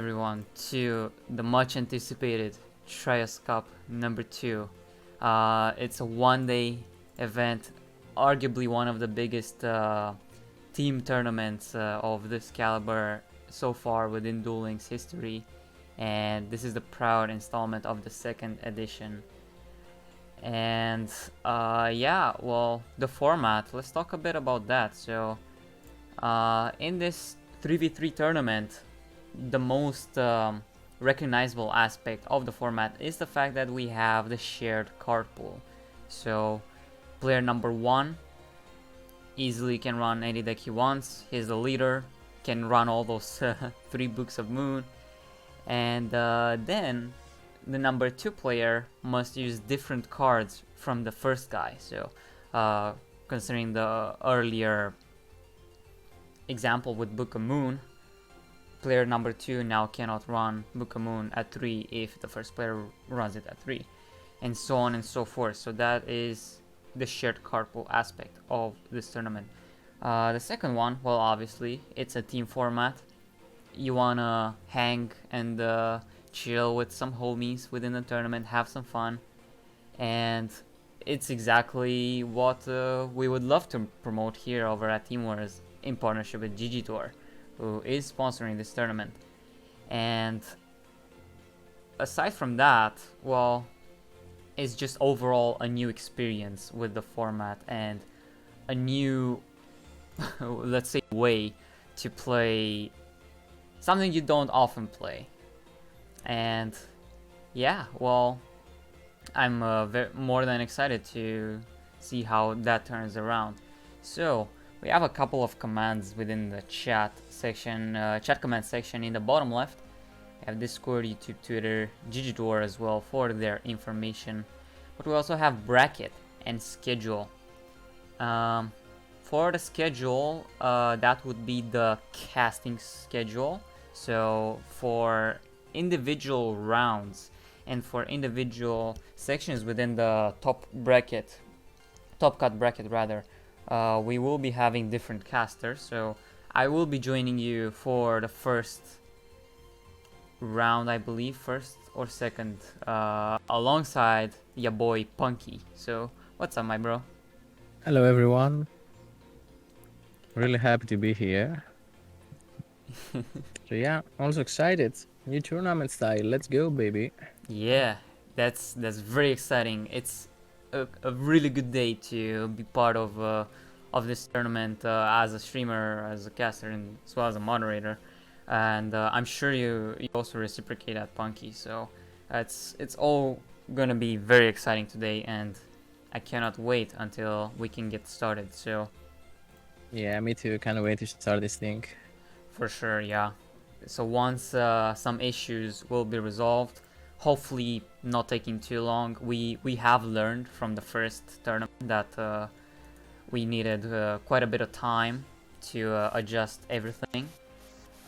everyone to the much anticipated Trias Cup number 2. It's a one-day event, arguably one of the biggest team tournaments of this caliber so far within Duel Links history, and this is the proud installment of the second edition. And yeah, well, the format, let's talk a bit about that. So in this 3v3 tournament, the most recognizable aspect of the format is the fact that we have the shared card pool. So player number 1 easily can run any deck he wants. He's the leader, can run all those 3 Books of Moon. And then the number 2 player must use different cards from the first guy. So considering the earlier example with Book of Moon, player number 2 now cannot run Book of Moon at 3 if the first player runs it at 3, and so on and so forth. So that is the shared card pool aspect of this tournament. The second one, well, obviously it's a team format. You wanna hang and chill with some homies within the tournament, have some fun, and it's exactly what we would love to promote here over at Team Wars in partnership with GGtoor, who is sponsoring this tournament. And aside from that, well, it's just overall a new experience with the format and a new let's say way to play something you don't often play. And yeah, well, I'm more than excited to see how that turns around. So we have a couple of commands within the chat section, chat command section in the bottom left. We have Discord, YouTube, Twitter, GGtoor as well for their information. But we also have bracket and schedule. For the schedule, that would be the casting schedule. So for individual rounds and for individual sections within the top cut bracket rather, we will be having different casters. So I will be joining you for the first round, I believe, first or second, alongside your boy Punky. So what's up, my bro? Hello everyone. Really happy to be here. So yeah, also excited. New tournament style. Let's go, baby. Yeah, that's very exciting. It's a really good day to be part of this tournament as a streamer, as a caster, and as well as a moderator. And I'm sure you also reciprocate at Punky. So it's all gonna be very exciting today, and I cannot wait until we can get started. So Yeah, me too. Can't wait to start this thing. for sure, yeah. So once some issues will be resolved, hopefully not taking too long. We have learned from the first tournament that we needed quite a bit of time to adjust everything.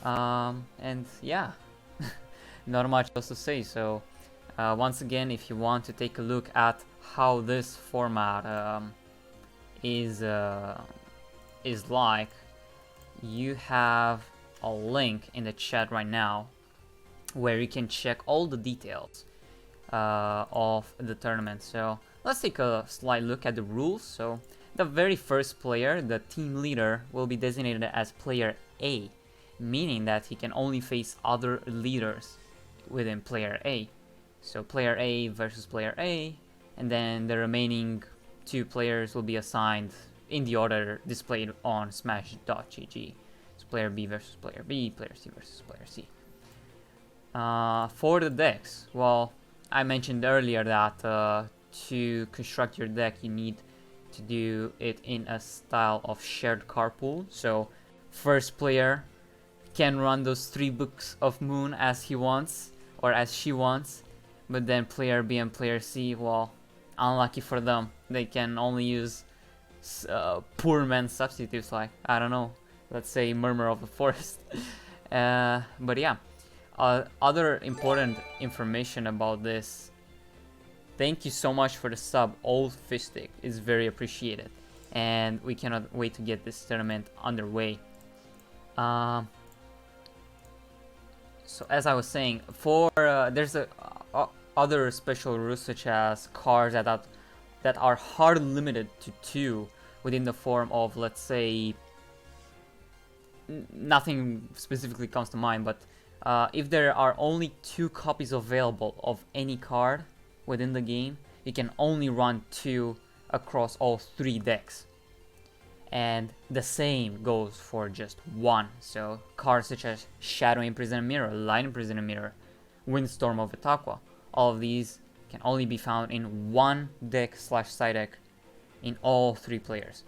And yeah, not much else to say. So once again, if you want to take a look at how this format is like, you have a link in the chat right now where you can check all the details of the tournament. So let's take a slight look at the rules. So the very first player, the team leader, will be designated as player A, meaning that he can only face other leaders within player A. So player A versus player A, and then the remaining 2 players will be assigned in the order displayed on smash.gg. So player B versus player B, player C versus player C. For the decks, well, I mentioned earlier that to construct your deck you need to do it in a style of shared card pool. So first player can run those 3 Books of Moon as he wants or as she wants, but then player B and player C, well, unlucky for them, they can only use poor man's substitutes, like, I don't know, let's say Murmur of the Forest. But yeah, other important information about this. Thank you so much for the sub, Old Fishstick. It's very appreciated, and we cannot wait to get this tournament underway. So as I was saying, for there's other special rules such as cards that are hard limited to 2 within the form of, let's say, nothing specifically comes to mind, but if there are only 2 copies available of any card within the game, you can only run 2 across all 3 decks. And the same goes for just 1. So cards such as Shadow Imprisoned Mirror, Light Imprisoned Mirror, Windstorm of Itaqua, all of these can only be found in 1 deck / side deck in all 3 players.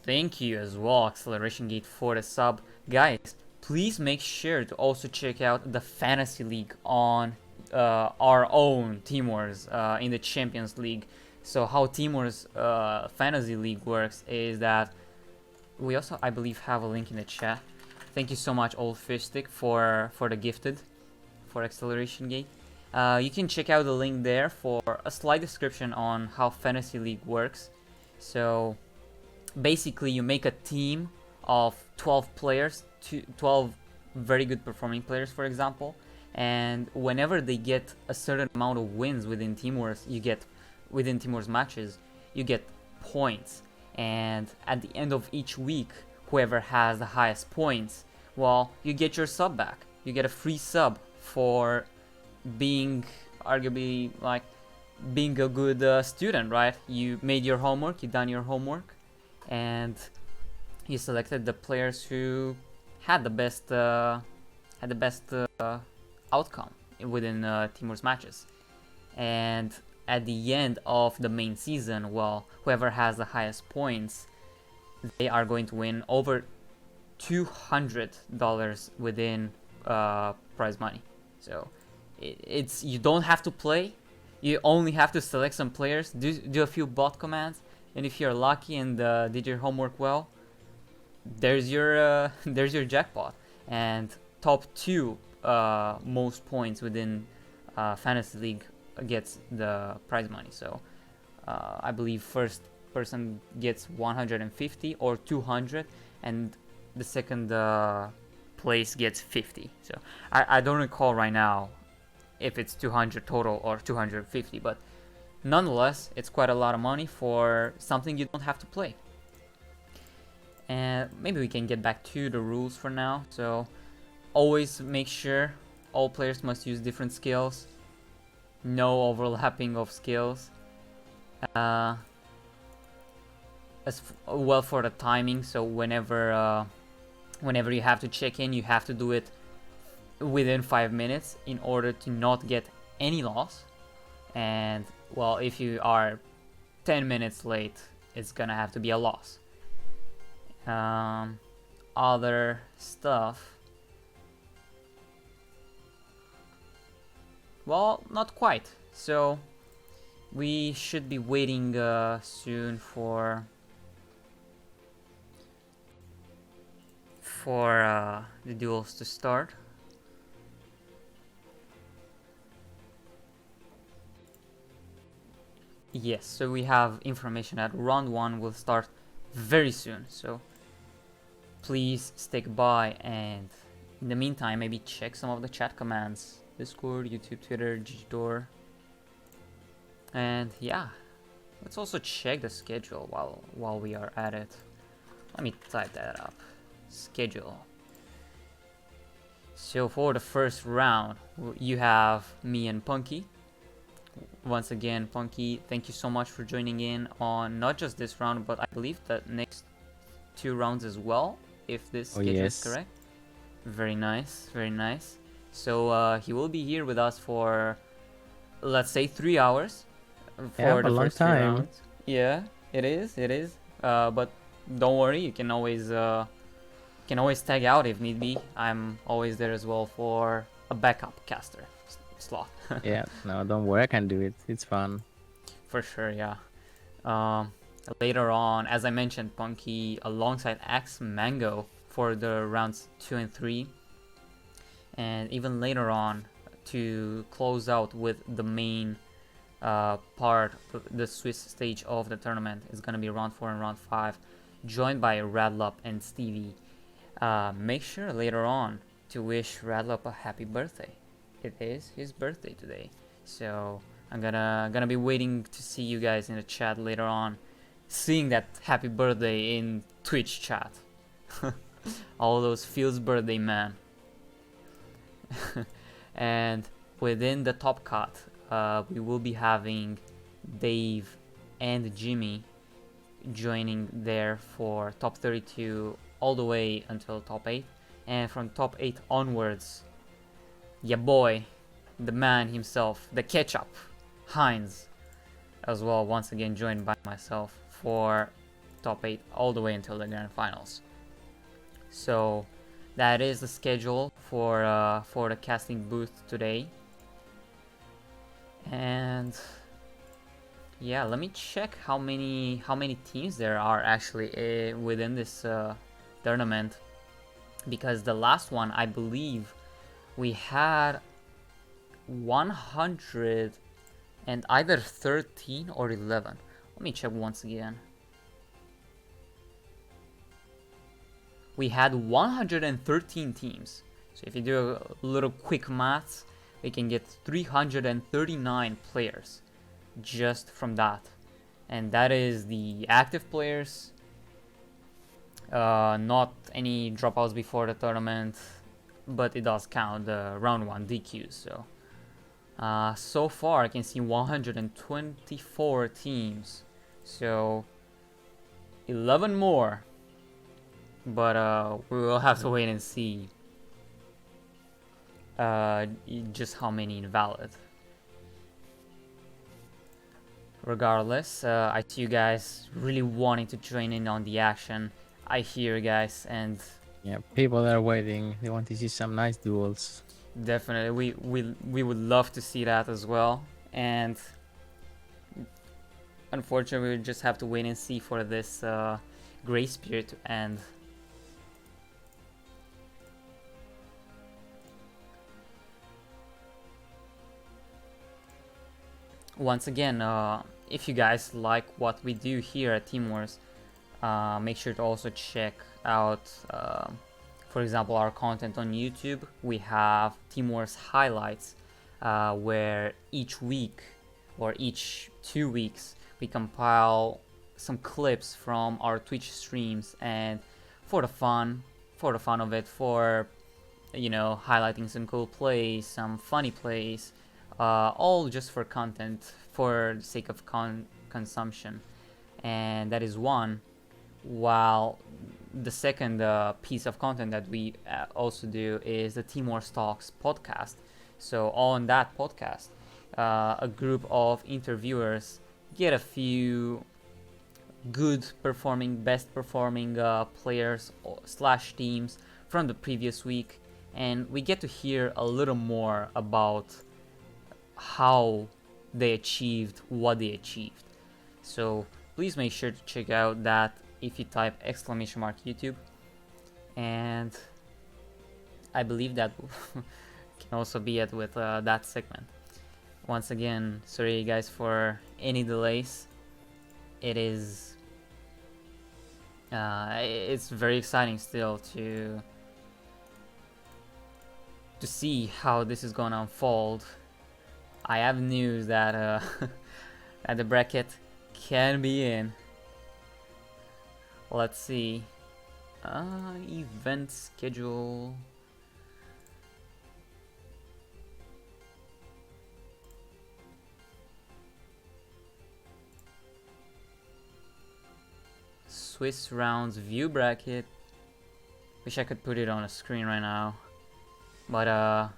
Thank you as well, Acceleration Gate, for the sub. Guys, please make sure to also check out the Fantasy League on our own Team Wars in the Champions League. So how Team Wars Fantasy League works is that we also, I believe, have a link in the chat. Thank you so much, Old Fish Stick, for the gifted for Acceleration Gate. You can check out the link there for a slight description on how Fantasy League works. So basically, you make a team of 12 players, 12 very good performing players, for example, and whenever they get a certain amount of wins within Team Wars, within Team Wars matches, you get points. And at the end of each week, whoever has the highest points, well, you get your sub back. You get a free sub for being, arguably, like, being a good student, right? You made your homework, you done your homework, and you selected the players who had the best outcome within Team Wars matches. And at the end of the main season, well, whoever has the highest points, they are going to win over $200 within prize money. So it's you don't have to play. You only have to select some players, do a few bot commands, and if you're lucky and did your homework well, there's your jackpot. And top 2 most points within Fantasy League gets the prize money. So I believe first person gets 150 or 200, and the second place gets 50. So I don't recall right now if it's 200 total or 250, but nonetheless, it's quite a lot of money for something you don't have to play. And maybe we can get back to the rules for now. So always make sure all players must use different skills. No overlapping of skills. As well for the timing, so whenever you have to check in, you have to do it within 5 minutes in order to not get any loss. And well, if you are 10 minutes late, it's gonna have to be a loss. Other stuff, well, not quite. So we should be waiting soon for the duels to start. Yes, so we have information that round 1 will start very soon. So please stick by, and in the meantime, maybe check some of the chat commands. Discord, YouTube, Twitter, GGtoor. And yeah, let's also check the schedule while we are at it. Let me type that up. Schedule. So for the first round, you have me and Punky. Once again, Punky, thank you so much for joining in on not just this round, but I believe the next 2 rounds as well, if this schedule is correct. Very nice, very nice. So he will be here with us for, let's say, 3 hours for the first 3 rounds. Yeah, it is. But don't worry, you can always tag out if need be. I'm always there as well for a backup caster slot. Yeah, no, don't worry, I can do it. It's fun. For sure, yeah. Later on, as I mentioned, Punky alongside Axe Mango for the rounds 2 and 3. And even later on, to close out with the main part, the Swiss stage of the tournament is going to be round 4 and round 5, joined by Radlup and Stevie. Make sure later on to wish Radlop a happy birthday. It is his birthday today, so I'm gonna be waiting to see you guys in the chat later on, seeing that happy birthday in Twitch chat. All those feels birthday, man. And within the top cut, we will be having Dave and Jimmy joining there for top 32 all the way until top 8, and from top 8 onwards, ya boy, the man himself, the ketchup, Heinz, as well, once again joined by myself for top 8 all the way until the grand finals. So that is the schedule for the casting booth today. And yeah, let me check how many teams there are actually within this tournament, because the last one, I believe we had 100 and either 13 or 11. Let me check once again. We had 113 teams. So if you do a little quick maths, we can get 339 players just from that. And that is the active players, not any dropouts before the tournament, but it does count the round 1 DQs. So so far I can see 124 teams, so 11 more, but we will have to wait and see just how many invalid. Regardless, I see you guys really wanting to join in on the action. I hear you guys, and Yeah, people are waiting. They want to see some nice duels. definitely we would love to see that as well. And unfortunately, we just have to wait and see for this grace period to end. Once again, if you guys like what we do here at Team Wars, make sure to also check out, for example, our content on YouTube. We have Team Wars highlights, where each week or each 2 weeks we compile some clips from our Twitch streams, and for the fun of it, for highlighting some cool plays, some funny plays, all just for content, for the sake of consumption. And that is one. While the second piece of content that we also do is the Team Wars Talks podcast. So on that podcast, a group of interviewers get a few good performing, best performing players / teams from the previous week, and we get to hear a little more about how they achieved what they achieved. So please make sure to check out that if you type !YouTube, and I believe that can also be it with that segment. Once again, sorry guys for any delays. It is it's very exciting still to see how this is gonna unfold. I have news that that the bracket can be in. Let's see. Event schedule. Swiss rounds view bracket. Wish I could put it on a screen right now, but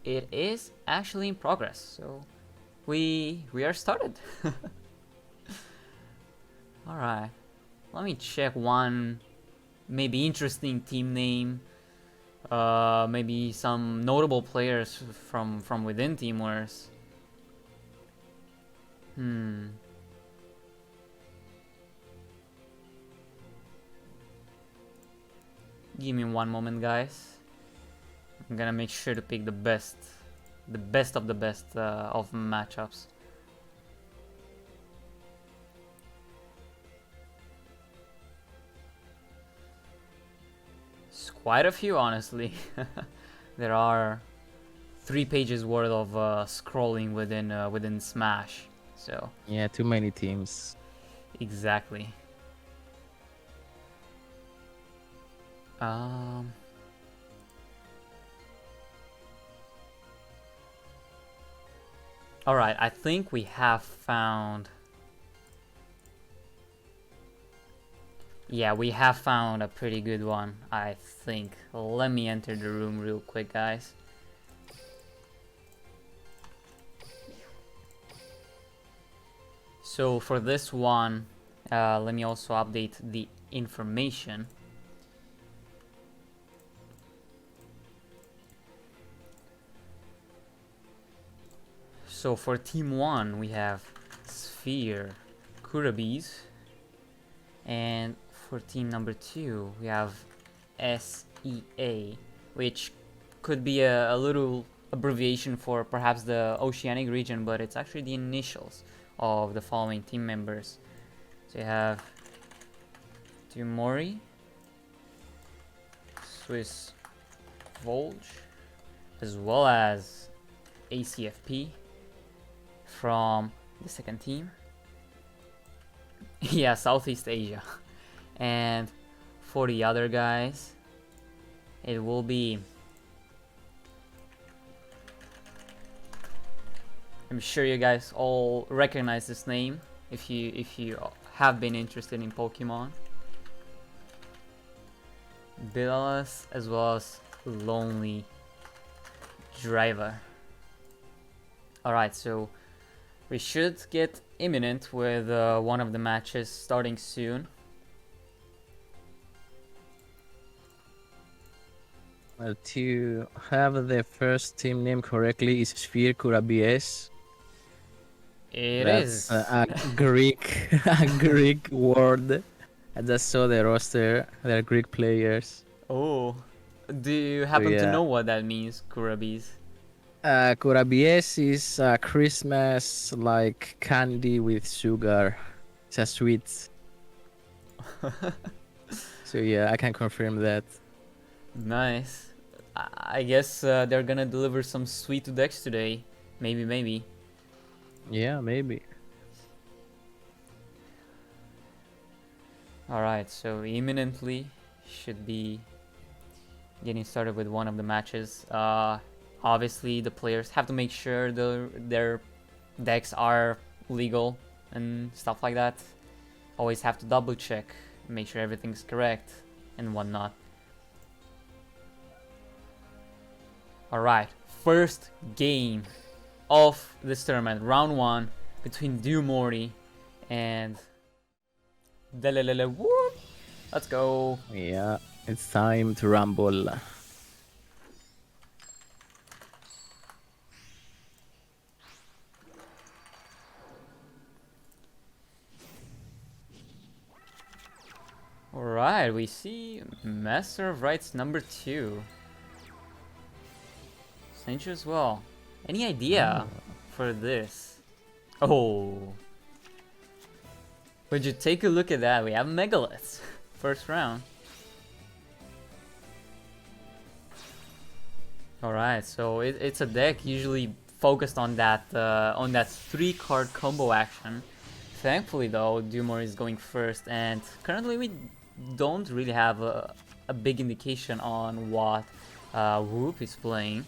it is actually in progress. So we are started. All right, let me check one maybe interesting team name, maybe some notable players from within Team Wars. Give me one moment, guys. I'm gonna make sure to pick the best of the best of matchups. quite a few, honestly. There are 3 pages worth of scrolling within Smash. So Yeah, too many teams. exactly. Um. All right, I think we have found. Yeah, we have found a pretty good one, I think. Let me enter the room real quick, guys. So for this one, let me also update the information. So for team 1, we have Sphere, Kurabis, and for team number 2, we have SEA, which could be a little abbreviation for perhaps the Oceanic region, but it's actually the initials of the following team members. So you have Dumori, Swiss Volge, as well as ACFP from the second team. Yeah, Southeast Asia. And for the other guys, it will be, I'm sure you guys all recognize this name if you have been interested in Pokemon. Billas as well as Lonely Driver. Alright, so we should get imminent with one of the matches starting soon. Well, to have the first team name correctly is Sphere Kurabies. That's a Greek a Greek word. I just saw the roster. They're Greek players. Oh, do you happen to yeah. know what that means, Kurabis? Kurabies is Christmas like candy with sugar. It's a sweet. So yeah, I can confirm that. Nice. I guess they're gonna deliver some sweet to Dex today. Maybe. Yeah, maybe. Alright, so imminently should be getting started with one of the matches. Obviously, the players have to make sure their decks are legal and stuff like that. Always have to double check, make sure everything's correct and whatnot. Alright, first game of this tournament, round 1 between Dumori and Delelele. Whoop! Let's go. Yeah, it's time to rumble. Alright, we see Master of Rites number 2. Senju as well. Any idea for this? Oh. Would you take a look at that? We have Megaliths. First round. Alright, so it's a deck usually focused on that 3-card combo action. Thankfully though, Dumor is going first, and currently we don't really have a big indication on what Whoop is playing.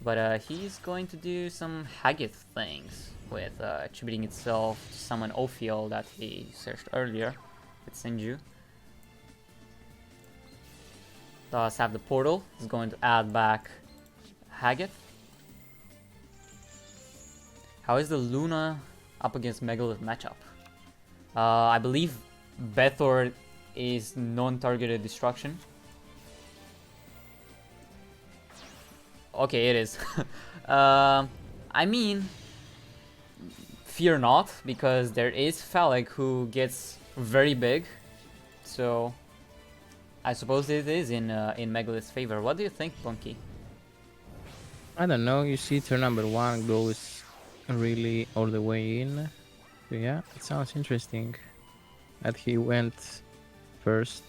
But he's going to do some Haggith things with attributing itself to summon Ophiel that he searched earlier with Senju. Does have the portal, is going to add back Haggith. How is the Luna up against Megalith matchup? I believe Bethor is non-targeted destruction. Okay, it is. I mean, fear not, because there is Phallic who gets very big. So, I suppose it is in Megalith's favor. What do you think, Bunky? I don't know. You see, turn number 1 goes really all the way in. So yeah, it sounds interesting that he went first.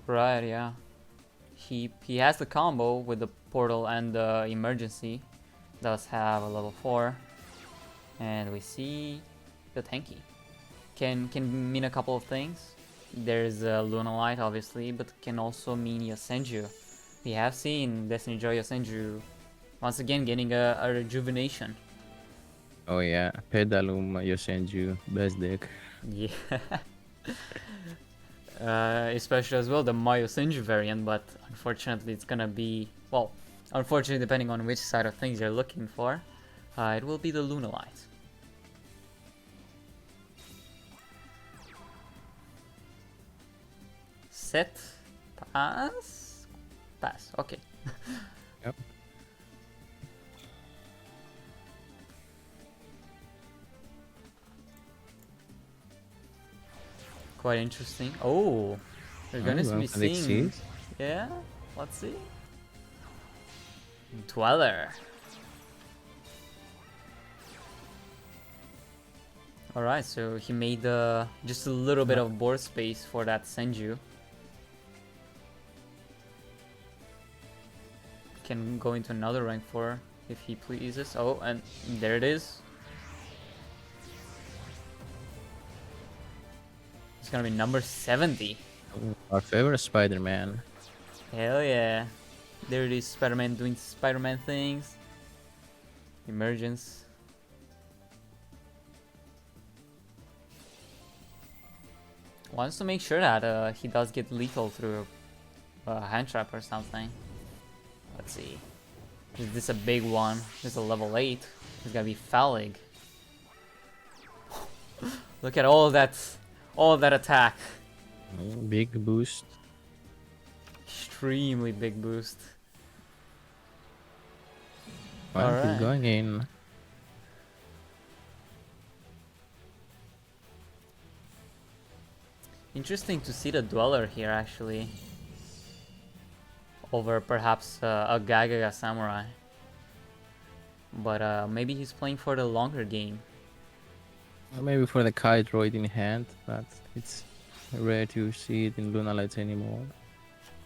Right, yeah. He has the combo with the portal and the emergency. Does have a level 4. And we see the tanky. Can mean a couple of things. There's Luna Light, obviously, but can also mean Yasenju. We have seen Destiny Joy Yasenju once again getting a rejuvenation. Oh yeah, Pedalum Yosenju, best deck. Yeah. Especially as well the Mayo Senju variant, but unfortunately it's gonna be, well, unfortunately depending on which side of things you're looking for, it will be the Luna Light. Set, pass, pass. Okay. Yep. Quite interesting. Oh, we're gonna be seeing. Yeah, let's see. Dweller. Alright, so he made just a little bit of board space for that Senju. Can go into another rank 4 if he pleases. Oh, and there it is. It's gonna be number 70. Our favorite Spider-Man. Hell yeah. There it is, Spider-Man doing Spider-Man things. Emergence. Wants to make sure that he does get lethal through a hand trap or something. Let's see. Is this a big one? This is a level 8. It's gonna be Phallig. Look at all that attack. Big boost. Extremely big boost. Well, he's going in. Interesting to see the Dweller here actually. Over perhaps a Gagaga Samurai. But maybe he's playing for the longer game. Maybe for the Kite Droid in hand, but it's rare to see it in Luna Lights anymore.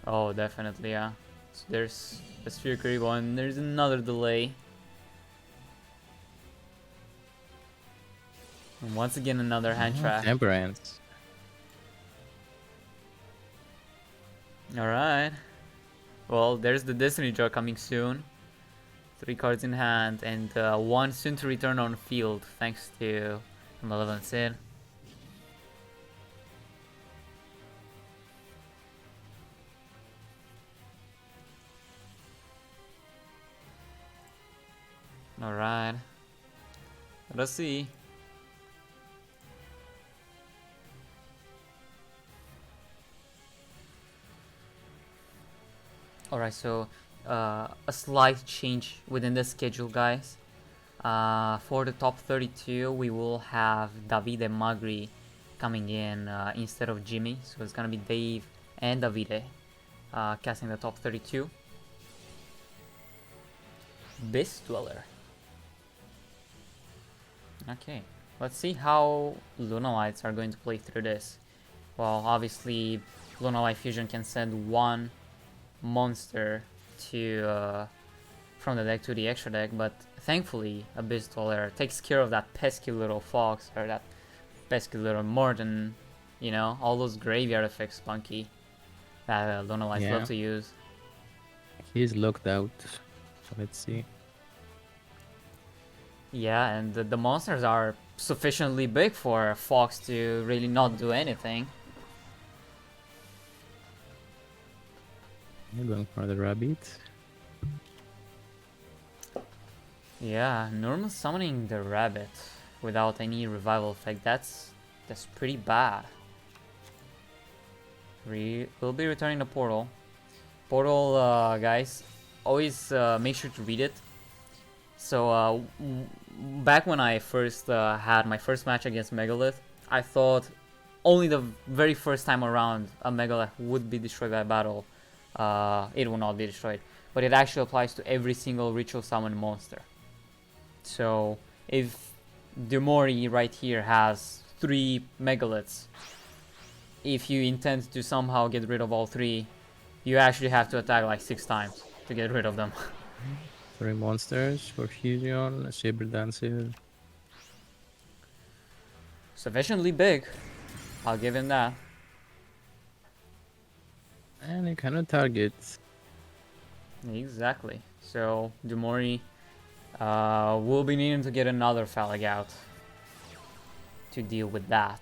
Oh, definitely, yeah. So there's a Sphere Kuriboh and there's another delay. And once again another hand trap. Temperance. Alright. Well, there's the Destiny draw coming soon. 3 cards in hand and 1 soon to return on field thanks to Malevolent Sid. Alright. Let us see. Alright, so a slight change within the schedule, guys. For the top 32, we will have Davide Magri coming in instead of Jimmy. So it's gonna be Dave and Davide casting the top 32. Beast Dweller. Okay, let's see how Luna Lights are going to play through this. Well, obviously, Luna Light Fusion can send one monster to from the deck to the extra deck, but thankfully Abyss Dweller takes care of that pesky little fox or that pesky little Morton, you know, all those graveyard effects Spunky that Luna Lights love to use. He's locked out, so let's see. Yeah, and the monsters are sufficiently big for a fox to really not do anything. You're going for the rabbit. Yeah, normal summoning the rabbit without any revival effect, that's pretty bad. We'll be returning the portal. Portal, guys, always make sure to read it. So, back when I first had my first match against Megalith, I thought only the very first time around a Megalith would be destroyed by battle. It will not be destroyed, but it actually applies to every single ritual summon monster. So if Demori right here has 3 Megaliths, if you intend to somehow get rid of all 3, you actually have to attack like 6 times to get rid of them. 3 monsters for fusion, saber dancer. Sufficiently big, I'll give him that. And you cannot target. Exactly. So Dumori will be needing to get another Phalanx out to deal with that.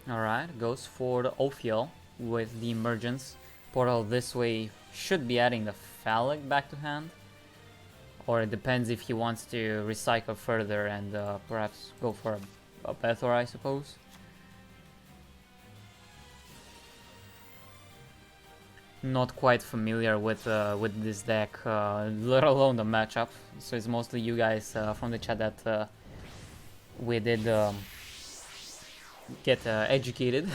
Alright, goes for the Ophiel with the emergence. Portal this way should be adding the Phalanx back to hand. Or it depends if he wants to recycle further and perhaps go for a Bethor, I suppose. Not quite familiar with this deck, let alone the matchup. So it's mostly you guys from the chat that we did get educated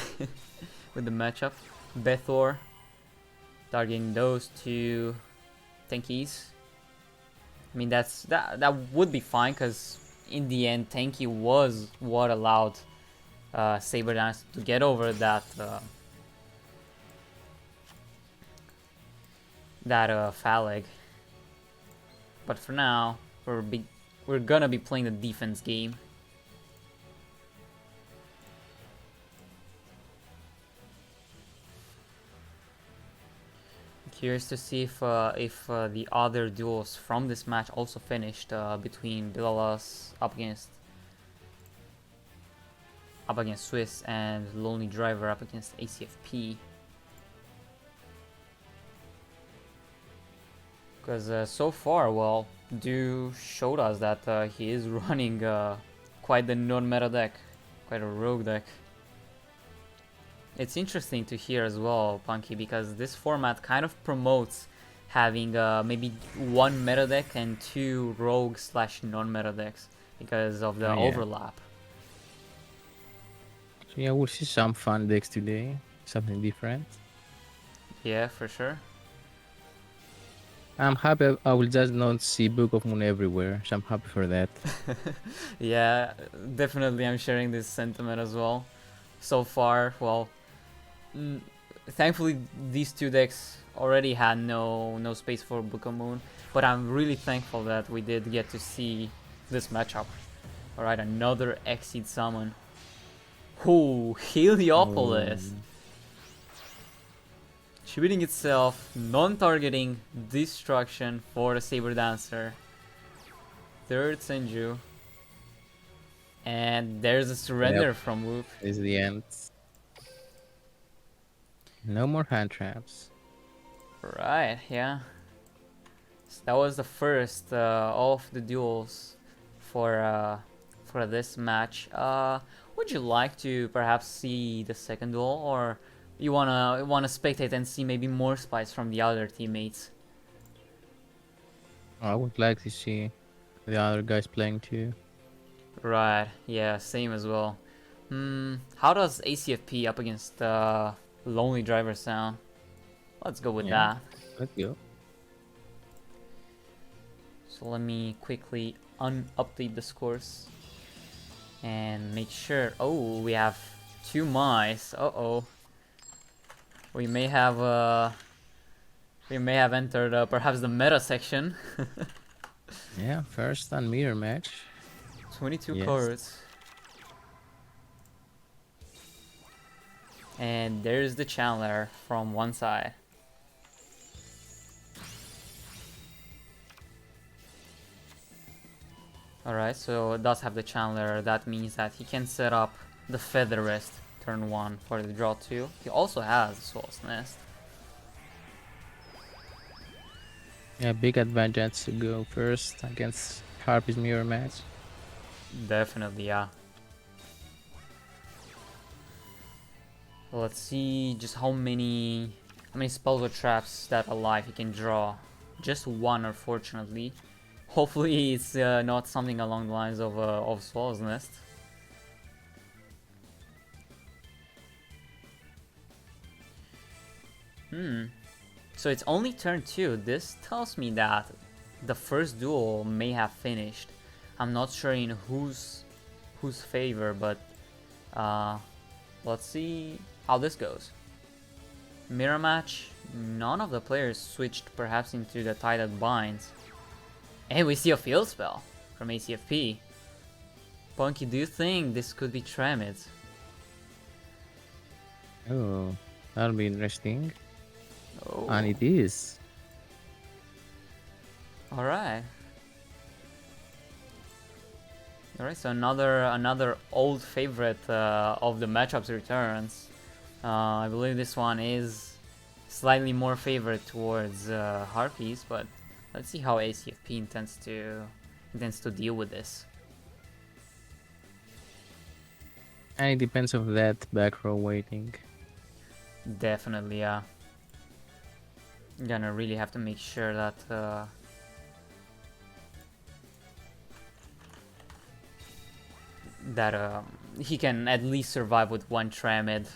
with the matchup. Bethor targeting those 2 tankies. I mean that would be fine because in the end tanky was what allowed Saber Dance to get over that Phalanx. But for now we're gonna be playing the defense game. Curious to see if the other duels from this match also finished between Bilalas up against Swiss and Lonely Driver up against ACFP. Because so far, well, Du showed us that he is running quite the non-meta deck, quite a rogue deck. It's interesting to hear as well, Punky, because this format kind of promotes having maybe 1 meta deck and 2 rogue / non-meta decks because of the overlap. So yeah, we'll see some fun decks today, something different. Yeah, for sure. I'm happy I will just not see Book of Moon everywhere, so I'm happy for that. Yeah, definitely I'm sharing this sentiment as well. So far, well, thankfully these 2 decks already had no space for Book of Moon, but I'm really thankful that we did get to see this matchup. Alright, another Exceed summon. Ooh, Heliopolis! Shooting itself, non-targeting destruction for the Saber Dancer. 3rd Senju. And there's a surrender from Whoop. This is the end. No more hand traps. Right, yeah. So that was the first of the duels for this match. Would you like to perhaps see the second duel, or you wanna spectate and see maybe more spies from the other teammates? I would like to see the other guys playing too. Right, yeah, same as well. How does ACFP up against Lonely Driver sound? Let's go with that. Let's go. So let me quickly update the scores and make sure. Oh, we have 2 mice. Uh-oh. We may have entered perhaps the meta section. Yeah, first and mirror match. 22 cards. And there's the Chandler from one side. Alright, so it does have the Chandler. That means that he can set up the Feather Rest turn 1 for the draw 2. He also has Soul's Nest. Yeah, big advantage to go first against Harpy's mirror match. Definitely, yeah. Let's see just how many spells or traps that alive he can draw. Just 1, unfortunately. Hopefully it's not something along the lines of Soul's Nest. So it's only turn 2. This tells me that the first duel may have finished. I'm not sure in whose favor, but let's see how this goes. Mirror match. None of the players switched perhaps into the Tidal Binds. And we see a field spell from ACFP. Punky, do you think this could be Tremid? Oh, that'll be interesting. Oh. And it is. Alright. Alright, so another old favorite of the matchups returns. I believe this one is slightly more favored towards Harpies, but let's see how ACFP intends to deal with this. And it depends on that back row waiting. Definitely, yeah. Gonna really have to make sure that he can at least survive with one Tramid.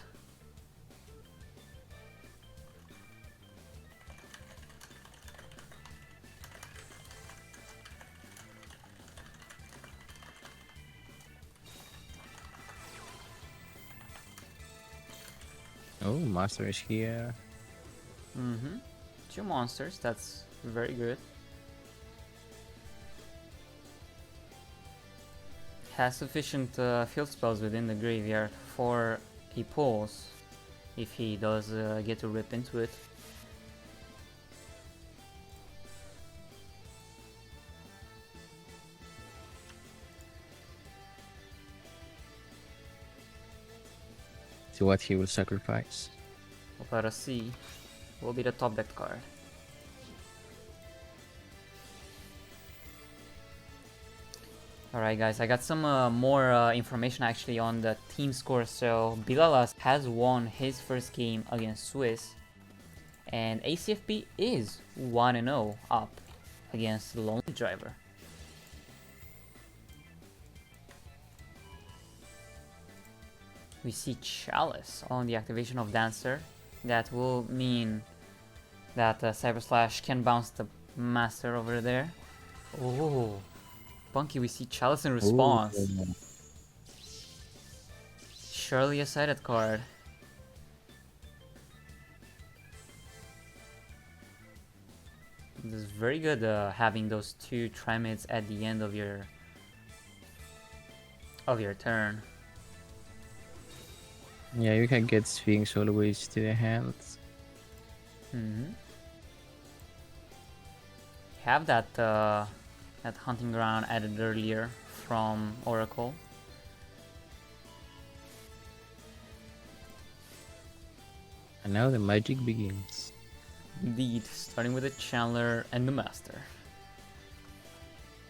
Oh, Master is here. Mm-hmm. 2 monsters, that's very good. Has sufficient field spells within the graveyard for a pulse if he does get to rip into it. See what he will sacrifice. Let us see. Will be the top deck card. Alright guys, I got some more information actually on the team score. So Bilalas has won his first game against Swiss, and ACFP is 1-0 up against Lonely Driver. We see Chalice on the activation of Dancer. That will mean that Cyber Slash can bounce the Master over there. Oh, Punky, we see Chalice in response. Ooh. Surely a sided card. This is very good having those 2 Trimids at the end of your turn. Yeah, you can get Sphinx always to the hands. Have that hunting ground added earlier from Oracle. And now the magic begins. Indeed, starting with the Chandler and the Master.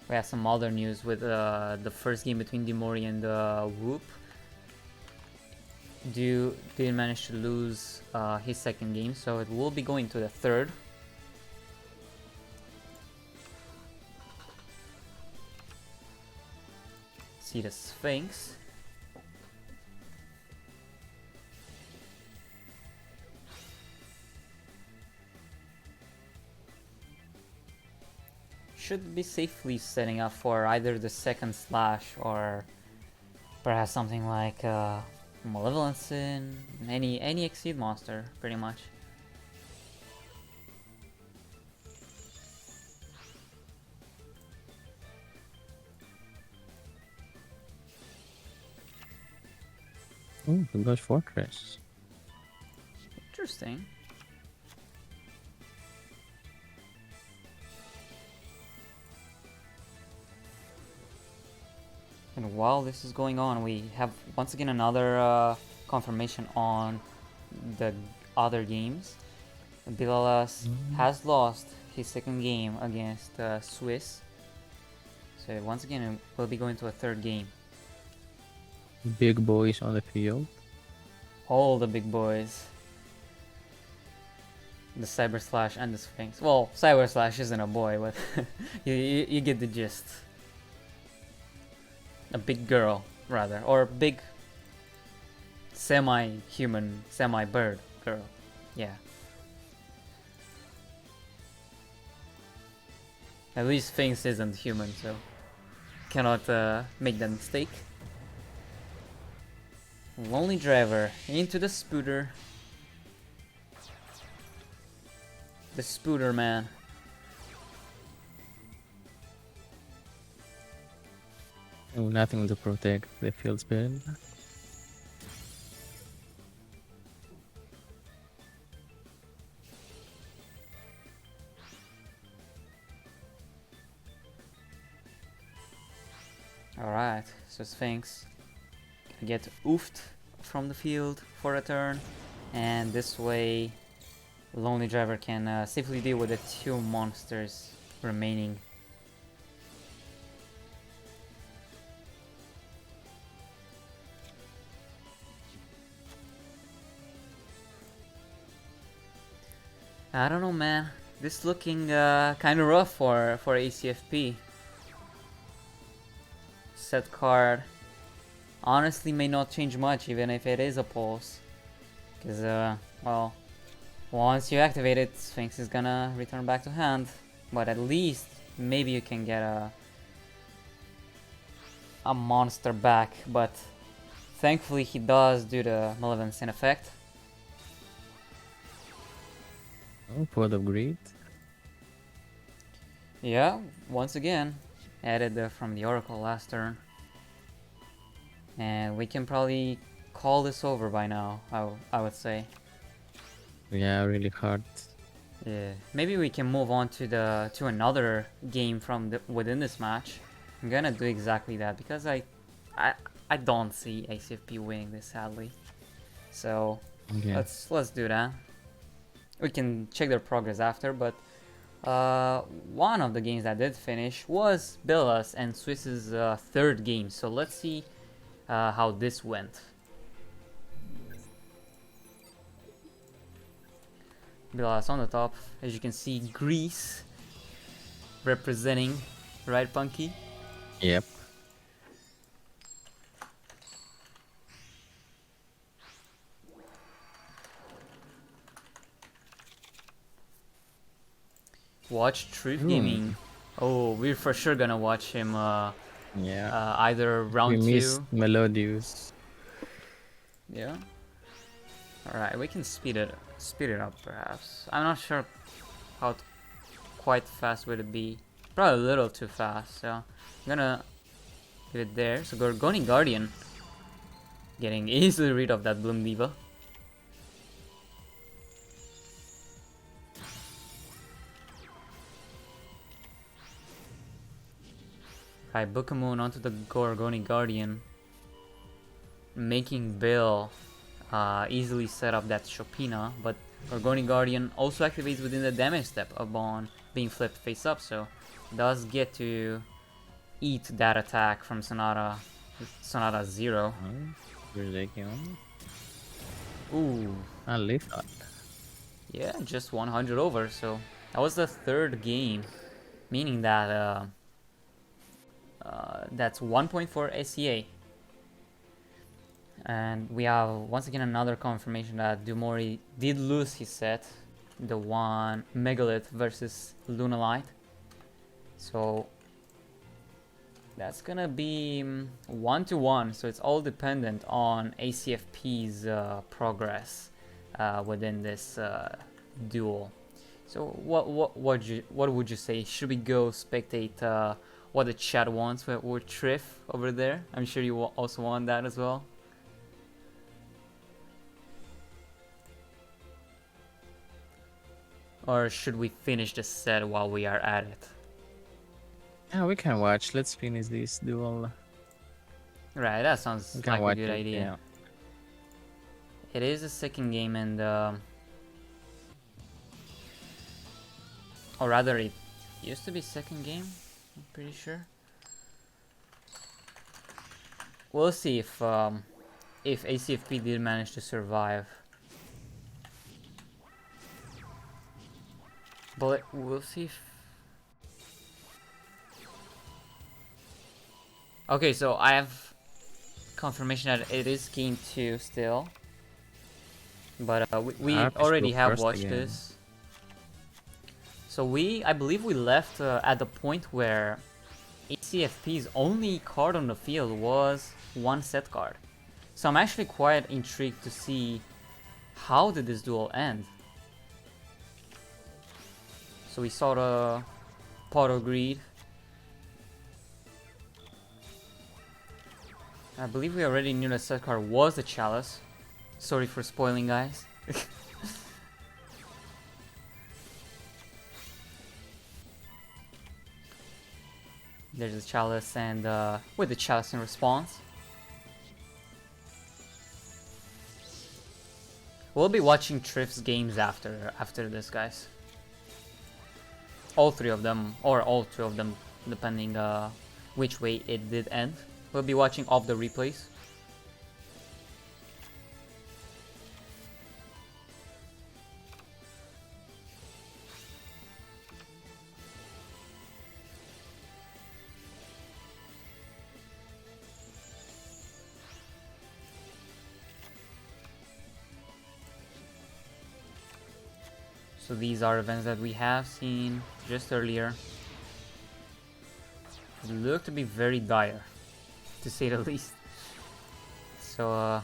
We have some other news with the first game between Dimori and Whoop. Didn't manage to lose his second game, so it will be going to the third. See the Sphinx. Should be safely setting up for either the second slash or perhaps something like Malevolent Sin, any Exceed monster, pretty much. Oh, the Ghost Fortress. Interesting. And while this is going on, we have once again another confirmation on the other games. Bilalas has lost his second game against Swiss. So once again, it will be going to a third game. Big boys on the field. All the big boys. The Cyber Slash and the Sphinx. Well, Cyber Slash isn't a boy, but you get the gist. A big girl, rather. Or big semi-human, semi-bird girl. Yeah. At least Sphinx isn't human, so cannot make that mistake. Lonely Driver into the Spooter. The Spooter man. Oh, nothing to protect the field spirit. Alright, so Sphinx get oofed from the field for a turn, and this way Lonely Driver can safely deal with the 2 monsters remaining. I don't know, man. This looking kind of rough for ACFP. Set card honestly may not change much, even if it is a pulse, because well, once you activate it, Sphinx is gonna return back to hand. But at least maybe you can get a monster back. But thankfully he does do the Malevolence in effect. Oh, Pod of Greed. Yeah, once again, added from the Oracle last turn. And we can probably call this over by now, I would say. Yeah, really hard. Yeah, maybe we can move on to another game from within this match. I'm gonna do exactly that because I don't see ACFP winning this, sadly. So Okay. let's do that. We can check their progress after, but one of the games that did finish was Bella's and Swiss's 3rd game. So let's see how this went. Bella's on the top, as you can see, Greece representing, right, Punky? Yep. Watch Truth Gaming. Oh, we're for sure gonna watch him Yeah. either round We missed 2. Melodius. Yeah. Alright, we can speed it up perhaps. I'm not sure how quite fast would it be. Probably a little too fast, so I'm gonna leave it there. So Gorgoni Guardian getting easily rid of that Bloom Diva. Right, Bookamoon onto the Gorgoni Guardian, making Bill easily set up that Chopina, but Gorgoni Guardian also activates within the damage step upon being flipped face up, so does get to eat that attack from Sonata 0. Ridiculous. Ooh, I live that. yeah, just 100 over, so that was the 3rd game, meaning that that's 1.4 SEA. And we have once again another confirmation that Dumori did lose his set, the one Megalith versus Lunalite. So that's gonna be 1-1, so it's all dependent on ACFP's progress within this duel. So what would you say? Should we go spectate what the chat wants with Triff over there? I'm sure you also want that as well. Or should we finish the set while we are at it? Yeah, we can watch. Let's finish this duel. Right, that sounds like a good idea. Yeah. It is a 2nd game, and or rather it used to be 2nd game, I'm pretty sure. We'll see if ACFP did manage to survive. But we'll see if... Okay, so I have confirmation that it is game 2 still. But we already have watched this. So I believe we left at the point where ACFP's only card on the field was one set card. So I'm actually quite intrigued to see how did this duel end. So we saw the Pot of Greed. I believe we already knew the set card was the Chalice. Sorry for spoiling, guys. There's the Chalice, and with the Chalice in response. We'll be watching Triff's games after this, guys. All three of them, or all two of them, depending which way it did end. We'll be watching off the replays. So these are events that we have seen just earlier. They look to be very dire, to say the least. So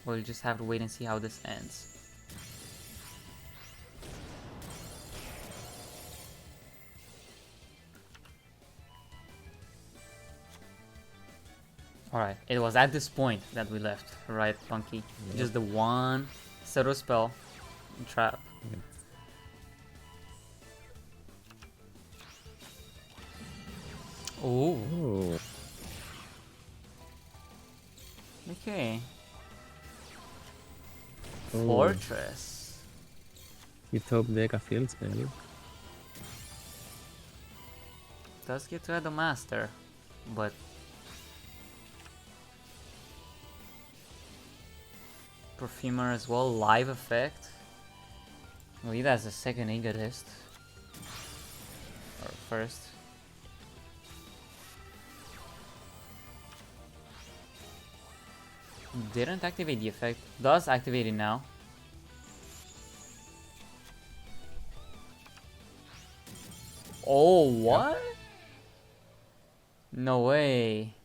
we'll just have to wait and see how this ends. Alright, it was at this point that we left, right, Funky? Yep. Just the one Settle spell trap. Yep. Oh. Okay. Oh. Fortress. You top deck a field spell. Does get to add the master, but Perfumer as well, live effect. Well, either as a second egotist or first. Didn't activate the effect. Does activate it now. Oh, what? Yep. No way.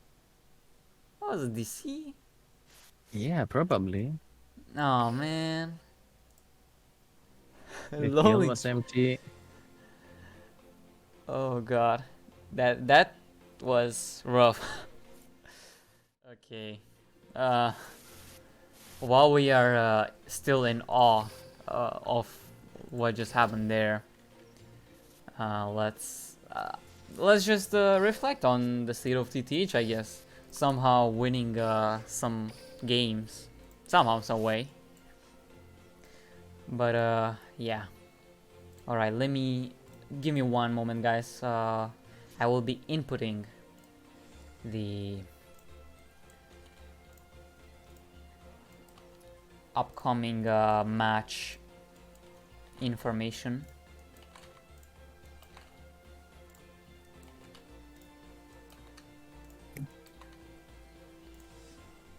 What was it, DC? Yeah, probably. Oh man. The field was empty. Oh god. That was rough. Okay. While we are still in awe of what just happened there, let's just reflect on the state of TTH, I guess. Somehow winning some games, somehow, some way. But yeah. All right, give me one moment, guys. I will be inputting the upcoming match information.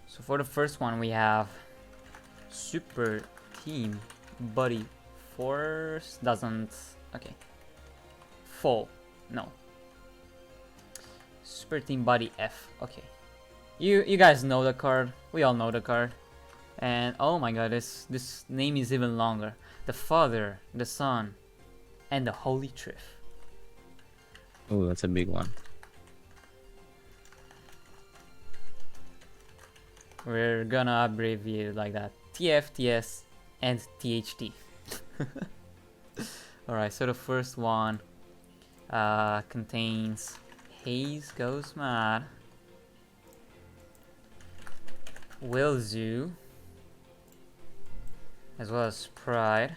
So for the first one, we have Super Team Buddy Force doesn't, okay, full, no. Super Team Buddy F, okay. You guys know the card, we all know the card. And oh my god, this name is even longer. The Father, the Son, and the Holy Triff. Oh, that's a big one. We're gonna abbreviate like that. TF, TS, and THT. Alright, so the first one contains Haze Goes Mad, Will Zoo, as well as Pride.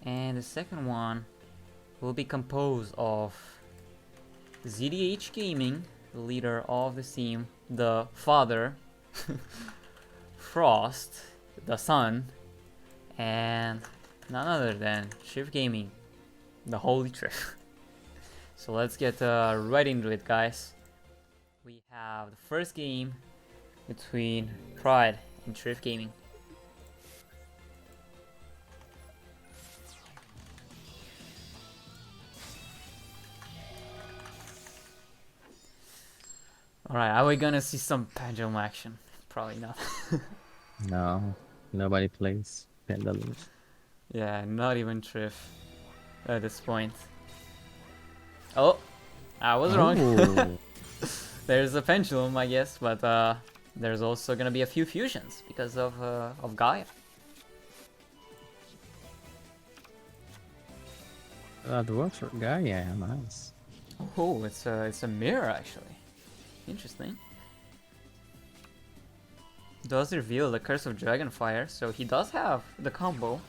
And the second one will be composed of ZDH Gaming, the leader of the team, the Father, Frost, the Son, and none other than Shift Gaming, the Holy Triff. So let's get right into it, guys. We have the first game between Pride and Shift Gaming. Alright, are we gonna see some pendulum action? Probably not. No, nobody plays pendulums. Yeah, not even Triff at this point. Oh, I was wrong. Oh, There's a pendulum, I guess, but there's also gonna be a few fusions because of Gaia. that works for Gaia. Yeah, nice. Oh, it's a mirror actually. Interesting. Does reveal the Curse of Dragonfire, so he does have the combo.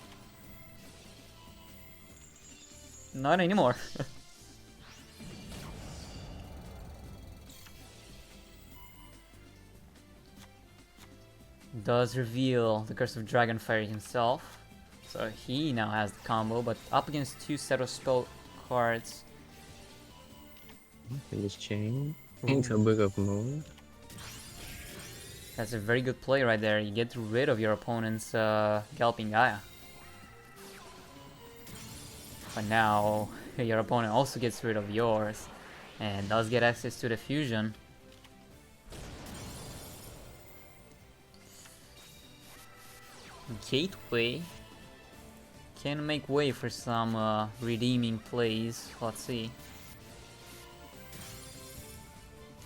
Not anymore. Does reveal the Curse of Dragonfire himself, so he now has the combo, but up against two set of spell cards. Finish chain into a book of moon. That's a very good play right there. You get rid of your opponent's Galloping Gaia. But now your opponent also gets rid of yours and does get access to the fusion. Gateway can make way for some redeeming plays. Let's see.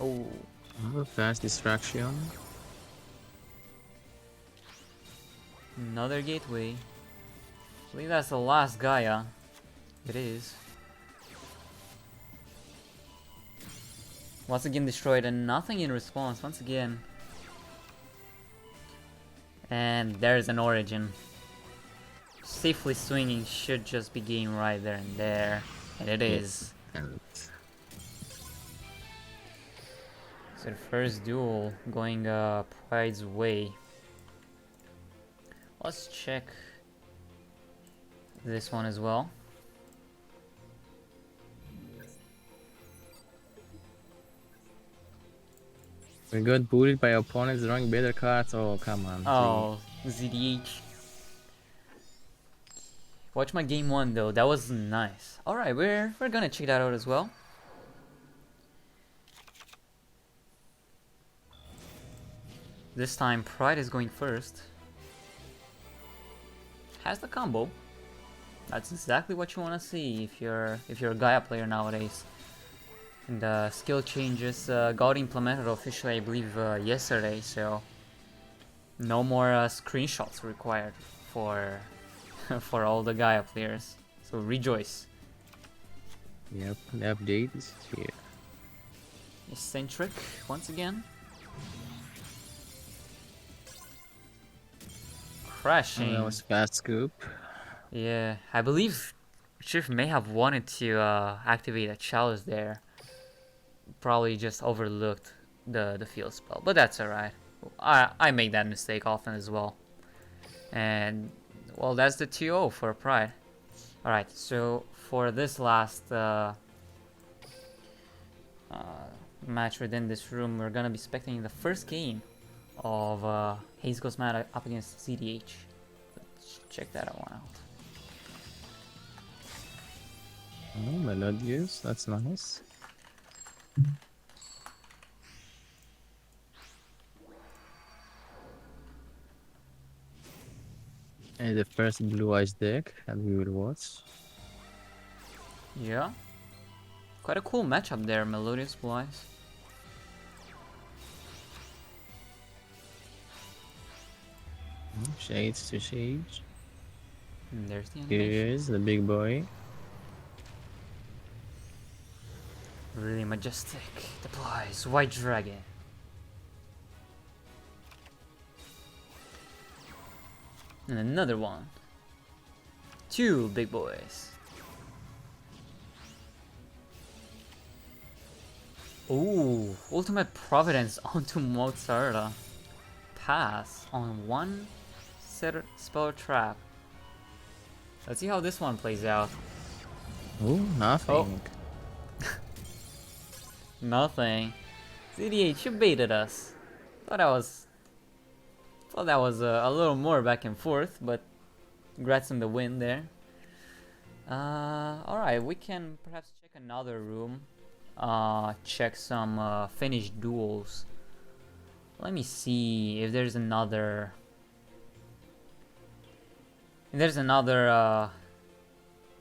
Oh, Fast distraction. another gateway. I believe that's the last Gaia. It is. Once again destroyed and nothing in response once again. And there's an origin. Safely swinging should just be game right there and there. And it is. And So the first duel going Pride's way. Let's check this one as well. we got bullied by opponents drawing better cards. Oh, come on. Oh, ZDH. Watch my game one though. That was nice. All right, we're gonna check that out as well. This time Pride is going first. Has the combo. That's exactly what you want to see if you're a Gaia player nowadays. And the skill changes got implemented officially, I believe, yesterday. So no more screenshots required for for all the Gaia players. So rejoice. Yep, the update is here. Eccentric once again. Crashing. Oh, that was fast scoop. Yeah, I believe Chief may have wanted to activate a chalice there. Probably just overlooked the field spell, but that's alright. I make that mistake often as well. And well, that's the 2-0 for Pride. Alright, so for this last match within this room, we're gonna be spectating the first game of Haze Ghost Mad up against CDH. Let's check that one out. Oh, Melodious, that's nice. And the first Blue Eyes deck that we will watch. Yeah. Quite a cool matchup there, Melodious Blue Eyes. Shades to Shades. And there's the animation. Here's the big boy. Really majestic. Deploys White Dragon. And another one. Two big boys. Ooh, Ultimate Providence onto Mozarta. Pass on one set spell trap. Let's see how this one plays out. Oh, nothing. Nothing. ZDH, you baited us. Thought that was a little more back and forth, but congrats on the win there. Alright, we can perhaps check another room. check some finished duels. Let me see if there's another.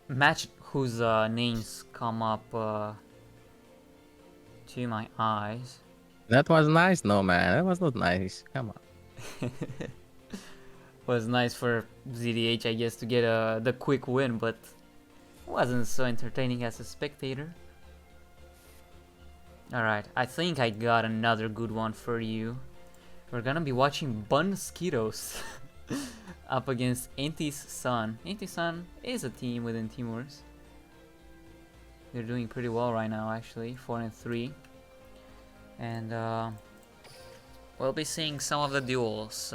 Match whose names come up to my eyes. That was nice. No, man, that was not nice. Come on. Was nice for ZDH, I guess, to get the quick win, but wasn't so entertaining as a spectator. Alright, I think I got another good one for you. We're gonna be watching Bunskitos up against Inti's Sun. Inti's Sun is a team within Team Wars. They're doing pretty well right now, actually, 4-3. And we'll be seeing some of the duels.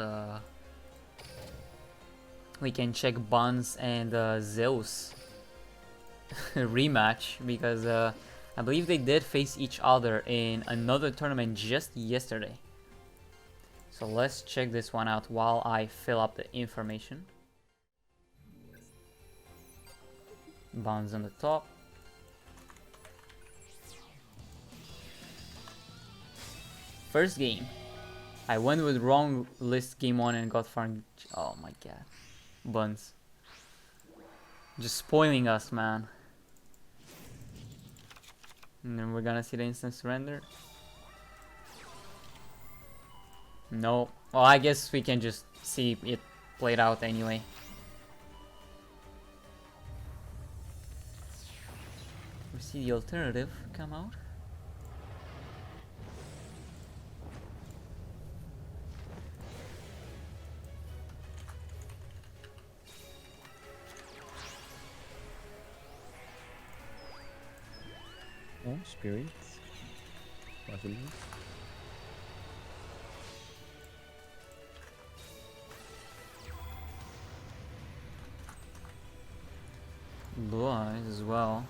We can check Buns and Zeus rematch, because I believe they did face each other in another tournament just yesterday. So let's check this one out while I fill up the information. Buns on the top. First game. I went with wrong list game 1 and got farmed. Oh my god. Buns. Just spoiling us, man. And then we're gonna see the instant surrender. No. Well, I guess we can just see it played out anyway. We see the alternative come out. Oh, spirits. Possibly. Blue eyes as well.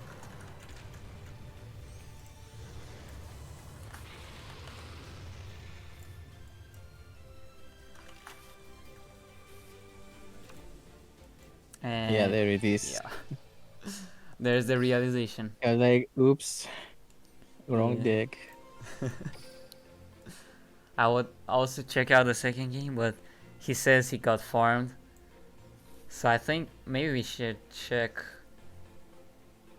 And Yeah, there it is. yeah. There's the realization. I was like, oops, wrong Yeah. deck. I would also check out the second game, but he says he got farmed. So I think maybe we should check.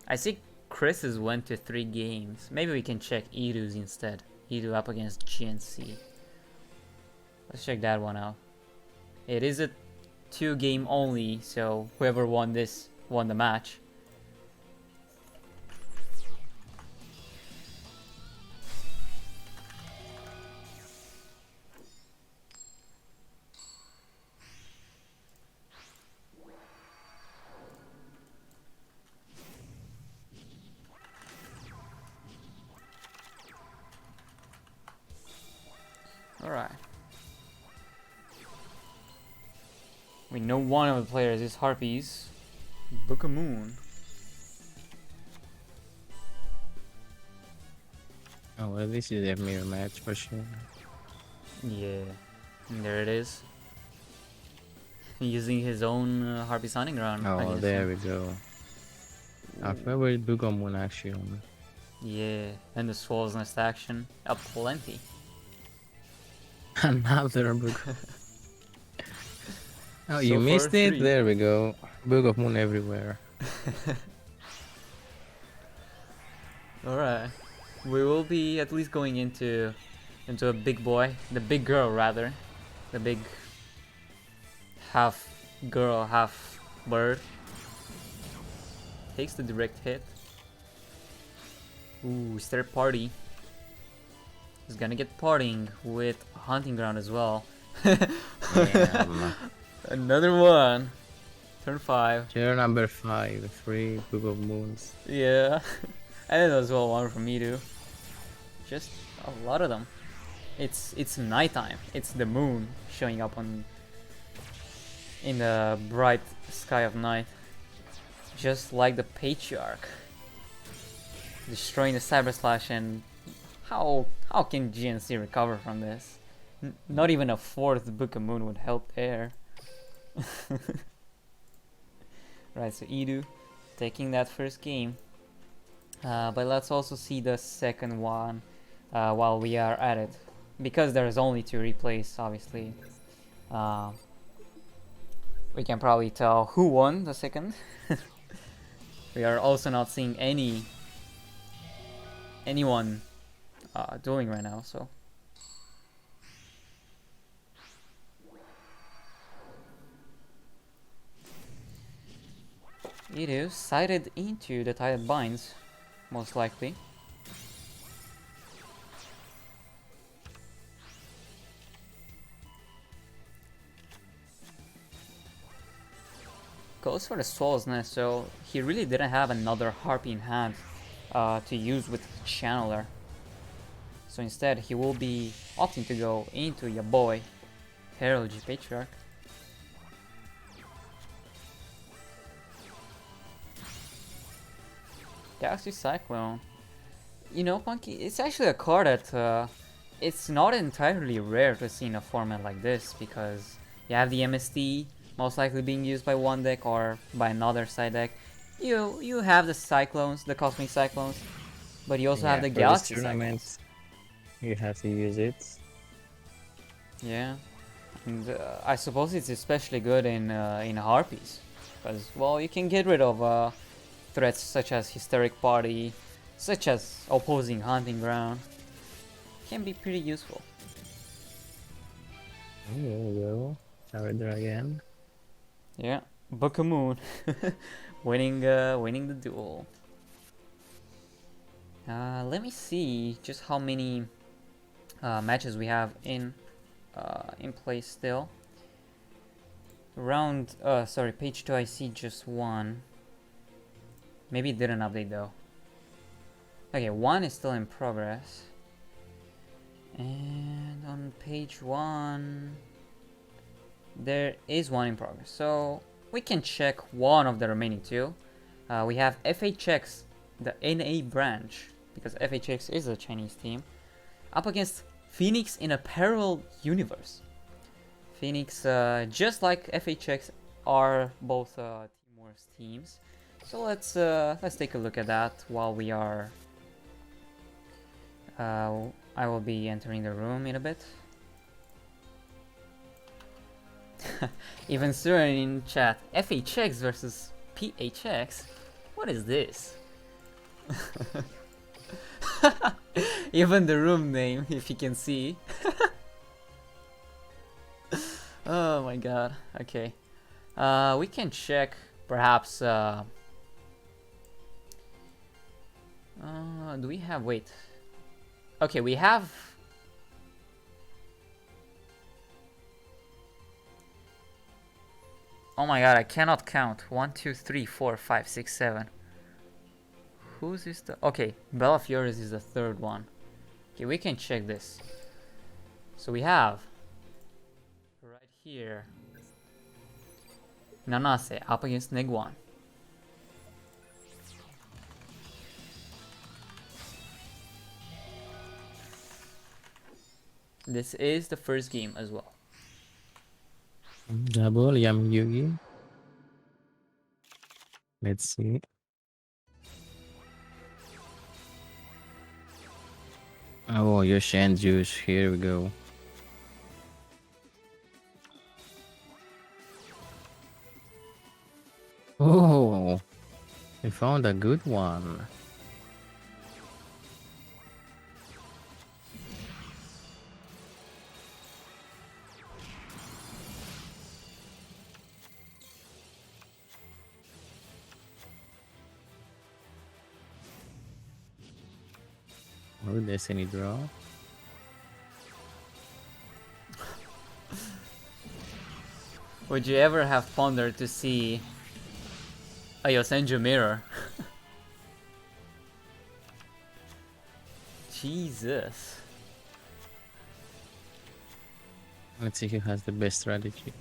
I see Chris's went to 3 games. Maybe we can check Iru's instead. Iru up against GNC. Let's check that one out. It is a 2-game only, so whoever won this won the match. Alright. We know one of the players is Harpies. Book of Moon. Oh, well, this is a mirror match for sure. Yeah. And there it is. Using his own Harpy's hunting ground. Oh, there we go. Our favorite Book of Moon action. Yeah. And the Swallow's Nest action. Plenty. Another book. Oh, you So missed far, it? 3. There we go. Book of Moon everywhere. Alright. We will be at least going into a big boy. The big girl, rather. The big half girl, half bird. Takes the direct hit. Ooh, third party. He's gonna get partying with hunting ground as well. Damn. Another one. Turn 5. Chair number 5, 3 Book of Moons. Yeah. And as well one from me too. Just a lot of them. It's nighttime. It's the moon showing up in the bright sky of night. Just like the Patriarch. Destroying the Cyber Slash, and how can GNC recover from this? Not even a 4th Book of Moon would help there. Right, so Edu taking that first game. But let's also see the second one while we are at it. Because there's only 2 replays, obviously. We can probably tell who won the second. We are also not seeing anyone dueling right now, so. It is sighted into the Tied Binds, most likely. Goes for the Soul's Nest, so he really didn't have another Harpy in hand to use with Chandler. So instead, he will be opting to go into your boy, Herald G Patriarch. Galaxy Cyclone. You know, Punky, it's actually a card that it's not entirely rare to see in a format like this, because you have the MST most likely being used by one deck or by another side deck. You have the Cyclones, the Cosmic Cyclones, but you also have the Galaxy Cyclones. You have to use it. Yeah, and I suppose it's especially good in Harpies, because well, you can get rid of threats such as Hysteric Party, such as opposing Hunting Ground. Can be pretty useful. There we go. Character again. Yeah, Bakamoon winning the duel. Let me see just how many matches we have in place still. Page 2 I see just one. Maybe it didn't update though. Okay, one is still in progress. And on page 1 there is one in progress, so we can check one of the remaining 2. We have FHX, the NA branch, because FHX is a Chinese team, up against Phoenix in a parallel universe. Phoenix, just like FHX, are both Teamwor's teams. So let's take a look at that while we are. I will be entering the room in a bit. Even Surin in chat, FHX versus PHX? What is this? Even the room name, if you can see. Oh my god, okay. We can check, perhaps, do we have, wait. Okay, we have... Oh my god, I cannot count. 1, 2, 3, 4, 5, 6, 7. Whose is the... Okay, Bellafiores is the third one. Okay, we can check this. So we have... right here... Nanase up against Negwan. This is the first game as well. Double Yam Yugi. Let's see. Oh, Yoshi and Juice. Here we go. Oh, we found a good one. Oh, Destiny draw. Would you ever have pondered to see a Yosenju mirror? Jesus. Let's see who has the best strategy.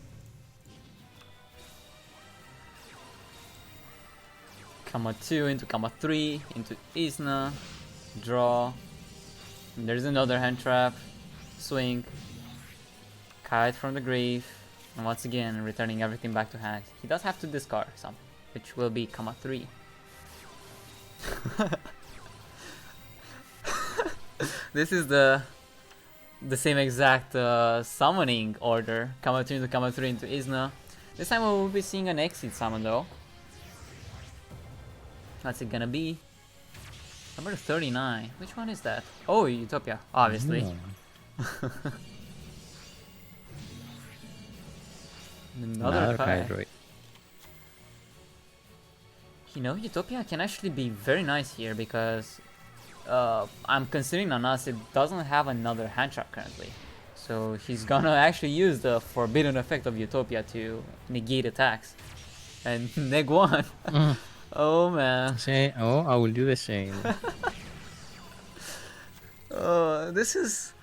Comma 2 into comma 3 into Isna. Draw. And there's another hand trap. Swing. Kite from the grave. And once again, returning everything back to hand. He does have to discard some, which will be comma 3. This is the same exact summoning order. Kama 2 into Kama 3 into Isna. This time we will be seeing an exit summon though. What's it gonna be? Number 39. Which one is that? Oh, Utopia, obviously. Another card. You know, Utopia can actually be very nice here because I'm considering Nanas, it doesn't have another hand trap currently. So he's gonna actually use the forbidden effect of Utopia to negate attacks. And neg 1. Oh man. I will do the same. This is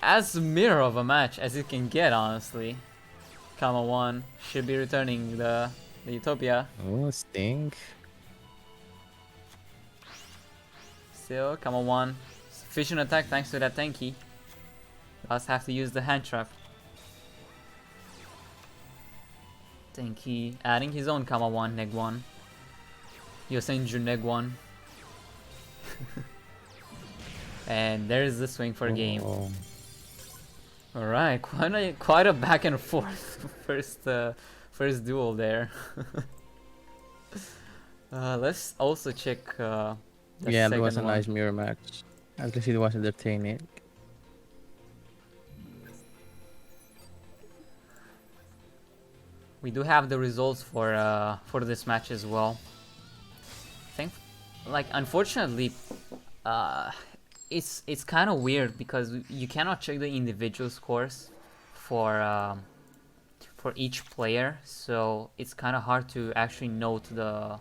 as mirror of a match as it can get, honestly. Kama 1 should be returning the Utopia. Oh, stink. Still, Kama 1. Sufficient attack thanks to that Tenki. Does have to use the hand trap. Tenki adding his own Kama 1, neg 1. Yosenju neg 1. And there's the swing for game. Alright, quite a back and forth first duel there. Let's also check yeah, it was a nice mirror match. At least it was entertaining. We do have the results for this match as well. Unfortunately, it's kind of weird because you cannot check the individual scores for each player, so it's kind of hard to actually note the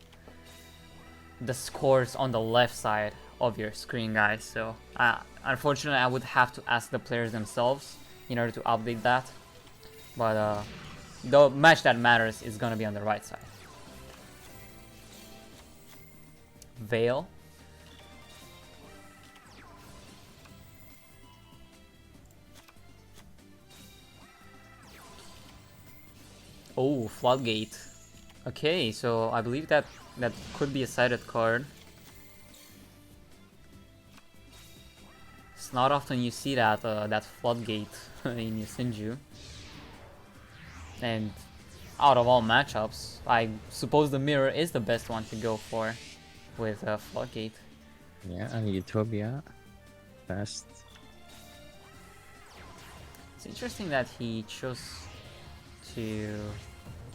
scores on the left side of your screen, guys. So unfortunately, I would have to ask the players themselves in order to update that. But the match that matters is gonna be on the right side. Veil. Oh, Floodgate. Okay, so I believe that could be a sided card. It's not often you see that that Floodgate in Yosenju. And out of all matchups, I suppose the mirror is the best one to go for with Floodgate. Yeah, and Utopia fast. It's interesting that he chose to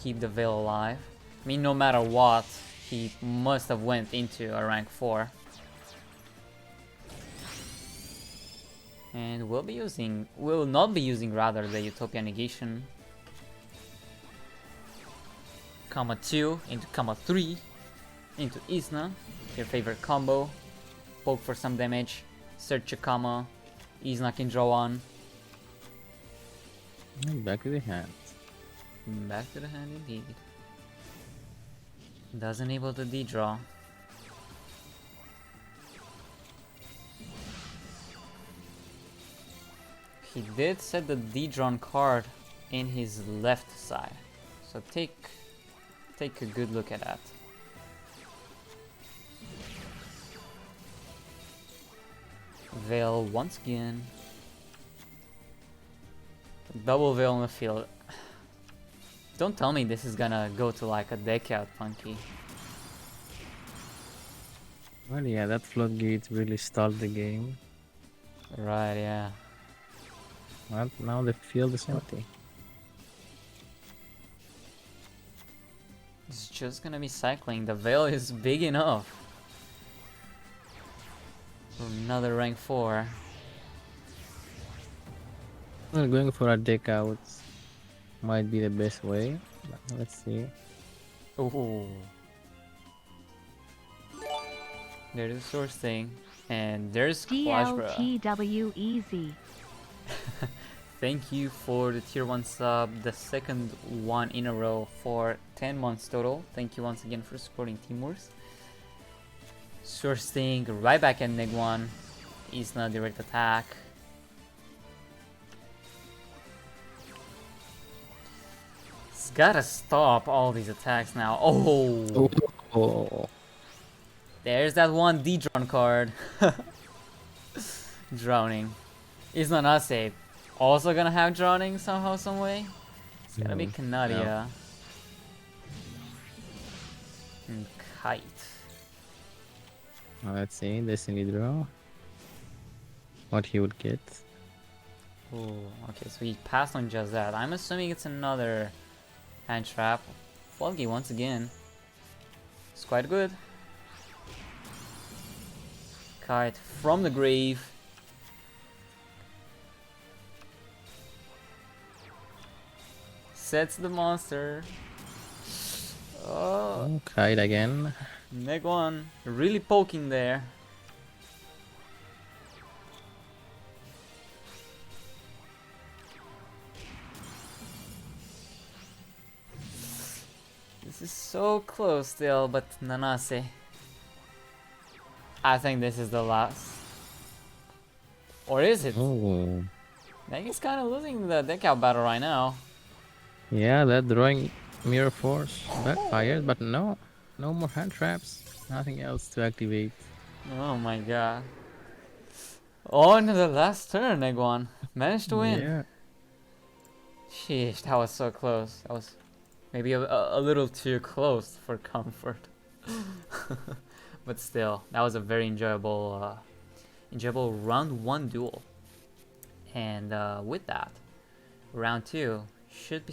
keep the Veil alive. I mean, no matter what, he must have went into a rank 4. And will not be using rather the Utopia negation. Kama 2 into Kama 3 into Isna, your favorite combo. Poke for some damage, search a Kama, Isna can draw on. And back to the hand. Back to the hand indeed. Doesn't able to D-draw. He did set the D-drawn card in his left side. So take a good look at that. Veil once again. Double Veil on the field. Don't tell me this is gonna go to like a deck out, Funky. Well, yeah, that Floodgate really stalled the game. Right, yeah. Well, now the field is empty. It's just gonna be cycling. The Veil is big enough for another rank 4. Well, going for a deck out might be the best way. But let's see. Ooh. There's a source thing. And there's Quashbra. DLTWEZ. Thank you for the tier 1 sub, the second one in a row for 10 months total. Thank you once again for supporting Team Wars. Source thing right back at neg 1. Isna direct attack. It's gotta stop all these attacks now. Oh! There's that one D-drawn card. Drowning. Is Nanase also gonna have drowning somehow, some way? It's gonna be Canaria. And Kite. Let's see, Destiny draw. What he would get. Ooh, okay, so he passed on just that. I'm assuming it's another hand trap. Foggy once again. It's quite good. Kite from the grave. Sets the monster. Oh, Kite again. Neg 1. Really poking there. This is so close still, but Nanase. I think this is the last. Or is it? Oh. Neg is kind of losing the deck out battle right now. Yeah, that drawing Mirror Force backfired, but no. No more hand traps. Nothing else to activate. Oh my god. On to the last turn, Neg 1. Managed to win. Yeah. Sheesh, that was so close. That was maybe a little too close for comfort. But still, that was a very enjoyable round 1 duel. And with that, round 2 should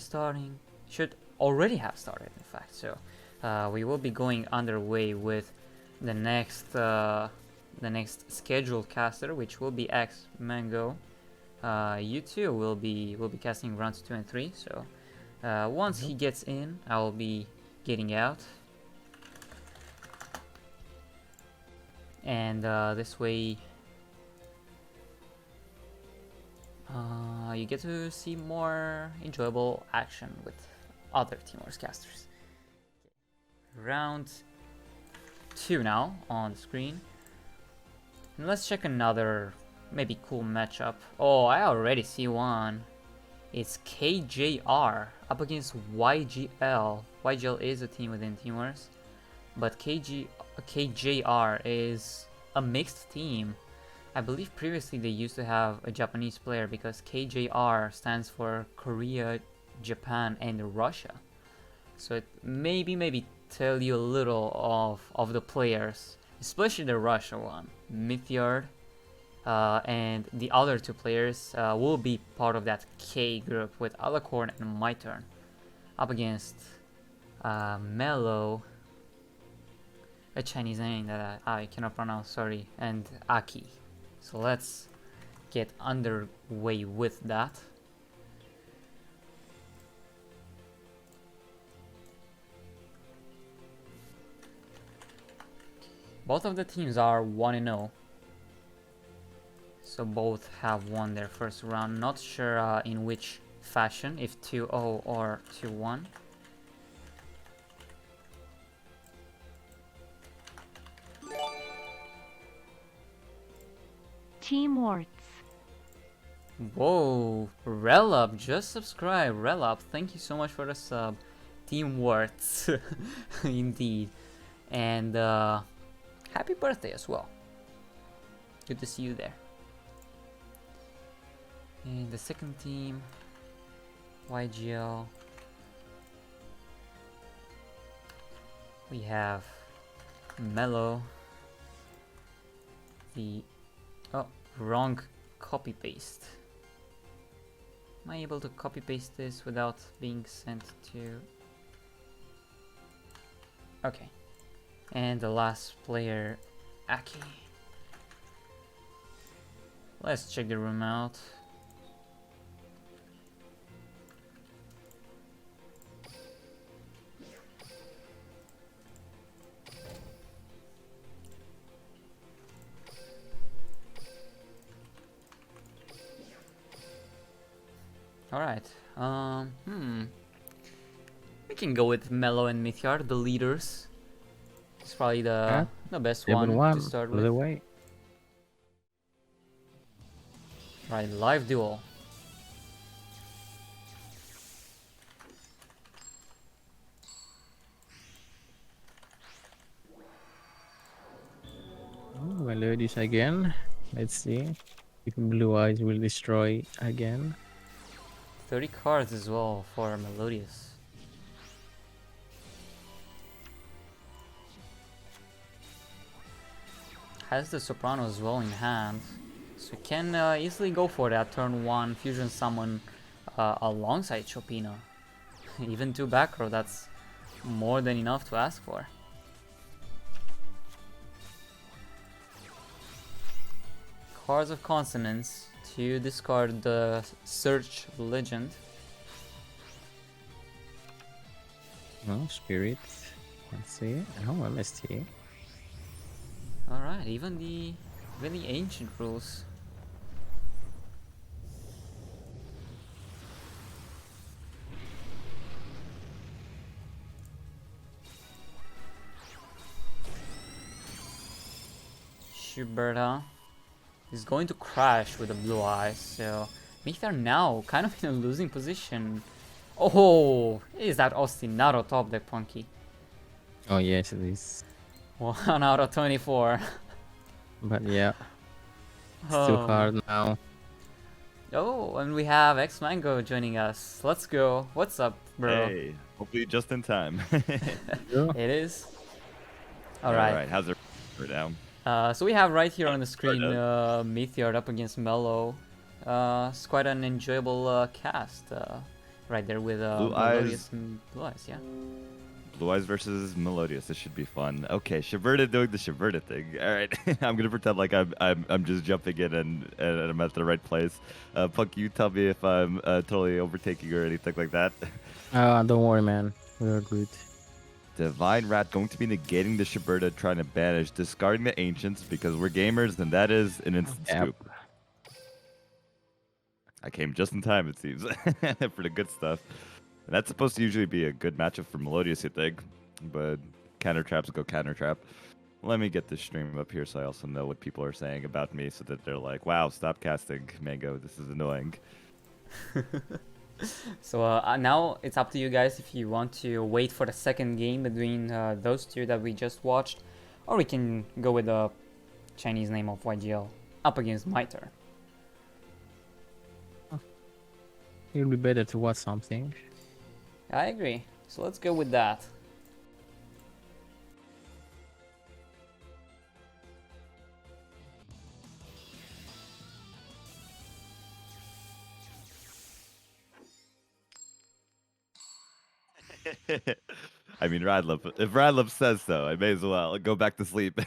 already have started, in fact. So we will be going underway with the next scheduled caster, which will be X Mango. You too will be casting rounds 2 and 3. So once he gets in, I will be getting out. And this way, you get to see more enjoyable action with other Team Wars casters. Round 2 now on the screen. And let's check another maybe cool matchup. Oh, I already see one. It's KJR up against YGL. YGL is a team within Team Wars, but KJR is a mixed team. I believe previously they used to have a Japanese player because KJR stands for Korea, Japan, and Russia. So it maybe tell you a little of the players, especially the Russia one, Mythyard, and the other 2 players will be part of that K group with Alacorn and My Turn up against Mello, a Chinese name that I cannot pronounce, sorry, and Aki. So let's get underway with that. Both of the teams are 1-0. So both have won their first round. Not sure in which fashion, if 2-0 or 2-1. Team Warts. Whoa, Relup just subscribed. Relup, thank you so much for the sub. Team Warts, indeed. And happy birthday as well. Good to see you there. And the second team, YGL. We have Mello. Wrong copy paste. Am I able to copy paste this without being sent to? Okay. And the last player, Aki. Let's check the room out. Alright, we can go with Mello and Mythyard, the leaders. It's probably the best one to start with. The way. Right, live duel. Melodies again. Let's see. If Blue Eyes will destroy again. 30 cards as well for Melodious. Has the Soprano as well in hand, so we can easily go for that turn 1 Fusion Summon alongside Chopina. Even 2 back row, that's more than enough to ask for. Cards of Consonance to discard the Search Legend. No, Spirit. Let's see. Oh, MST. Alright, even the ancient rules. Schuberta is going to crash with the Blue Eyes, so Mythar now kind of in a losing position. Oh, is that Ostinato top deck Punky? Oh, yes, it is. 1 out of 24. But yeah, it's too hard now. Oh, and we have X Mango joining us. Let's go. What's up, bro? Hey, hopefully just in time. It is. All right. How's it down? So we have right here on the screen Meteor up against Mellow. It's quite an enjoyable cast right there with Melodious and Blue Eyes, yeah. Blue Eyes versus Melodious. This should be fun. Okay, Shiverta doing the Shiverta thing. All right, I'm gonna pretend like I'm just jumping in and I'm at the right place. Punk, you tell me if I'm totally overtaking or anything like that. Don't worry, man. We're good. Divine Rat going to be negating the Shiberta, trying to banish, discarding the Ancients because we're gamers, and that is an instant scoop. I came just in time, it seems, for the good stuff. And that's supposed to usually be a good matchup for Melodious, you think, but counter traps go counter trap. Let me get this stream up here so I also know what people are saying about me so that they're like, wow, stop casting, Mango, this is annoying. So now it's up to you guys if you want to wait for the second game between those two that we just watched, or we can go with the Chinese name of YGL up against Miter. It'll be better to watch something. I agree. So let's go with that. I mean, Radlip. If Radlip says so, I may as well go back to sleep.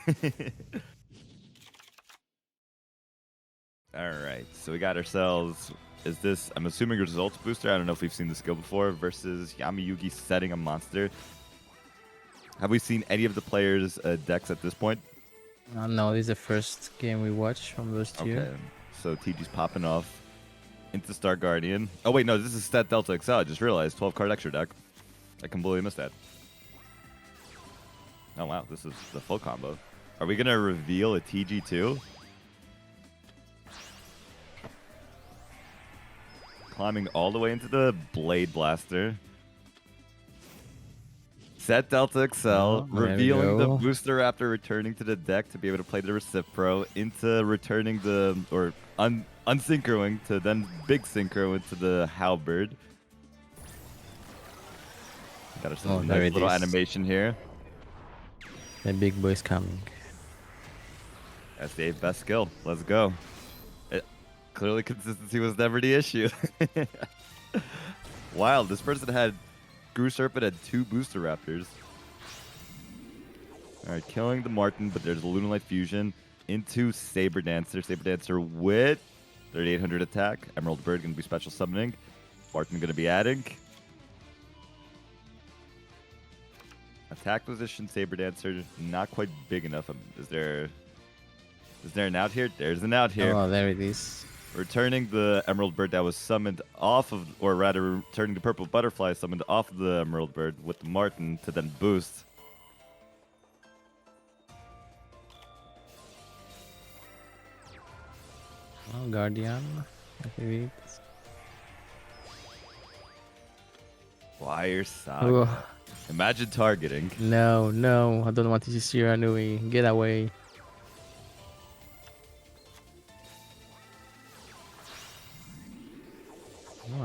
All right, so we got ourselves. Is this? I'm assuming results booster. I don't know if we've seen the skill before. Versus Yugi setting a monster. Have we seen any of the players' decks at this point? No, this is the first game we watched from those two. Okay, so TG's popping off into Star Guardian. Oh wait, no, this is Stat Delta XL. I just realized 12 card extra deck. I completely missed that. Oh wow, this is the full combo. Are we gonna reveal a TG2? Climbing all the way into the Blade Blaster. Set Delta XL, revealing the Booster Raptor, returning to the deck to be able to play the Recipro, into returning the, or unsynchroing to then big synchro into the Halberd. Got ourselves a nice little animation here. The big boy's coming. That's Dave's best skill. Let's go. Clearly consistency was never the issue. Wild. This person had Screw Serpent had 2 Booster Raptors. Alright, killing the Martin, but there's a Lunalight Fusion into Saber Dancer. Saber Dancer with 3800 attack. Emerald Bird going to be special summoning. Martin going to be adding. Attack position, Saber Dancer, not quite big enough. Is there an out here? There's an out here. Oh, there it is. Returning the Emerald Bird that was summoned off of, or rather, returning the Purple Butterfly summoned off of the Emerald Bird with the Martin to then boost. Oh, Guardian. Activate. Wire Saga. Imagine targeting. No, I don't want to see Ranui. Get away.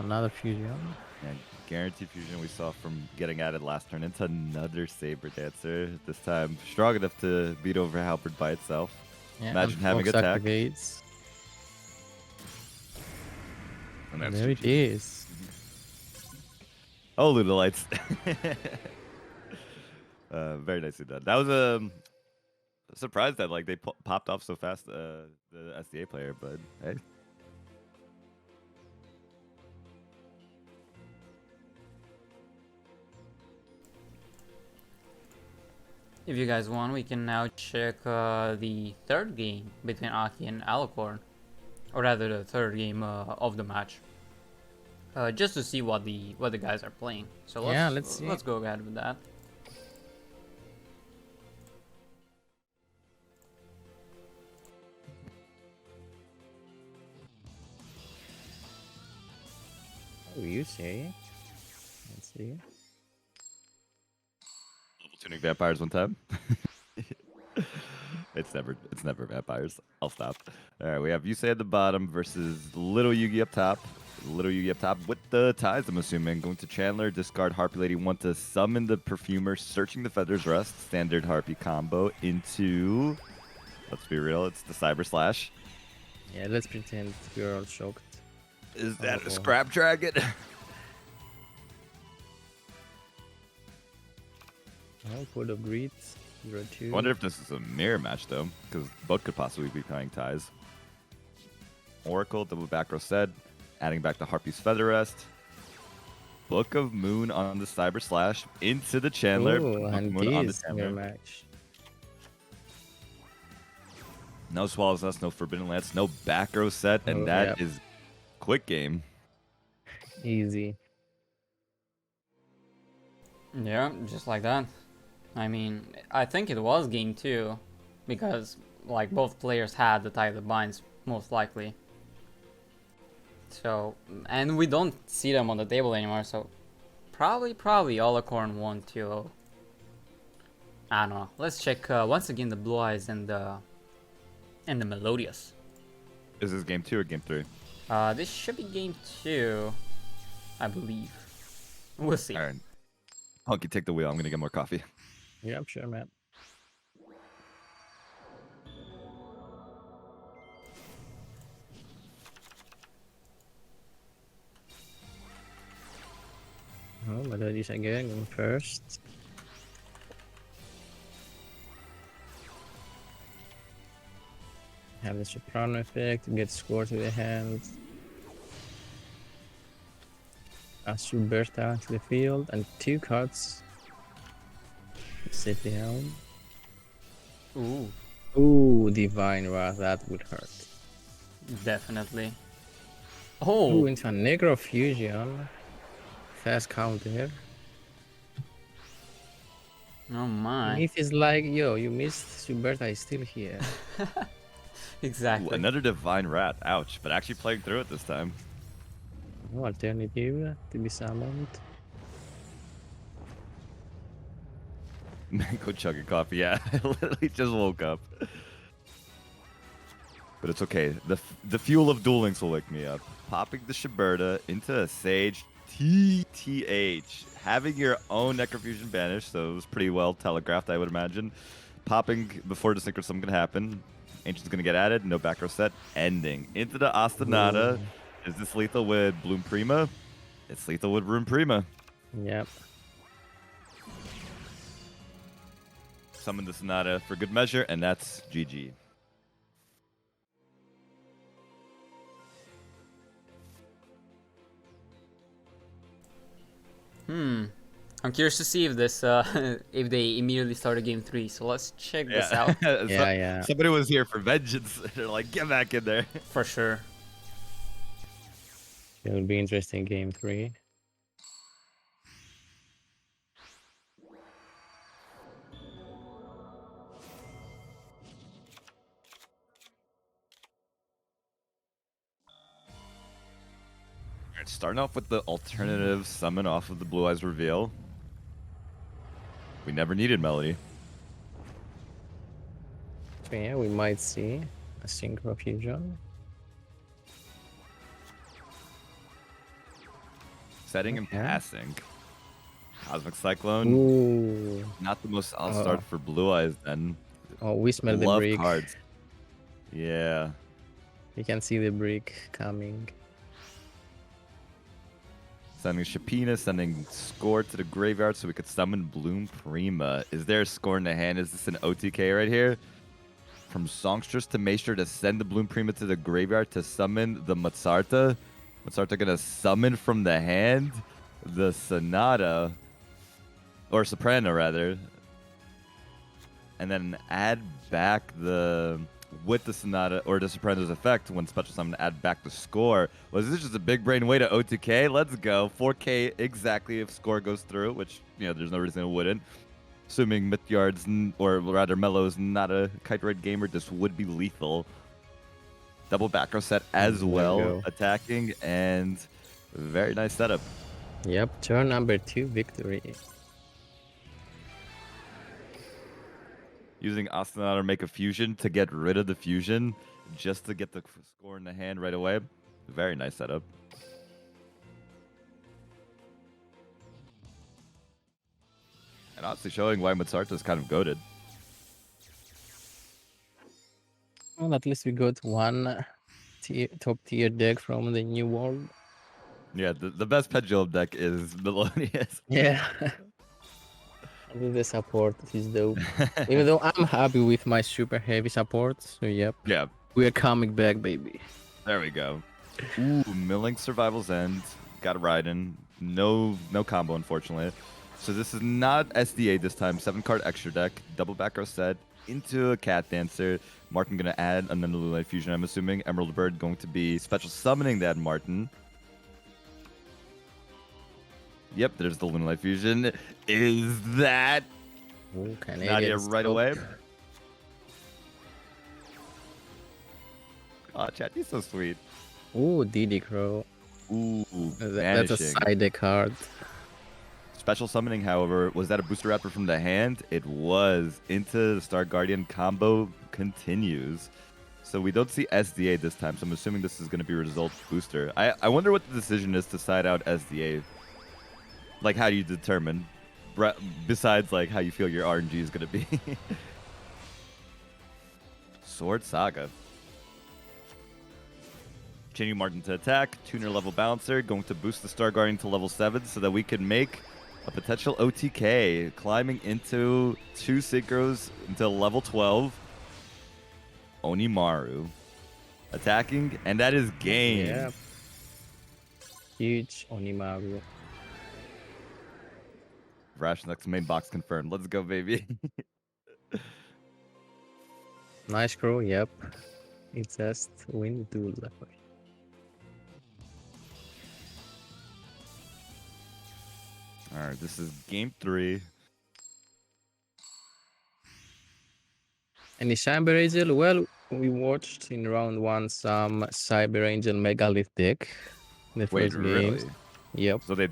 another fusion. Yeah, guaranteed fusion we saw from getting added last turn into another Saber Dancer. This time strong enough to beat over Halberd by itself. Yeah, Imagine and having Fox attack. activates. And that's There it GG. is. Oh, Ludolites. Very nicely done. That was a surprise that like they popped off so fast, the SDA player, but hey. If you guys want, we can now check the third game between Aki and Alicorn, or rather the third game of the match, just to see what the guys are playing. So let's see. let's go ahead with that. Oh, you say? Let's see. Level tuning vampires one time. It's never vampires. I'll stop. All right, we have Yusei at the bottom versus Little Yugi up top. Little Yugi up top with the ties, I'm assuming. Going to Chandler, discard Harpy Lady 1 to summon the Perfumer, searching the Feather's Rest. Standard Harpy combo into, let's be real, it's the Cyber Slash. Yeah, let's pretend we're all shocked. Is that Oh. a Scrap Dragon? Oh, Code of Greed, 0-2. I wonder if this is a mirror match, though, because both could possibly be playing ties. Oracle, double back row said, adding back the Harpy's Feather Rest. Book of Moon on the Cyber Slash into the Chandler. Oh, Book of and Moon on the this mirror Chandler. match. No Swallows Us, no Forbidden Lance, no back row set, and Oh, that yep. is quick game. Easy. Yeah, just like that. I mean, I think it was game 2, because like both players had the Tie that Binds, most likely. So, and we don't see them on the table anymore, so probably Alicorn won 2-0. I don't know. Let's check once again the Blue Eyes and the Melodious. Is this game 2 or game 3? This should be game 2, I believe. We'll see. All right. Hunky, take the wheel. I'm going to get more coffee. Yeah, I'm sure, man. Oh, Melodious again, going first. Have the Soprano effect, get score to the hand. Berta to the field, and 2 cards. Sit down. Ooh, Ooh, Divine Wrath, that would hurt. definitely. Ooh, Oh, into a Negro Fusion. Fast counter. oh my. If it's like, yo, you missed, Suberta is still here. Exactly. Ooh, another Divine Rat. Ouch. But actually playing through it this time. No alternative to be summoned. Go chugging coffee. Yeah, I literally just woke up. But it's okay. The fuel of Duel Links will wake me up. Popping the Shiberta into a Sage TTH. Having your own Necrofusion banished, so it was pretty well telegraphed, I would imagine. Popping before the Synchro Summon can happen. Ancient's going to get added. No back row set. Ending. Into the Ostinata. Ooh. Is this lethal with Bloom Prima? It's lethal with Room Prima. Yep. Summon the Sonata for good measure, and that's GG. I'm curious to see if this if they immediately started game 3. So let's check this out Yeah. Somebody was here for vengeance. They're like, get back in there. for sure. It will be interesting game 3. Alright, starting off with the alternative summon off of the Blue Eyes reveal. We never needed Melody. So yeah, we might see a Synchro Fusion. Setting and Okay. passing. Cosmic Cyclone. Ooh. Not the most I'll start for Blue Eyes then. Oh, we smell the Love brick. cards. Yeah. You can see the brick coming. Sending Shapina, sending Score to the graveyard so we could summon Bloom Prima. Is there a Score in the hand? Is this an OTK right here? From Songstress to Maester to send the Bloom Prima to the graveyard to summon the Matsarta. Matsarta gonna summon from the hand the Sonata, or Soprano rather, and then add back the, with the Sonata or the Soprano's effect when special summon, add back the Score. Was this just a big brain way to OTK? Let's go. 4K exactly if Score goes through, which, there's no reason it wouldn't. Assuming Mythyard's, or rather Mello's not a Kite Ride gamer, this would be lethal. Double back row set as well, attacking, and very nice setup. Yep, turn number 2 victory. Using Ostinato to make a fusion to get rid of the fusion, just to get the Score in the hand right away. Very nice setup. And honestly showing why Matsarta is kind of goated. Well, at least we got one top tier deck from the new world. Yeah, the best pendulum deck is Melodious. Yeah. The support is dope. Even though I'm happy with my super heavy support, so yep. Yeah. We are coming back, baby. There we go. Ooh, Milling Survival's End. Got a ride in. No combo, unfortunately. So this is not SDA this time. 7-card extra deck. Double back row set into a Cat Dancer. Martin gonna add another Lulight Fusion, I'm assuming. Emerald Bird going to be special summoning that Martin. Yep, there's the Lulight Fusion. Is that Nadia right away? Oh, chat, he's so sweet. Ooh, Diddy Crow. Ooh, that's a side deck card. Special summoning, however, was that a Booster Raptor from the hand? It was. Into the Star Guardian combo continues. So we don't see SDA this time, so I'm assuming this is going to be result booster. I wonder what the decision is to side out SDA. Like, how do you determine? Besides, like, how you feel your RNG is going to be. Sword Saga. Continue Martin to attack. Tuner level Bouncer. Going to boost the Star Guardian to level 7 so that we can make a potential OTK. Climbing into 2 Synchros until level 12. Onimaru. Attacking, and that is game. Yeah. Huge Onimaru. Rashneck's main box confirmed. Let's go, baby. Nice Crow, yep. It's just win duel. Alright, this is game 3. And the Cyber Angel, well, we watched in round 1 some Cyber Angel Megalith deck. In the first game. Really? Yep. So they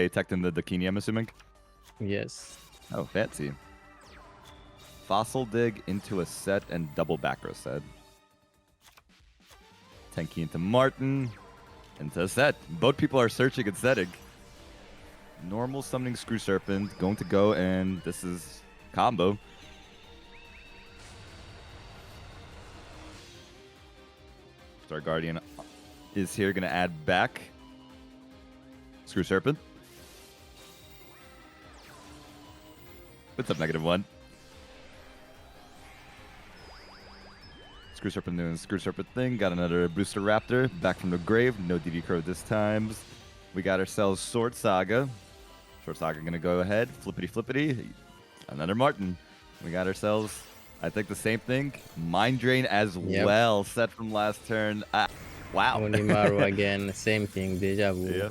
teched in the Dakini, I'm assuming? Yes. Oh, fancy. Fossil Dig into a set and double back row set. Tenki into Martin. Into a set. Both people are searching and setting. Normal summoning Screw Serpent. Going to go, and this is combo. Star Guardian is here, going to add back Screw Serpent. What's up, -1? Screw Serpent doing Screw Serpent thing. Got another Booster Raptor back from the grave. No DD Crow this time. We got ourselves Sword Saga. Sword Saga going to go ahead. Flippity flippity. Another Martin. We got ourselves, I think, the same thing. Mind Drain as well. Set from last turn. Wow. Onimaru again. Same thing. Deja vu. Yeah.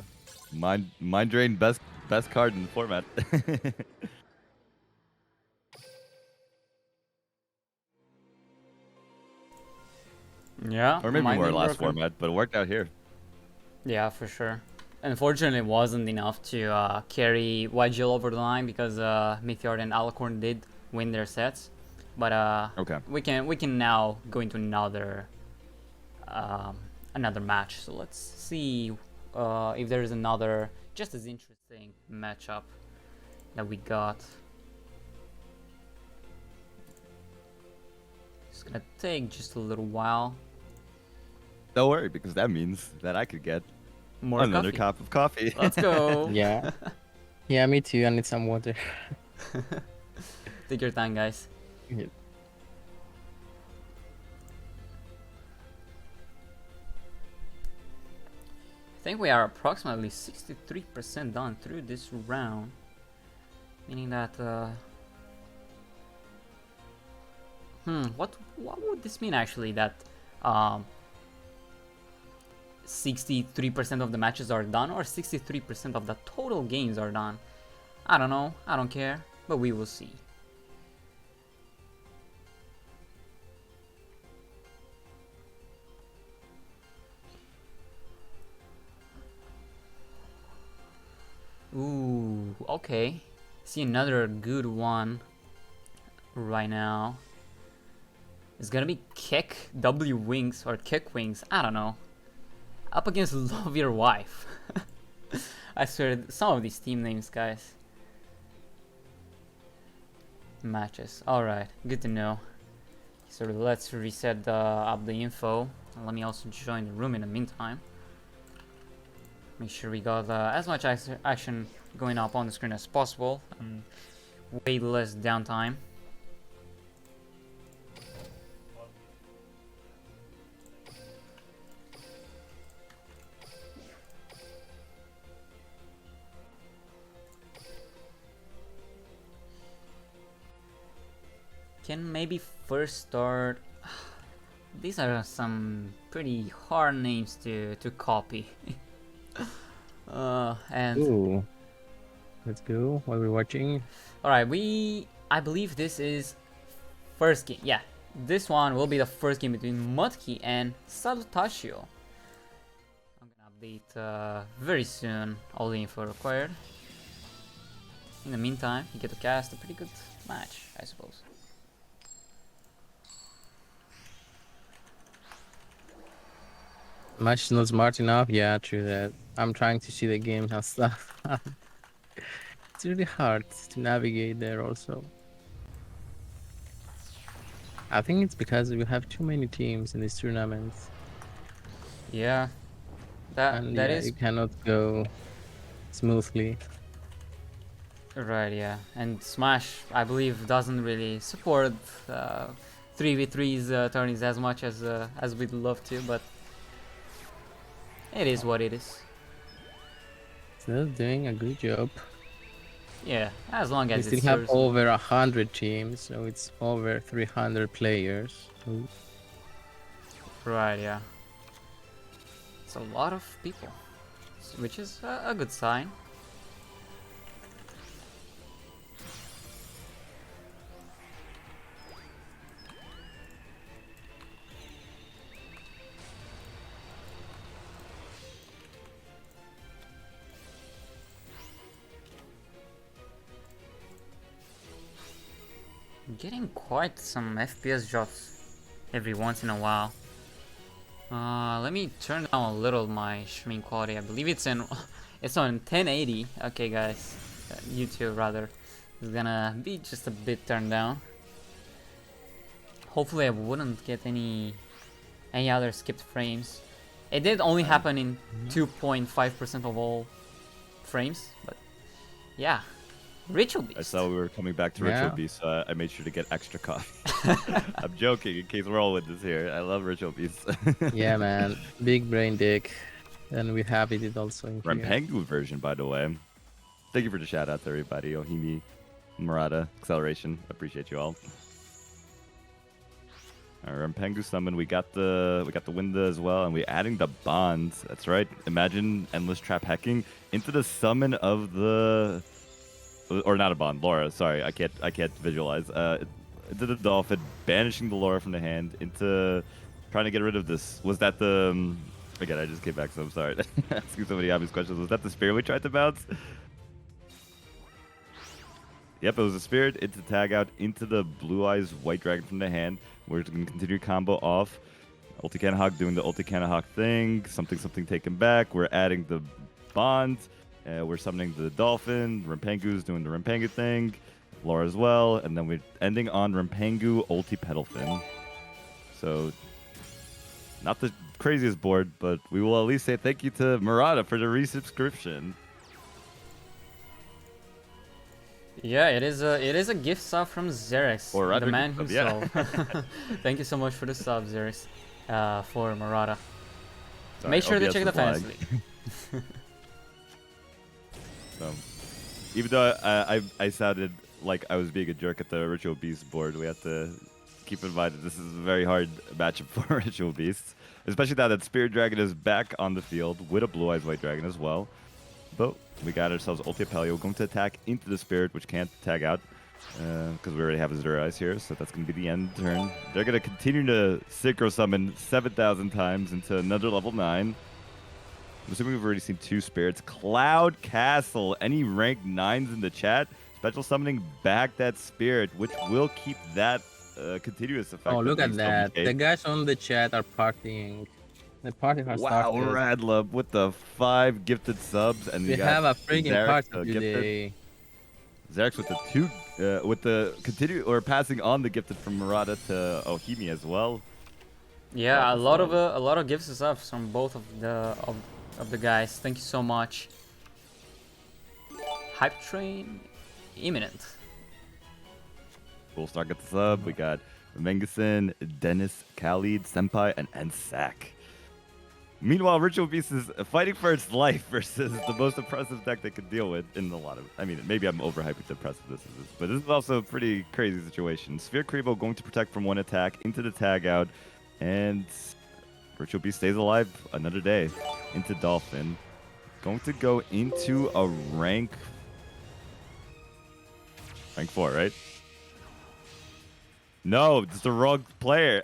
Mind Drain, best card in the format. Yeah. Or maybe more last format, but it worked out here. Yeah, for sure. Unfortunately, it wasn't enough to carry YGL over the line because Mythyard and Alicorn did win their sets. But okay, we can now go into another match. So let's see if there is another just as interesting matchup that we got. It's gonna take just a little while. Don't worry, because that means that I could get More another coffee. cup of coffee. Let's go. Yeah. Yeah, me too. I need some water. Take your time, guys. Yeah. I think we are approximately 63% done through this round, meaning that what would this mean actually, that 63% of the matches are done, or 63% of the total games are done? I don't know, I don't care, but we will see. Ooh, okay. See another good one right now. It's gonna be Kick W Wings or Kick Wings, I don't know. Up against Love Your Wife. I swear, some of these team names, guys. Matches. Alright, good to know. So let's reset up the info. Let me also join the room in the meantime. Make sure we got as much action going up on the screen as possible, and way less downtime. Can maybe first start. These are some pretty hard names to copy. And Ooh. Let's go. What are we watching? alright, I believe this is first game. Yeah, this one will be the first game between Mudkey and Salutacio. I'm gonna update very soon all the info required. In the meantime, you get to cast a pretty good match, I suppose. Match not smart enough? Yeah, true that. I'm trying to see the games and stuff. It's really hard to navigate there also. I think it's because we have too many teams in these tournaments. Yeah, And that yeah, is it cannot go smoothly. right. Yeah, and Smash, I believe, doesn't really support 3v3s tourneys as much as we'd love to, but it is what it is. Still doing a good job. Yeah, as long We as still it have serves. over 100 teams, so it's over 300 players. Ooh. Right, yeah. It's a lot of people, which is a good sign. Getting quite some FPS drops every once in a while. Let me turn down a little my streaming quality. I believe it's on 1080. Okay, guys, YouTube rather. It's gonna be just a bit turned down. Hopefully, I wouldn't get any other skipped frames. It did only happen in 2.5% of all frames, but yeah. Ritual Beast. I saw we were coming back to Yeah. Ritual Beast, so I made sure to get extra coffee. I'm joking, in case we're all with this here. I love Ritual Beast. Yeah, man. Big brain dick. And we have it also in here. Rampengu version, by the way. Thank you for the shout out to everybody. Ohimi, Murata, Acceleration. Appreciate you all. Alright, Rampengu summon. We got the Winda as well, and we're adding the bonds. That's right. Imagine endless trap hacking into the summon of the, or not a bond, Laura. Sorry, I can't visualize. Into the dolphin, banishing the Laura from the hand, into trying to get rid of this. Was that the? Again, I just came back, so I'm sorry. Asking so many obvious questions. Was that the spear we tried to bounce? Yep, it was a spirit. It's a tag out into the Blue Eyes White Dragon from the hand. We're going to continue combo off. Ulti Cannon Hawk doing the Ulti Cannon Hawk thing. Something taken back. We're adding the Bond. We're summoning the Dolphin. Rimpangu's doing the Rimpangu thing. Laura as well. And then we're ending on Rimpangu Ulti Petalfin. So, not the craziest board, but we will at least say thank you to Murata for the resubscription. Yeah, it is a gift sub from Xerix, Or the man who gift sub, sold. Thank you so much for the sub, Xerix, for Murata. Sorry, Make sure to OBS check the is lying. fantasy league. So, even though I sounded like I was being a jerk at the Ritual Beast board, we have to keep in mind that this is a very hard matchup for Ritual Beasts, especially now that Spirit Dragon is back on the field with a Blue Eyes White Dragon as well. But we got ourselves Ulti Apelio. We're going to attack into the Spirit, which can't tag out because we already have Azure Eyes here, so that's going to be the end turn. They're going to continue to Synchro Summon 7,000 times into another level 9. I'm assuming we've already seen 2 Spirits. Cloud Castle. Any rank 9s in the chat? Special summoning back that Spirit, which will keep that continuous effect. Oh, look at that. 70K. The guys on the chat are partying. The party has Wow, started. Radlub with the 5 gifted subs, and We have a freaking Xerix, party today. Xerix with the 2, with the continue or passing on the gifted from Murata to Ohimi as well. Yeah, a lot of gifts and subs from both of the guys. Thank you so much. Hype train imminent. Full start got the sub. We got Mengeson, Dennis, Khalid, Senpai, and Ensak. Meanwhile, Ritual Beast is fighting for its life versus the most impressive deck they could deal with in a lot of... I mean, maybe I'm overhyping the impressive this is, but this is also a pretty crazy situation. Sphere Creepo going to protect from one attack into the tag out, and Ritual Beast stays alive another day into Dolphin. Going to go into a rank 4, right? No, it's the wrong player.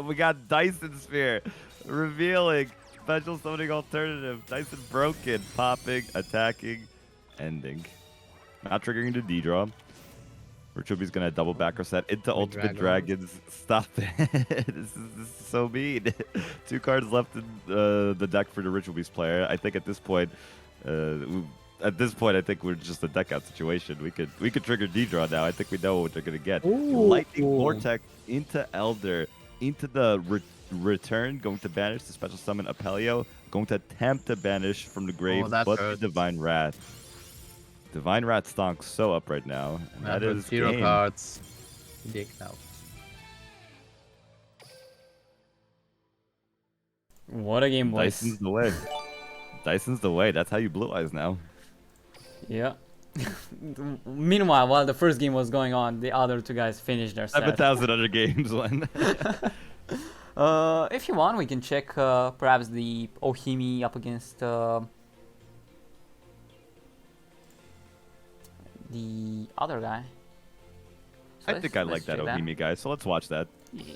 We got Dyson Sphere revealing special summoning alternative. Dyson broken, popping, attacking, ending. Not triggering the D-draw. Ritualby's gonna double back reset into Ultimate Dragons. Stop it. This is so mean. 2 cards left in the deck for the Ritual Beast player. I think at this point, I think we're just a deck out situation. We could trigger D-draw now. I think we know what they're gonna get. Ooh. Lightning Vortex into Elder, into the return, going to banish the special summon Apelio, going to attempt to banish from the grave, but the Divine Wrath. Divine Wrath stonks so up right now. And that is 0 game. cards. Dig out. What a game, boys. Dyson's the way. Dyson's the way. That's how you Blue Eyes now. Yeah. Meanwhile, while the first game was going on, the other 2 guys finished their set. 7,000 other games won. If you want, we can check perhaps the Ohimi up against the other guy. So I think I like that Ohimi guy, so let's watch that. Yeah.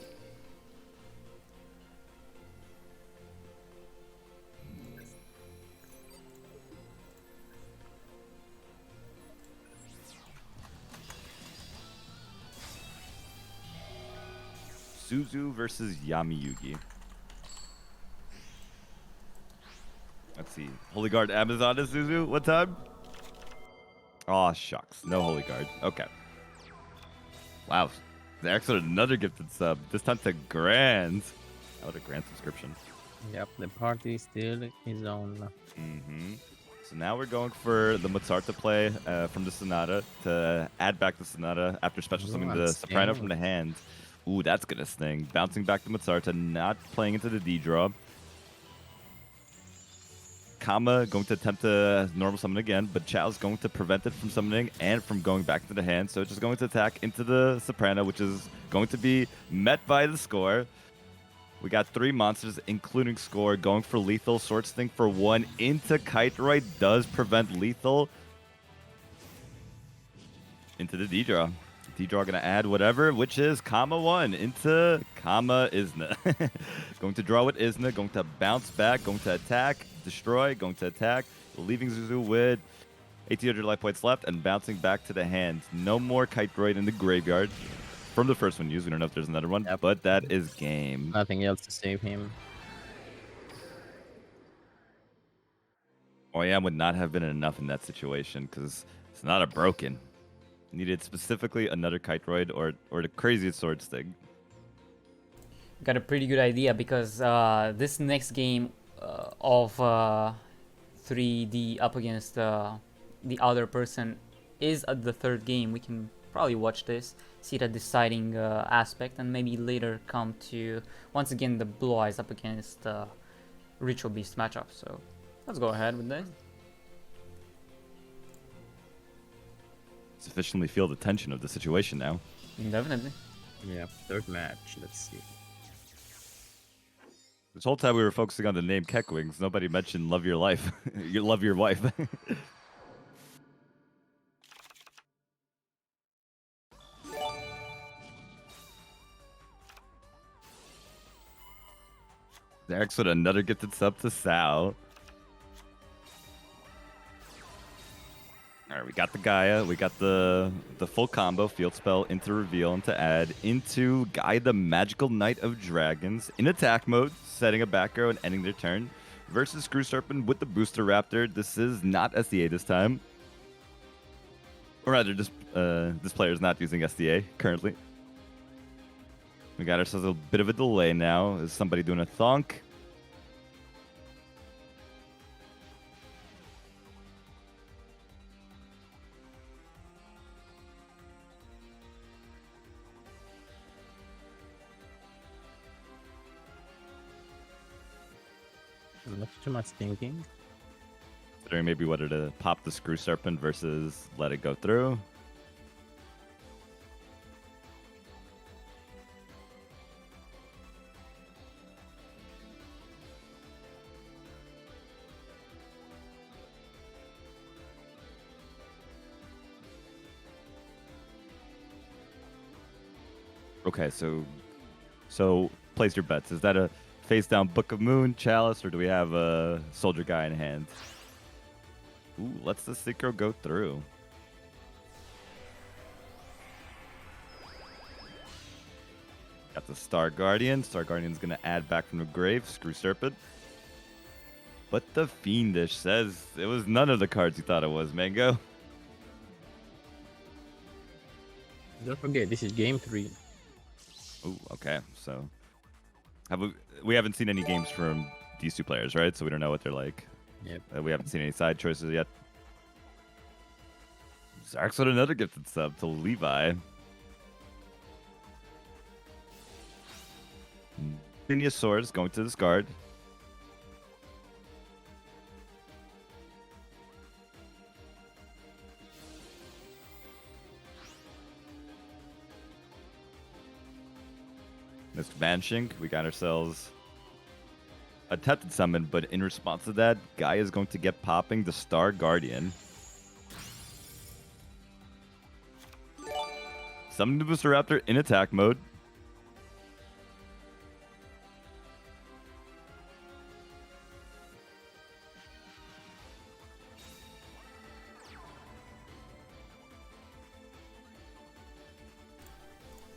Suzu versus Yami Yugi. Let's see. Holy Guard Amazon to Suzu. What time? Aw, shucks. No Holy Guard. Okay. Wow. They're actually another gifted sub. This time to Grand. Oh, the Grand subscription. Yep, the party still is on. So now we're going for the Mozart to play from the Sonata to add back the Sonata after special summoning the Soprano from the hand. Ooh, that's gonna sting. Bouncing back to Mozarta, not playing into the D-draw. Kama going to attempt to normal summon again, but Chao's going to prevent it from summoning and from going back to the hand. So it's just going to attack into the Soprano, which is going to be met by the score. We got 3 monsters, including score, going for lethal. Sword Sting for 1 into Kite Ride does prevent lethal. Into the D-draw. D-draw gonna add whatever, which is Kama 1 into Kama Isna. Going to draw with Isna, going to bounce back, going to attack, destroy, going to attack, leaving Zuzu with 1,800 life points left and bouncing back to the hand. No more Kite Droid in the graveyard. from the first one used. We don't know if there's another one, Yep. but that is game. Nothing else to save him. OEM would not have been enough in that situation because it's not a broken. Needed specifically another Kiteroid or the craziest Sword Sting. Got a pretty good idea because this next game of 3D up against the other person is at the third game. We can probably watch this, see the deciding aspect, and maybe later come to once again the Blue Eyes up against Ritual Beast matchup. So let's go ahead with this. Sufficiently feel the tension of the situation now. Definitely. Yeah, third match. Let's see. This whole time we were focusing on the name Keckwings, nobody mentioned love your life. You love your wife. Derek's with another gifted sub to Sal. All right, we got the Gaia. We got the full combo, field spell into reveal and to add into Gaia the Magical Knight of Dragons in attack mode, setting a back row and ending their turn versus Screw Serpent with the Booster Raptor. This is not SDA this time. Or rather, this player is not using SDA currently. We got ourselves a bit of a delay now. Is somebody doing a thonk? Not too much thinking. Considering maybe whether to pop the Screw Serpent versus let it go through. Okay, so place your bets. Is that a face down Book of Moon, Chalice, or do we have a Soldier Guy in hand? Ooh, lets the Synchro go through. Got the Star Guardian. Star Guardian's going to add back from the grave. Screw Serpent. But the Fiendish says it was none of the cards you thought it was, Mango. Don't forget, this is game 3. Ooh, okay. So we haven't seen any games from these two players, right? So we don't know what they're like. Yep. We haven't seen any side choices yet. Zark's with another gifted sub to Levi. Swords going to discard. Missed Vanishing. We got ourselves a Tempted Summon, but in response to that, Guy is going to get popping the Star Guardian. Summon the Booster Raptor in attack mode.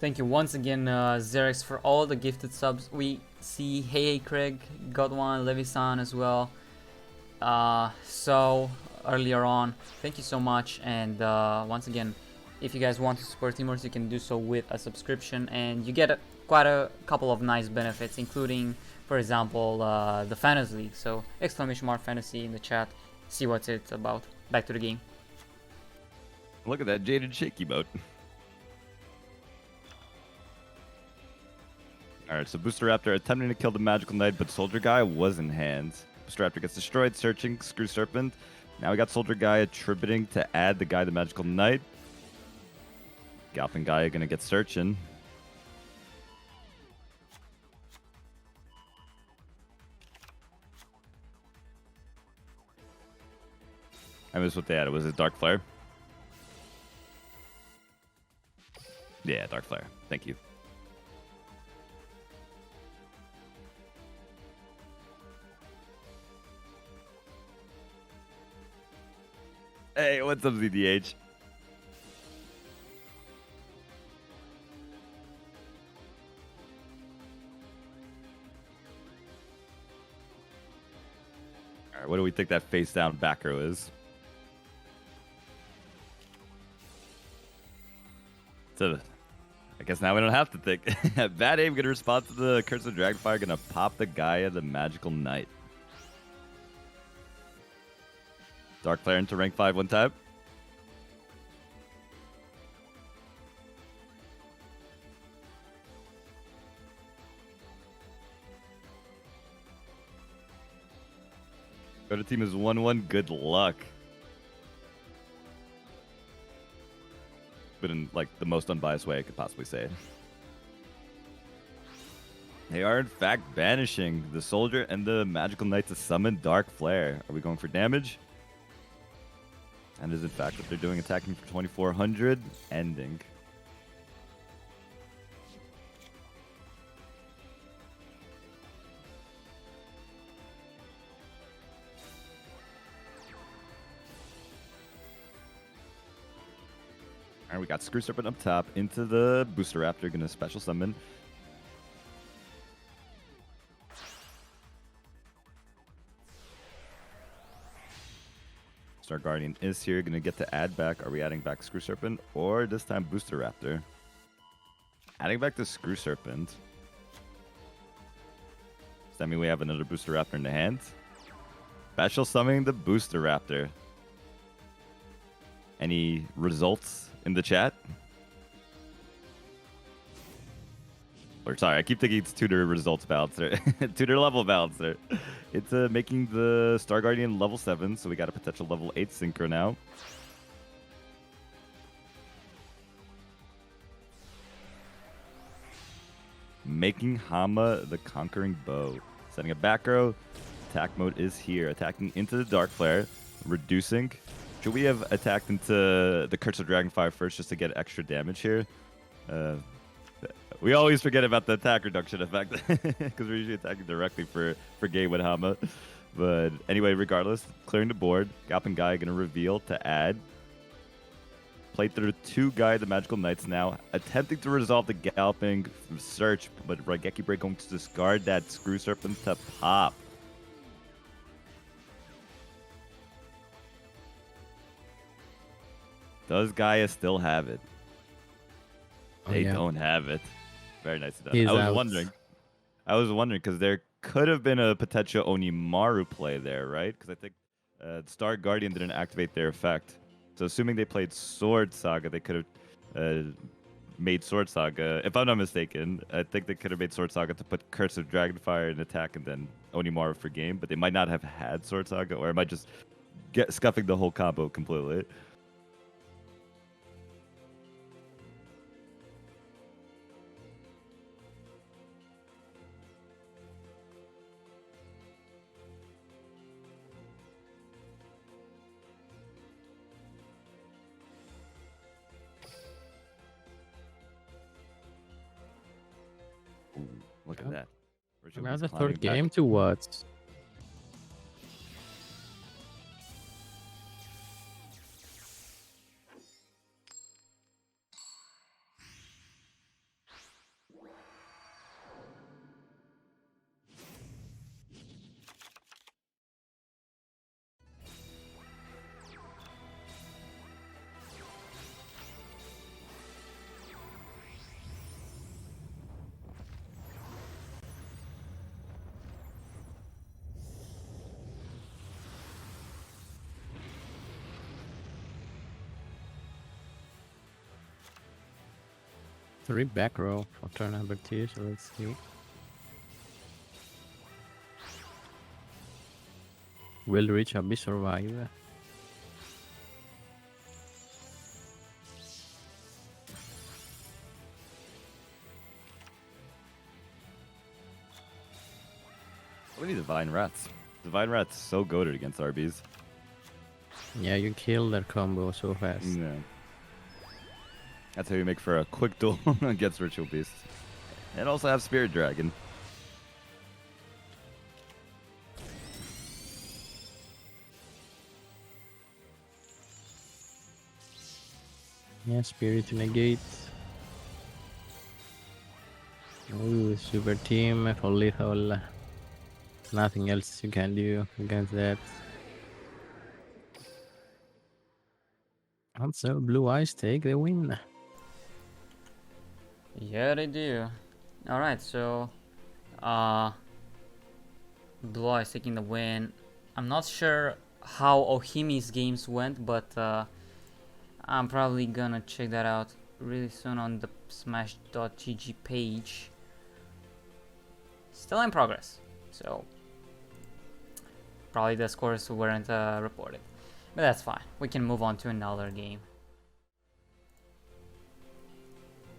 Thank you once again, Xerix, for all the gifted subs. We see Hey Craig got one, Levi-san as well. So earlier on, thank you so much. And once again, if you guys want to support Teamworks, you can do so with a subscription, and you get quite a couple of nice benefits, including, for example, the Fantasy League. So !fantasy in the chat. See what it's about. Back to the game. Look at that Jaden shaky boat. Alright, so Booster Raptor attempting to kill the Magical Knight, but Soldier Guy was in hand. Booster Raptor gets destroyed, searching, Screw Serpent. Now we got Soldier Guy attributing to add the guy the Magical Knight. Galloping Guy gonna get searching. I missed what they added. Was it Dark Flare? Yeah, Dark Flare. Thank you. Hey, what's up, ZDH? Alright, what do we think that face down back row is? So, I guess now we don't have to think. Bad aim gonna respond to the Curse of Dragonfire, gonna pop the Gaia, the Magical Knight. Dark Flare into rank 5 one time. Go to team is 1-1. Good luck. But in like the most unbiased way I could possibly say it. They are in fact banishing the Soldier and the Magical Knight to summon Dark Flare. Are we going for damage? And is in fact what they're doing, attacking for 2400, ending. Alright, we got Screw Serpent up top into the Booster Raptor, gonna special summon. Star Guardian is here, gonna get to add back. Are we adding back Screw Serpent or this time Booster Raptor? Adding back the Screw Serpent. Does that mean we have another Booster Raptor in the hand? Special summoning the Booster Raptor. Any results in the chat? Or sorry, I keep thinking it's tutor results balancer. Tutor level balancer. It's making the Star Guardian level 7, so we got a potential level 8 synchro now. Making Hama the Conquering Bow. Setting a back row. Attack mode is here. Attacking into the Dark Flare. Reducing. Should we have attacked into the Curse of Dragonfire first just to get extra damage here? We always forget about the attack reduction effect because we're usually attacking directly for game with Hama. But anyway, regardless, clearing the board. Gap and Guy going to reveal to add. Played through 2 Guy, the Magical Knights now. Attempting to resolve the Galloping Search, but Raigeki Break going to discard that Screw Serpent to pop. Does Gaia still have it? They don't have it. Very nice done. I was wondering because there could have been a potential Onimaru play there, right? Because I think Star Guardian didn't activate their effect. So assuming they played Sword Saga, they could have made Sword Saga. If I'm not mistaken, I think they could have made Sword Saga to put Curse of Dragonfire in attack and then Onimaru for game. But they might not have had Sword Saga, or it might just get scuffing the whole combo completely. Look at that. Now the third game to what? Three back row for turn number 2, so let's see. Will reach Abyss survive? We need Divine Rats. Divine Rats so goated against RBs. Yeah, you kill their combo so fast. Yeah. That's how you make for a quick duel against Ritual Beast. And also have Spirit Dragon. Yeah, Spirit to negate. Ooh, super team for lethal. nothing else you can do against that. Also, Blue Eyes take the win. Yeah, they do. Alright, so Blue Eyes taking the win. I'm not sure how Ohimi's games went, but I'm probably gonna check that out really soon on the smash.gg page. Still in progress, so probably the scores weren't reported, but that's fine. We can move on to another game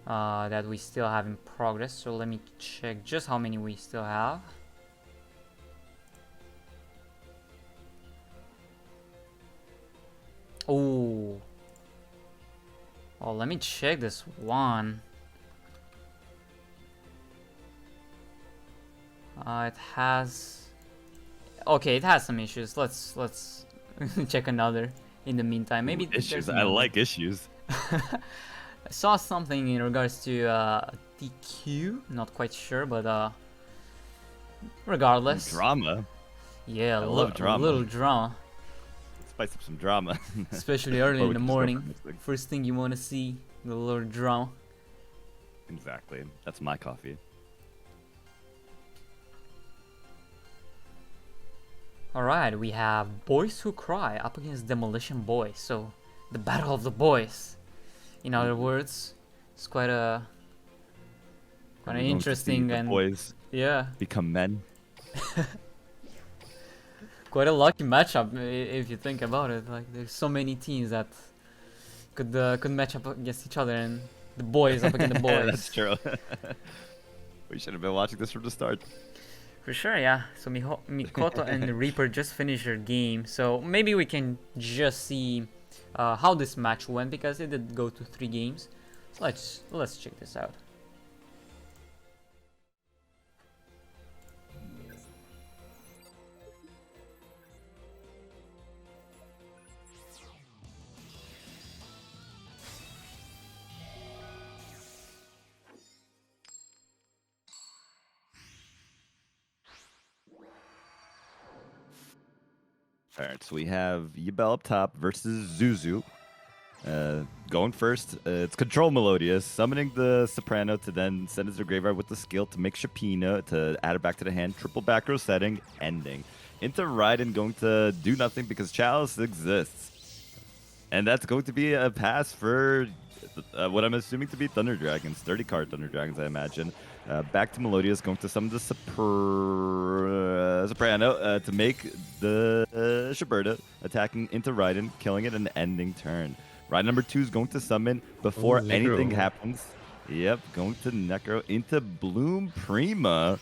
that we still have in progress. So let me check just how many we still have. Oh, let me check this one. It has. Okay, it has some issues. Let's check another. In the meantime, maybe Issues. there's I another. like issues. I saw something in regards to DQ. Not quite sure, but regardless. Drama. Yeah, I love drama. A little drama, Spice up some drama. especially early Or in we the can just go morning. for mixing. First thing you want to see, the little drama. Exactly. That's my coffee. Alright, we have Boys Who Cry up against Demolition Boys. So, the battle of the boys. In other words, it's quite Are we an going to see interesting the and boys yeah, become men. quite a lucky matchup if you think about it. Like, there's so many teams that could match up against each other, and the boys up against the boys. That's true. We should have been watching this from the start. For sure, yeah. So Mikoto and Reaper just finished their game, so maybe we can just see how this match went, because it did go to 3 games. So let's check this out. Alright, so we have Yubel up top versus Zuzu. Going first, it's Control Melodious, summoning the Soprano to then send it to the graveyard with the skill to make Shapina to add it back to the hand. Triple back row setting, ending. Into Raiden going to do nothing because Chalice exists. And that's going to be a pass for what I'm assuming to be Thunder Dragons, 30 card Thunder Dragons, I imagine. Back to Melodious, going to summon the Soprano to make the Shiberta, attacking into Raiden, killing it, and ending turn. Raiden number 2 is going to summon before anything Necro. happens. Yep, going to Necro into Bloom Prima.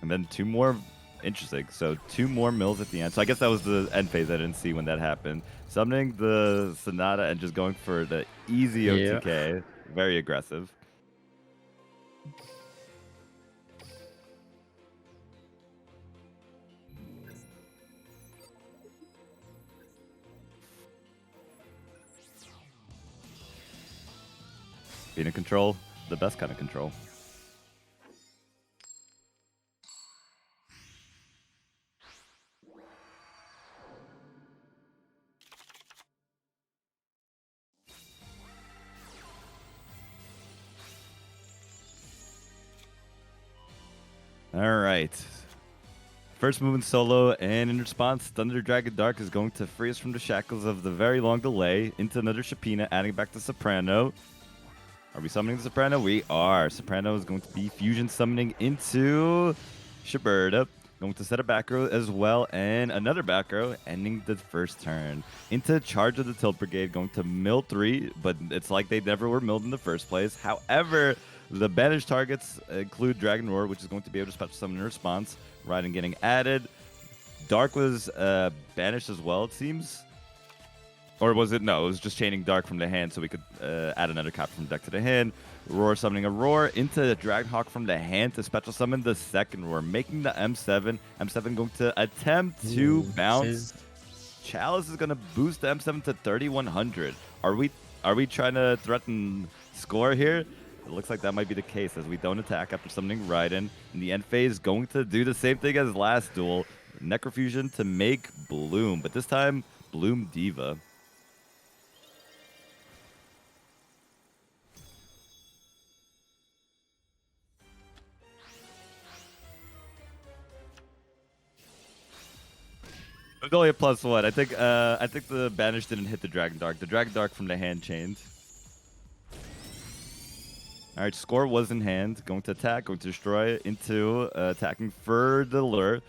And then 2 more. Interesting. So 2 more mills at the end. So I guess that was the end phase. I didn't see when that happened. Summoning the Sonata and just going for the easy OTK. Very aggressive. Being in control, the best kind of control. All right. First movement solo, and in response, Thunder Dragon Dark is going to free us from the shackles of the very long delay into another Shapina, adding back the Soprano. Are we summoning the Soprano? We are. Soprano is going to be fusion summoning into Shiberta. Going to set a back row as well, and another back row, ending the first turn. Into Charge of the Tilt Brigade, going to mill 3, but it's like they never were milled in the first place. However, the banished targets include Dragon Roar, which is going to be able to special summon in response. Raiden getting added. Dark was banished as well, it seems. Or was it? No, it was just chaining Dark from the hand so we could add another copy from deck to the hand. Roar summoning a Roar into Dragonhawk from the hand to special summon the second Roar, making the M7. M7 going to attempt to bounce. Chalice is going to boost the M7 to 3100. Are we trying to threaten score here? It looks like that might be the case as we don't attack after summoning Raiden. In the end phase, going to do the same thing as last duel. Necrofusion to make Bloom, but this time, Bloom Diva. It's only a +1. I think the banish didn't hit the Dragon Dark. The Dragon Dark from the hand chained. Alright, score was in hand. Going to attack, going to destroy, into attacking for the lure.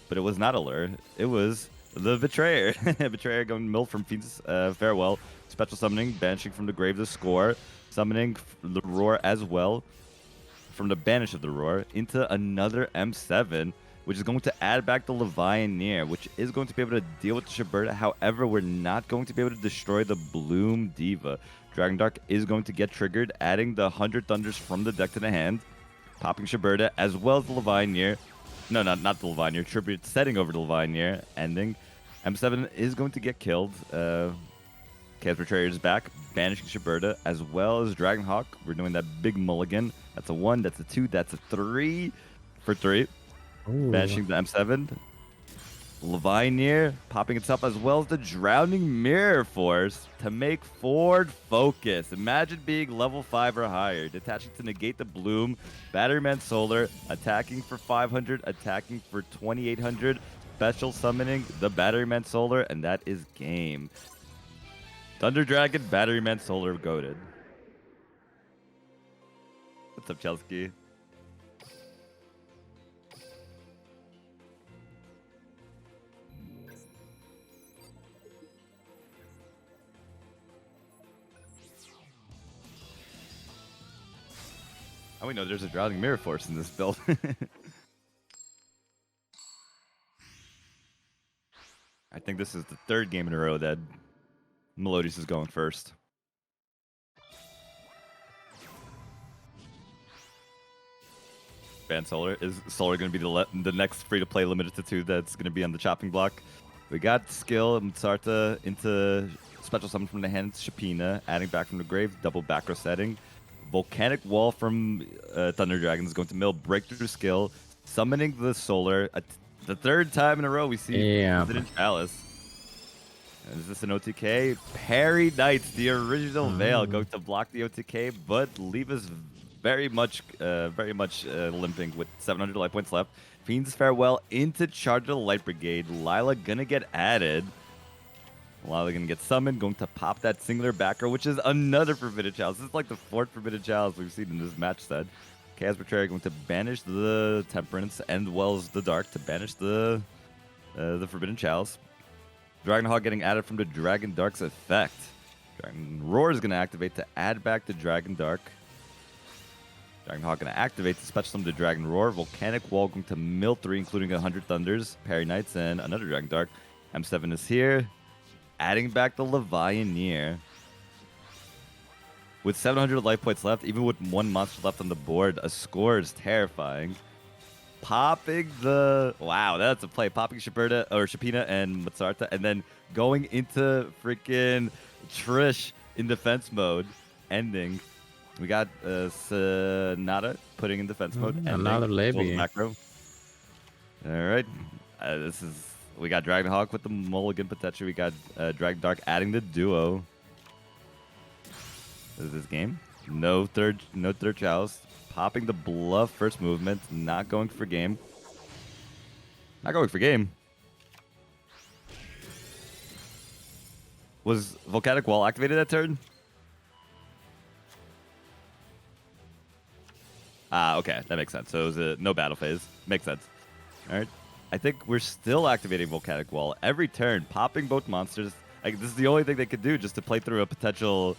But it was not a lure. It was the Betrayer. Betrayer going mill from Fiend's Farewell. Special summoning, banishing from the grave the score. Summoning the Roar as well. From the banish of the Roar into another M7. Which is going to add back the Levianeer, which is going to be able to deal with the Shiberta. However, we're not going to be able to destroy the Bloom Diva. Dragon Dark is going to get triggered, adding the 100 Thunders from the deck to the hand, popping Shiberta, as well as the Levianeer. No, not the Levianeer. Tribute setting over the Levianeer, ending. M7 is going to get killed. Chaos Betrayer is back, banishing Shiberta, as well as Dragonhawk. We're doing that big mulligan. That's a 1, that's a 2, that's a 3 for 3. Ooh. Banishing the M7. Levianeer popping itself as well as the Drowning Mirror Force to make Ford Focus. Imagine being level 5 or higher. Detaching to negate the Bloom. Batteryman Solar. Attacking for 500. Attacking for 2800. Special summoning the Batteryman Solar. And that is game. Thunder Dragon, Batteryman Solar goated. What's up, Chelsea? Oh, we know there's a Drowning Mirror Force in this build. I think this is the 3rd game in a row that Melodious is going first. Ban Solar. Is Solar going to be the next free-to-play limited to 2 that's going to be on the chopping block? We got skill Mtsarta into special summon from the hand, Shapina, adding back from the grave, double back row setting. Volcanic Wall from Thunder Dragon is going to mill breakthrough skill, summoning the Solar. The 3rd time in a row we see Resident Chalice. Is this an OTK? Parry Knights, the original Veil, going to block the OTK, but leave us very much limping with 700 life points left. Fiend's Farewell into Charge of the Light Brigade. Lila gonna get added. Lila gonna get summoned, going to pop that singular backer, which is another Forbidden Chalice. This is like the 4th Forbidden Chalice we've seen in this match set. Chaos Betrayer going to banish the Temperance and well as the Dark to banish the Forbidden Chalice. Dragonhawk getting added from the Dragon Dark's effect. Dragon Roar is gonna activate to add back the Dragon Dark. Dragonhawk gonna activate to special summon the Dragon Roar. Volcanic Wall going to mill 3, including 100 Thunders, Parry Knights, and another Dragon Dark. M7 is here. Adding back the Levianeer. With 700 life points left, even with 1 monster left on the board, a score is terrifying. Popping the... Wow, that's a play. Popping Shiberta, or Shapina and Mtsarta, and then going into freaking Trish in defense mode, ending. We got Sonata putting in defense mode. Another Levy. Macro. All right. We got Dragonhawk with the mulligan potential. We got Dragon Dark adding the duo. This is this game. No third Chalice. Popping the bluff first movement. Not going for game. Not going for game. Was Volcanic Wall activated that turn? Ah, okay. That makes sense. So it was a no battle phase. Makes sense. All right. I think we're still activating Volcanic Wall every turn, popping both monsters. Like, this is the only thing they could do just to play through a potential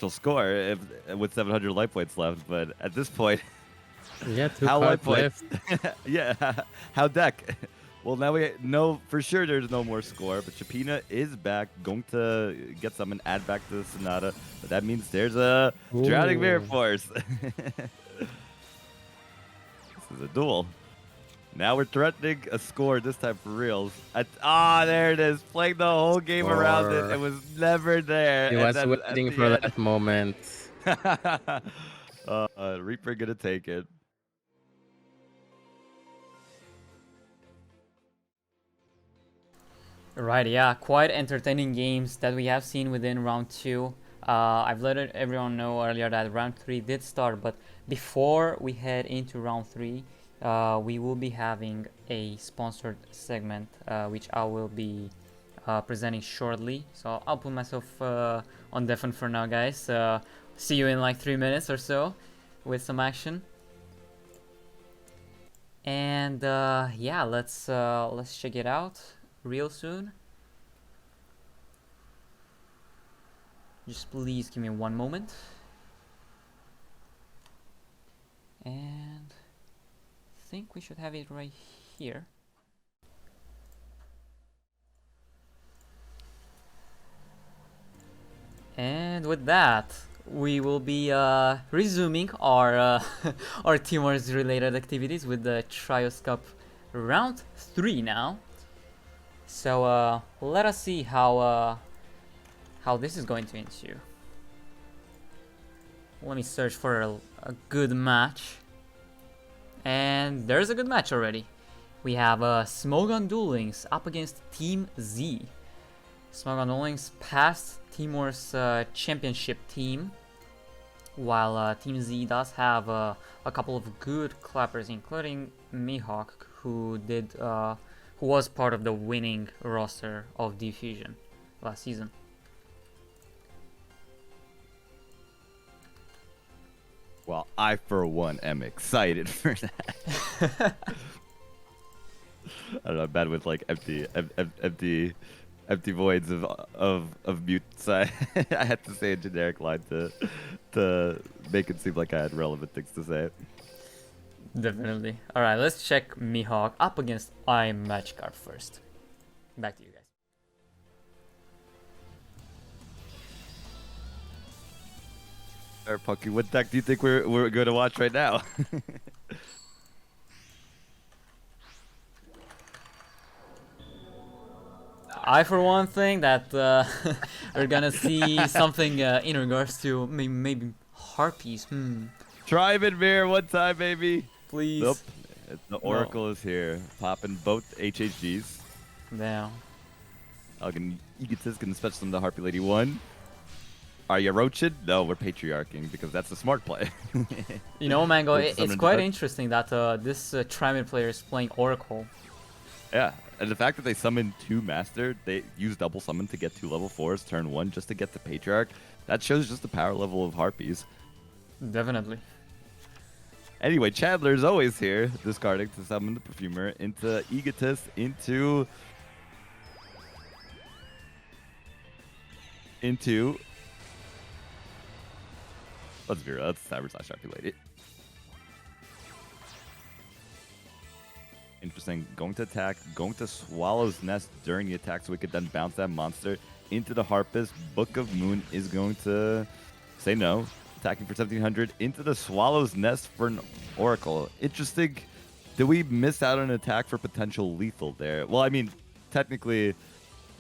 score with 700 life points left. But at this point, yeah, 2 how life cards points? left. Yeah, how deck? Well, now we know for sure there's no more score, but Shapina is back, going to get some and add back to the Sonata. But that means there's a Drowning Mirror Force. This is a duel. Now we're threatening a score this time for reals. There it is. Playing the whole game around it. It was never there. He was waiting for that moment. Reaper gonna take it. Right, yeah, quite entertaining games that we have seen within round 2. I've let everyone know earlier that round 3 did start, but before we head into round 3, we will be having a sponsored segment, which I will be presenting shortly. So I'll put myself on deafen for now, guys. See you in like 3 minutes or so with some action. And yeah, let's check it out real soon. Just please give me one moment. And I think we should have it right here. And with that, we will be resuming our our Teamworks related activities with the Trios Cup round 3 now. So let us see how this is going to ensue. Let me search for a good match. And there's a good match already. We have Smoke on Duel Links up against Team Z. Smoke on Duel Links past Teamworks championship team, while Team Z does have a couple of good clappers, including Mihawk, who was part of the winning roster of Diffusion last season. Well, I for one am excited for that. I don't know, I'm bad with like empty voids of mutes. I had to say a generic line to make it seem like I had relevant things to say. Definitely. All right, let's check Mihawk up against iMatchCard first. Back to you guys. All right, Punky, what deck do you think we're going to watch right now? I, for one, think that we're gonna see something in regards to maybe harpies. Try it, Mirror, one time, baby. Please. Nope. The Oracle is here, popping both HHGs. Damn. Elgin Egotist gonna special them to Harpy Lady 1. Are you roaching? No, we're patriarching because that's the smart play. You know, Mango, it's quite dark. interesting that this Trimid player is playing Oracle. Yeah, and the fact that they summoned 2 Master, they use double summon to get 2 level 4s turn 1 just to get the Patriarch. That shows just the power level of Harpies. Definitely. Anyway, Chandler's always here, discarding to summon the Perfumer into Egotist, into... Let's be real, that's Cyber/Harpy Lady. Interesting. Going to attack, going to Swallow's Nest during the attack so we could then bounce that monster into the Harpist. Book of Moon is going to say no. Attacking for 1700 into the Swallow's Nest for an Oracle. Interesting. Did we miss out on an attack for potential lethal there? Well, I mean, technically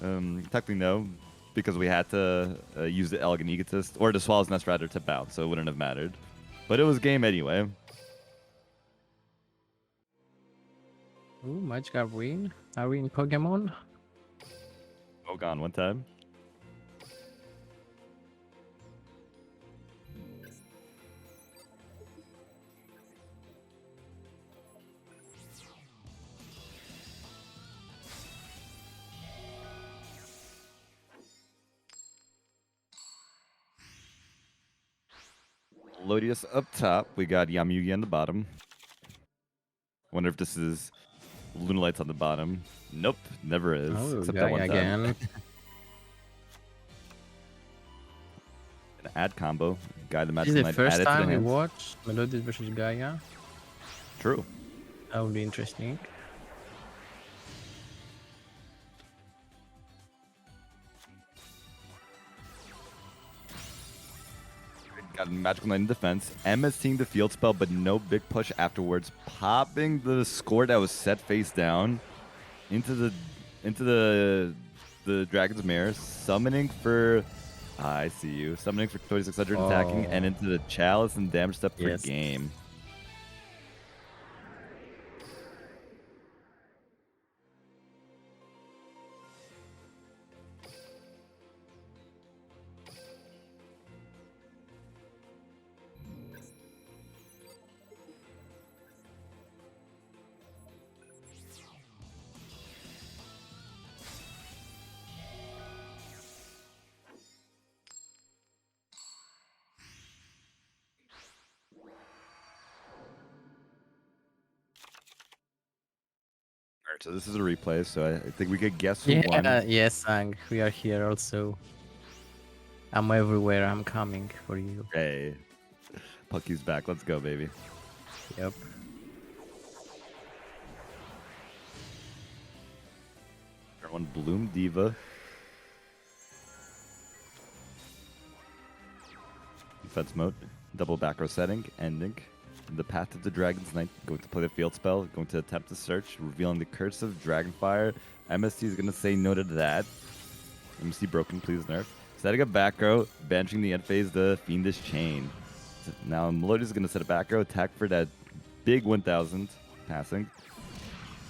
no, because we had to use the Elegant Egotist, or the Swallow's Nest rather, to bounce, so it wouldn't have mattered. But it was game anyway. Ooh, Match got win. Are we in Pokemon? Oh, gone one time. Lodius up top. We got Yamugi on the bottom. Wonder if this is Lunalight's on the bottom. Nope, never is. Oh, except guy that one again. time. An ad combo. Guy the This Magic is the Knight first added to the time we hand. watch Melodious versus Gaia. True. That would be interesting. Got a Magical Knight in defense. Emma seeing the field spell, but no big push afterwards. Popping the score that was set face down into the Dragon's Mare. Summoning for I see you. Summoning for 2600, Oh, attacking, and into the chalice and damage step for yes. game. Alright, so this is a replay, so I think we could guess who won. Yeah, yes, Sang. We are here also. I'm everywhere. I'm coming for you. Hey, Pucky's back. Let's go, baby. Yep. Turn 1, Bloom Diva. Defense mode. Double back row setting. Ending. The Path of the Dragon's Knight. Going to play the field spell. Going to attempt to search. Revealing the Curse of Dragonfire. MST is going to say no to that. MST broken, please nerf. Setting a back row. Banishing the end phase, the Fiendish Chain. So now Melodious is going to set a back row. Attack for that big 1000. Passing.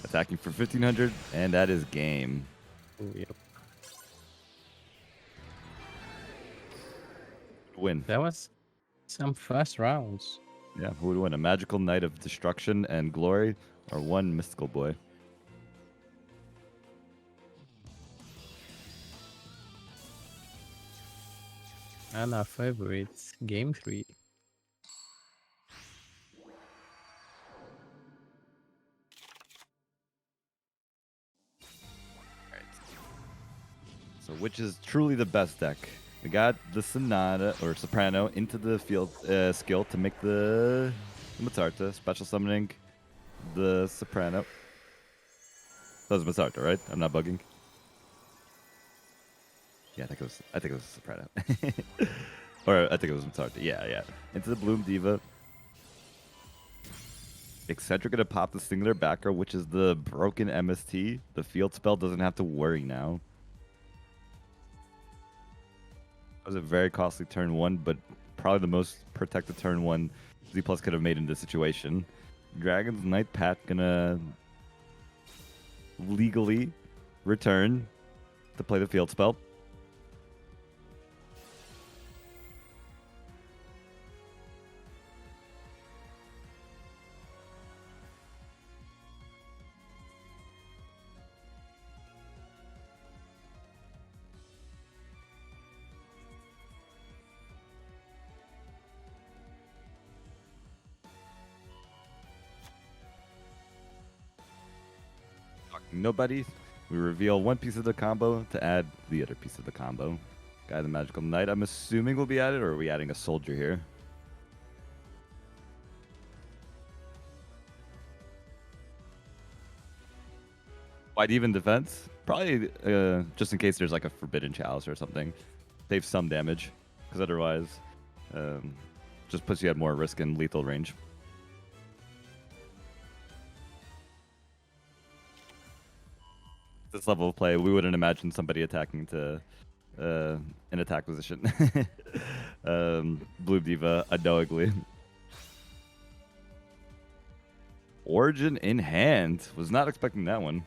Attacking for 1500. And that is game. Ooh, yep. Win. That was some fast rounds. Yeah, who would win? A Magical Knight of Destruction and Glory, or one Mystical Boy? And our favorite, game 3. So which is truly the best deck? We got the Sonata, or Soprano, into the field skill to make the Matarta, special summoning the Soprano. That was Matarta, right? I'm not bugging. Yeah, I think it was Soprano. Or I think it was Matarta. Yeah. Into the Bloom Diva. Eccentric gonna pop the Singular back row, which is the broken MST. The field spell doesn't have to worry now. That was a very costly turn 1, but probably the most protected turn 1 Z Plus could have made in this situation. Dragon's Knight Pat gonna legally return to play the field spell. Nobody. We reveal one piece of the combo to add the other piece of the combo. Guy the Magical Knight, I'm assuming will be added, or are we adding a soldier here? Wide even defense? Probably just in case there's like a Forbidden Chalice or something. Save some damage, because otherwise just puts you at more risk in lethal range. This level of play, we wouldn't imagine somebody attacking to an attack position. Blue Diva, unknowingly. Origin in hand. Was not expecting that one.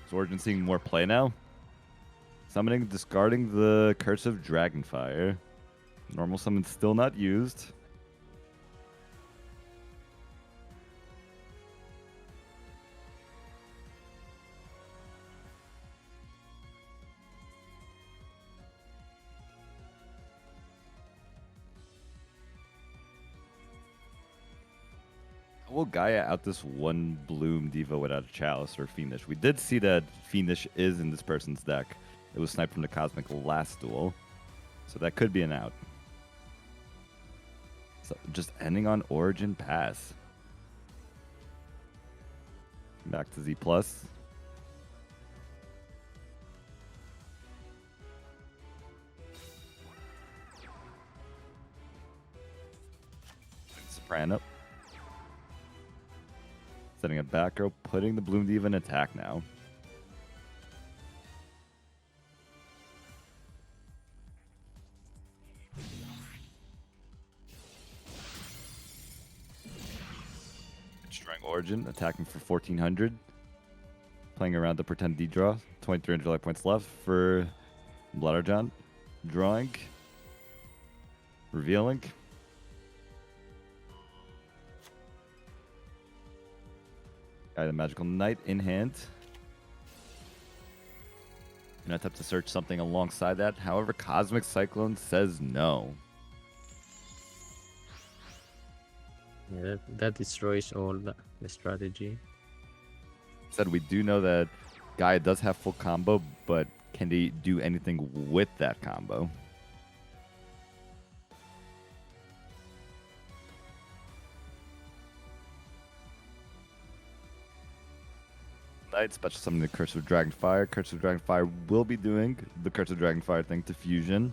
Is Origin seeing more play now? Summoning, discarding the Curse of Dragonfire. Normal summon still not used. Will Gaia out this one Bloom Diva without a Chalice or Fiendish? We did see that Fiendish is in this person's deck. It was sniped from the Cosmic last duel. So that could be an out. So just ending on Origin Pass. Back to Z+. Soprano. Setting a back row, putting the Bloom Diva in attack now. Destroying Origin, attacking for 1400. Playing around the pretend D-draw. 2300 life points left for Bloodarjon. Drawing. Revealing. Got the Magical Knight in hand. And I attempt to search something alongside that. However, Cosmic Cyclone says no. Yeah, that destroys all the strategy. Said we do know that Gaia does have full combo, but can he do anything with that combo? Knight, special summon the Curse of Dragonfire. Curse of Dragonfire will be doing the Curse of Dragonfire thing to fusion.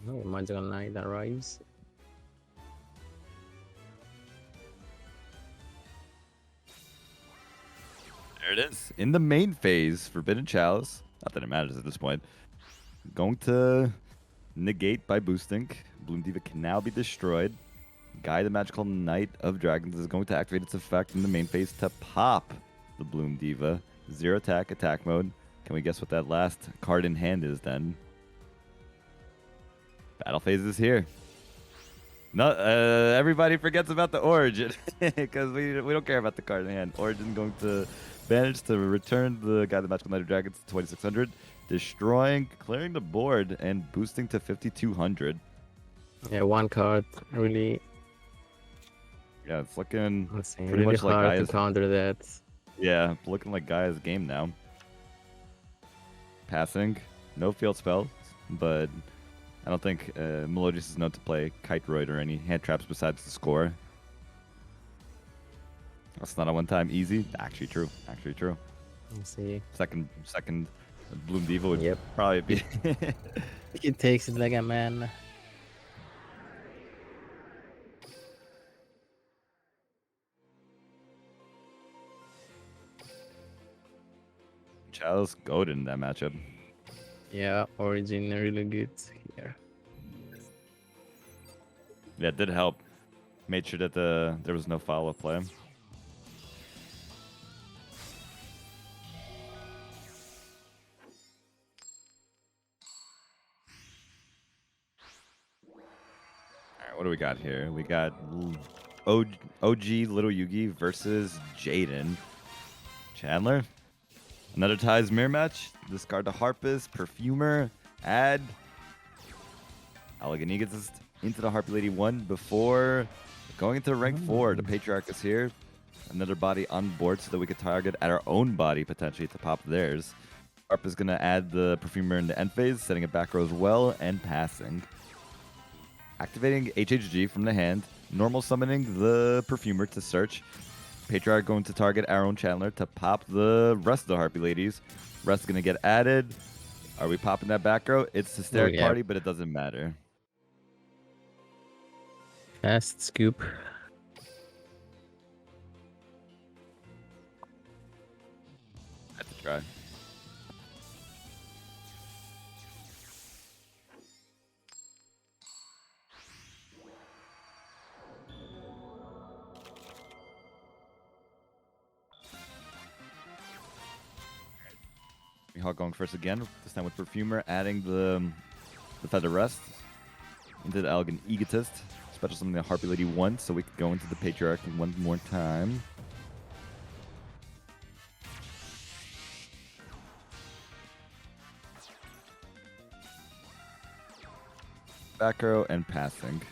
No, Magical Knight arrives. There it is. In the main phase, Forbidden Chalice. Not that it matters at this point. Going to negate by boosting. Bloom Diva can now be destroyed. Guy, the Magical Knight of Dragons, is going to activate its effect in the main phase to pop the Bloom Diva. 0 attack mode. Can we guess what that last card in hand is then? Battle phase is here. No, everybody forgets about the Origin because we don't care about the card in hand. Origin going to manage to return the Guy, the Magical Knight of Dragons to 2600, destroying, clearing the board, and boosting to 5200. Yeah, one card really. Yeah, it's looking Let's see, pretty really much like hard to Gaia's. counter that. Yeah, looking like Gaia's game now. Passing, no field spells, but I don't think Melodious is known to play Kite Roid or any hand traps besides the score. That's not a one-time easy. Actually true. Actually true. Let's see. Second Bloom Diva would Yep. probably be. He takes it like a man. Chalice goated in that matchup. Yeah, Origin really good here. Yeah, it did help. Made sure that there was no follow-up play. Alright, what do we got here? We got OG Little Yugi versus Jaden. Chandler. Another ties mirror match. Discard the Harpist, Perfumer, add Elegant Egotist into the Harpy Lady 1 before going into rank 4. The Patriarch is here. Another body on board so that we could target at our own body potentially to pop theirs. Harp is going to add the Perfumer in the end phase, setting it back row as well, and passing. Activating HHG from the hand. Normal summoning the Perfumer to search. Patriarch going to target our own Chandler to pop the rest of the Harpy Ladies. Rest is going to get added. Are we popping that back row? It's Hysteric Party, but it doesn't matter. Fast scoop. Have to try. Mihawk going first again, this time with Perfumer, adding the Feather Rest into the Elegant Egotist. Special summon the Harpy Lady 1 so we can go into the Patriarch one more time. Back row and passing.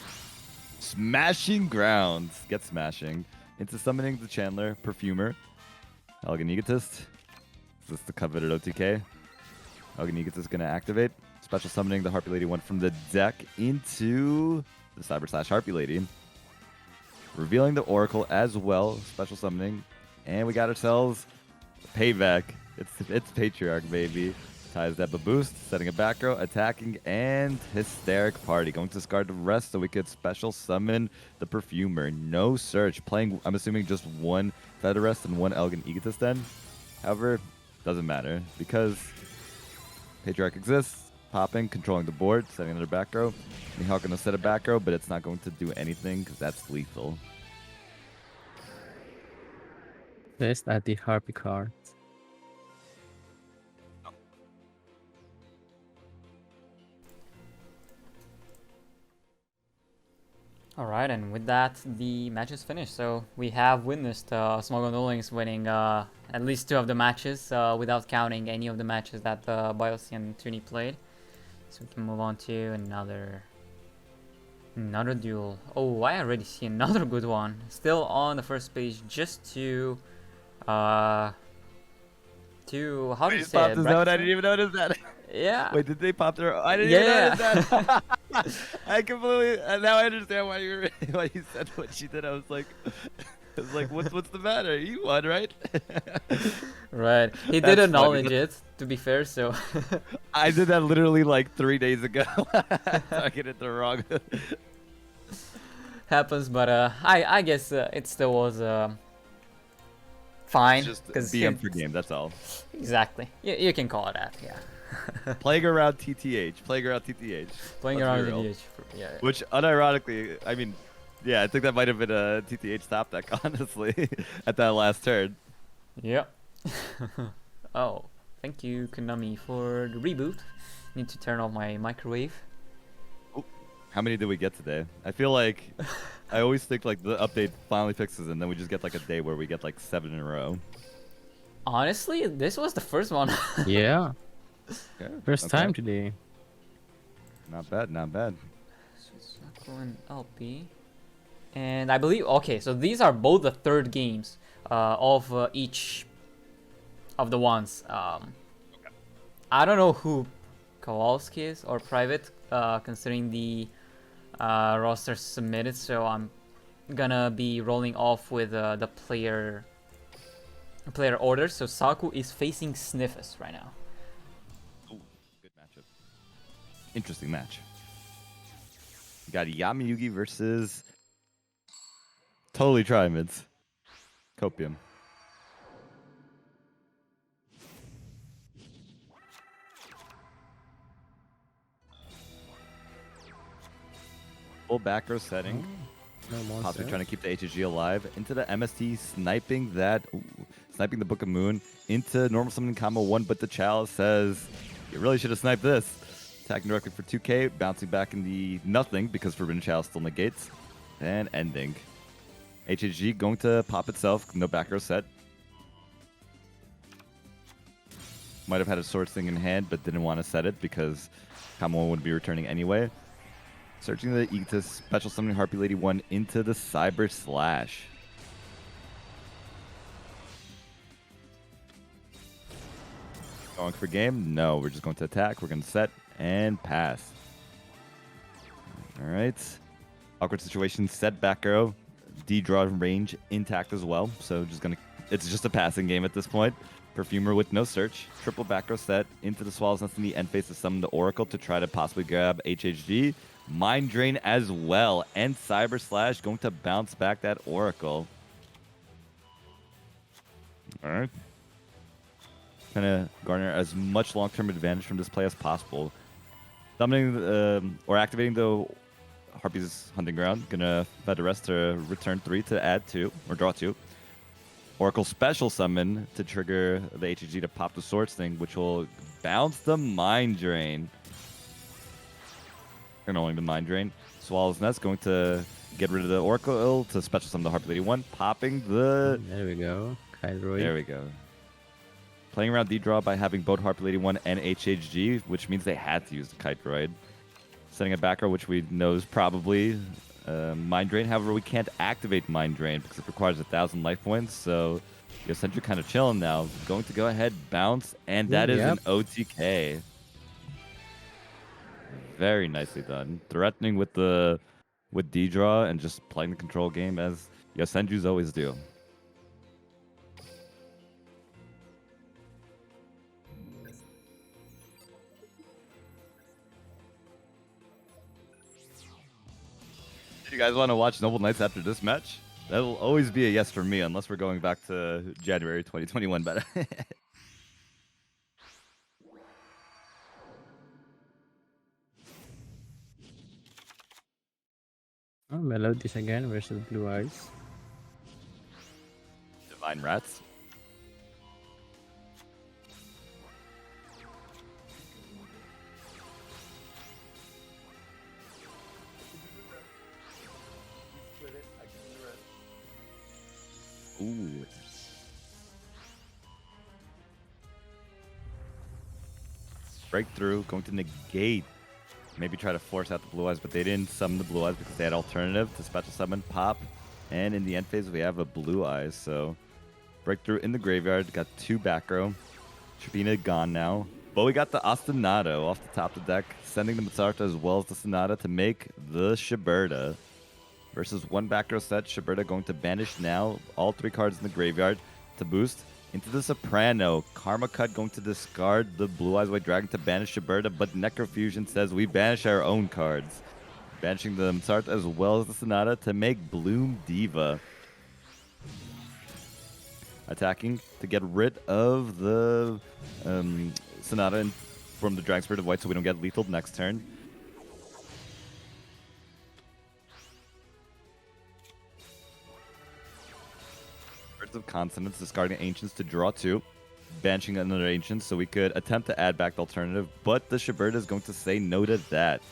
Smashing Grounds. Get smashing. Into summoning the Chandler, Perfumer, Elegant Egotist. This is the coveted OTK. Elegant Egotist is going to activate. Special summoning the Harpy Lady 1 from the deck into the Cyber / Harpy Lady. Revealing the Oracle as well. Special summoning. And we got ourselves payback. It's Patriarch, baby. Ties that boost, setting a back row, attacking, and Hysteric Party. Going to discard the rest so we could special summon the Perfumer. No search. Playing, I'm assuming, just one Feather Rest and one Elegant Egotist then. However, doesn't matter because Patriarch exists, popping, controlling the board, setting another back row. Mihawk gonna set a back row, but it's not going to do anything because that's lethal. Best at the Harpy card. Alright, and with that, the match is finished. So we have witnessed Smuggle Duel Links winning at least 2 of the matches without counting any of the matches that Biosy and Tuni played. So we can move on to another duel. Oh, I already see another good one. Still on the first page, just to how do you say it? I didn't even notice that. Yeah. Wait, did they pop their? I didn't even notice that. I completely. Now I understand why you said what you did. I was like, what's the matter? You won, right? Right. He That's did acknowledge funny. it, to be fair. So I did that literally like 3 days ago. I get it the wrong. happens, but I guess it still was fine. Just 'cause BM per game. That's all. Exactly. You can call it that. Yeah. Playing around TTH. Playing around TTH. Playing Let's be around real. the DH. Yeah. Which, unironically, I mean, yeah, I think that might have been a TTH top deck, honestly, at that last turn. Yep. Oh, thank you, Konami, for the reboot. Need to turn off my microwave. How many did we get today? I feel like I always think like the update finally fixes and then we just get like a day where we get like 7 in a row. Honestly, this was the first one. Yeah. Okay, First okay. time today. Not bad, not bad. Sako and LP. And I believe, okay, so these are both the third games of each of the ones. I don't know who Kowalski is or Private, considering the roster submitted, so I'm gonna be rolling off with the player order. So Saku is facing Sniffus right now. Ooh, good matchup. Interesting match. You got Yami Yugi versus totally Trimids. Copium. Full back row setting. No Possibly monster. trying to keep the HG alive. Into the MST, sniping that. Ooh, sniping the Book of Moon. Into normal summoning combo 1, but the Chalice says, you really should have sniped this. Attacking directly for 2k, bouncing back in the nothing because Forbidden Chalice still negates. And ending. HG going to pop itself, no back row set. Might have had a Swords thing in hand, but didn't want to set it because combo 1 would be returning anyway. Searching the E to special summoning Harpy Lady 1 into the Cyber Slash. Going for game? No, we're just going to attack. We're going to set and pass. All right. Awkward situation. Set back arrow. D draw range intact as well. So it's just a passing game at this point. Perfumer with no search. Triple back row set into the Swallow's Nest in the end phase to summon the Oracle to try to possibly grab HHG. Mind Drain as well. And Cyber Slash going to bounce back that Oracle. All right. Trying to garner as much long-term advantage from this play as possible. Summoning or activating the Harpy's Hunting Ground. Gonna fed the rest to return 3 to add 2 or draw 2. Oracle Special Summon to trigger the HG to pop the Swords thing, which will bounce the Mind Drain. Ignoring the Mind Drain. Swallow's Nest going to get rid of the Oracle to special summon the Harpy Lady 1, popping the... There we go. Kydroid. There we go. Playing around D-Draw by having both Harpy Lady 1 and HHG, which means they had to use the Kite Droid. Setting a back row, which we know is probably Mind Drain. However, we can't activate Mind Drain because it requires 1,000 life points, so Yosenju kind of chilling now. Going to go ahead, bounce, and that is an OTK. Very nicely done. Threatening with D-Draw and just playing the control game as Yosenjus always do. You guys want to watch Noble Knights after this match? That'll always be a yes for me, unless we're going back to January 2021. But Oh, Melodies again versus Blue Eyes. Divine Rats. Ooh. Breakthrough, going to negate. Maybe try to force out the Blue Eyes, but they didn't summon the Blue Eyes because they had alternative to special summon Pop. And in the end phase, we have a Blue Eyes. So Breakthrough in the graveyard. Got 2 back row. Tribina gone now. But we got the Ostinato off the top of the deck, sending the Matsarta as well as the Sonata to make the Shiberta. Versus 1 back row set. Shiberta going to banish now. All 3 cards in the graveyard to boost. Into the Soprano. Karma Cut going to discard the Blue Eyes White Dragon to banish Shiberta, but Necrofusion says we banish our own cards. Banishing the Matsarta as well as the Sonata to make Bloom Diva. Attacking to get rid of the Sonata from the Dragon Spirit of White so we don't get lethal next turn. Words of Consonants, discarding Ancients to draw 2. Banishing another Ancient so we could attempt to add back the alternative, but the Shiberta is going to say no to that.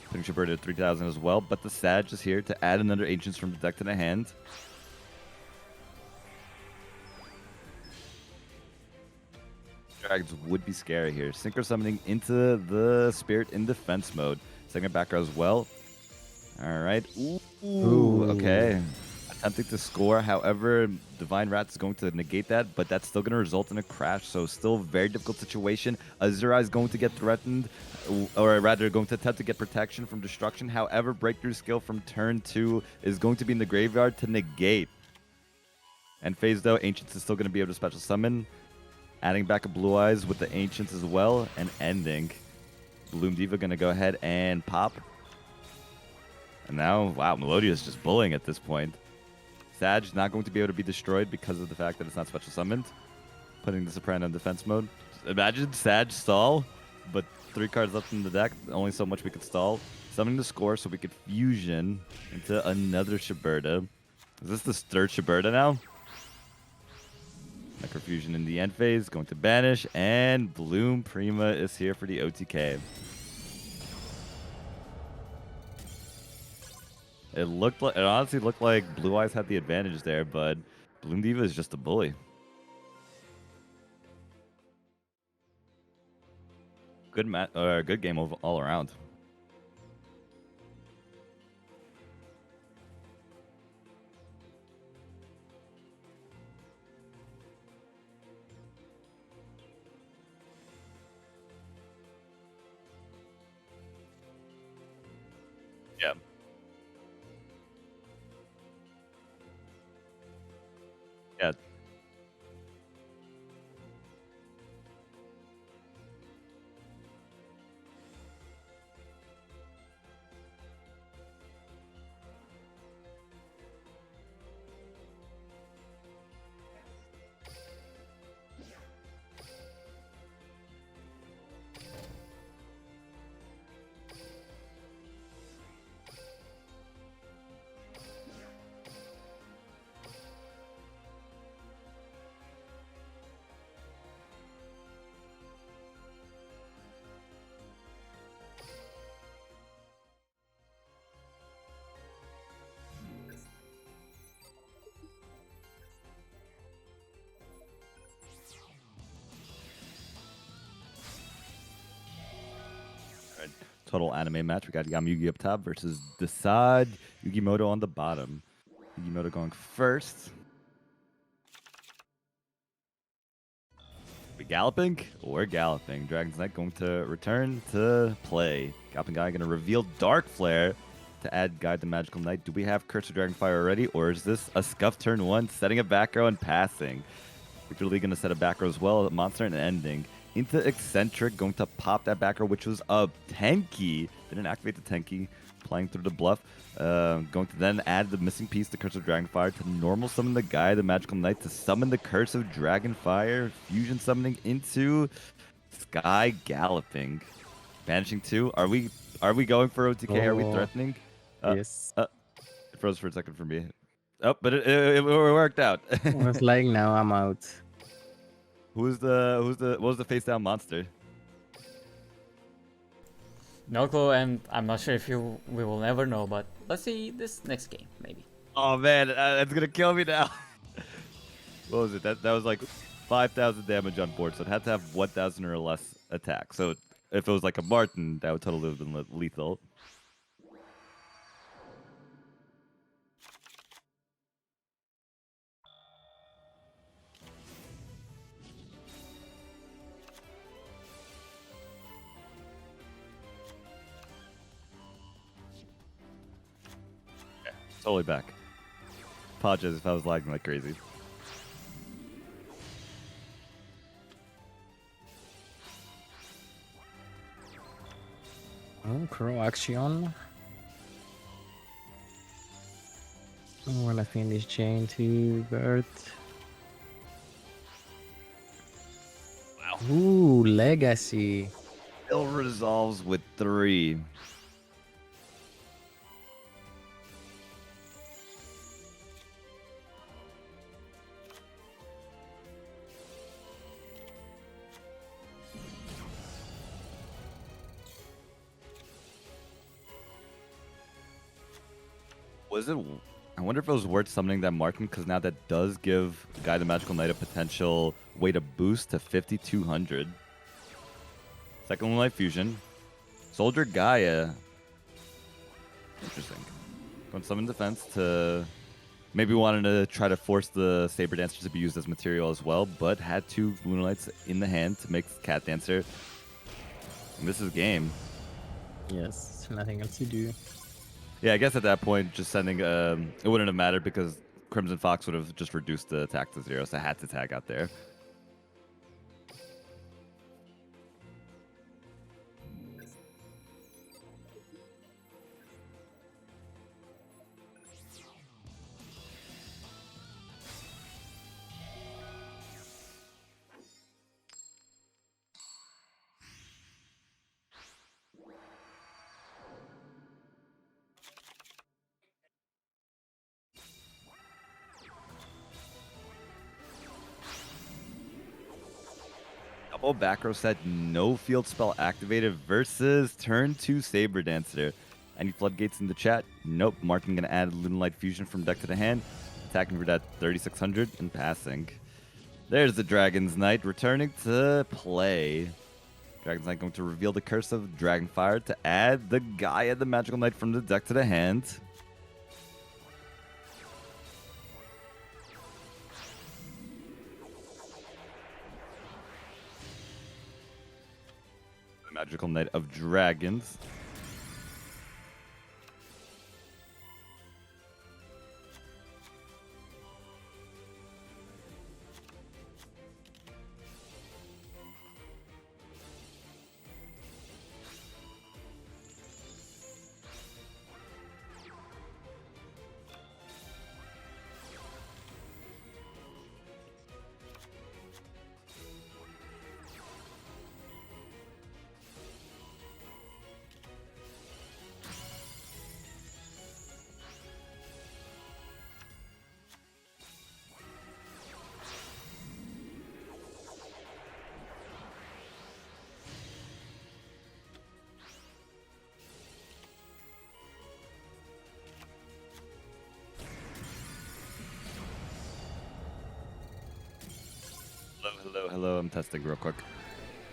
Putting Shiberta at 3,000 as well, but the Sag is here to add another Ancients from the deck to the hand. Dragons would be scary here. Synchro Summoning into the Spirit in defense mode. Second back row as well. Alright. Ooh, okay. Attempting to score, however, Divine Rat is going to negate that, but that's still going to result in a crash, so still very difficult situation. Azura is going to get threatened, or rather going to attempt to get protection from destruction. However, Breakthrough skill from turn 2 is going to be in the graveyard to negate. And phase though, Ancients is still going to be able to special summon. Adding back a Blue Eyes with the Ancients as well, and ending. Bloom Diva going to go ahead and pop. And now, wow, Melodia is just bullying at this point. Sag not going to be able to be destroyed because of the fact that it's not special summoned. Putting the Soprano in defense mode. Imagine Sag stall, but 3 cards left in the deck. Only so much we could stall. Summoning the score so we could fusion into another Shiberta. Is this the 3rd Shiberta now? Necrofusion in the end phase, going to banish, and Bloom Prima is here for the OTK. It honestly looked like Blue Eyes had the advantage there, but Bloom Diva is just a bully. Good game all around. Yeah. Yeah. Total anime match. We got Yugi up top versus Desad Yugimoto on the bottom. Yugimoto going first. We galloping? We're galloping. Dragon's Knight going to return to play. Galloping Guy going to reveal Dark Flare to add Guide the Magical Knight. Do we have Curse of Dragonfire already, or is this a scuff turn 1, setting a back row and passing? Victor Lee going to set a back row as well, monster and ending. Into Eccentric, going to pop that back row, which was a Tenki. Didn't activate the Tenki, playing through the bluff. Going to then add the missing piece, the Curse of Dragonfire, to normal summon the Guy, the Magical Knight, to summon the Curse of Dragonfire. Fusion summoning into Sky Galloping. Banishing 2. Are we going for OTK? Are we threatening? Yes. It froze for a second for me. Oh, but it worked out. I was like, now I'm out. What was the face down monster? No clue, and I'm not sure if we will never know, but let's see this next game, maybe. Oh man, that's gonna kill me now. What was it? That was like 5,000 damage on board, so it had to have 1,000 or less attack. So if it was like a Martin, that would totally have been lethal. Totally back. Apologize if I was lagging like crazy. Oh, Crow action. I'm gonna finish Jane to Bert. Wow. Ooh, Legacy. Still resolves with 3. Was it? I wonder if it was worth summoning that Martin, because now that does give Guy the Magical Knight a potential way to boost to 5,200. Second Light Fusion. Soldier Gaia. Interesting. Going summon defense to maybe wanted to try to force the Saber Dancer to be used as material as well, but had 2 Lunalights in the hand to make Cat Dancer. And this is game. Yes, nothing else to do. Yeah, I guess at that point, just sending it wouldn't have mattered because Crimson Fox would have just reduced the attack to 0, so I had to tag out there. Double back row set, no field spell activated versus turn 2 Saber Dancer. Any floodgates in the chat? Nope. Martin gonna add Lunalight Fusion from deck to the hand, attacking for that 3,600 and passing. There's the Dragon's Knight returning to play. Dragon's Knight going to reveal the Curse of Dragonfire to add the Gaia the Magical Knight from the deck to the hand. The Magical Knight of Dragons. Hello. I'm testing real quick.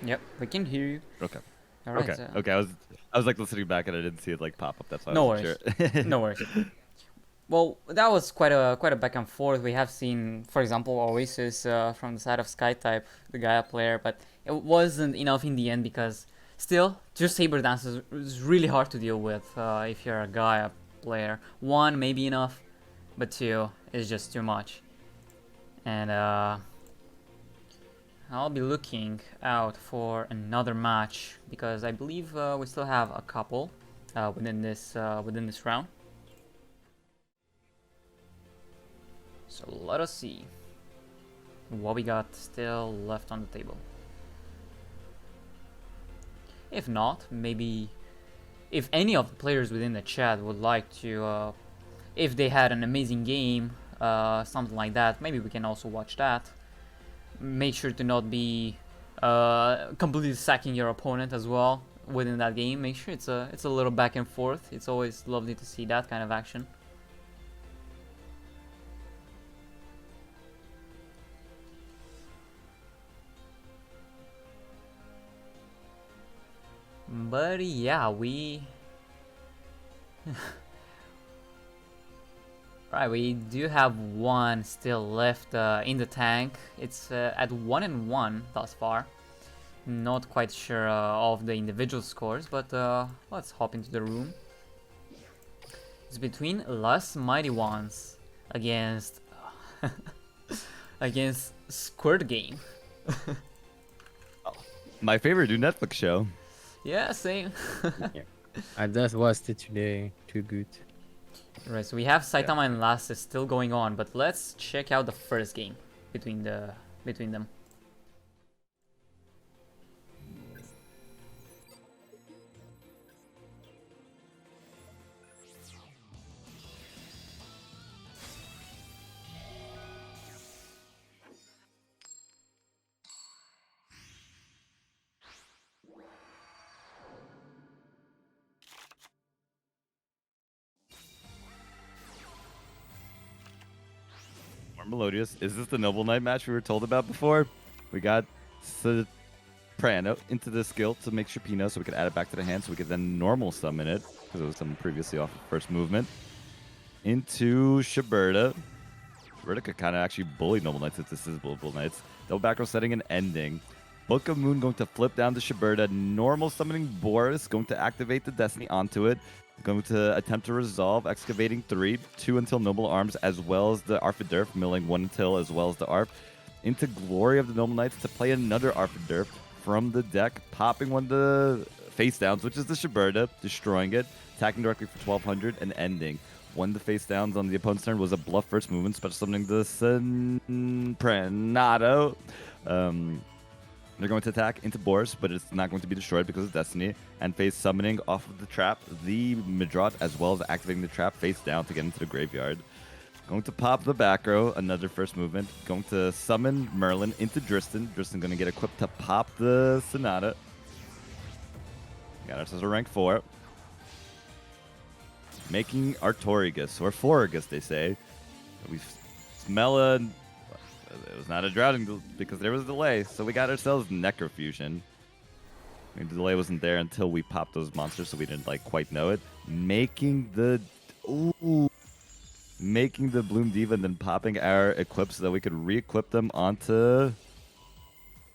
Yep, we can hear you. Okay. All right. Okay. I was like listening back and I didn't see it like pop up. That's why I No wasn't worries. sure. No worries. Well, that was quite a back and forth. We have seen, for example, Oasis from the side of Skytype, the Gaia player, but it wasn't enough in the end because still, just Saber Dance is really hard to deal with if you're a Gaia player. 1 may be enough, but 2 is just too much. And I'll be looking out for another match because I believe we still have a couple within this round. So let us see what we got still left on the table. If not, maybe if any of the players within the chat would like to, if they had an amazing game, something like that, maybe we can also watch that. Make sure to not be completely sacking your opponent as well within that game. Make sure it's a little back and forth. It's always lovely to see that kind of action. But yeah, we right, we do have one still left in the tank. It's at 1-1 thus far. Not quite sure of the individual scores, but let's hop into the room. It's between Last Mighty Ones against against Squirt Game. My favorite new Netflix show. Yeah, same. Yeah. I just watched it today. Too good. Right, so we have Saitama and Last is still going on, but let's check out the first game between them. More melodious. Is this the Noble Knight match we were told about before? We got Soprano into the skill to make Shapino so we could add it back to the hand so we could then normal summon it, because it was summoned previously off of first movement. Into Shiberta. Shiberta could kind of actually bully Noble Knights if this is Noble Knights. Double back row setting and ending. Book of Moon going to flip down to Shiberta. Normal summoning Boris, going to activate the Destiny onto it. Going to attempt to resolve, excavating 3, 2 until Noble Arms, as well as the Arfidurf, milling 1 until, as well as the Arf. Into Glory of the Noble Knights to play another Arfidurf from the deck, popping one of the face downs, which is the Shiberta, destroying it, attacking directly for 1200 and ending. One of the face downs on the opponent's turn was a bluff first movement, special summoning the Soprano. They're going to attack into Boris, but it's not going to be destroyed because of Destiny. And face summoning off of the trap, the Midrot, as well as activating the trap face down to get into the graveyard. Going to pop the back row, another first movement. Going to summon Merlin into Dristan. Dristan going to get equipped to pop the Sonata. Got ourselves a rank 4. Making Artorigus, or Foragus, they say. We smell a... It was not a drowning because there was a delay, so we got ourselves Necrofusion. I mean, the delay wasn't there until we popped those monsters, so we didn't quite know it. Making the Bloom Diva and then popping our equip so that we could re-equip them onto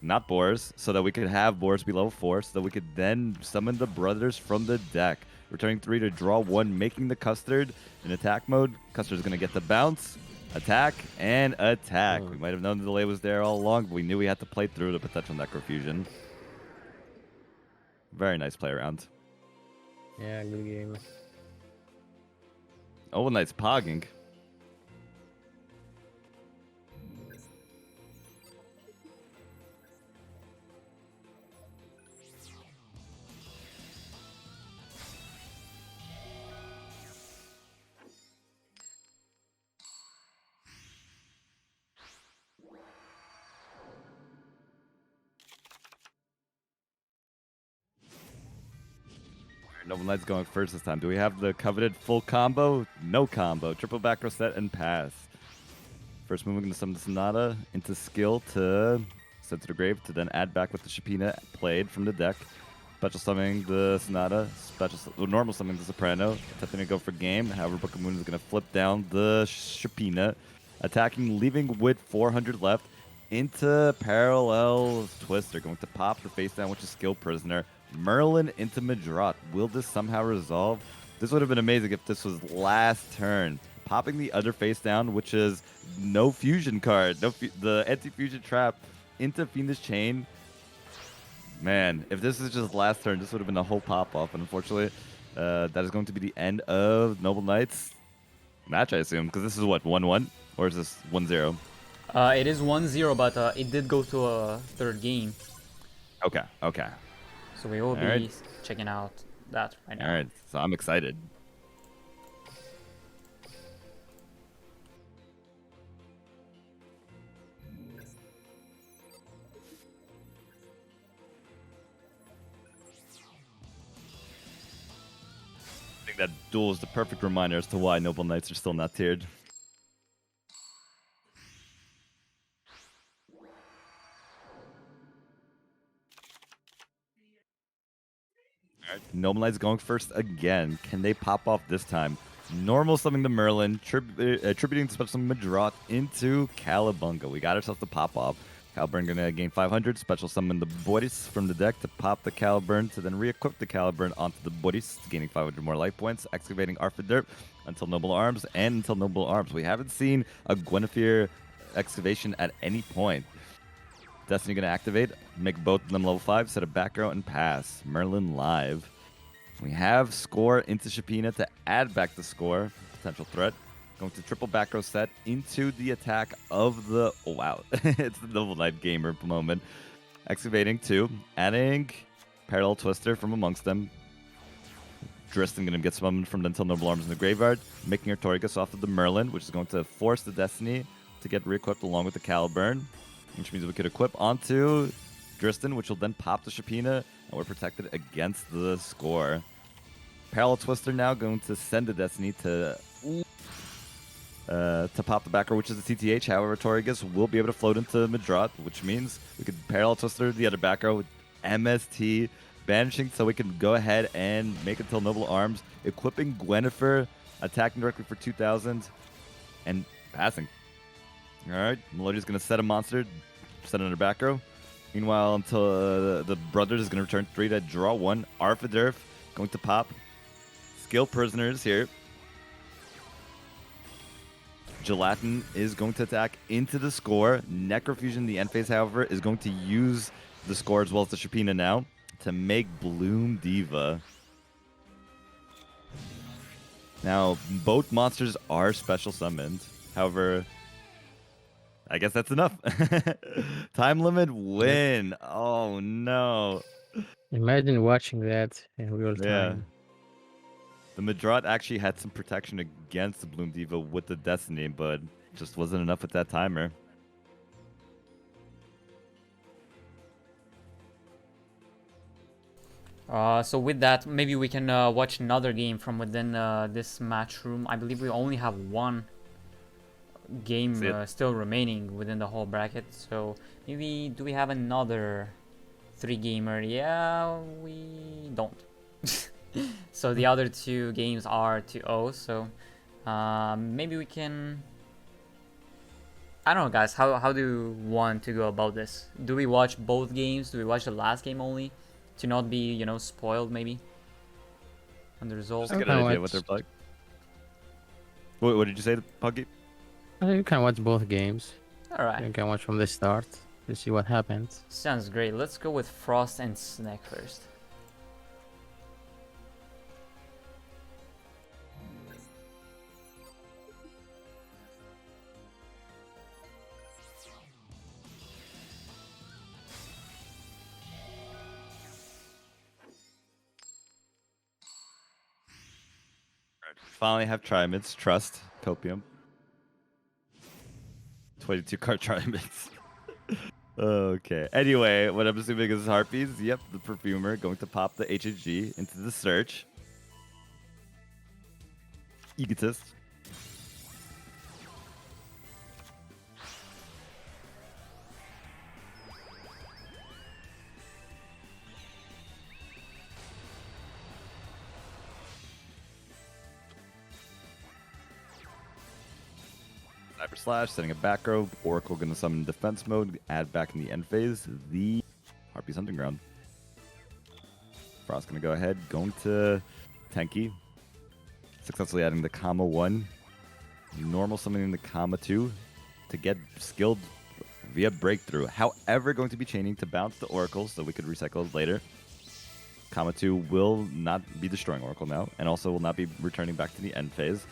not Boris, so that we could have Boris be level 4, so that we could then summon the brothers from the deck. Returning 3 to draw 1, making the Custard in attack mode. Custard's gonna get the bounce. Attack and attack. We might have known the delay was there all along, but we knew we had to play through the potential Necrofusion. Very nice play around. Yeah, good game. Oh, nice pogging. Noble Knight's going first this time. Do we have the coveted full combo? No combo. Triple back row set and pass. First move, we're going to summon the Sonata into skill to send to the grave to then add back with the Shapina played from the deck. Special summoning the Sonata. Normal summoning the Soprano. Attempting to go for game. However, Book of Moon is going to flip down the Shapina. Attacking, leaving with 400 left. Into Parallel Twister. Going to pop the face down, which is Skill Prisoner. Merlin into Midrot. Will this somehow resolve? This would have been amazing if this was last turn. Popping the other face down, which is no fusion card. The anti-fusion trap into Fiendish Chain. Man, if this is just last turn, this would have been a whole pop-off. And unfortunately, that is going to be the end of Noble Knights match, I assume. Because this is what, 1-1? Or is this 1-0? It is 1-0, but it did go to a third game. Okay. So we will be checking out that right now. All right, so I'm excited. I think that duel is the perfect reminder as to why Noble Knights are still not tiered. All right, Noble Knights going first again. Can they pop off this time? Normal summoning the Merlin, attributing the special summon Madrot into Calabunga. We got ourselves the pop off. Caliburn gonna gain 500. Special summon the Boris from the deck to pop the Caliburn to then re-equip the Caliburn onto the Boris, gaining 500 more life points, excavating Arfiderp until Noble Arms and until Noble Arms. We haven't seen a Guinevere excavation at any point. Destiny gonna activate, make both of them level 5, set a back row and pass. Merlin live. We have score into Shapina to add back the score. Potential threat. Going to triple back row set into the attack of the... Oh, wow. It's the Noble Knight gamer moment. Excavating 2. Adding Parallel Twister from amongst them. Dristan going to get summoned from the Until Noble Arms in the graveyard. Making her Torgus off of the Merlin, which is going to force the Destiny to get re-equipped along with the Caliburn. Which means we could equip onto Dristan, which will then pop the Shapina, and we're protected against the score. Parallel Twister now going to send the Destiny to pop the backer, which is the TTH. However, Torgus will be able to float into Madrot, which means we could Parallel Twister the other backer with MST, banishing so we can go ahead and make it till Noble Arms, equipping Guinevere, attacking directly for 2,000, and passing. All right, Melodia's going to set a monster, set another back row. Meanwhile, until the Brothers is going to return 3 to draw 1. Arfiderf going to pop. Skill Prisoners here. Gelatin is going to attack into the score. Necrofusion, the end phase, however, is going to use the score as well as the Shapina now to make Bloom Diva. Now, both monsters are special summoned. However, I guess that's enough. Time limit win. Oh, no. Imagine watching that in real time. The Madrot actually had some protection against the Bloom Diva with the Destiny, but just wasn't enough with that timer. So with that, maybe we can watch another game from within this match room. I believe we only have one game still remaining within the whole bracket. So maybe do we have another 3-gamer? Yeah, we don't. So the other 2 games are 2-0. So maybe we can... I don't know, guys. How do you want to go about this? Do we watch both games? Do we watch the last game only? To not be, you know, spoiled, maybe? On the results? Just get an idea what they're playing. What did you say, Puggy? You can watch both games. Alright. You can watch from the start to see what happens. Sounds great. Let's go with Frost and Snack first. Finally have Triumphs, Trust, Copium. 22 card Triumphs. Okay. Anyway, what I'm assuming is Harpies. Yep, the Perfumer going to pop the HHG into the Search. Egotist. Cyber Slash, setting a back row. Oracle going to summon defense mode, add back in the end phase the Harpy's Hunting Ground. Frost going to go ahead, going to Tenki. Successfully adding the Kama 1. Normal summoning the Kama 2 to get skilled via Breakthrough. However, going to be chaining to bounce the Oracle so we could recycle it later. Kama 2 will not be destroying Oracle now, and also will not be returning back to the end phase.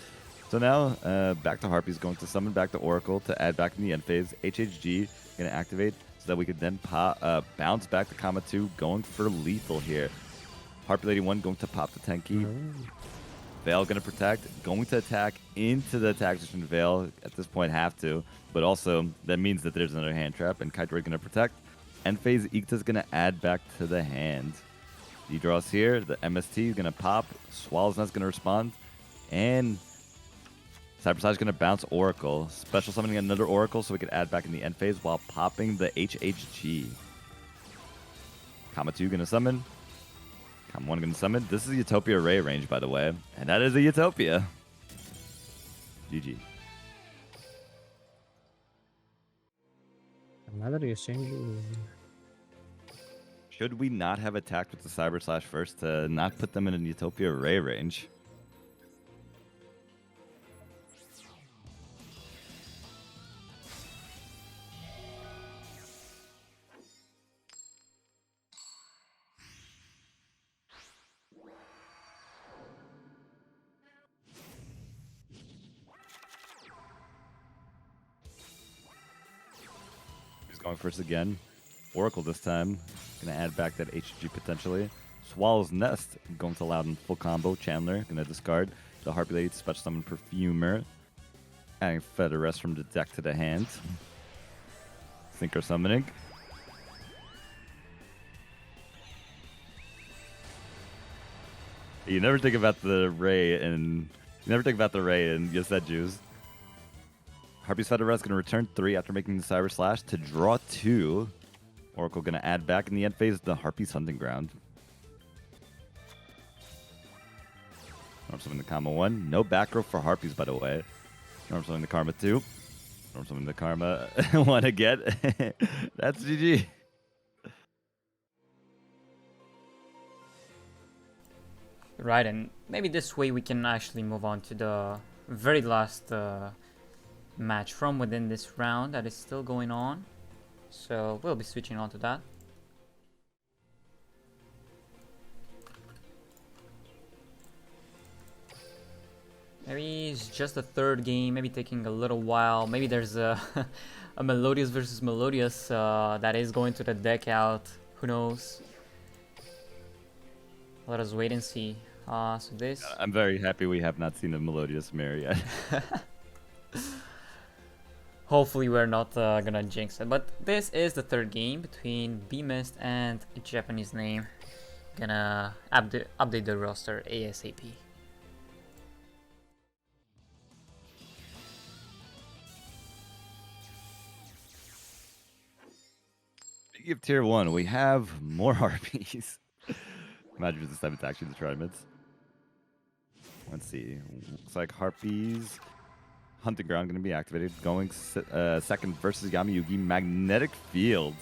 So now, back to Harpy's going to summon back the Oracle to add back in the end phase. HHG going to activate so that we could then bounce back to Kama 2, going for lethal here. Harpy Lady 1 going to pop the Tenki. Mm. Veil going to protect. Going to attack into the attack position. Veil at this point have to. But also, that means that there's another hand trap. And Kite Droid going to protect. End phase Ikta is going to add back to the hand. He draws here. The MST is going to pop. Swallow's Nest going to respond. And Cyber Slash is going to bounce Oracle. Special summoning another Oracle so we can add back in the end phase while popping the HHG. Kama 2 going to summon. Kama 1 going to summon. This is Utopia Ray range, by the way. And that is a Utopia. GG. Another Yosenju. Should we not have attacked with the Cyber Slash first to not put them in an Utopia Ray range? He's going first again. Oracle this time. Gonna add back that HG potentially. Swallow's Nest going to allow in full combo. Chandler gonna discard the Harpy Lady special summon Perfumer. Adding Feather Rest from the deck to the hand. Synchro summoning. You never think about the Ray and Yosenju's. Harpy's Feather Rest gonna return 3 after making the Cyber Slash to draw 2. Oracle gonna add back in the end phase the Harpy's Hunting Ground. Norm summoning the Karma 1. No back row for Harpies, by the way. Norm summoning the Karma 2. Norm summoning the Karma 1 again. That's GG. Right, and maybe this way we can actually move on to the very last match from within this round that is still going on. So we'll be switching on to that. Maybe it's just the third game, maybe taking a little while. Maybe there's a, a Melodious versus Melodious that is going to the deck out. Who knows? Let us wait and see. So this... I'm very happy we have not seen a Melodious mirror yet. Hopefully we're not gonna jinx it. But this is the third game between B-Mist and a Japanese name. Gonna update the roster ASAP. Speaking of tier 1, we have more Harpies. Imagine this time it's actually the tournaments. Let's see. Looks like Harpies. Hunting Ground going to be activated. Going second versus Yugi. Magnetic Field.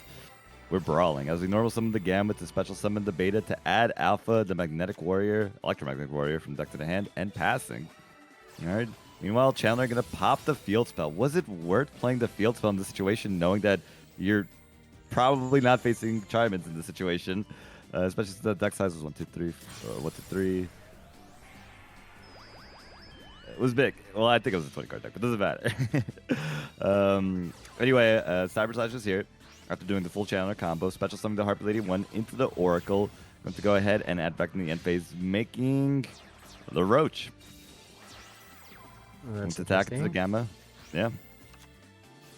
We're brawling. As we normal summon the Gambit to special summon the Beta to add Alpha, the Magnetic Warrior, Electromagnetic Warrior from deck to the hand, and passing. Alright. Meanwhile, Chandler going to pop the Field Spell. Was it worth playing the Field Spell in this situation, knowing that you're probably not facing Chimans in this situation? Especially since the deck size was 1, 2, 3, 1 to 3. It was big. Well, I think it was a 20 card deck, but it doesn't matter. Anyway, Cyber Slash is here. After doing the full Chandler combo, special summon the Harpy Lady 1 into the Oracle. Going to go ahead and add back in the end phase, making the Roach. That's Attack into the Gamma. Yeah.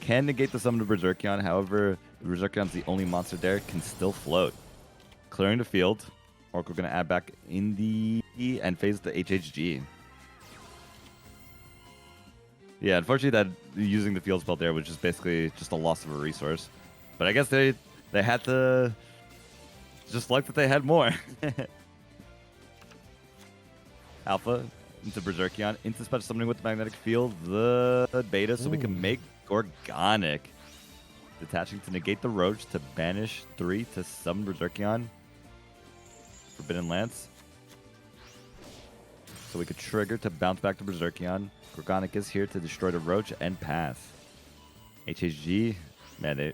Can negate the summon of Berserkion. However, Berserkion's the only monster there, can still float. Clearing the field. Oracle going to add back in the end phase the HHG. Yeah, unfortunately, that using the field spell there was just basically just a loss of a resource. But I guess they had to just like that they had more. Alpha into Berserkion, into special summoning with the magnetic field, the beta, so we can make Organic. Detaching to negate the Roach to banish 3 to summon Berserkion. Forbidden Lance. So we could trigger to bounce back to Berserkion. Organic is here to destroy the Roach and pass. HHG, man,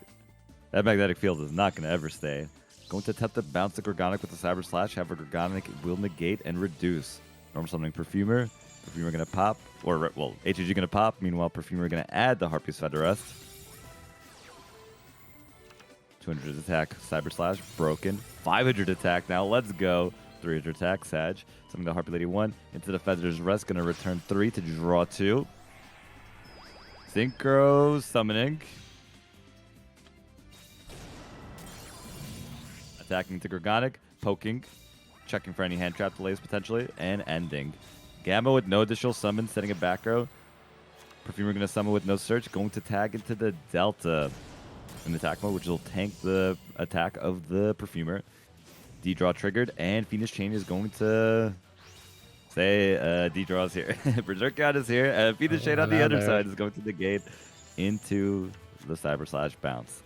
that magnetic field is not going to ever stay. Going to attempt to bounce the Organic with the Cyber Slash. However, Organic will negate and reduce. Normal summoning Perfumer. Perfumer going to pop. Or, well, HHG going to pop. Meanwhile, Perfumer going to add the Harpy's Feather Rest. 200 attack. Cyber Slash broken. 500 attack now. Let's go. 300 attack, Sag. Summon the Harpy Lady 1 into the Feather's Rest. Gonna return 3 to draw 2. Synchro summoning. Attacking to Gorgonic, poking, checking for any hand trap delays potentially, and ending. Gamma with no additional summon, setting a back row. Perfumer going to summon with no search, going to tag into the Delta in attack mode, which will tank the attack of the Perfumer. D-draw triggered, and Phoenix Chain is going to say D-draw is here. Berserkion is here, Phoenix Chain on the other side is going to negate into the Cyber Slash bounce.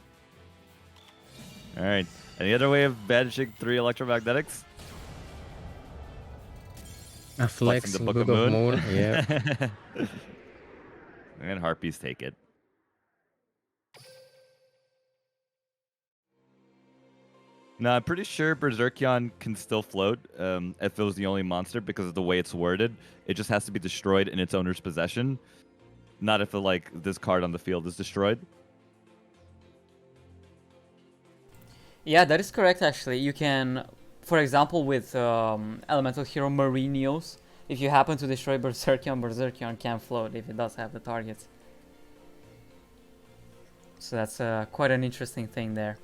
All right. Any other way of banishing 3 electromagnetics? A flexing the Book of Moon. Yeah. And Harpies take it. Now, I'm pretty sure Berserkion can still float if it was the only monster because of the way it's worded. It just has to be destroyed in its owner's possession. Not if this card on the field is destroyed. Yeah, that is correct actually. You can, for example, with Elemental Hero Marinios, if you happen to destroy Berserkion, Berserkion can float if it does have the targets. So that's quite an interesting thing there.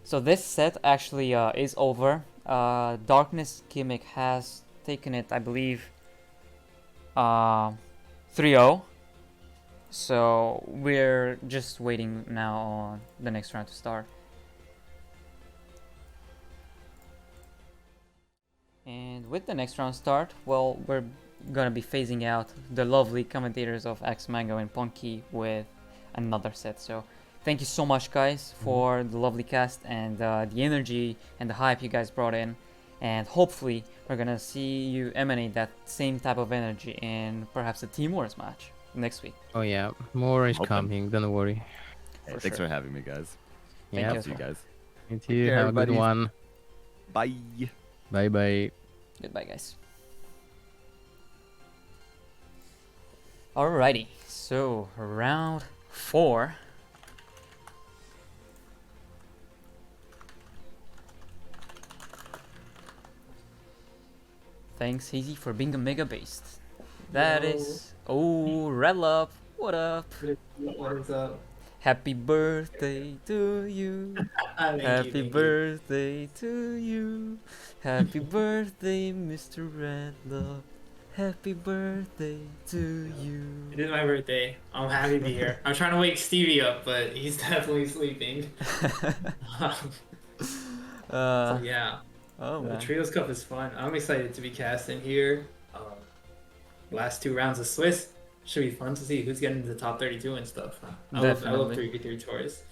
So this set actually is over. Darkness Gimmick has taken it, I believe, 3-0. So we're just waiting now on the next round to start. And with the next round start, well, we're gonna be phasing out the lovely commentators of X Mango and Punky with another set. So thank you so much, guys, for the lovely cast and the energy and the hype you guys brought in. And hopefully we're gonna see you emanate that same type of energy in perhaps a Team Wars match next week. Oh yeah, more is Open. coming. Don't worry. Hey, thanks for having me, guys. Yeah. you. See you guys. You too. care, Have a good buddies. one. Bye. Bye bye. Goodbye, guys. Alrighty, so round 4. Thanks, Hazy, for being a mega beast. That is. Oh, Red Love, what up? What is up? Happy birthday to you. Happy birthday to you. Happy birthday, Mr. Red Love. Happy birthday to you. It is my birthday. I'm happy to be here. I'm trying to wake Stevie up, but he's definitely sleeping. So yeah. Oh The man. Trios Cup is fun. I'm excited to be cast in here. Last 2 rounds of Swiss should be fun to see who's getting to the top 32 and stuff. I love Definitely. 3v3 tours.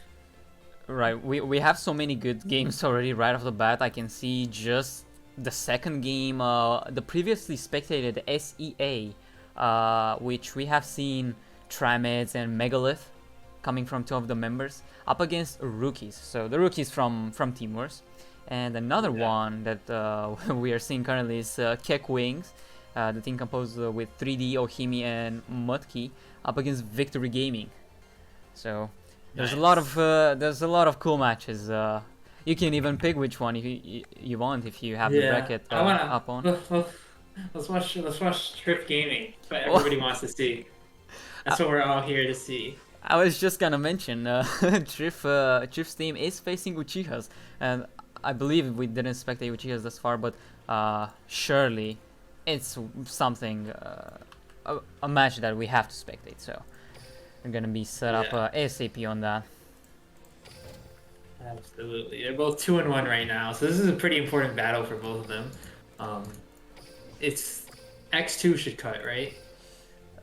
Right, we have so many good games already right off the bat. I can see just the second game, the previously spectated SEA, which we have seen Trimeds and Megalith coming from 2 of the members up against rookies. So the rookies from Team Wars. And another one that we are seeing currently is Kek Wings, the team composed with 3D, Ohimi, and Mutki up against Victory Gaming. So there's a lot of cool matches. You can even pick which one you want if you have the bracket up on. Let's watch Trip Gaming. That's what everybody wants to see. That's what we're all here to see. I was just gonna mention Trip's team is facing Uchiha's, and I believe we didn't spectate Uchiha's thus far, but surely it's something, a match that we have to spectate. So we're gonna be set up ASAP on that. Absolutely. They're both 2-1 right now, so this is a pretty important battle for both of them. It's X2 should cut, right?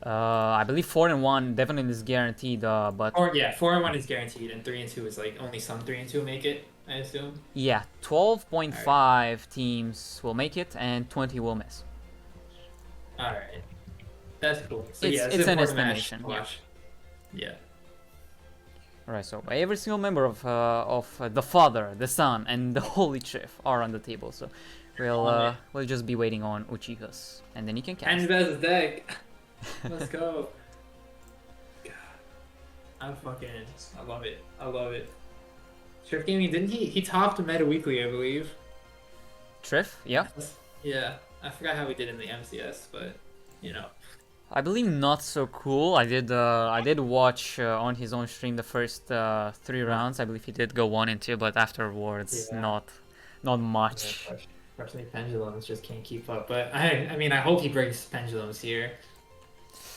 I believe 4-1 definitely is guaranteed, but 4-1 is guaranteed, and 3-2 is like only some 3-2 make it, I assume. Yeah, 12.5 teams will make it, and 20 will miss. All right, that's cool. So It's an estimation. Yeah. Alright, so every single member of the Father, the Son, and the Holy Chief are on the table. So we'll just be waiting on Uchiha's, and then you can cast. And best deck. Let's go. God. I love it. I love it. Trip Gaming, didn't he topped Meta Weekly, I believe. Triff, yeah. Yeah, I forgot how we did in the MCS, but you know. I believe not so cool. I did watch on his own stream the first 3 rounds. I believe he did go 1 and 2, but afterwards Yeah. not much. Unfortunately, Pendulums just can't keep up. But I mean, I hope he brings Pendulums here.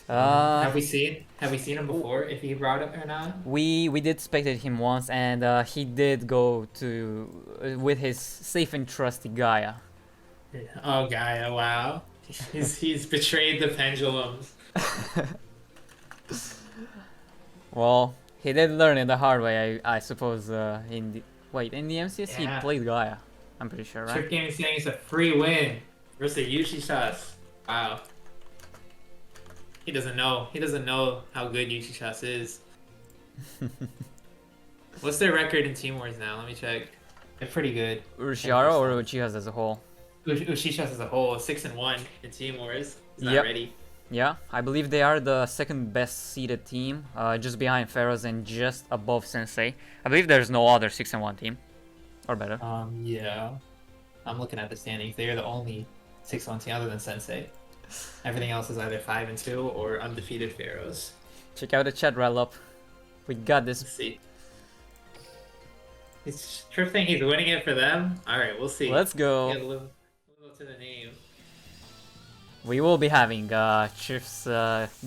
Have we seen him before? If he brought it or not? We did spectate him once, and he did go to with his safe and trusty Gaia. Oh, Gaia! Wow, he's betrayed the Pendulums. Well, he did learn it the hard way, I suppose. In the MCS Yeah. he played Gaia. I'm pretty sure, right? Trick Gaming saying it's a free win versus Yushi Shots. Wow. He doesn't know. He doesn't know how good Yushi Shots is. What's their record in Team Wars now? Let me check. They're pretty good. Urshiara or Uchihas as a whole? Ushishas as a whole, 6-1 in Team Wars. He's not Yep. ready. Yeah, I believe they are the second best seeded team, just behind Pharaohs and just above Sensei. I believe there's no other 6-1 team, or better. Yeah. I'm looking at the standings. They are the only 6-1 team other than Sensei. Everything else is either 5-2 or undefeated Pharaohs. Check out the chat, Relop. We got this. Let's see. It's Trip saying he's winning it for them. All right, we'll see. Let's go. Get a little to the name. We will be having Triff's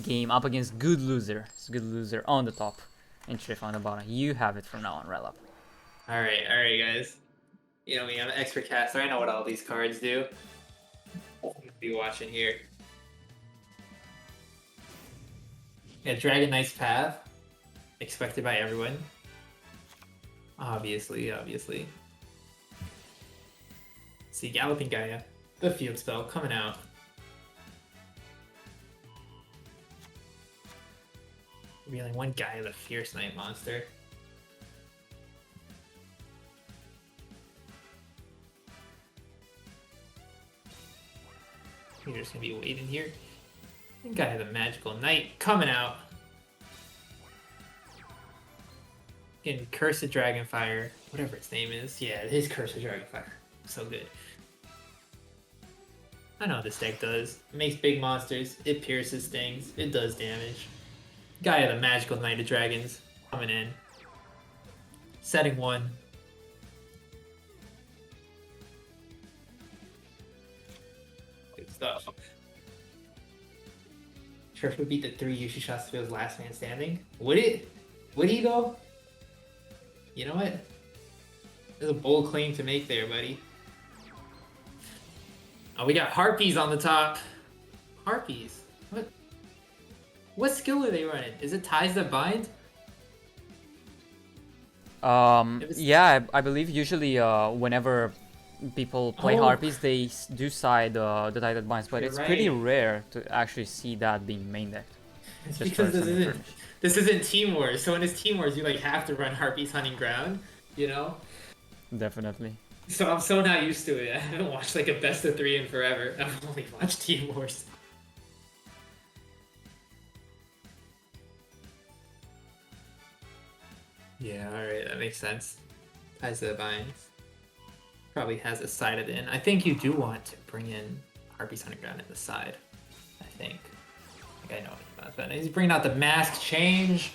game up against Good Loser. It's Good Loser on the top and Triff on the bottom. You have it from now on, Relop. All right, guys. You know me, I'm an expert caster. I know what all these cards do. Be watching here. Yeah, Dragon Knight's Path. Expected by everyone. Obviously. See, Galloping Gaia. The field spell coming out. Revealing one Gaia, the Fierce Knight monster. You're just gonna be waiting here. And Gaia, the Magical Knight coming out. Getting Curse of Dragonfire, whatever its name is. Yeah, it is Curse of Dragonfire. So good. I know what this deck does. It makes big monsters, it pierces things, it does damage. Gaia, the Magical Knight of Dragons, coming in. Setting 1. Good stuff. Triff would beat the 3 Yushi Shots to be his last man standing. Would it? Would he though? You know what? There's a bold claim to make there, buddy. Oh, we got Harpies on the top. Harpies? What skill are they running? Is it Ties That Bind? Yeah, I believe usually whenever people play Harpies, they do side the Tie That Binds, but You're it's pretty right. rare to actually see that being main decked. It's Just because for some information. this isn't Team Wars. So in this Team Wars, you like have to run Harpies hunting ground, you know? Definitely. So I'm so not used to it. I haven't watched like a best of 3 in forever. I've only watched Team Wars. Yeah, alright, that makes sense. Ties to the Binds. Probably has a sided in. I think you do want to bring in Harpies Hunting Ground in the side. I think. I know what he wants, but he's bringing out the Mask Change.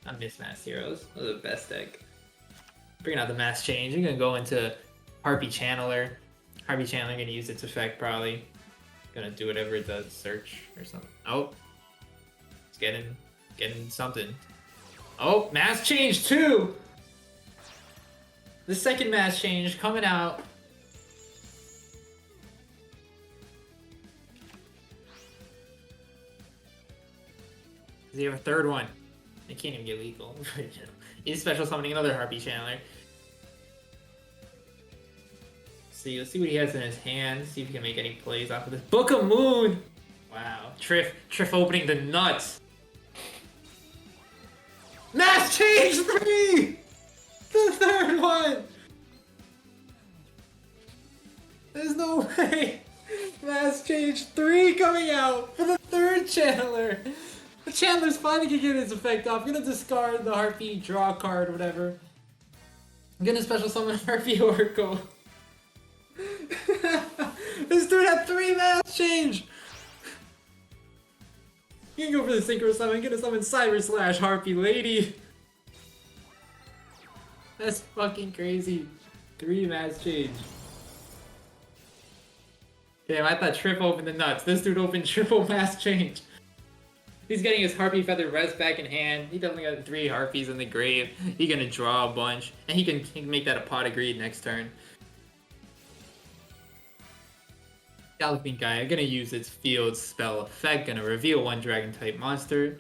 I miss Masked Heroes. Those are the best deck. Bringing out the Mask Change. You're gonna go into Harpy Channeler. Harpy Channeler gonna use its effect probably. Gonna do whatever it does, search or something. Oh, it's getting something. Oh, Mask Change too. The second Mask Change coming out. Does he have a third one? It can't even get lethal. He's special summoning another Harpy Channeler. See, let's see what he has in his hand. See if he can make any plays off of this. Book of Moon! Wow. Triff opening the nuts. Mass Change 3! The third one! There's no way! Mass Change 3 coming out for the third Chandler! The Chandler's finally gonna get his effect off. Gonna discard the Harpy, draw a card, whatever. I'm gonna special summon Harpy Oracle. This dude had 3 mass change! You can go for the Synchro Summon, I'm gonna summon Cyber Slash Harpy Lady. That's fucking crazy. 3 mass change. Damn, I thought Trip opened the nuts. This dude opened triple mass change. He's getting his Harpy Feather Rest back in hand. He definitely got 3 Harpies in the grave. He's gonna draw a bunch. And he can make that a Pot of Greed next turn. Galloping Guy, I'm gonna use its field spell effect, gonna reveal 1 dragon type monster.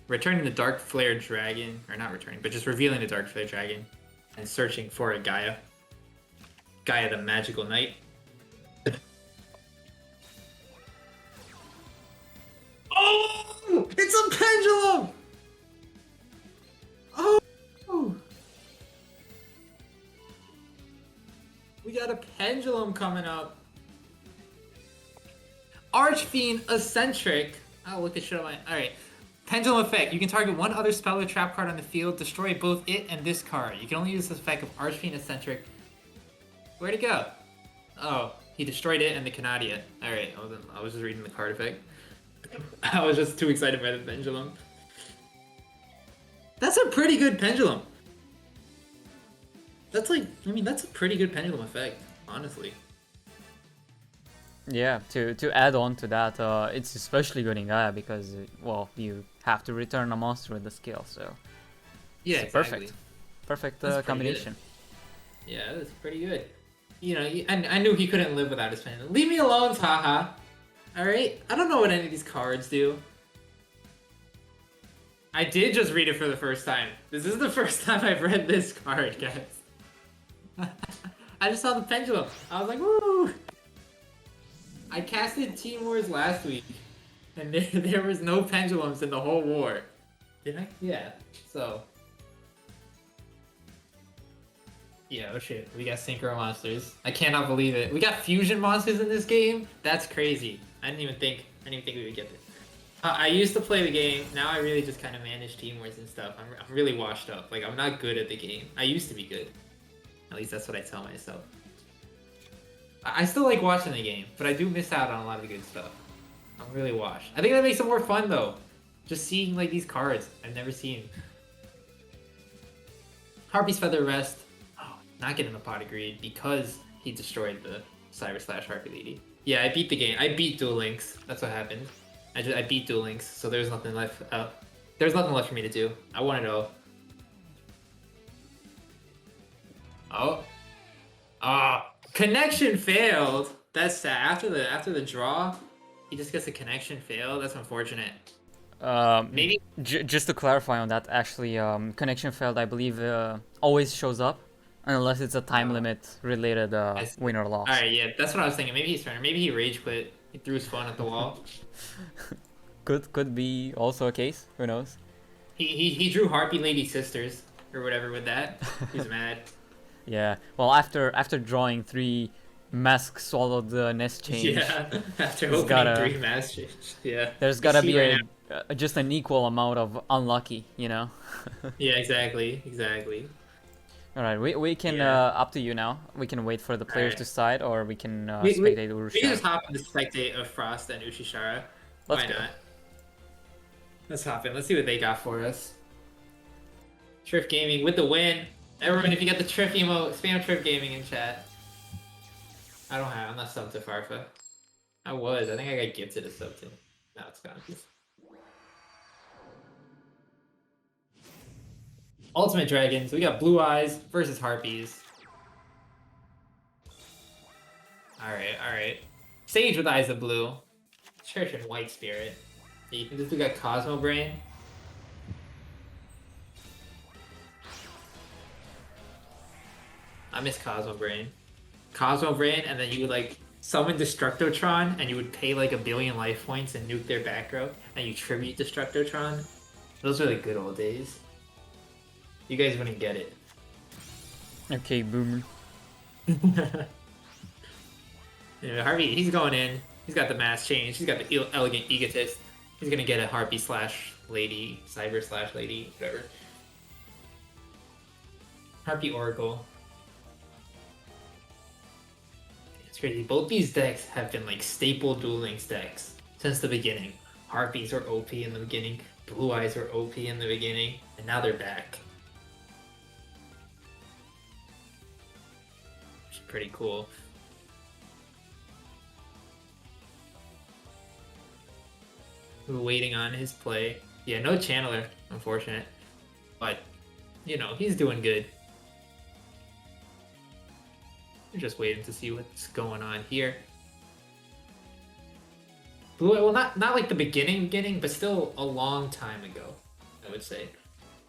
Returning the Dark Flare Dragon, or not returning, but just revealing the Dark Flare Dragon. And searching for a Gaia. Gaia the Magical Knight. Oh! It's a pendulum! Oh! We got a pendulum coming up. Archfiend Eccentric. Oh, look at shit on my. Alright. Pendulum effect. You can target 1 other spell or trap card on the field, destroy both it and this card. You can only use this effect of Archfiend Eccentric. Where'd it go? Oh, he destroyed it and the Canadia. Alright, I was just reading the card effect. I was just too excited by the pendulum. That's a pretty good pendulum. That's like, I mean, that's a pretty good pendulum effect, honestly. Yeah, to add on to that, it's especially good in Gaia because, well, you have to return a monster with the skill, so Yeah, it's exactly. perfect That's pretty combination. Good. Yeah, that's pretty good. You know, I knew he couldn't live without his pendulum. Leave me alone, Taha. Alright? I don't know what any of these cards do. I did just read it for the first time. This is the first time I've read this card, guys. I just saw the pendulum. I was like, woo! I casted Team Wars last week, and there was no pendulums in the whole war. Did I? Yeah. So. Yeah, oh shit. We got Synchro monsters. I cannot believe it. We got fusion monsters in this game? That's crazy. I didn't even think we would get this. I used to play the game. Now I really just kind of manage Team Wars and stuff. I'm really washed up. Like, I'm not good at the game. I used to be good. At least that's what I tell myself. I still like watching the game, but I do miss out on a lot of the good stuff. I'm really washed. I think that makes it more fun, though. Just seeing, like, these cards I've never seen. Harpy's Feather Rest. Oh, not getting the Pot of Greed because he destroyed the Cyber Slash Harpy Lady. Yeah, I beat the game. I beat Duel Links. That's what happened. I beat Duel Links, so there's nothing left. There's nothing left for me to do. I want it all. Oh. Ah. Connection failed. That's sad. After the draw, he just gets a connection failed. That's unfortunate. Maybe Just to clarify on that, actually, connection failed, I believe, always shows up unless it's a time limit related win or loss. Alright, yeah, that's what I was thinking. Maybe he's trying. Maybe he rage quit. He threw his phone at the wall. Could be also a case. Who knows? He drew Harpy Lady Sisters or whatever with that. He's mad. Yeah. Well, after drawing 3 Mask swallowed the nest change. Yeah. After He's opening gotta- 3 mass change. Yeah. There's gotta See be right just an equal amount of unlucky, you know. Yeah, exactly. All right, we can Yeah. up to you now. We can wait for the players Alright. to decide, or we can We spectate can just Urusha. hop in the spectate of Frost and Ushishara. Let's Why go. not? Let's hop in. Let's see what they got for us. Triff Gaming with the win. Everyone, if you get the Triff emote, spam Triff Gaming in chat. I'm not subbed to Farfa. I was. I think I got gifted a sub to. Now it's gone. Ultimate Dragons. We got Blue Eyes versus Harpies. Alright. Sage with Eyes of Blue. Church and White Spirit. You think this we got Cosmo Brain? I miss Cosmo Brain. Cosmo Brain, and then you would like summon Destructotron, and you would pay like 1 billion life points and nuke their back row, and you tribute Destructotron. Those were the good old days. You guys wouldn't get it. Okay, boomer. Yeah, Harvey, he's going in. He's got the mass change. He's got the elegant egotist. He's gonna get a Harpy slash lady, Cyber slash lady, whatever. Harpy Oracle. It's crazy. Both these decks have been like staple Duel Links decks since the beginning. Harpies were OP in the beginning. Blue Eyes were OP in the beginning, and now they're back. Which is pretty cool. We're waiting on his play. Yeah, no Chandler, unfortunate. But, you know, he's doing good. We're just waiting to see what's going on here. Well, not like the beginning, but still a long time ago, I would say.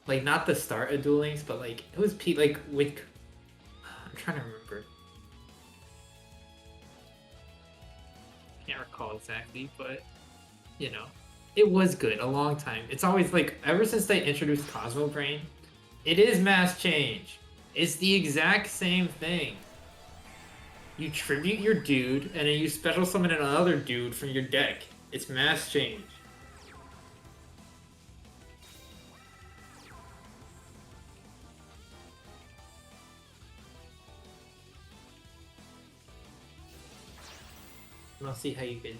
Like, not the start of Duel Links, but like, it was like, with... I'm trying to remember. Can't recall exactly, but, you know. It was good, a long time. It's always like, ever since they introduced Cosmo Brain, it is mass change. It's the exact same thing. You tribute your dude, and then you special summon another dude from your deck. It's mass change. I'll see how you can...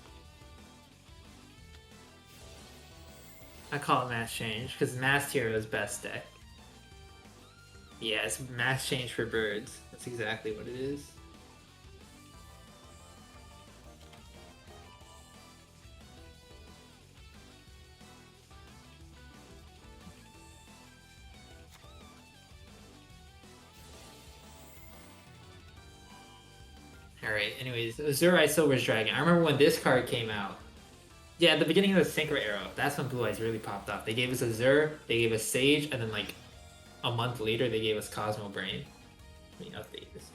I call it mass change, because Masked Hero is best deck. Yeah, it's mass change for birds. That's exactly what it is. Alright, anyways, Azurai Silver's Dragon. I remember when this card came out. Yeah, at the beginning of the Synchro era, that's when Blue Eyes really popped off. They gave us Azure, they gave us Sage, and then like a month later they gave us Cosmo Brain. Let me update this.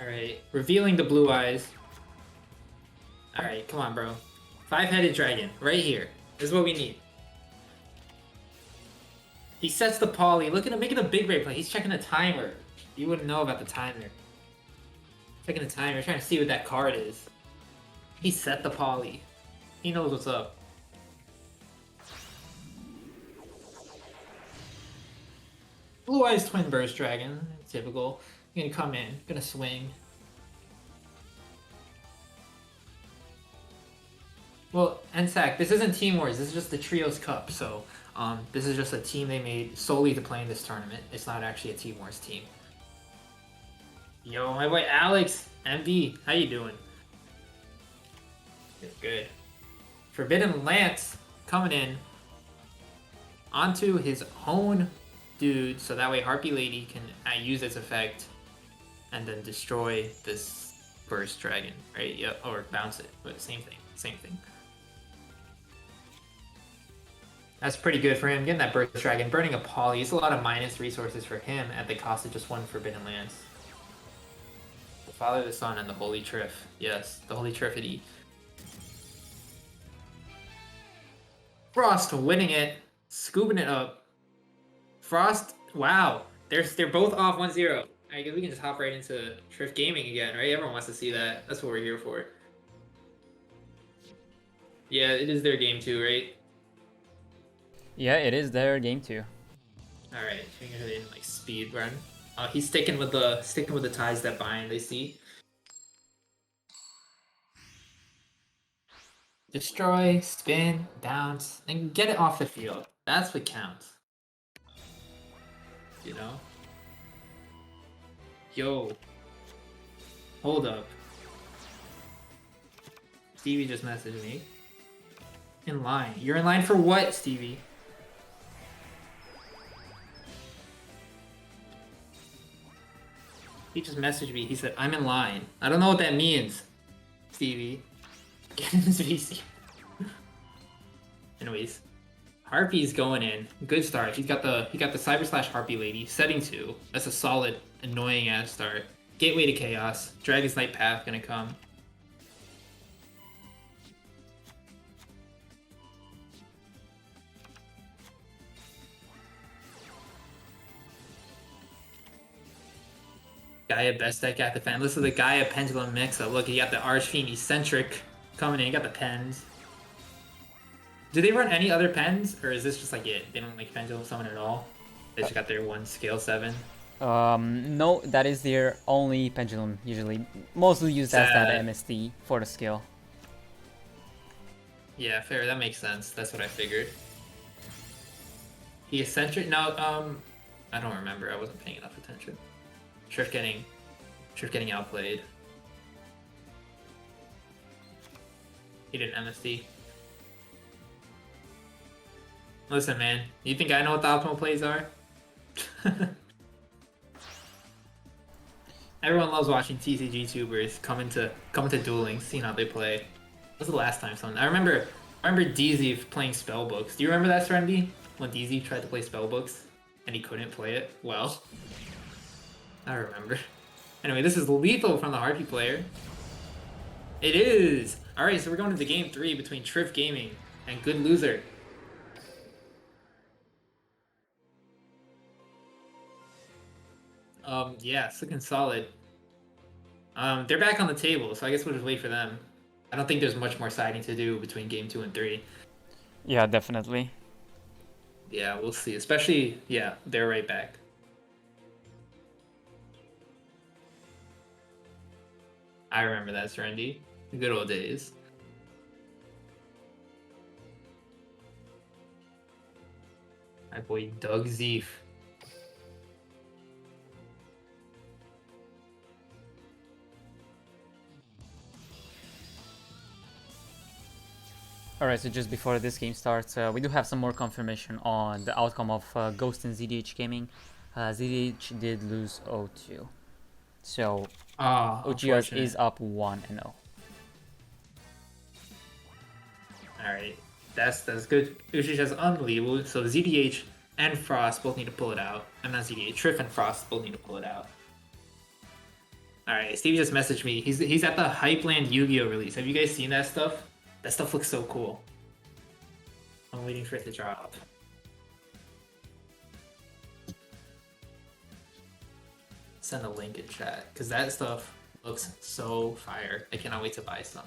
Alright, revealing the Blue Eyes. Alright, come on, bro. 5-headed dragon, right here. This is what we need. He sets the poly. Look at him making a big break play. He's checking the timer. You wouldn't know about the timer. Checking the timer, trying to see what that card is. He set the poly. He knows what's up. Blue Eyes Twin Burst Dragon. Typical. You're gonna come in, gonna swing. Well, NSAC, this isn't Team Wars, this is just the Trios Cup, so this is just a team they made solely to play in this tournament. It's not actually a Team Wars team. Yo, my boy Alex, MB, how you doing? Good. Forbidden Lance coming in onto his own dude, so that way Harpy Lady can use its effect and then destroy this Burst Dragon, right? Yep, or bounce it, but same thing. That's pretty good for him, getting that Burst Dragon, burning a poly. It's a lot of minus resources for him at the cost of just one Forbidden Lance. The Father, the Son, and the Holy Trif. Yes, the Holy Trifity. Frost winning it, scooping it up. Frost, wow, they're both off 1-0. I guess we can just hop right into Trif Gaming again, right? Everyone wants to see that. That's what we're here for. Yeah, it is their game too, right? Yeah, it is their game too. All right, figure it in like speed run. He's sticking with the ties that bind. I see. Destroy, spin, bounce, and get it off the field. That's what counts. You know? Yo. Hold up. Stevie just messaged me. In line. You're in line for what, Stevie? He just messaged me. He said, I'm in line. I don't know what that means, Stevie. Get in this VC. Anyways. Harpy's going in. Good start. He got the Cyber Slash Harpy Lady. Setting 2. That's a solid, annoying ass start. Gateway to Chaos. Dragon's Night Path gonna come. Gaia best deck at the fan. Listen to the Gaia Pendulum mix up. Look, you got the Archfiend Eccentric coming in. You got the pens. Do they run any other pens, or is this just like it? They don't like Pendulum Summon at all? They just got their one scale 7. No, that is their only pendulum usually. Mostly used as that Sad. MST for the skill. Yeah, fair. That makes sense. That's what I figured. The Eccentric. No, I don't remember. I wasn't paying enough attention. Shrift getting outplayed. He did MST. Listen, man. You think I know what the optimal plays are? Everyone loves watching TCG tubers come into Duel Links, seeing how they play. When was the last time someone? I remember DZ playing Spellbooks. Do you remember that, Serenity? When DZ tried to play Spellbooks and he couldn't play it well? I remember. Anyway, this is lethal from the Harpy player. It is! Alright, so we're going to the game 3 between Triff Gaming and Good Loser. Yeah, it's looking solid. They're back on the table, so I guess we'll just wait for them. I don't think there's much more siding to do between game 2 and 3. Yeah, definitely. Yeah, we'll see. Especially, yeah, they're right back. I remember that, Serenity. The good old days. My boy Doug Zeef. Alright, so just before this game starts, we do have some more confirmation on the outcome of Ghost and ZDH Gaming. ZDH did lose 0-2. So, OGS is up 1-0. Alright, that's good. Uchi's has unbelievable. So ZDH and Frost both need to pull it out. I'm not ZDH. Triff and Frost both need to pull it out. Alright, Stevie just messaged me. He's at the Hypeland Yu-Gi-Oh release. Have you guys seen that stuff? That stuff looks so cool. I'm waiting for it to drop. Send a link in chat, because that stuff looks so fire. I cannot wait to buy some.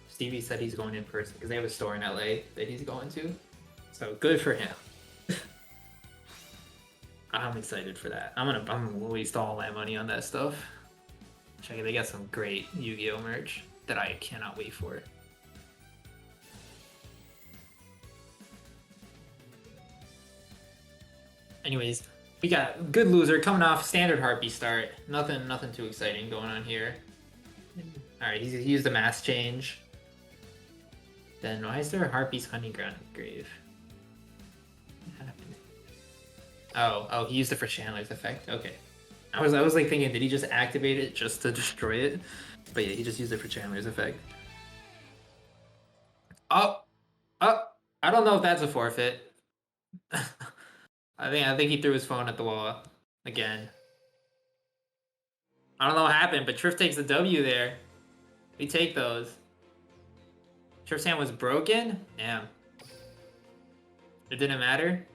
Stevie said he's going in person because they have a store in LA that he's going to. So good for him. I'm excited for that. I'm gonna waste all my money on that stuff. Check it, they got some great Yu-Gi-Oh merch that I cannot wait for. Anyways, we got Good Loser coming off standard Harpy start. Nothing too exciting going on here. Alright, he used the mass change. Then why is there a Harpy's Hunting Ground grave? What happened? Oh, he used it for Chandler's effect. Okay. I was like thinking, did he just activate it just to destroy it? But yeah, he just used it for Chandler's effect. Oh, I don't know if that's a forfeit. I think he threw his phone at the wall again. I don't know what happened, but Triff takes the W there. We take those. Triff's hand was broken? Damn. It didn't matter?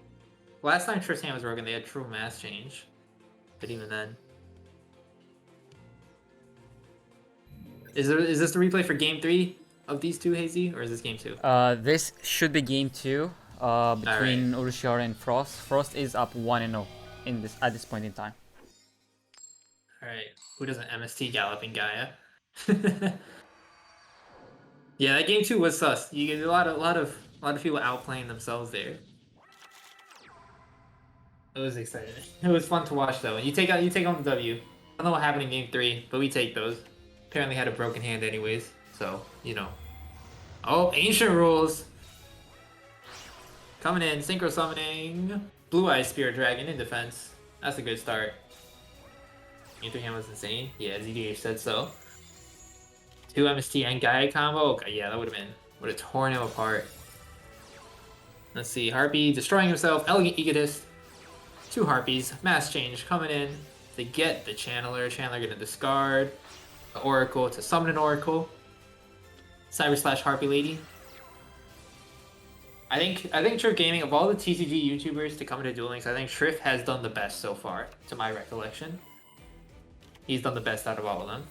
Last time Triff's hand was broken, they had true mass change. But even then. Is this the replay for game 3 of these two, Hazy? Or is this game 2? This should be game 2 between Urushiora and Frost. Frost is up 1-0 at this point in time. Alright. Who doesn't MST Galloping Gaia? Yeah, that game 2 was sus. You get a lot of people outplaying themselves there. It was exciting. It was fun to watch though. You take home the W. I don't know what happened in game 3, but we take those. Apparently had a broken hand anyways, so you know. Oh, ancient rules. Coming in, synchro summoning. Blue Eyes Spirit Dragon in defense. That's a good start. Game 3 hand was insane. Yeah, ZDH said so. 2 MST and Gaia combo. Okay, yeah, that would have torn him apart. Let's see, Harpy destroying himself. Elegant Egotist. 2 Harpies. Mass change coming in. They get the Chandler. Chandler gonna discard the Oracle to summon an Oracle. Cyber / Harpy Lady. I think Triff Gaming, of all the TCG YouTubers to come into Duel Links, I think Triff has done the best so far, to my recollection. He's done the best out of all of them.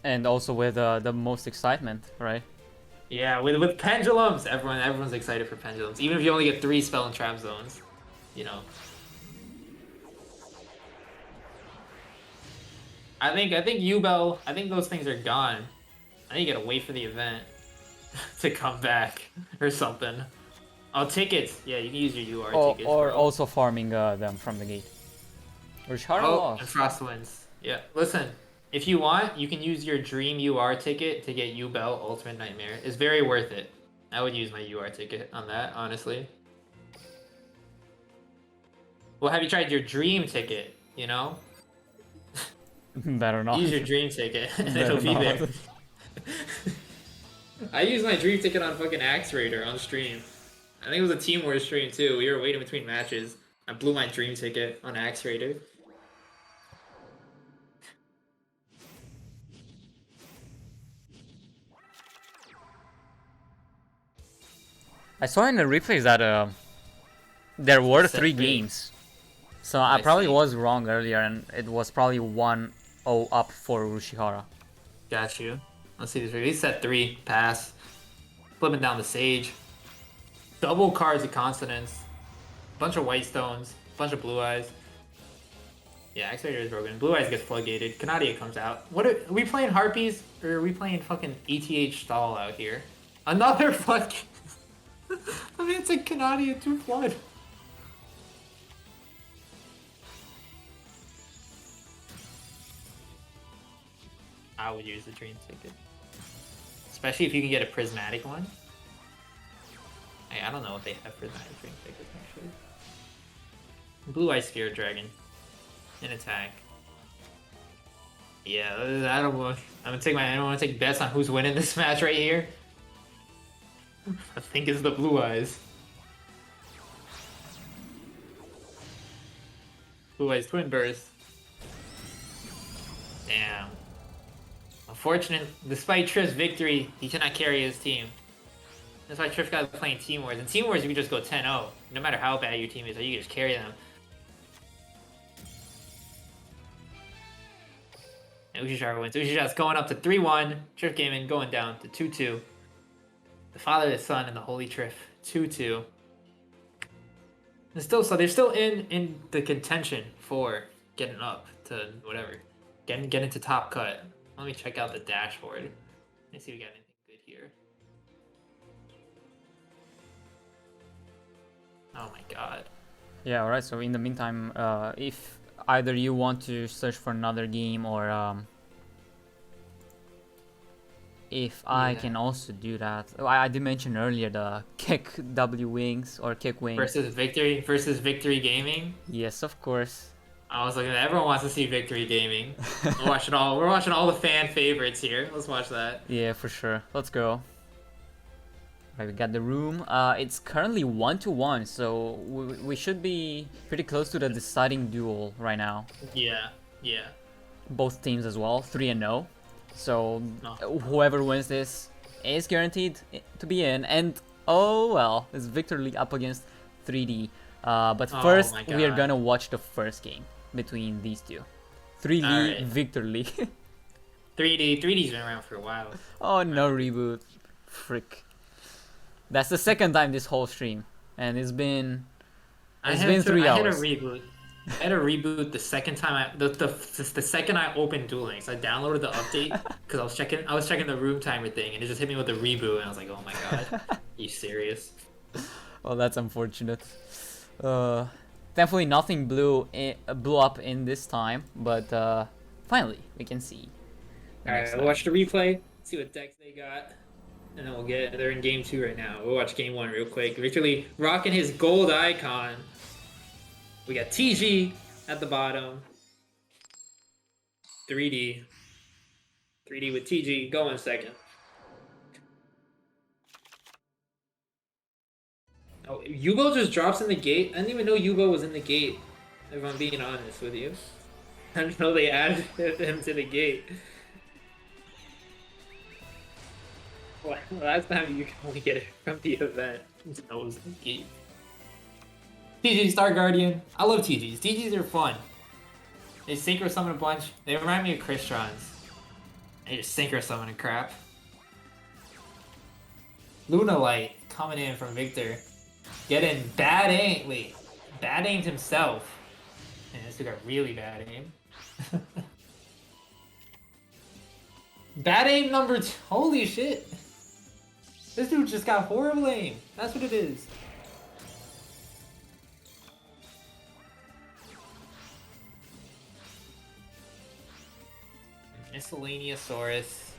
And also with the most excitement, right? Yeah, with pendulums, everyone's excited for pendulums. Even if you only get 3 spell and trap zones, you know. I think Yubel, I think those things are gone. I think you gotta wait for the event to come back or something. Oh, tickets. Yeah, you can use your UR tickets. Or bro. also farming them from the gate. Rishara Oh, lost. and Frostwinds. Yeah, listen. If you want, you can use your Dream UR ticket to get Yubel Ultimate Nightmare. It's very worth it. I would use my UR ticket on that, honestly. Well, have you tried your Dream ticket? You know, Better not. use your Dream ticket and Better it'll be not. there. I used my Dream ticket on fucking Axe Raider on stream. I think it was a Team Wars stream too. We were waiting between matches. I blew my Dream ticket on Axe Raider. I saw in the replays that there were Set 3 3. games. So I I probably see. was wrong earlier, and it was probably 1-0 up for Urushihara. Got you. Let's see this. He set 3. Pass. Flipping down the Sage. Double cards of consonants. Bunch of white stones. Bunch of blue eyes. Yeah, X-Rater is broken. Blue eyes gets floodgated. Canadia comes out. What are we playing Harpies? Or are we playing fucking ETH stall out here? Another flood. I mean, it's a Canadia 2 flood. I would use the Dream ticket. Especially if you can get a prismatic one. I don't know if they have prismatic Dream tickets, actually. Blue Eye Spirit Dragon. An attack. Yeah, I don't want to take bets on who's winning this match right here. I think it's the Blue Eyes. Blue Eyes Twin Burst. Damn. Unfortunate, despite Triff's victory, he cannot carry his team. That's why Triff got playing Team Wars. In Team Wars, you can just go 10-0. No matter how bad your team is, you can just carry them. And Uchichara wins. Uchichara's going up to 3-1. Triff Gaming going down to 2-2. The father, the son, and the holy Triff. 2-2. And still, so they're still in the contention for getting up to whatever. Getting into top cut. Let me check out the dashboard. Let me see if we got anything good here. Oh my god. Yeah, alright, so in the meantime, if either you want to search for another game or if I Yeah. can also do that. I did mention earlier the Kick W Wings or Kick Wings. Versus Victory Gaming. Yes, of course. I was looking. Everyone wants to see Victory Gaming. We're watching all the fan favorites here. Let's watch that. Yeah, for sure. Let's go. Right, we got the room. It's currently 1-1, so we should be pretty close to the deciding duel right now. Yeah. Both teams as well, 3-0. So Oh. whoever wins this is guaranteed to be in. And oh well, it's Victor League up against 3D. But Oh first, my we are God. gonna watch the first game between these two. 3D Alright. Victor League. 3D's been around for a while. Oh no, reboot. Frick. That's the second time this whole stream, and it's been 3 I had a hours. reboot. I had a reboot the second time the second I opened Duel Links. I downloaded the update because I was checking the room timer thing, and it just hit me with a reboot, and I was like, oh my god, are you serious? Well, that's unfortunate. Thankfully, nothing blew up in this time, but finally we can see. the next Alright, we'll time. watch the replay, see what decks they got, and then they're in game 2 right now. We'll watch game 1 real quick. Victor Lee rocking his gold icon. We got TG at the bottom. 3D with TG. Go in second. Oh, Yugo just drops in the gate. I didn't even know Yugo was in the gate, if I'm being honest with you. I didn't know they added him to the gate. Well, last time you can only get it from the event. That was the gate. TG Star Guardian. I love TGs. TGs are fun. They synchro summon a bunch. They remind me of Crystron's. They just synchro summon a crap. Luna Light coming in from Victor. Getting bad aim. Wait, bad aimed himself. And this dude got really bad aim. Bad aim number 2. Holy shit. This dude just got horrible aim. That's what it is. Miscellaneousaurus.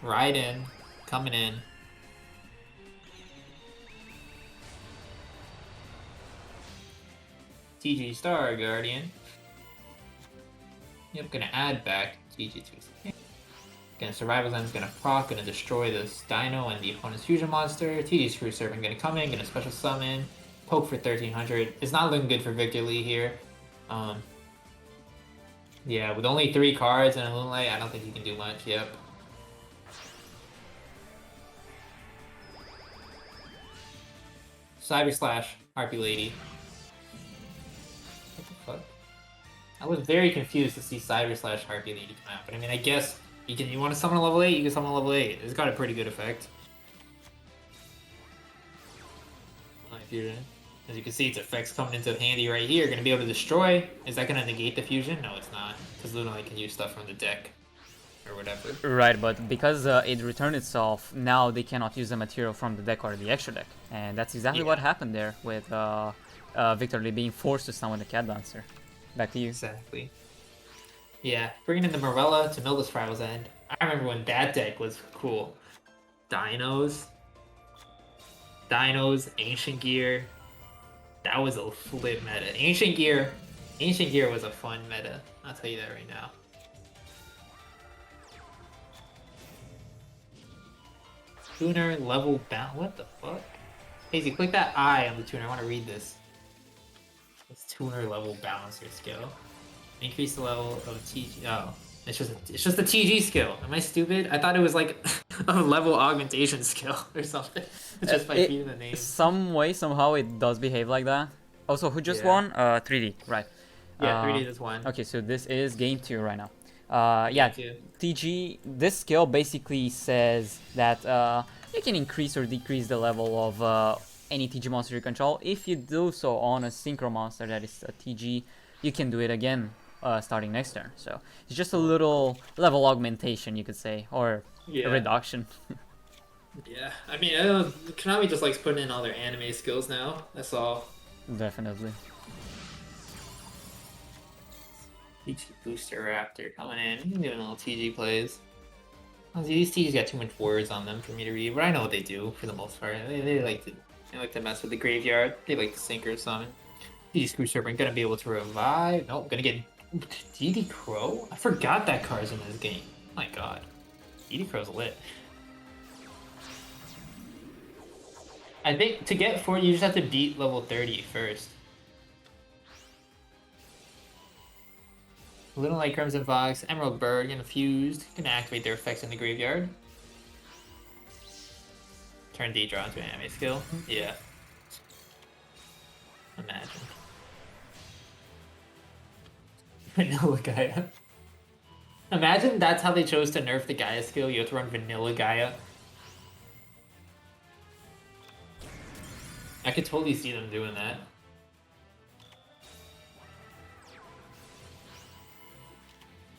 Raiden coming in. TG Star Guardian. Yep, gonna add back GGtoor. Gonna Survival Zen's gonna proc, gonna destroy this Dino and the opponent's fusion monster. TG Screw Serpent gonna come in, gonna special summon, poke for 1300. It's not looking good for Victor Lee here. Yeah, with only 3 cards and a Moonlight, I don't think he can do much. Yep. Cyber Slash, Harpy Lady. What the fuck? I was very confused to see Cyber Slash Harpy Lady come out, but I mean, I guess you want to summon a level 8, you can summon a level 8. It's got a pretty good effect. As you can see, its effects coming into handy right here. Going to be able to destroy. Is that going to negate the fusion? No, it's not. Because Luna can use stuff from the deck. Or whatever. Right, but because it returned itself, now they cannot use the material from the deck or the extra deck. And that's exactly what happened there with Victor Lee being forced to summon the Cat Dancer. Back to you. Exactly. Yeah, bringing in the Morella to mill this Rival's End. I remember when that deck was cool. Dinos, Ancient Gear. That was a flip meta. Ancient Gear was a fun meta. I'll tell you that right now. Tuner level bound. What the fuck? Hazy, click that I on the tuner. I want to read this. It's tuner level balancer skill. Increase the level of TG. Oh, it's just a TG skill. Am I stupid? I thought it was like a level augmentation skill or something. Just by feeding the name. Some way, somehow, it does behave like that. Also, who just won? 3D, right? Yeah, 3D just won. Okay, so this is game 2 right now. Yeah, TG. This skill basically says that you can increase or decrease the level of any TG monster you control. If you do so on a synchro monster that is a TG, you can do it again starting next turn. So it's just a little level augmentation, you could say, or a reduction. Yeah, I mean, Konami just likes putting in all their anime skills now. That's all. Definitely. TG Booster Raptor coming in, doing little TG plays. These TGs got too much words on them for me to read, but I know what they do for the most part. They like to mess with the graveyard. They like to synchro summon. TG Screw Serpent gonna be able to revive. Nope, gonna get DD Crow. I forgot that card's in this game. Oh my god, DD Crow's lit. I think to get 4, you just have to beat level 30 first. Little Light Crimson Fox, Emerald Bird, gonna fused, gonna activate their effects in the graveyard. Turn D draw into an anime skill. Yeah. Imagine. Vanilla Gaia. Imagine that's how they chose to nerf the Gaia skill. You have to run Vanilla Gaia. I could totally see them doing that.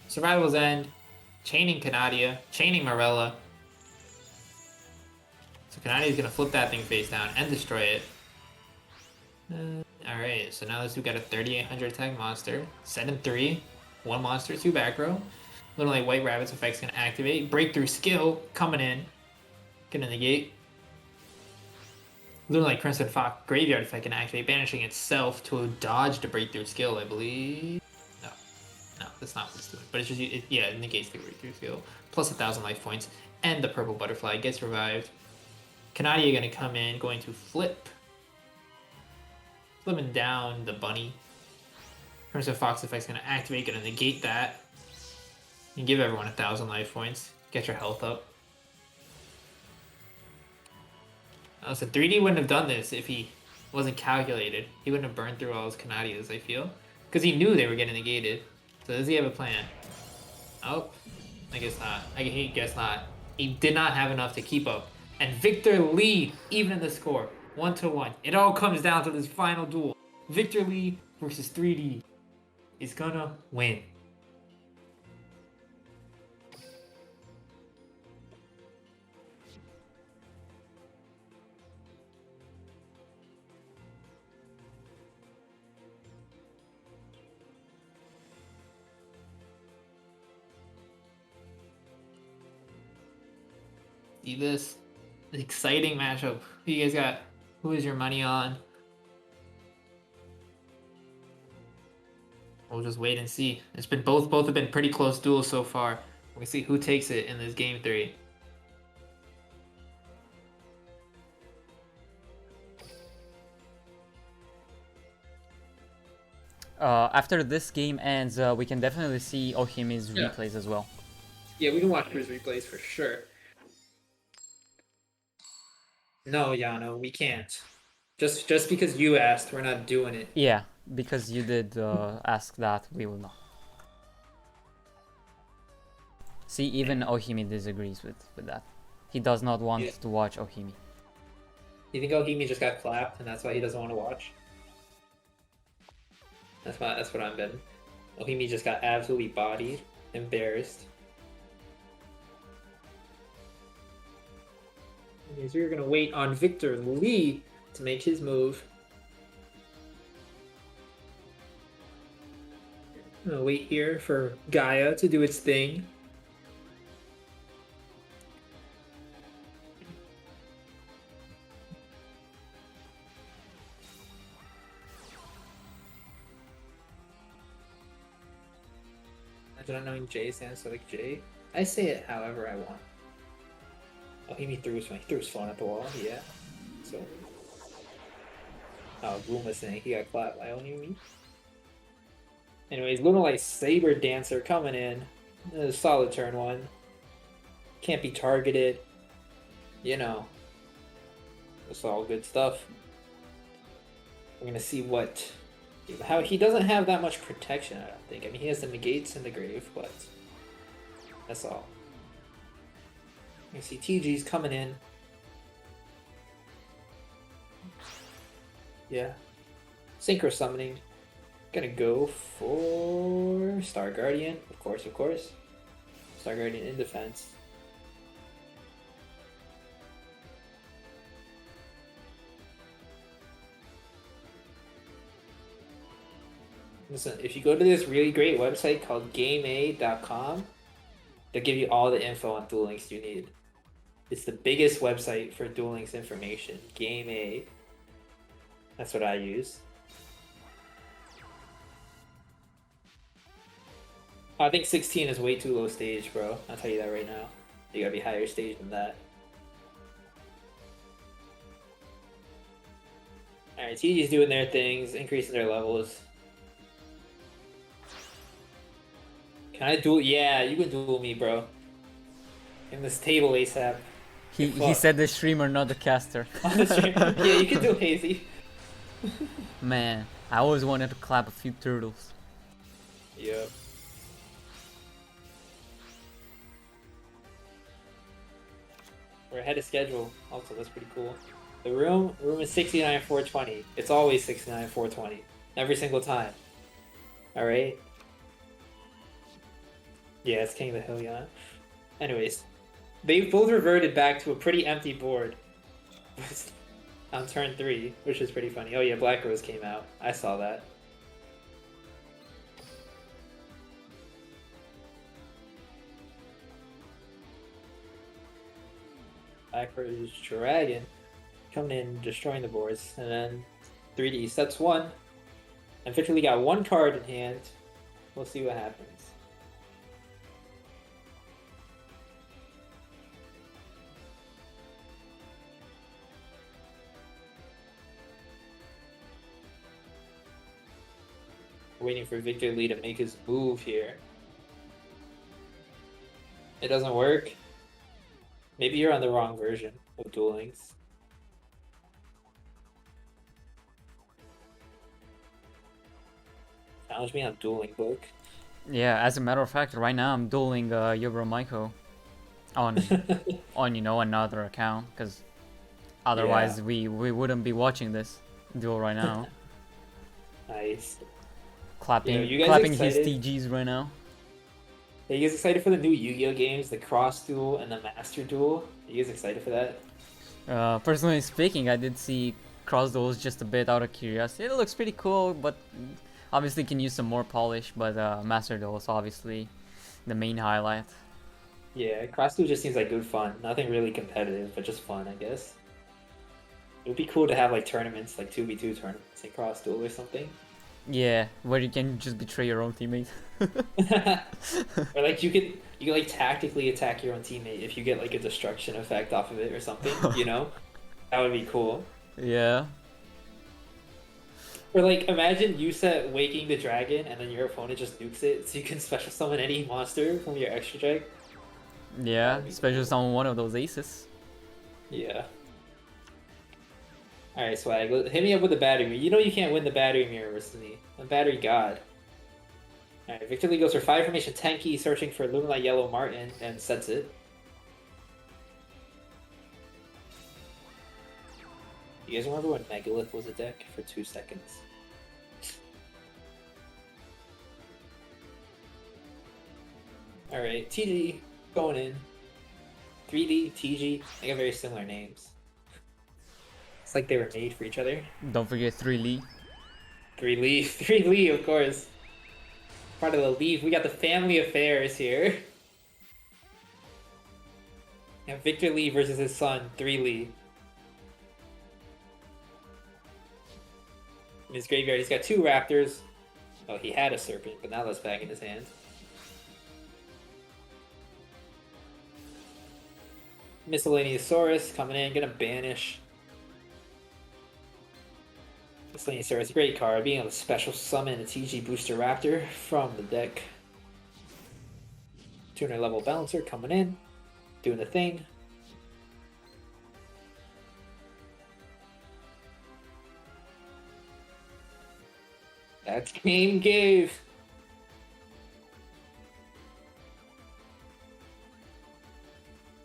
Survival's End, chaining Canadia, chaining Morella. So Canadia's gonna flip that thing face down and destroy it. Alright, so now this dude got a 3800 attack monster. Send him 3, 1 monster, 2 back row. Little like White Rabbit's effect's gonna activate. Breakthrough skill coming in. Gonna negate. Little like Crimson Fox graveyard effect can activate, banishing itself to dodge the breakthrough skill, I believe. No, that's not what it's doing. But it's just, it negates the breakthrough skill. Plus 1,000 life points. And the purple butterfly gets revived. Canadia gonna come in, going to flip. Flipping down the bunny. Crimson Fox effect's gonna activate, gonna negate that. And give everyone 1,000 life points. Get your health up. So 3D wouldn't have done this if he wasn't calculated. He wouldn't have burned through all his Canadias, I feel. Because he knew they were getting negated. So does he have a plan? Oh, I guess not. He guess not. He did not have enough to keep up. And Victor Lee, even in the score, 1-1. It all comes down to this final duel. Victor Lee versus 3D is gonna win. See this exciting matchup. Who you guys got? Who is your money on? We'll just wait and see. It's been both have been pretty close duels so far. We'll see who takes it in this game 3. After this game ends, we can definitely see Ohimi's replays as well. Yeah, we can watch his replays for sure. No, Yano, we can't. Just because you asked, we're not doing it. Yeah, because you did ask that, we will not. See, even Ohimi disagrees with that. He does not want to watch Ohimi. You think Ohimi just got clapped and that's why he doesn't want to watch? That's what I'm betting. Ohimi just got absolutely bodied, embarrassed. Okay, so we're gonna wait on Victor Lee to make his move. I'm gonna wait here for Gaia to do its thing. Imagine not knowing J stands for like J. I say it however I want. Oh, he threw his phone at the wall, yeah. So. Oh, Boom was saying he got clapped by Onimi. Anyways, Lunalite Saber Dancer coming in. A solid turn 1. Can't be targeted. You know. It's all good stuff. We're gonna see how he doesn't have that much protection, I don't think. I mean, he has the negates in the grave, but that's all. You see TG's coming in. Yeah. Synchro summoning. Gonna go for Star Guardian, of course. Star Guardian in defense. Listen, if you go to this really great website called GameA.com, they'll give you all the info on Duel Links you need. It's the biggest website for Duel Links information. GameA. That's what I use. I think 16 is way too low stage, bro. I'll tell you that right now. You gotta be higher stage than that. Alright, TG's doing their things, increasing their levels. Can I duel? Yeah, you can duel me, bro. In this table ASAP. He said the streamer, not the caster. On the stream. Yeah, you can do Hazy. Man, I always wanted to clap a few turtles. Yep. We're ahead of schedule. Also, that's pretty cool. The room is 69,420. It's always 69,420. Every single time. Alright? Yeah, it's King of the Hill, yeah. Anyways, they both reverted back to a pretty empty board on turn 3, which is pretty funny. Oh yeah, Black Rose came out. I saw that. Black Rose Dragon coming in, destroying the boards, and then 3D sets 1. And Victor Lee got 1 card in hand. We'll see what happens. Waiting for Victor Lee to make his move here. It doesn't work. Maybe you're on the wrong version of Duel Links. Challenge me on Duel Link book. Yeah, as a matter of fact, right now I'm dueling Yobro Maiko on another account, because otherwise we wouldn't be watching this duel right now. Nice. Clapping you guys clapping his excited? TGs right now. Are you guys excited for the new Yu-Gi-Oh games, the Cross Duel and the Master Duel? Are you guys excited for that? Personally speaking, I did see Cross Duels just a bit out of curiosity. It looks pretty cool, but obviously can use some more polish. But Master Duel is obviously the main highlight. Yeah, Cross Duel just seems like good fun. Nothing really competitive, but just fun, I guess. It would be cool to have like tournaments, like 2v2 tournaments in Cross Duel or something. Yeah, where you can just betray your own teammate. Or like you could like tactically attack your own teammate if you get like a destruction effect off of it or something, you know? That would be cool. Yeah. Or like imagine you set Waking the Dragon and then your opponent just nukes it so you can special summon any monster from your extra deck. Yeah, That'd be especially cool. summon one of those aces. Yeah. Alright, Swag, hit me up with the battery mirror. You know you can't win the battery mirror versus me. I'm battery god. Alright, Victor Lee goes for 5 formation Tenki, searching for Luminite Yellow Martin, and sets it. You guys remember when Megalith was a deck for 2 seconds? Alright, TG going in. 3D, TG, they got very similar names. It's like they were made for each other. Don't forget 3 Lee. 3 Lee, 3 Lee, of course. Part of the Leaf, we got the family affairs here. And Victor Lee versus his son, 3 Lee. In his graveyard, he's got 2 raptors. Oh, he had a serpent, but now that's back in his hand. Miscellaneousaurus coming in, gonna banish. Miscellaneousaurus, great card, being able to special summon a TG Booster Raptor from the deck. 200 level Balancer coming in, doing the thing. That's Game Gave.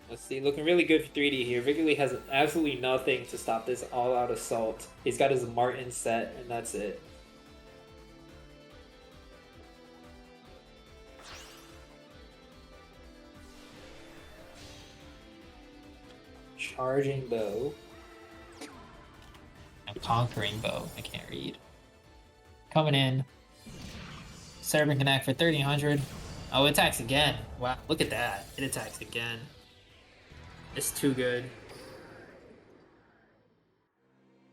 Let's see, looking really good for 3D here. Victor Lee has absolutely nothing to stop this all-out assault. He's got his Martin set, and that's it. Charging Bow. And Conquering Bow. I can't read. Coming in. Serpent Connect for 1300. Oh, it attacks again. Wow, look at that. It attacks again. It's too good.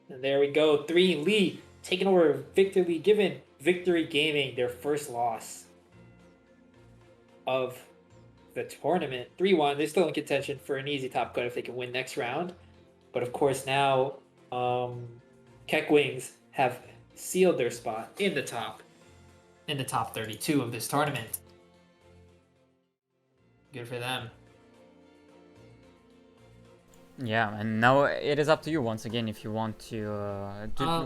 And there we go. 3 Lee taking over Victor Lee, giving Victory Gaming their first loss of the tournament. 3-1. They're still in contention for an easy top cut if they can win next round. But of course now Keck Wings have sealed their spot in the top 32 of this tournament. Good for them. Yeah, and now it is up to you once again if you want to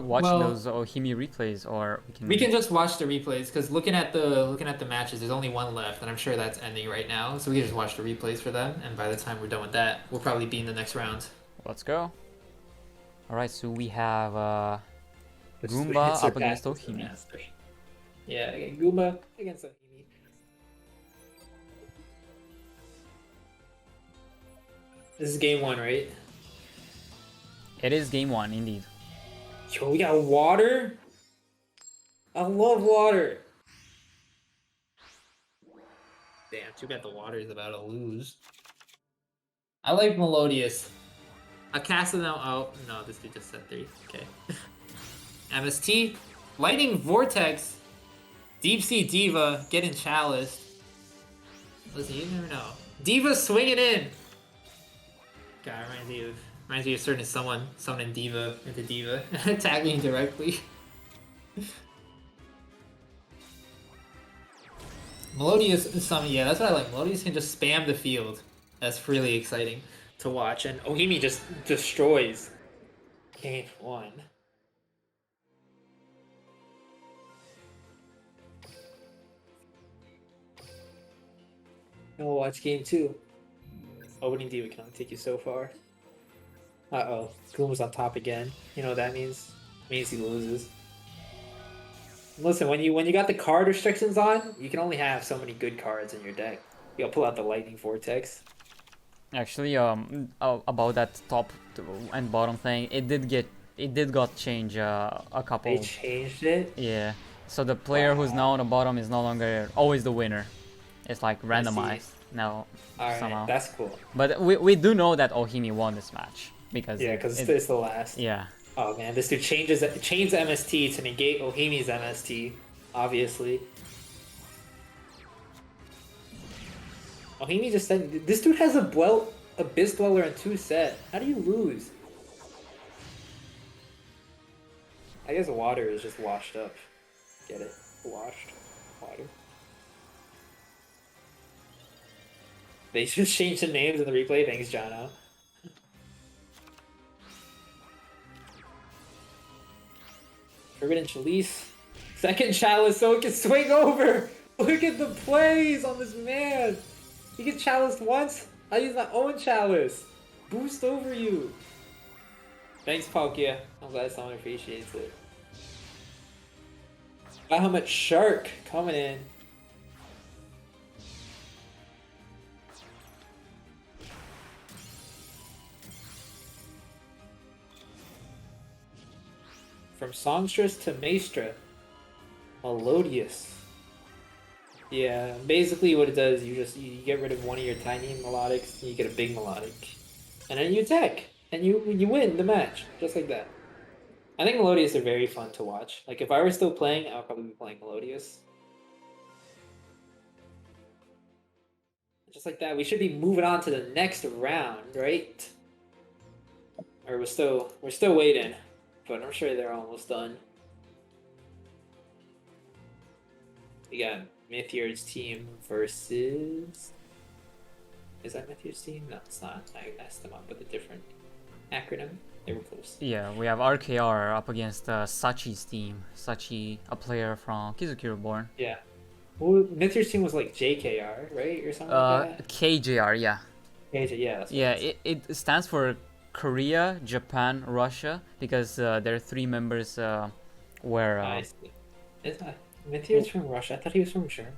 watch well- those Ohimi replays, or We can just watch the replays because looking at the matches, there's only one left, and I'm sure that's ending right now. So we can just watch the replays for them, and by the time we're done with that, we'll probably be in the next round. Let's go. All right, so we have This Goomba up surpasses against the Ohimi. master. Yeah, Goomba against Ohimi. This is game 1, right? It is game 1, indeed. Yo, we got water. I love water. Damn, too bad the water is about to lose. I like Melodious. A cast of now. Oh no, this dude just said 3. Okay. MST, Lightning Vortex, Deep Sea Diva getting chaliced. Listen, you never know. Diva swinging in. God, reminds me of certain someone summoning Diva into Diva, attacking directly. Melodious summon, yeah, that's what I like. Melodious can just spam the field. That's really exciting to watch, and Ohimi just destroys game 1. And we'll watch game 2. Opening D, we can only take you so far. Uh-oh. Goom was on top again. You know what that means? It means he loses. Listen, when you got the card restrictions on, you can only have so many good cards in your deck. You'll pull out the Lightning Vortex. Actually, about that top and bottom thing, it did got changed a couple. They changed it? Yeah. So the player who's now on the bottom is no longer always the winner. It's like randomized now somehow. Alright, that's cool. But we do know that Ohimi won this match because Yeah, because it's the last. Yeah. Oh man, this dude chains MST to negate Ohimi's MST, obviously. Ohimi just said, this dude has Abyss Dweller in 2 set. How do you lose? I guess water is just washed up. Get it? Washed. Water. They just changed the names in the replay. Thanks, Jono. Forbidden Chalice. Second Chalice so it can swing over. Look at the plays on this man. He can Chalice once. I use my own Chalice. Boost over you. Thanks, Palkia. I'm glad someone appreciates it. Wow, how much Shark coming in. From Songstress to Maestra. Melodious. Yeah, basically what it does, you get rid of one of your tiny melodics, and you get a big melodic. And then you attack, and you win the match, just like that. I think Melodious are very fun to watch. Like, if I were still playing, I would probably be playing Melodious. Just like that, we should be moving on to the next round, right? Or we're still waiting, but I'm sure they're almost done. We got Mythiar's team versus... Is that Mythiar's team? No, it's not. I messed them up with a different acronym. They were close. Yeah, we have RKR up against Sachi's team. Sachi, a player from Kizuki Reborn. Yeah. Well, Mythiar's team was like JKR, right? Or something like that? KJR, yeah. KJ, yeah. That's what Yeah, it it stands for Korea, Japan, Russia, because there are 3 members where... I see. Mythiar's from Russia. I thought he was from Germany.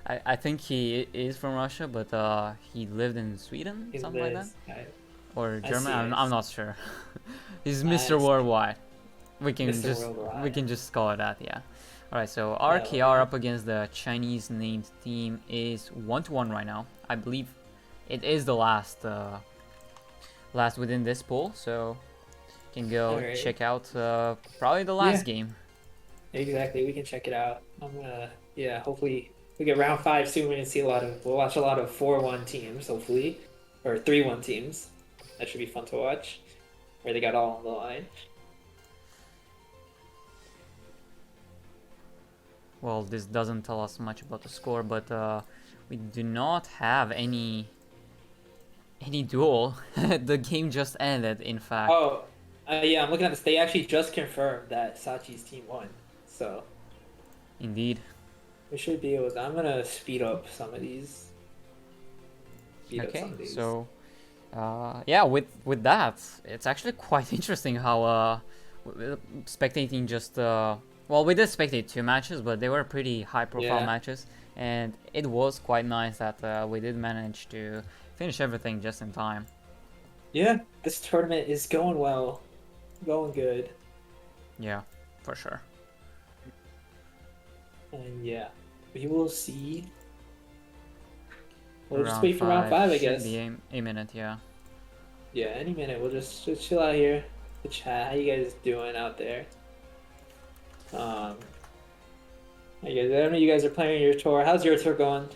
I think he is from Russia, but he lived in Sweden, something like that? Or German, I'm not sure. He's Mr. Worldwide. We can just call it that, yeah. Alright, so RKR up against the Chinese named team is 1-1 right now. I believe it is the last within this pool, so you can go check out probably the last game. Exactly, we can check it out. I'm gonna, hopefully we get round 5 soon. We'll watch a lot of 4-1 teams, hopefully, or 3-1 teams. That should be fun to watch, where they got all on the line. Well, this doesn't tell us much about the score, but we do not have any duel. The game just ended, in fact. Oh, yeah, I'm looking at this. They actually just confirmed that Sachi's team won, so. Indeed. We should be able to. I'm gonna speed up some of these. So, yeah, with that, it's actually quite interesting how spectating just well, we did spectate 2 matches, but they were pretty high-profile matches, and it was quite nice that we did manage to finish everything just in time. Yeah, this tournament is going well, going good. Yeah, for sure. And yeah, we will see. We'll just Round wait for round 5, I should guess. be a minute, yeah. Yeah, any minute. We'll just chill out here. The chat. How you guys doing out there? I know you guys are playing your tour. How's your tour going?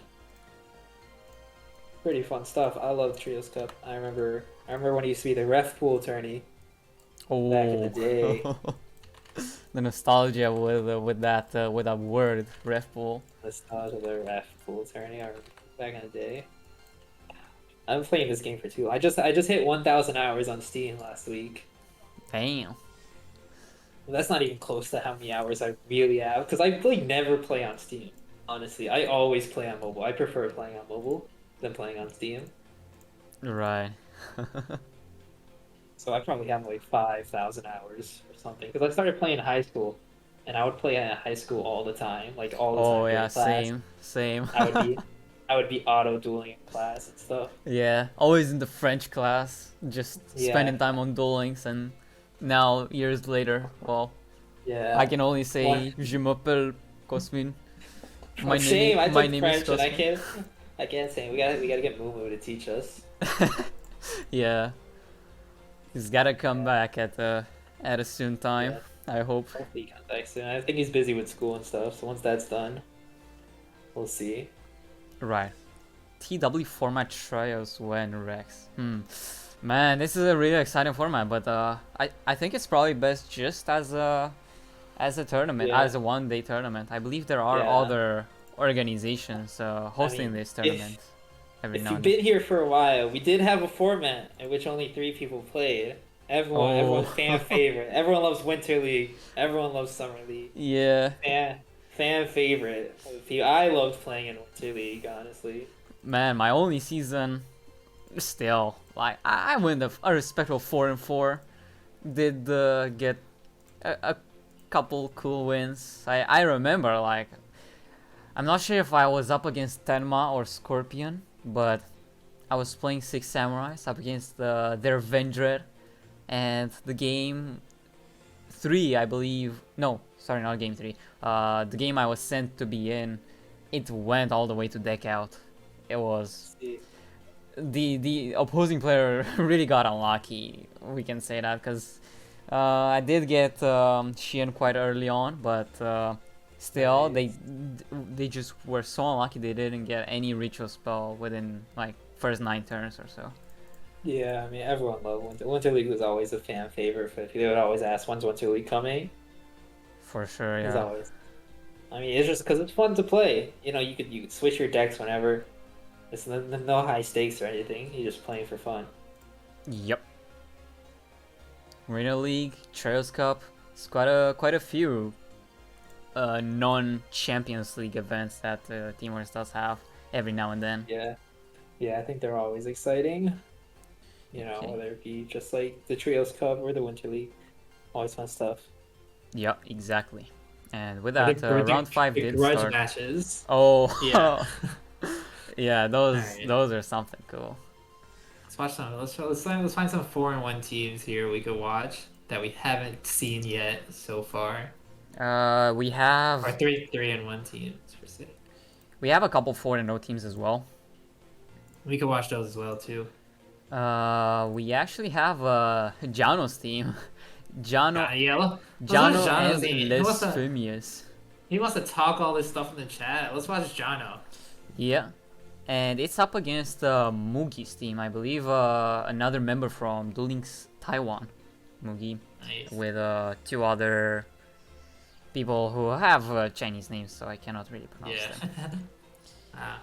Pretty fun stuff. I love Trios Cup. I remember when it used to be the ref pool tourney. Oh. Back in the day. The nostalgia with that word, ref pool. Nostalgia, the ref pool tourney. I remember back in the day. I'm playing this game for 2. I just hit 1,000 hours on Steam last week. Damn. That's not even close to how many hours I really have, because I really never play on Steam. Honestly, I always play on mobile. I prefer playing on mobile than playing on Steam. Right. So I probably have like 5,000 hours or something. Because I started playing in high school, and I would play in high school all the time, like all the Oh time yeah, during class. same. I would be, I would be auto dueling in class and stuff. Yeah, always in the French class, just Yeah, spending time on Duel Links, and now years later, well, yeah. I can only One, say Je m'appelle Cosmin. oh, shame. I My took name is French, and Cosmin. I can't say. We gotta get Mumu to teach us. Yeah, he's gotta come Yeah, back at a soon time. yeah. I hope. Hopefully he comes back soon. I think he's busy with school and stuff. So once that's done, we'll see. Right. TW format trials when Rex. Man, this is a really exciting format, but I think it's probably best just as a tournament, Yeah, as a 1 day tournament. I believe there are yeah. other organizations I hosting mean, this tournament every if now you've and then. been here for a while, we did have a format in which only 3 people played. Oh, Everyone fan favorite. Everyone loves Winter League. Everyone loves Summer League. yeah, Fan favorite. I loved playing in Winter League, honestly. man, my only season, still like I went a respectable 4-4. Did get a couple cool wins. I remember like I'm not sure if I was up against Tenma or Scorpion, but I was playing Six Samurais up against their Vendred, and the game 3, I believe. No, sorry, not game 3. The game I was sent to be in, it went all the way to deck out. It was See, the opposing player really got unlucky. We can say that because I did get Xian quite early on, but still nice. they just were so unlucky they didn't get any ritual spell within like first 9 turns or so. Yeah, I mean, everyone loved Winter. Winter League was always a fan favorite. For they would always ask, "When's Winter League coming?" For sure, It's yeah. always. I mean, it's just because it's fun to play. You could switch your decks whenever. It's no high stakes or anything. You're just playing for fun. Yep. Arena League, Trails Cup, it's quite a few non-Champions League events that Teamworks does have every now and then. Yeah, yeah. I think they're always exciting. Okay. Whether it be just like the Trios Cup or the Winter League, always fun stuff. Yep, exactly. And with Or that, round 5 the did grudge start. matches. Oh, Yeah. yeah, Alright. those are something cool. Let's watch some. Let's find some 4-1 teams here we could watch that we haven't seen yet so far. We Or have 3-1 teams per se. a couple 4-0 teams as well. We could watch those as well too. We actually have Jano's team. Jano, Yeah, let's watch Jano Jano's and team. Les Fumius. He wants to talk all this stuff in the chat. Let's watch Jano. Yeah, and it's up against Mugi's team, I believe. Another member from Duel Links Taiwan, Mugi, Nice. with 2 other people who have Chinese names, so I cannot really pronounce Yeah. them.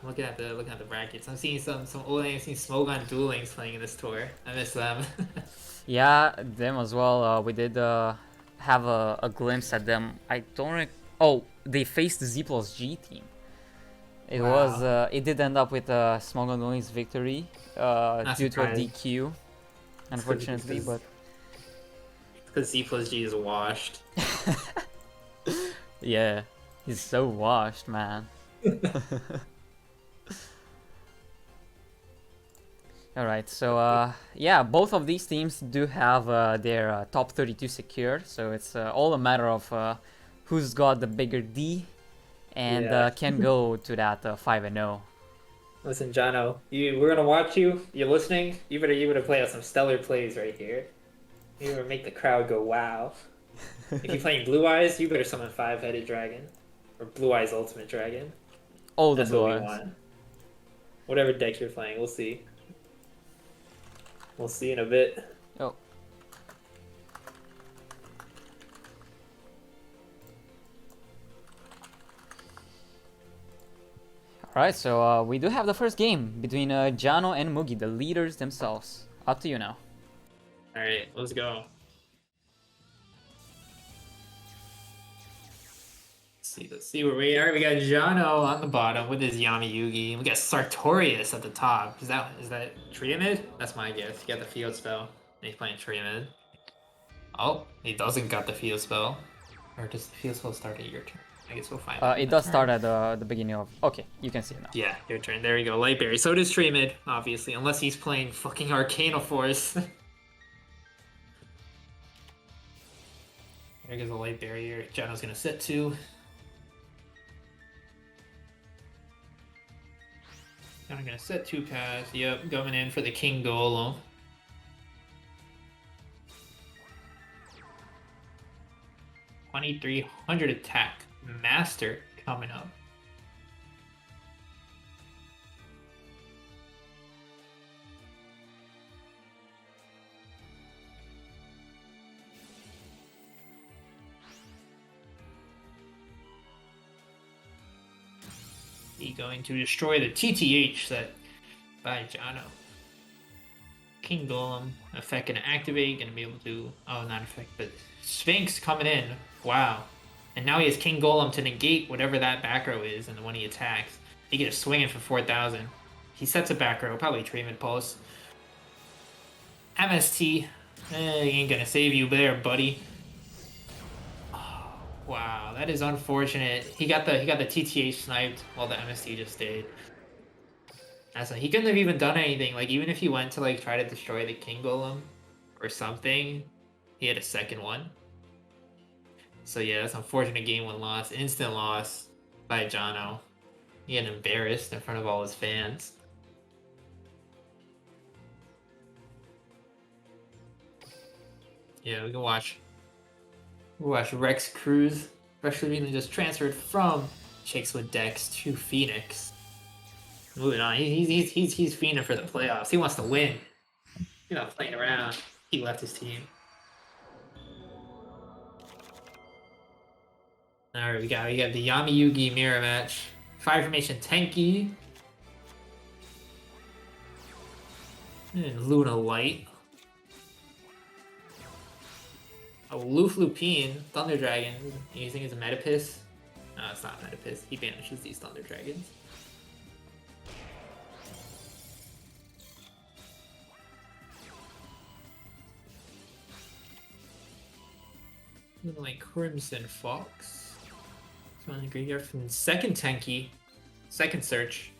Looking at the brackets. I'm seeing some old names. Seeing Smoke on Duel Links playing in this tour. I miss them. Yeah, them as well. We did have a glimpse at them. I don't. Oh, they faced the Z plus G team. It was. Wow. It did end up with Smog on Duel Links victory Not due to a surprised. DQ, unfortunately. Because- But Because Z plus G is washed. yeah, he's so washed, man. Alright, so yeah, both of these teams do have their top 32 secured, so it's all a matter of who's got the bigger D and Yeah. can go to that 5-0. Listen, Jono, we're gonna watch you. You're listening. You better play us some stellar plays right here. You better make the crowd go wow. If you're playing Blue Eyes, you better summon 5-headed dragon, or Blue Eyes Ultimate Dragon. All the That's what we doors. want. Whatever deck you're playing, we'll see. We'll see in a bit. Oh. Alright, so we do have the first game between Jano and Mugi, the leaders themselves. Up to you now. All right, let's go. Let's Let's see where we are. We got Jono on the bottom with his Yami Yugi. We got Sartorius at the top. Is that Triamid? That's my guess. He got the field spell. And he's playing Triamid. Oh, he doesn't got the field spell. Or does the field spell start at your turn? I guess we'll find out. It does start at the beginning of. Okay, you can see it now. Yeah, your turn. There you go. Lightberry. So does Triamid, obviously, unless he's playing fucking Arcana Force. There goes a light barrier. Jono's gonna sit 2. I'm gonna set 2 pass. Yep, going in for the King Golem. $2,300 attack. Master coming up. He going to destroy the TTH set by Jono. King Golem effect gonna activate, gonna be able to not effect, but Sphinx coming in. Wow. And now he has King Golem to negate whatever that back row is, and when he attacks, he gets swinging for 4,000. He sets a back row, probably treatment pulse. MST, he ain't gonna save you there, buddy. Wow, that is unfortunate. He got the TTH sniped while the MST just stayed. He couldn't have even done anything. Like, even if he went to like try to destroy the King Golem or something, he had a second one. So yeah, that's unfortunate. Game 1 loss, instant loss by Jono. He got embarrassed in front of all his fans. Yeah, we can watch. We'll watch Rex Cruz. Rex recently just transferred from Chakeswood Dex to Phoenix. Moving on, he's fiending for the playoffs. He wants to win. He's not playing around. He left his team. All right, we got the Yami Yugi mirror match. Fire Formation Tenki and Luna Light. Loof Lupine, Thunder Dragon. You think it's a Metapis? No, it's not Metapis. He banishes these Thunder Dragons. Looking like Crimson Fox. So in the graveyard from second Tenki. Second search.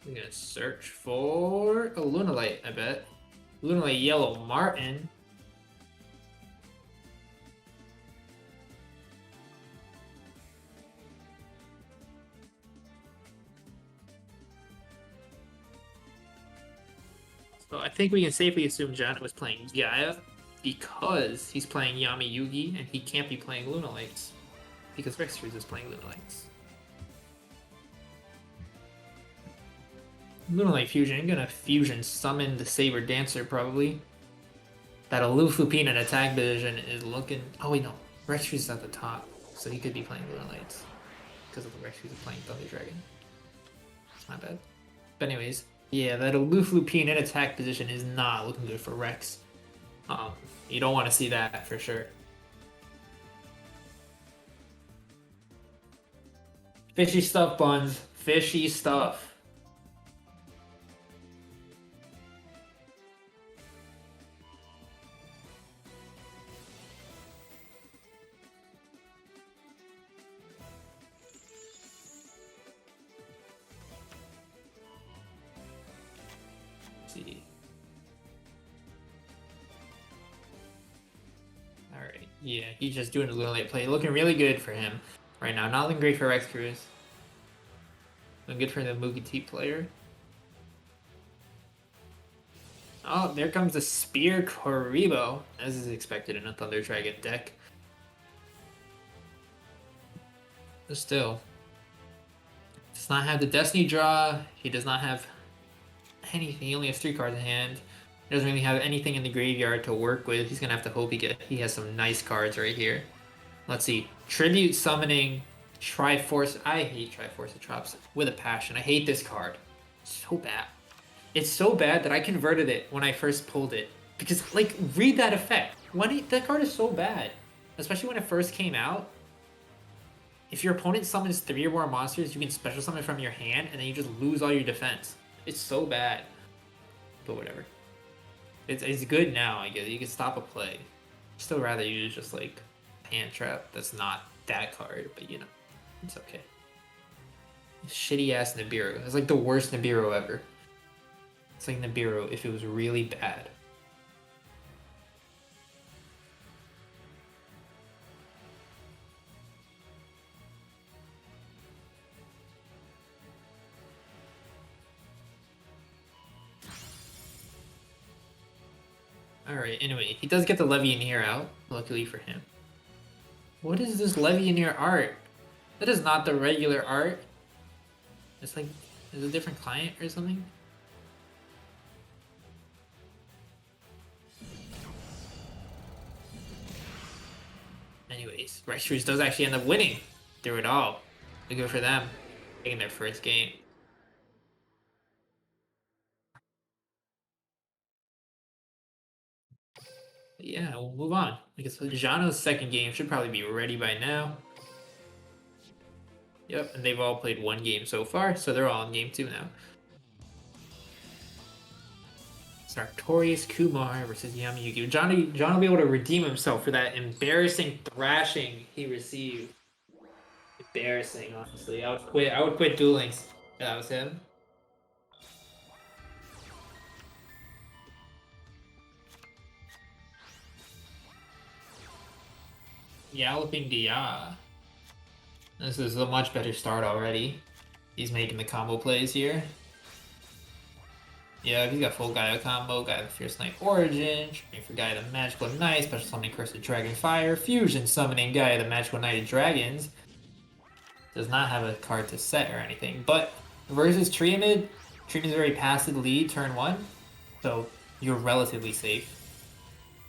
We're gonna search for a Lunalite, I bet. Lunalite Yellow Martin. So I think we can safely assume John was playing Gaia because he's playing Yami Yugi and he can't be playing Lunalites because Rex Cruz is playing Lunalites. Lunalite Fusion, gonna Fusion summon the Saber Dancer probably. That Aloof Lupine and attack position is looking. Oh wait, no, Rex Cruz is at the top, so he could be playing Lunalites because of the Rex Cruz is playing Thunder Dragon. It's not bad. But anyways, yeah, that Aloof Lupine in attack position is not looking good for Rex. You don't want to see that for sure. Fishy stuff, Buns. Fishy stuff. See. Alright, yeah, he's just doing a little late play. Looking really good for him right now. Not looking great for Rex Cruz. Looking good for the Mugi T player. Oh, there comes the Spear Koribo, as is expected in a Thunder Dragon deck. But still, does not have the Destiny draw. He does not have anything. He only has 3 cards in hand. He doesn't really have anything in the graveyard to work with. He's gonna have to hope he has some nice cards right here. Let's see. Tribute Summoning Triforce. I hate Triforce Atrops with a passion. I hate this card. It's so bad. It's so bad that I converted it when I first pulled it. Because, like, read that effect. That card is so bad. especially when it first came out. If your opponent summons 3 or more monsters, you can special summon from your hand, and then you just lose all your defense. It's so bad. But whatever. It's good now, I guess. You can stop a play. Still rather use just like hand trap. That's not that card, but you know, it's okay. Shitty ass Nibiru. It's like the worst Nibiru ever. It's like Nibiru if it was really bad. Alright, anyway, he does get the Levianeer out, luckily for him. What is this Levianeer art? That is not the regular art. It's like, is it a different client or something? Anyways, Rextrews does actually end up winning through it all. Good for them, taking their first game. Yeah, we'll move on. I guess Jano's second game should probably be ready by now. Yep, and they've all played 1 game so far, so they're all in game 2 now. Sartorius Kumar versus Yami Yugi. John will be able to redeem himself for that embarrassing thrashing he received. Embarrassing, honestly. I would quit Duel Links if that was him. Galloping Dia. This is a much better start already. He's making the combo plays here. Yeah, he's got full Gaia combo, Gaia the Fierce Knight Origin, training for Gaia the Magical Knight, special summoning Curse of Dragon Fire, fusion summoning Gaia the Magical Knight of Dragons. Does not have a card to set or anything, but versus Triamid, Triamid's very passive lead turn 1, so you're relatively safe.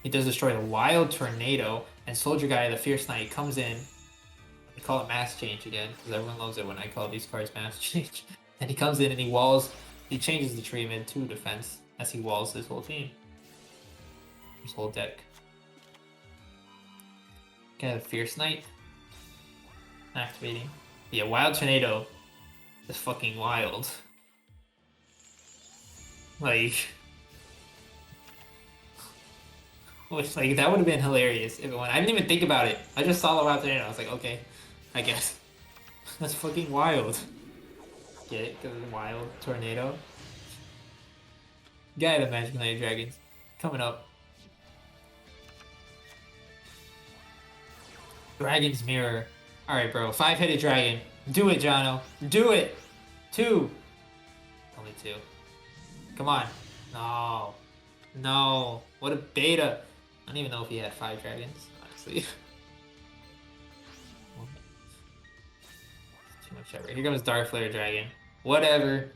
He does destroy the Wild Tornado, and Soldier Gaia the Fierce Knight comes in. I call it Mass Change again, because everyone loves it when I call these cards Mass Change. And he comes in and he changes the Triamid to defense as he walls his whole team. His whole deck. Gaia the Fierce Knight. Activating. Yeah, Wild Tornado is fucking wild. Like, that would have been hilarious if it went. I didn't even think about it. I just saw the Wild Tornado. I was like, okay, I guess. That's fucking wild. Get it? Because it's Wild Tornado. Gaia the Magical Knight of Dragons. Coming up. Dragon's Mirror. Alright, bro. 5-headed dragon. Do it, Jono. Do it! 2. Only 2. Come on. No. No. What a beta. I don't even know if he had 5 dragons, honestly. Too much ever. Here comes Dark Flare Dragon. Whatever.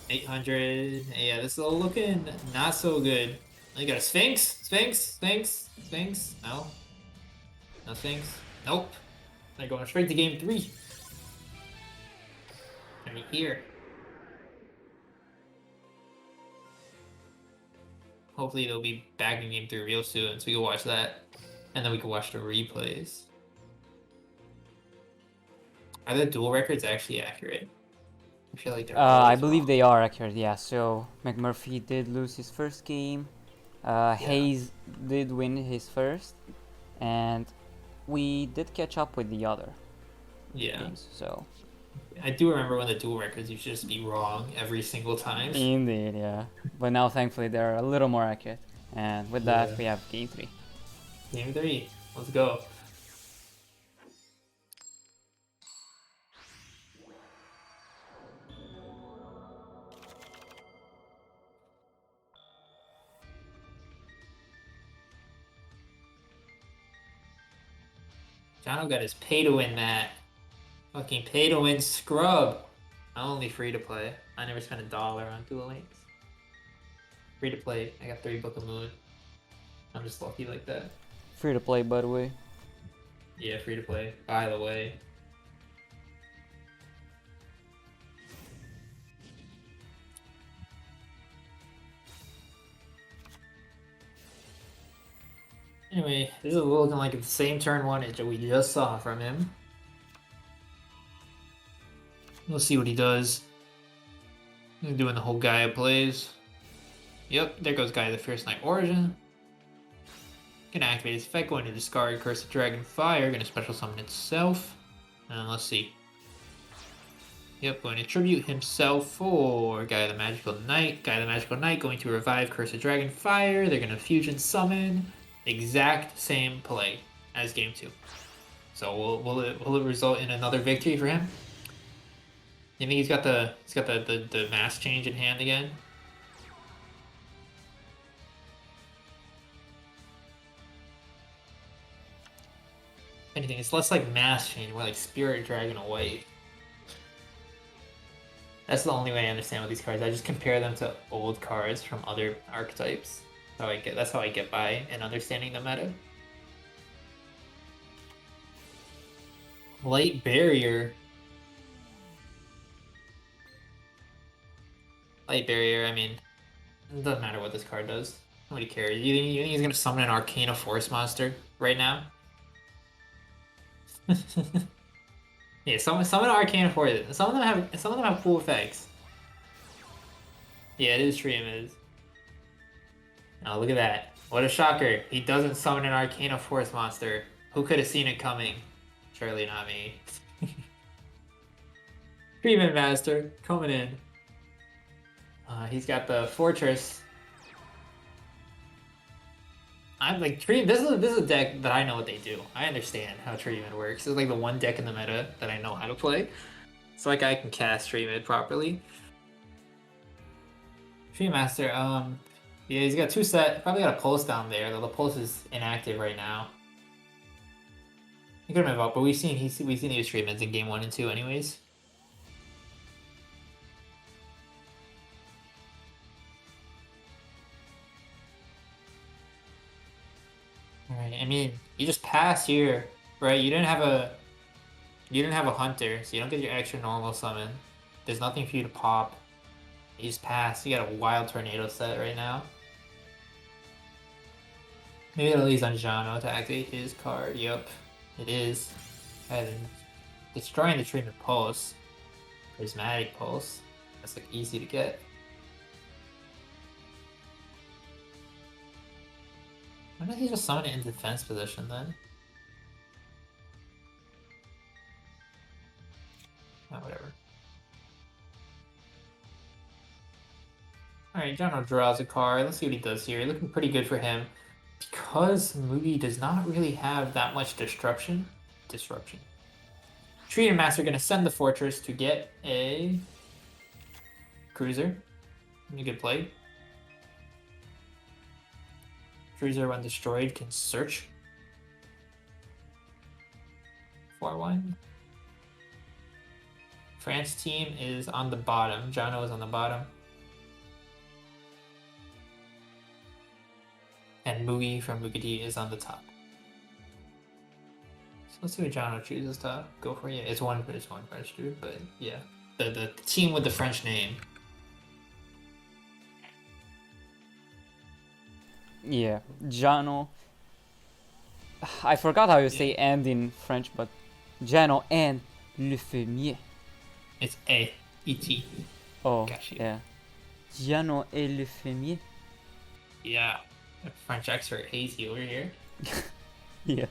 $800. Yeah, this is all looking not so good. You got a Sphinx? Sphinx? No. No Sphinx? Nope. They're going straight to game 3. Right here. Hopefully they'll be back in game 3 real soon so we can watch that. And then we can watch the replays. Are the duel records actually accurate? I feel like they're I believe wrong. they are accurate, yeah. So McMurphy did lose his first game. Hayes did win his first, and we did catch up with the other games. So I do remember when the duel records used to just be wrong every single time. indeed, yeah. But now thankfully they're a little more accurate. And with that, we have game 3. Game 3. Let's go. Jono got his pay to win that. Fucking pay to win scrub. I'm only free to play. I never spent $1 on Duel Links. Free to play. I got 3 Book of Moon. I'm just lucky like that. Free to play, by the way. Yeah, free to play. By the way. Anyway, this is looking like the same turn 1 that we just saw from him. We'll see what he does. He's doing the whole Gaia plays. Yep, there goes Gaia the Fierce Knight Origin. Gonna activate his effect, going to discard Curse of Dragon Fire, gonna special summon itself. And let's see. Yep, going to tribute himself for Gaia the Magical Knight. Gaia the Magical Knight going to revive Curse of Dragon Fire. They're gonna fusion summon. Exact same play as game 2. So will it result in another victory for him? You think he's got the mass change in hand again? If anything, it's less like mass change, more like Spirit Dragon Away. That's the only way I understand with these cards. I just compare them to old cards from other archetypes. That's how I get by in understanding the meta. Light Barrier. Light Barrier, I mean, it doesn't matter what this card does. Nobody cares. You think he's gonna summon an Arcana Force monster right now? Yeah, summon Arcana Force. Some of them have cool effects. Yeah, it is Treeman. Oh, look at that. What a shocker. He doesn't summon an Arcana Force monster. Who could have seen it coming? Surely not me. Treeman Master coming in. He's got the Fortress. I'm like this is a deck that I know what they do. I understand how Treeman works. It's like the one deck in the meta that I know how to play. It's like I can cast Treeman properly. Tree Master, yeah, he's got 2 set. Probably got a pulse down there, though the pulse is inactive right now. He could have been up, but we've seen he was Treemans in game 1 and 2 anyways. Alright, I mean, you just passed here, right? You didn't have a hunter, so you don't get your extra normal summon. There's nothing for you to pop. You just passed. You got a wild tornado set right now. Maybe it'll use on Jano to activate his card. Yep, it is. And destroying the treatment pulse. Prismatic pulse. That's like easy to get. Why don't he just summon it in defense position then? Oh, whatever. Alright, Jano draws a card. Let's see what he does here. Looking pretty good for him. Because Mugi does not really have that much disruption. Treeman Master gonna send the Fortress to get a Cruiser. A good play. Cruiser, when destroyed, can search. 4-1. France team is on the bottom. Jano is on the bottom. And Mugi from Mugiti is on the top. So let's see what Jano chooses to go for. Yeah, it's one French dude, but yeah. The team with the French name. Yeah, Jano. I forgot how you say "and" in French, but Jano and Le Fumier. It's A-E-T. Oh, Gotcha. yeah. Jano et Le Fumier. Yeah. French expert Hazy over here. Yeah.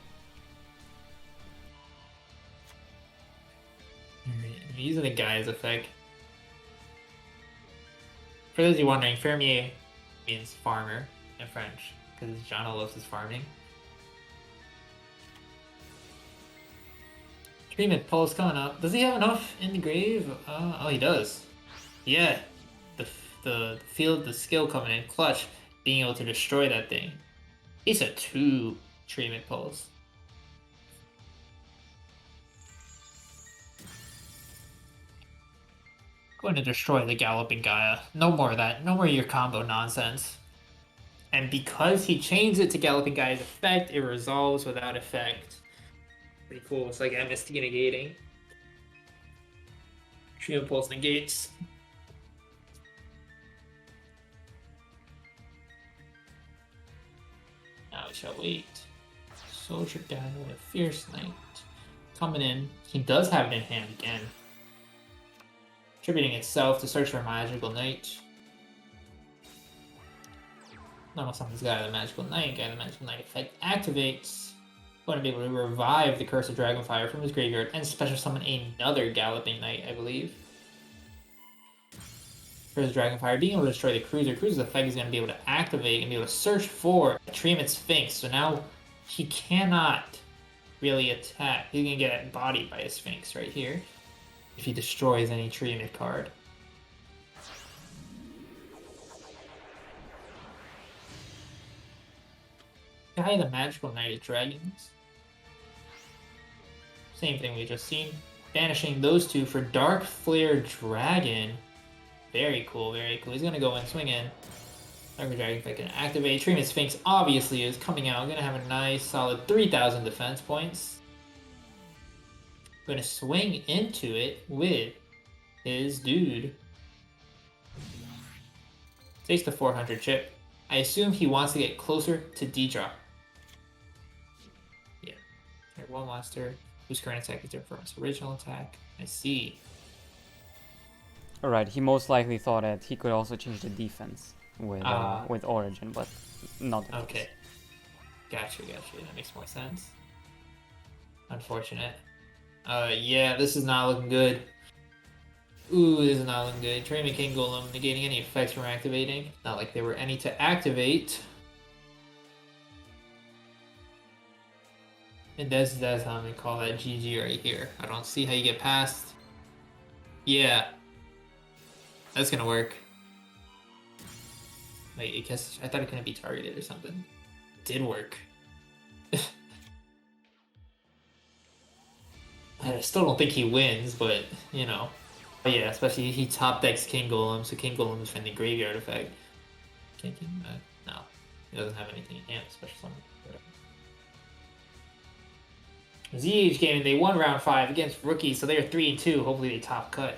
I'm using the Gaia's effect. For those of you wondering, fermier means farmer in French, because Jano loves his farming. Treatment pulse coming up. Does he have enough in the grave? Oh, he does. Yeah. The field, the skill coming in clutch, being able to destroy that thing. He's a 2 treatment pulse. Going to destroy the Galloping Gaia. No more of that. No more of your combo nonsense. And because he changed it to Galloping Gaia's effect, it resolves without effect. Pretty cool. It's like MST negating. Treatment pulse negates. Now we shall wait. Soldier Guy with Fierce Knight. Coming in. He does have it in hand again. Attributing itself to search for a Magical Knight. Normal summons Guy the Magical Knight. Guy the Magical Knight effect activates. Going to be able to revive the Curse of Dragonfire from his graveyard and special summon another Galloping Knight, I believe. Curse of Dragonfire, being able to destroy the Cruiser. Cruiser's effect is going to be able to activate and be able to search for a Treatment Sphinx. So now he cannot really attack. He's going to get bodied by a Sphinx right here if he destroys any treatment card. Guy the Magical Knight of Dragons. Same thing we just seen. Banishing those two for Dark Flare Dragon. Very cool, very cool. He's going to go in, swing in. Dark Flare Dragon effect can activate. Treatment Sphinx obviously is coming out. Going to have a nice solid 3,000 defense points. Going to swing into it with his dude. Takes the 400 chip. I assume he wants to get closer to D-drop. Yeah. Here, one monster whose current attack is different from its original attack. I see. Alright, he most likely thought that he could also change the defense with Origin, but not the Okay. case. Gotcha. That makes more sense. Unfortunate. Yeah, this is not looking good. Ooh, this is not looking good. Treatment King Golem negating any effects from activating. Not like there were any to activate. And that's how I'm gonna call that GG right here. I don't see how you get past. Yeah. That's gonna work. Wait, I guess I thought it couldn't be targeted or something. It did work. I still don't think he wins, but you know. But yeah, especially he top decks King Golem, so King Golem is from the graveyard effect. No, he doesn't have anything in hand, special summon. ZH Gaming, they won round 5 against rookies, so they're 3-2. Hopefully they top cut.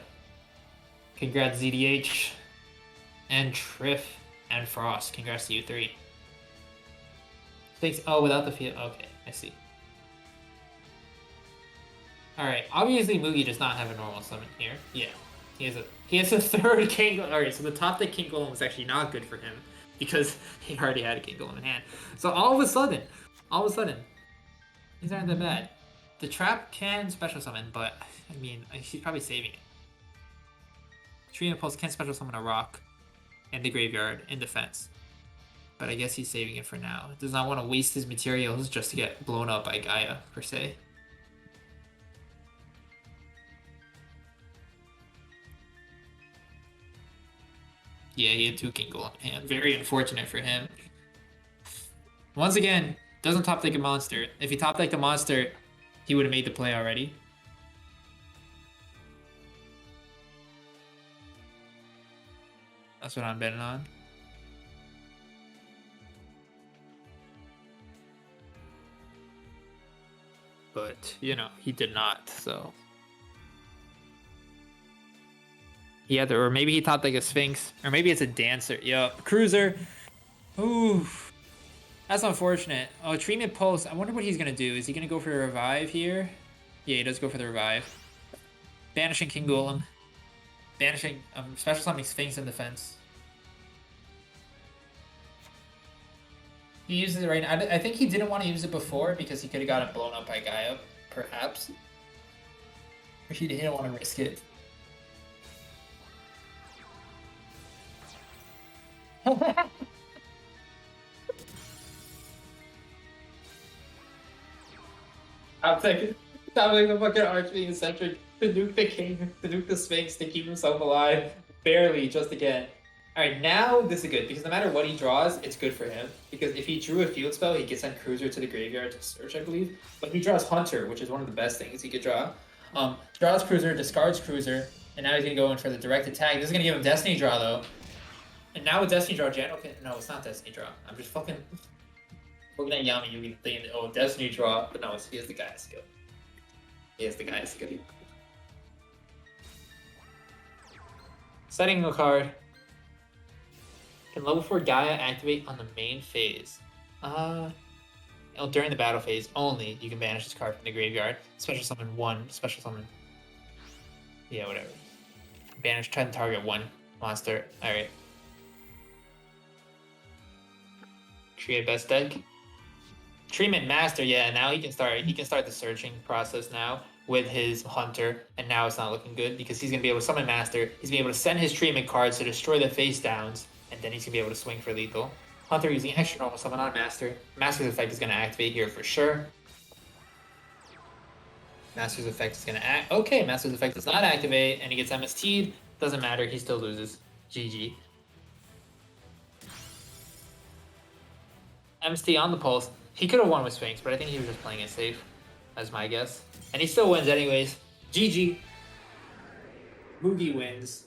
Congrats ZDH and Triff and Frost. Congrats to you 3. Thanks. Oh, without the field. Okay, I see. Alright, obviously Mugi does not have a normal summon here. Yeah. He has a third King Golem. Alright, so the top deck King Golem was actually not good for him because he already had a King Golem in hand. So all of a sudden, these aren't that bad. The trap can special summon, but I mean, he's probably saving it. Tree Impulse can special summon a rock in the graveyard in defense. But I guess he's saving it for now. Does not want to waste his materials just to get blown up by Gaia, per se. Yeah, he had 2 King Golem in hand. Very unfortunate for him. Once again, doesn't top deck a monster. If he top decked a monster, he would have made the play already. That's what I'm betting on. But, you know, he did not, so. He had to, or maybe he top decked a Sphinx, or maybe it's a Dancer. Yup, Cruiser. Ooh. That's unfortunate. Oh, Treatment Pulse. I wonder what he's going to do. Is he going to go for the Revive here? Yeah, he does go for the Revive. Banishing King Golem. Banishing, special summoning Sphinx in defense. He uses it right now. I think he didn't want to use it before because he could have gotten blown up by Gaia, perhaps. Or he didn't want to risk it. I'm like the fucking arch being eccentric to nuke the king, to nuke the Sphinx, to keep himself alive. Barely, just again. Alright, now this is good, because no matter what he draws, it's good for him. Because if he drew a field spell, he could send Cruiser to the graveyard to search, I believe. But he draws Hunter, which is one of the best things he could draw. Draws Cruiser, discards Cruiser, and now he's going to go in for the direct attack. This is going to give him Destiny Draw, though. And now with Destiny Draw, okay, no, it's not Destiny Draw. I'm just fucking looking at Yami Yugi thinking, oh, Destiny Draw. But no, he has the Gaia skill. He has the Gaia skill. Setting a card. Can level 4 Gaia activate on the main phase? I during the battle phase only, you can banish this card from the graveyard. Special summon one. Special summon. Yeah, whatever. Banish. Try to target one monster. All right. Create best deck. Treatment Master. Yeah, now he can start. He can start the searching process now with his Hunter, and now it's not looking good because he's gonna be able to summon Master. He's gonna be able to send his treatment cards to destroy the face downs, and then he's gonna be able to swing for lethal. Hunter using extra normal summon on Master. Master's effect is gonna activate here for sure. Master's effect is gonna act. Okay, Master's effect does not activate, and he gets MST'd. Doesn't matter. He still loses. GG. MST on the pulse. He could have won with swings, but I think he was just playing it safe. That's my guess. And he still wins anyways. GG. Moogie wins.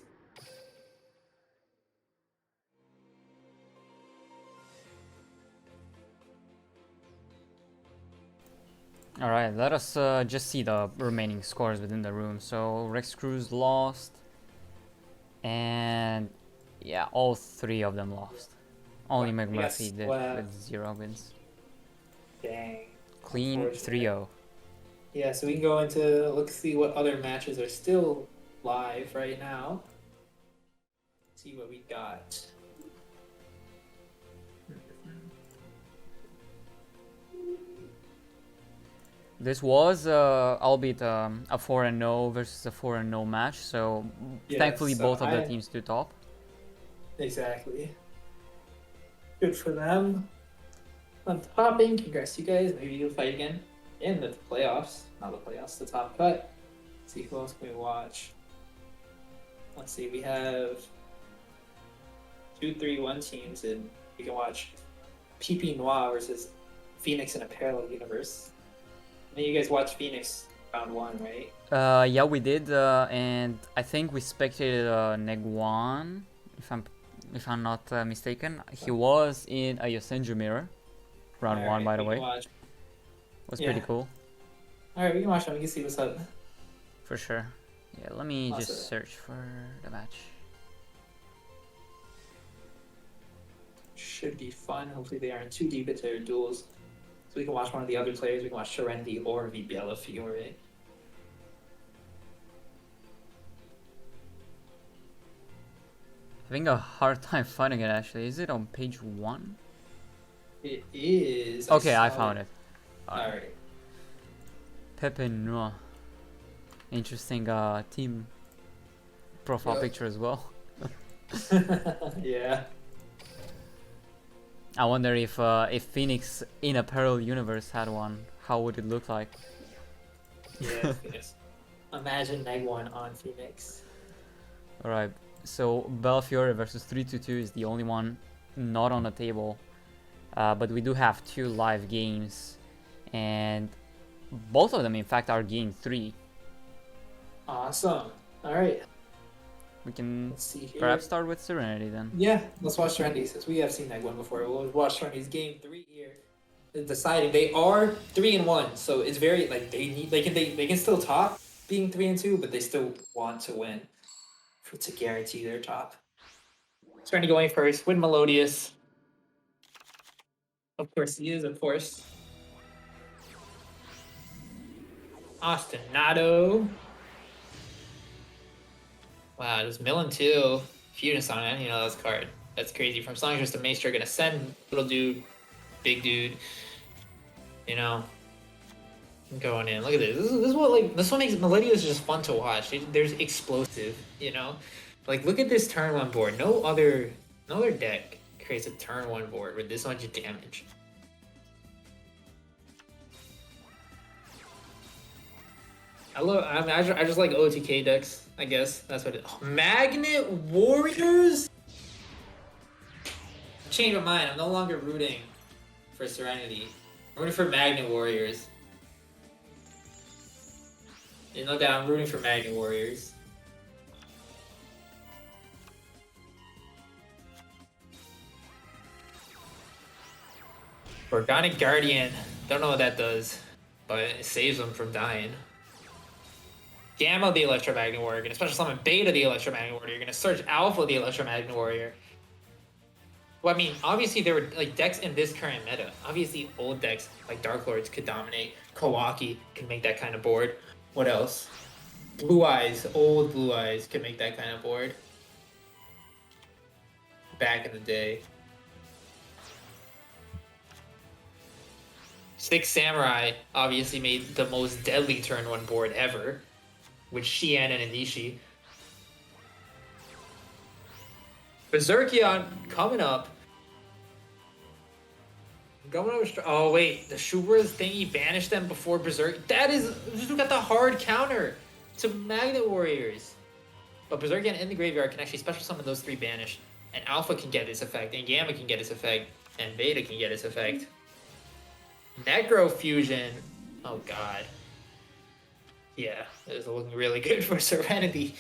All right, let us just see the remaining scores within the room. So Rex Cruz lost, and yeah, all three of them lost. Only McMurphy did with 0 wins. Dang. Clean 3-0. Yeah, so we can go into let's see what other matches are still live right now. See what we got. This was, albeit a 4-0 versus a 4-0 match, so thankfully both of the teams to top. Exactly. Good for them. On topping, congrats you guys. Maybe you'll fight again in the playoffs. Not the playoffs, the top cut. Let's see who else can we watch. Let's see, we have 2-3-1 teams, and we can watch PP Noir versus Phoenix in a parallel universe. I think you guys watched Phoenix round 1, right? Yeah, we did, and I think we spectated Negwan, if I'm not mistaken. He was in a Yosenju mirror, round 1, by the way. Was pretty cool. Alright, we can watch them. We can see what's up. For sure. Yeah, let me just search for the match. Should be fun. Hopefully they aren't too deep into their duels. So we can watch one of the other players. We can watch Serenity or Vibella Fiore. Having a hard time finding it actually. Is it on page 1? It is. Okay, I found it. Alright. Pepe Noir. Interesting team profile picture as well. Yeah. I wonder if Phoenix in a parallel universe had one, how would it look like? Yeah, Phoenix. Imagine Negwan on Phoenix. Alright, so Belfiore versus 322 is the only one not on the table. But we do have 2 live games, and both of them in fact are game 3. Awesome. Alright. We can Let's see here. perhaps start with Serenity then. Yeah, let's watch Serenity since we have seen Negwan before. We'll watch Serenity's game 3 here. Deciding they are 3-1, so it's very like they can still top being 3-2, but they still want to win to guarantee their top. Serenity going first with Melodious. Of course he is, of course. Ostinato. Wow, there's Millen too. Fusion Song, I didn't even know that was a card. That's crazy. From Songstress to Maestro, gonna send little dude, big dude. You know, going in. Look at this. This is what this one makes Melodious just fun to watch. There's explosive. You know, like look at this turn 1 board. No other deck creates a turn 1 board with this much damage. I just like OTK decks. I guess that's what it. Oh, Magnet Warriors. Change my mind. I'm no longer rooting for Serenity. I'm rooting for Magnet Warriors. You know that I'm rooting for Magnet Warriors. Organic Guardian. Don't know what that does, but it saves them from dying. Gamma the Electromagnet Warrior. You're gonna special summon Beta the Electromagnet Warrior. You're gonna search Alpha the Electromagnet Warrior. Well, I mean, obviously there were like decks in this current meta. Obviously, old decks like Dark Lords could dominate. Kawaki can make that kind of board. What else? Blue Eyes, old Blue Eyes could make that kind of board. Back in the day. Six Samurai obviously made the most deadly turn one board ever, with Xian and Anishi. Berserkion coming up. Oh wait, the Shubra's thingy banished them before Berserk. That is, who got the hard counter to Magnet Warriors. But Berserkion in the graveyard can actually special summon those 3 banished, and Alpha can get its effect, and Gamma can get its effect, and Beta can get its effect. Necro Fusion. Oh god. Yeah, it is looking really good for Serenity.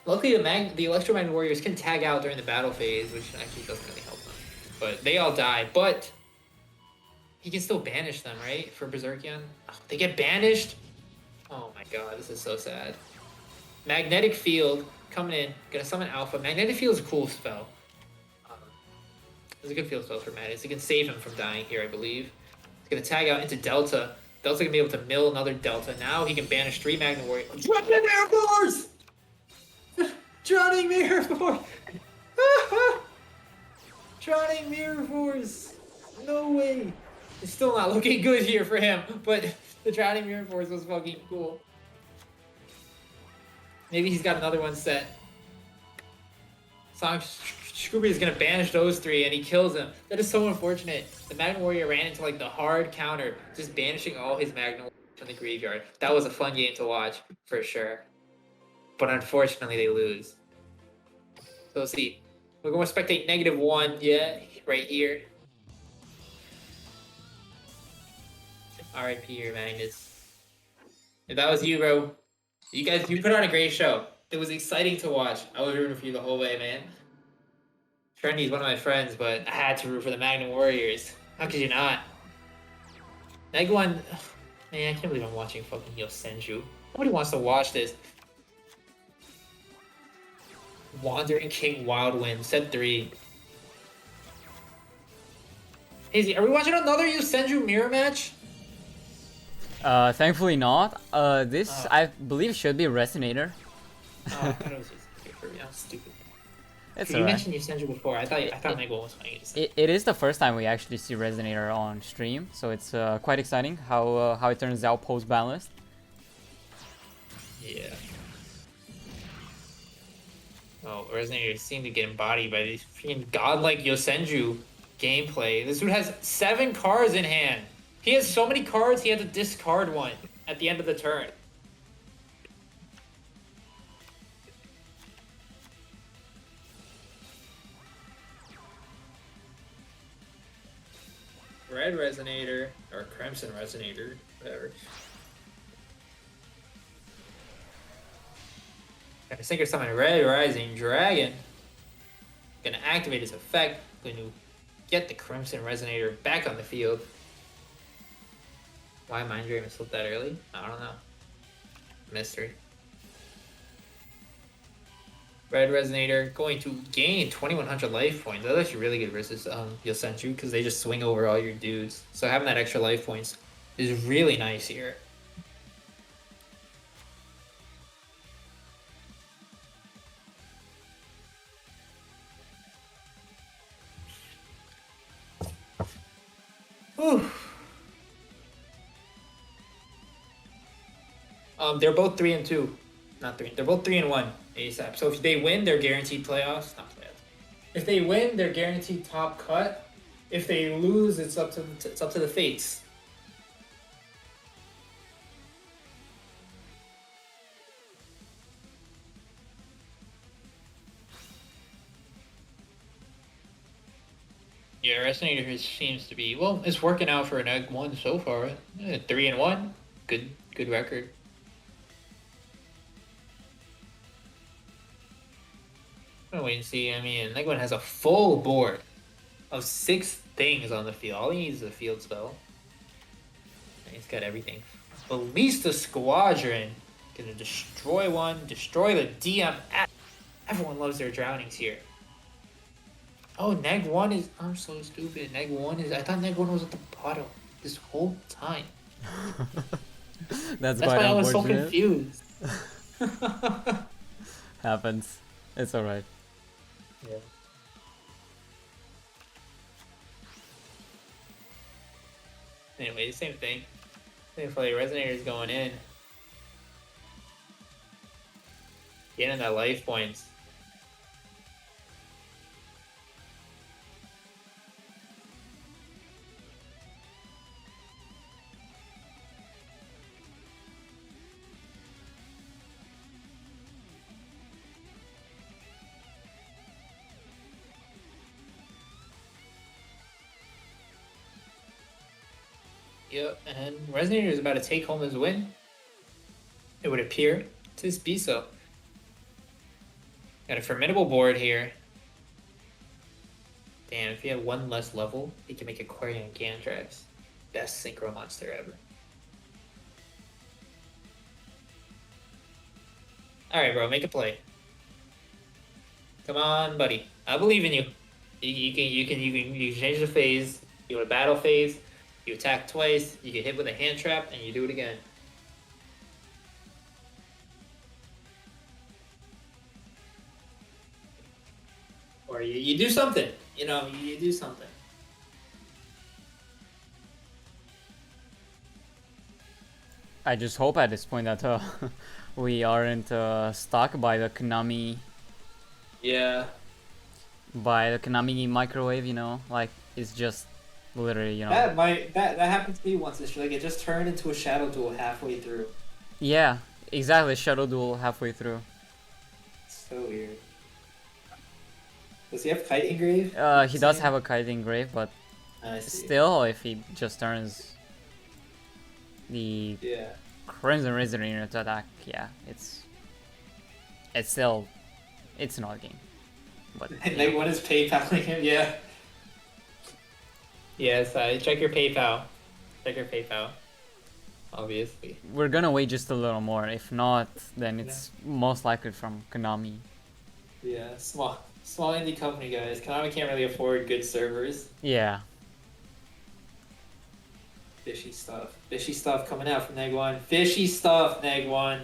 Luckily, the Electromagnet Warriors can tag out during the battle phase, which actually doesn't really help them. But they all die. But he can still banish them, right? For Berserkion. Oh, they get banished? Oh my god, this is so sad. Magnetic Field coming in. Gonna summon Alpha. Magnetic Field is a cool spell. It's a good field spell for Madness. It can save him from dying here, I believe. It's gonna tag out into Delta. Delta gonna be able to mill another Delta. Now he can banish 3 Magnet Warriors. Drowning Mirror Force! Drowning Mirror Force! Drowning Mirror Force! No way! It's still not looking good here for him, but the Drowning Mirror Force was fucking cool. Maybe he's got another one set. Sonic Scooby is gonna banish those 3 and he kills him. That is so unfortunate. The Magnet Warrior ran into like the hard counter, just banishing all his Magnet Warriors from the graveyard. That was a fun game to watch, for sure. But unfortunately they lose. So let's see. We're gonna spectate -1, yeah, right here. RIP your Magnus. If that was you, bro, you put on a great show. It was exciting to watch. I was rooting for you the whole way, man. Trendy's one of my friends, but I had to root for the Magnet Warriors. How could you not? Neg1, man, I can't believe I'm watching fucking Yosenju. Nobody wants to watch this. Wandering King Wildwind, set 3. Hazy, are we watching another Yosenju mirror match? Thankfully not. This I believe should be Resonator. Oh, I thought it was just for me. I'm stupid. It's You alright. mentioned Yosenju before. I thought Neg1 was playing it. It is the first time we actually see Resonator on stream, so it's quite exciting how it turns out post balanced. Yeah. Oh, Resonator seemed to get embodied by these freaking godlike Yosenju gameplay. This dude has 7 cards in hand. He has so many cards, he had to discard one at the end of the turn. Red Resonator, or Crimson Resonator, whatever. Gonna Synchro Summon Red Rising Dragon. Gonna activate his effect. Gonna get the Crimson Resonator back on the field. Why Mind Drain slipped that early? I don't know. Mystery. Red Resonator going to gain 2100 life points. That's actually really good versus Yosenju because they just swing over all your dudes. So having that extra life points is really nice here. Whew. They're both 3 and 2. Not 3. They're both 3 and 1 ASAP. So if they win, they're guaranteed playoffs. Not playoffs. If they win, they're guaranteed top cut. If they lose, it's up to the fates. Yeah, Resonator seems to be, well, it's working out for an Egg 1 so far. 3 and 1. Good record. I'm gonna wait and see. I mean, Neg1 has a full board of 6 things on the field. All he needs is a field spell. And he's got everything. Ballista Squadron. Gonna destroy one, destroy the DM. Everyone loves their drownings here. Oh, neg 1 is. I'm so stupid. Neg 1 is. I thought neg 1 was at the bottom this whole time. That's That's quite why I was so unfortunate. confused. Happens. It's alright. Yeah. Anyway, same thing. Thankfully, Resonator's going in. Getting that life points. Yep, and Resonator is about to take home his win. It would appear to be so. Got a formidable board here. Damn, if he had one less level, he can make Aquarian Gandrax. Best synchro monster ever. Alright, bro, make a play. Come on, buddy. I believe in you. You can change the phase. You go to battle phase. You attack twice. You get hit with a hand trap, and you do it again. Or you do something. You know, you do something. I just hope at this point that we aren't stuck by the Konami Yeah. microwave, you know, like it's just literally, you know. That happened to me once. It's like it just turned into a shadow duel halfway through. Yeah, exactly. Shadow Duel halfway through. So weird. Does he have Kite Engrave? He does have a kite engrave, but I see. still, if he just turns the Yeah. Crimson Resonator to attack, yeah, it's still, it's not a game. But And like one is PayPaling him, yeah. Yes, check your PayPal. Check your PayPal. Obviously. we're gonna wait just a little more. If not, then it's most likely from Konami. Yeah, small indie company, guys. Konami can't really afford good servers. Yeah. Fishy stuff coming out from Neg 1. Fishy stuff, Neg 1.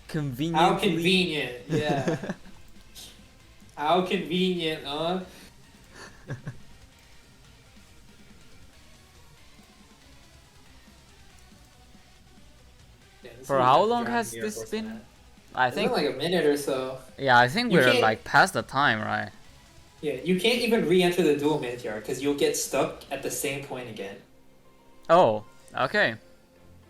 Convenient. How convenient, yeah. How convenient, huh? Yeah, For how long has this been? I It's been think. like a minute or so. Yeah, I think You we're can't- like past the time, right? Yeah, you can't even re-enter the dual minute yard because you'll get stuck at the same point again. Oh, okay.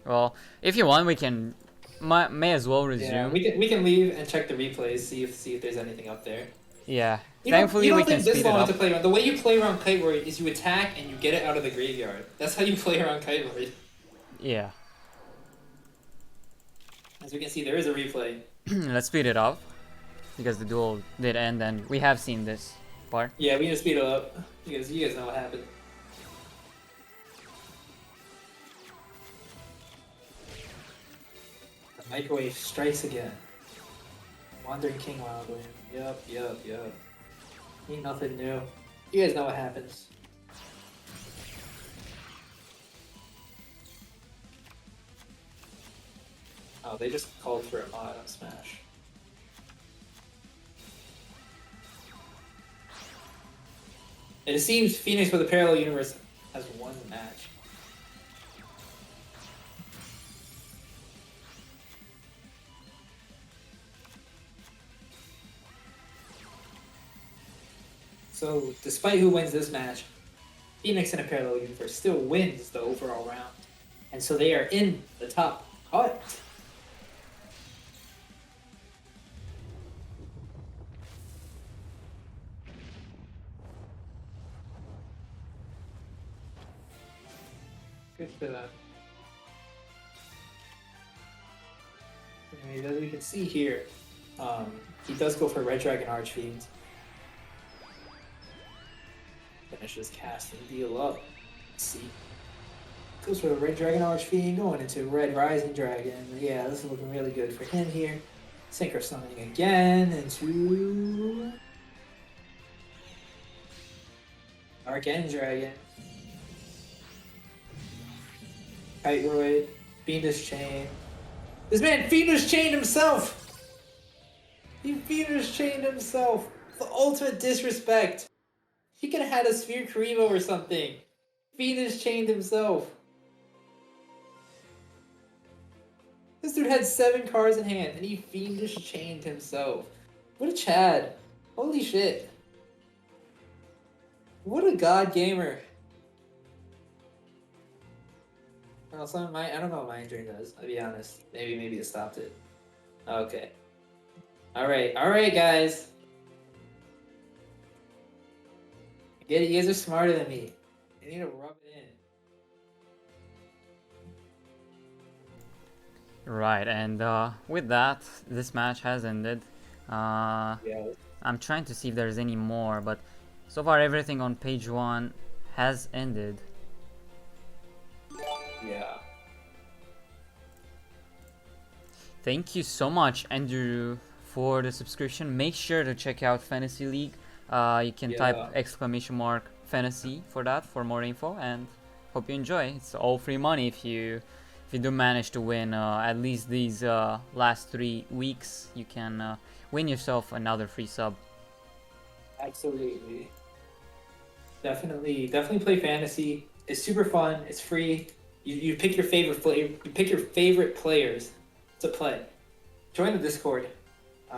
Well, if you want, we can. May as well resume. Yeah, we can leave and check the replays, see if there's anything up there. Yeah. You Thankfully, don't we can take this speed it long up. to play around. The way you play around Kite Lord is you attack and you get it out of the graveyard. That's how you play around Kite Lord. Yeah. As we can see, there is a replay. Let's speed it up because the duel did end, and we have seen this part. Yeah, we need to speed it up because you guys know what happened. The microwave strikes again. Wandering King Wildwind. Yup. Ain't nothing new. You guys know what happens. Oh, they just called for a mod on Smash. And it seems Phoenix with a parallel universe has won the match. So, despite who wins this match, Phoenix in a parallel universe still wins the overall round. And so they are in the top cut. Good for them. Anyways, as we can see here, he does go for Red Dragon Archfiend. Finishes casting deal up. Let's see. Goes for the Red Dragon Archfiend, going into Red Rising Dragon. Yeah, this is looking really good for him here. Synchro summoning again into Arcane Dragon. Kiteroid. Fiendish Chain. This man Fiendish Chained himself! He Fiendish Chained himself! The ultimate disrespect! He could have had a Sphere Karimo or something. Fiendish Chained himself. This dude had 7 cards in hand and he Fiendish Chained himself. What a Chad. Holy shit. What a god gamer. Also, I don't know what Mind Drain does, I'll be honest. Maybe it stopped it. Okay. Alright guys. I get it, you guys are smarter than me. You need to rub it in. Right, and with that, this match has ended. Yeah. I'm trying to see if there's any more, but so far everything on page 1 has ended. Yeah. Thank you so much, Andrew, for the subscription. Make sure to check out Fantasy League. You can type !fantasy for that for more info, and hope you enjoy. It's all free money if you do manage to win at least these last 3 weeks. You can win yourself another free sub. Absolutely. Definitely play fantasy. It's super fun. It's free. You pick your favorite players to play. Join the Discord.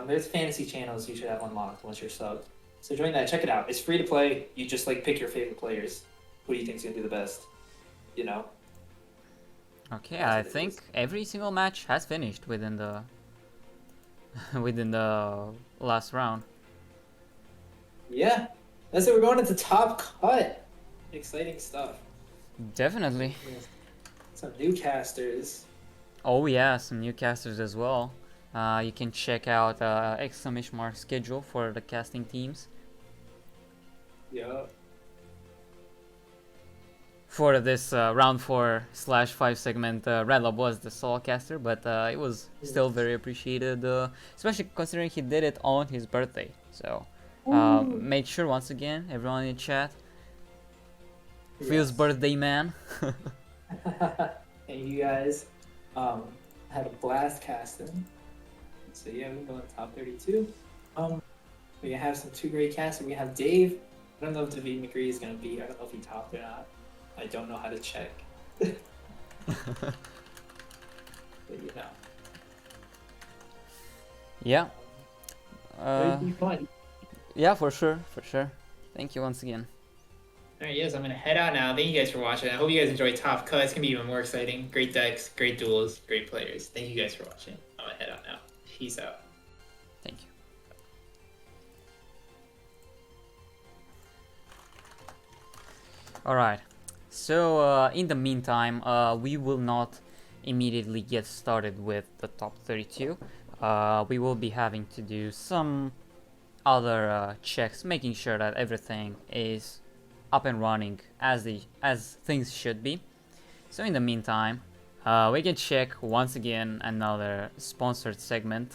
There's fantasy channels you should have unlocked once you're subbed. So join that. Check it out. It's free to play. You just pick your favorite players. Who do you think's gonna do the best? You know. Okay, I think every single match has finished within the within the last round. Yeah, that's it. We're going into top cut. Exciting stuff. Definitely. Some new casters. Oh yeah, some new casters as well. You can check out ! schedule for the casting teams. Yeah. For this round 4/5 segment, Redlob was the solo caster, but it was still very appreciated, especially considering he did it on his birthday. So make sure once again, everyone in the chat, Phil's birthday man. And you guys had a blast casting. So yeah, we're going top 32. We have some 2 great casters. We have Dave. I don't know if David McCree is gonna be. I don't know if he topped or not. I don't know how to check. But you know. Yeah. It'd be fun. Yeah, for sure. Thank you once again. Alright, yes, I'm gonna head out now. Thank you guys for watching. I hope you guys enjoyed Top Cut. It's gonna be even more exciting. Great decks, great duels, great players. Thank you guys for watching. I'm gonna head out now. Peace out. Thank you. Alright, so in the meantime, we will not immediately get started with the top 32. We will be having to do some other checks, making sure that everything is up and running as things should be. So in the meantime, we can check once again another sponsored segment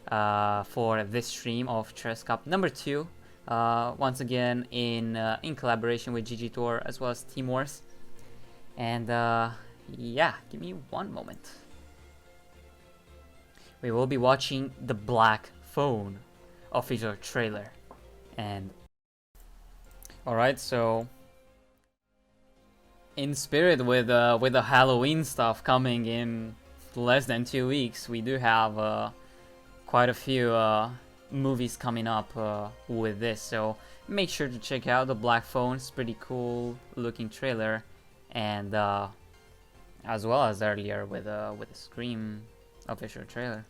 for this stream of Chess Cup number 2. Once again in collaboration with GGtoor as well as Team Wars. And yeah, give me one moment. We will be watching the Black Phone official trailer. And alright, so in spirit with the Halloween stuff coming in less than 2 weeks, we do have quite a few movies coming up with this, so make sure to check out the Black Phone. It's pretty cool looking trailer, and as well as earlier with the Scream official trailer.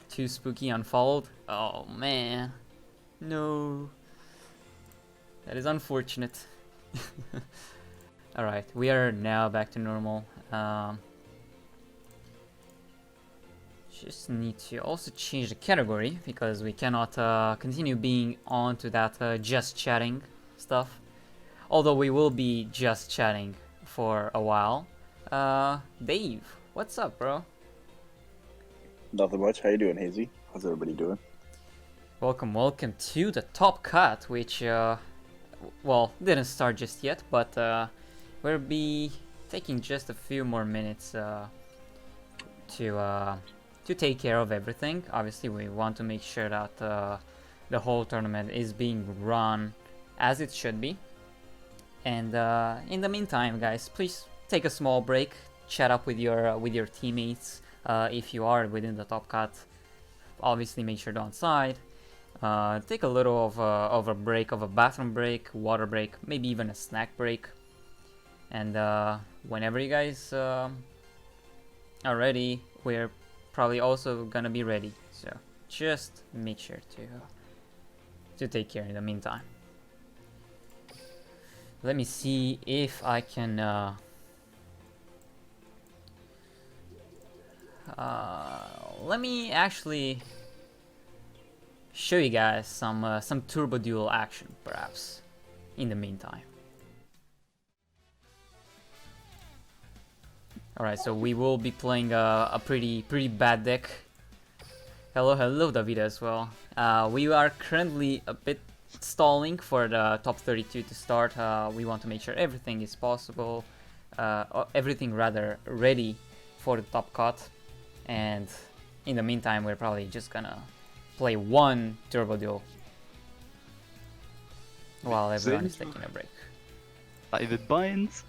Too spooky unfollowed. Oh man, no, that is unfortunate. Alright, we are now back to normal. Just need to also change the category because we cannot continue being on to that just chatting stuff. Although we will be just chatting for a while. Dave, what's up, bro? Nothing much. How you doing, Hazy? How's everybody doing? Welcome to the top cut, which, well, didn't start just yet, but we'll be taking just a few more minutes to take care of everything. Obviously, we want to make sure that the whole tournament is being run as it should be. And in the meantime, guys, please take a small break, chat up with your teammates if you are within the top cut. Obviously, make sure to onside. Take a little of a break, of a bathroom break, water break, maybe even a snack break. And whenever you guys are ready, we're probably also gonna be ready. So just make sure to take care in the meantime. Let me see if I can let me actually show you guys some turbo duel action, perhaps, in the meantime. Alright, so we will be playing a pretty bad deck. Hello David as well. We are currently a bit stalling for the top 32 to start. We want to make sure everything is possible, everything rather ready for the top cut. And in the meantime, we're probably just gonna play one turbo duel while everyone is taking a break. Private binds.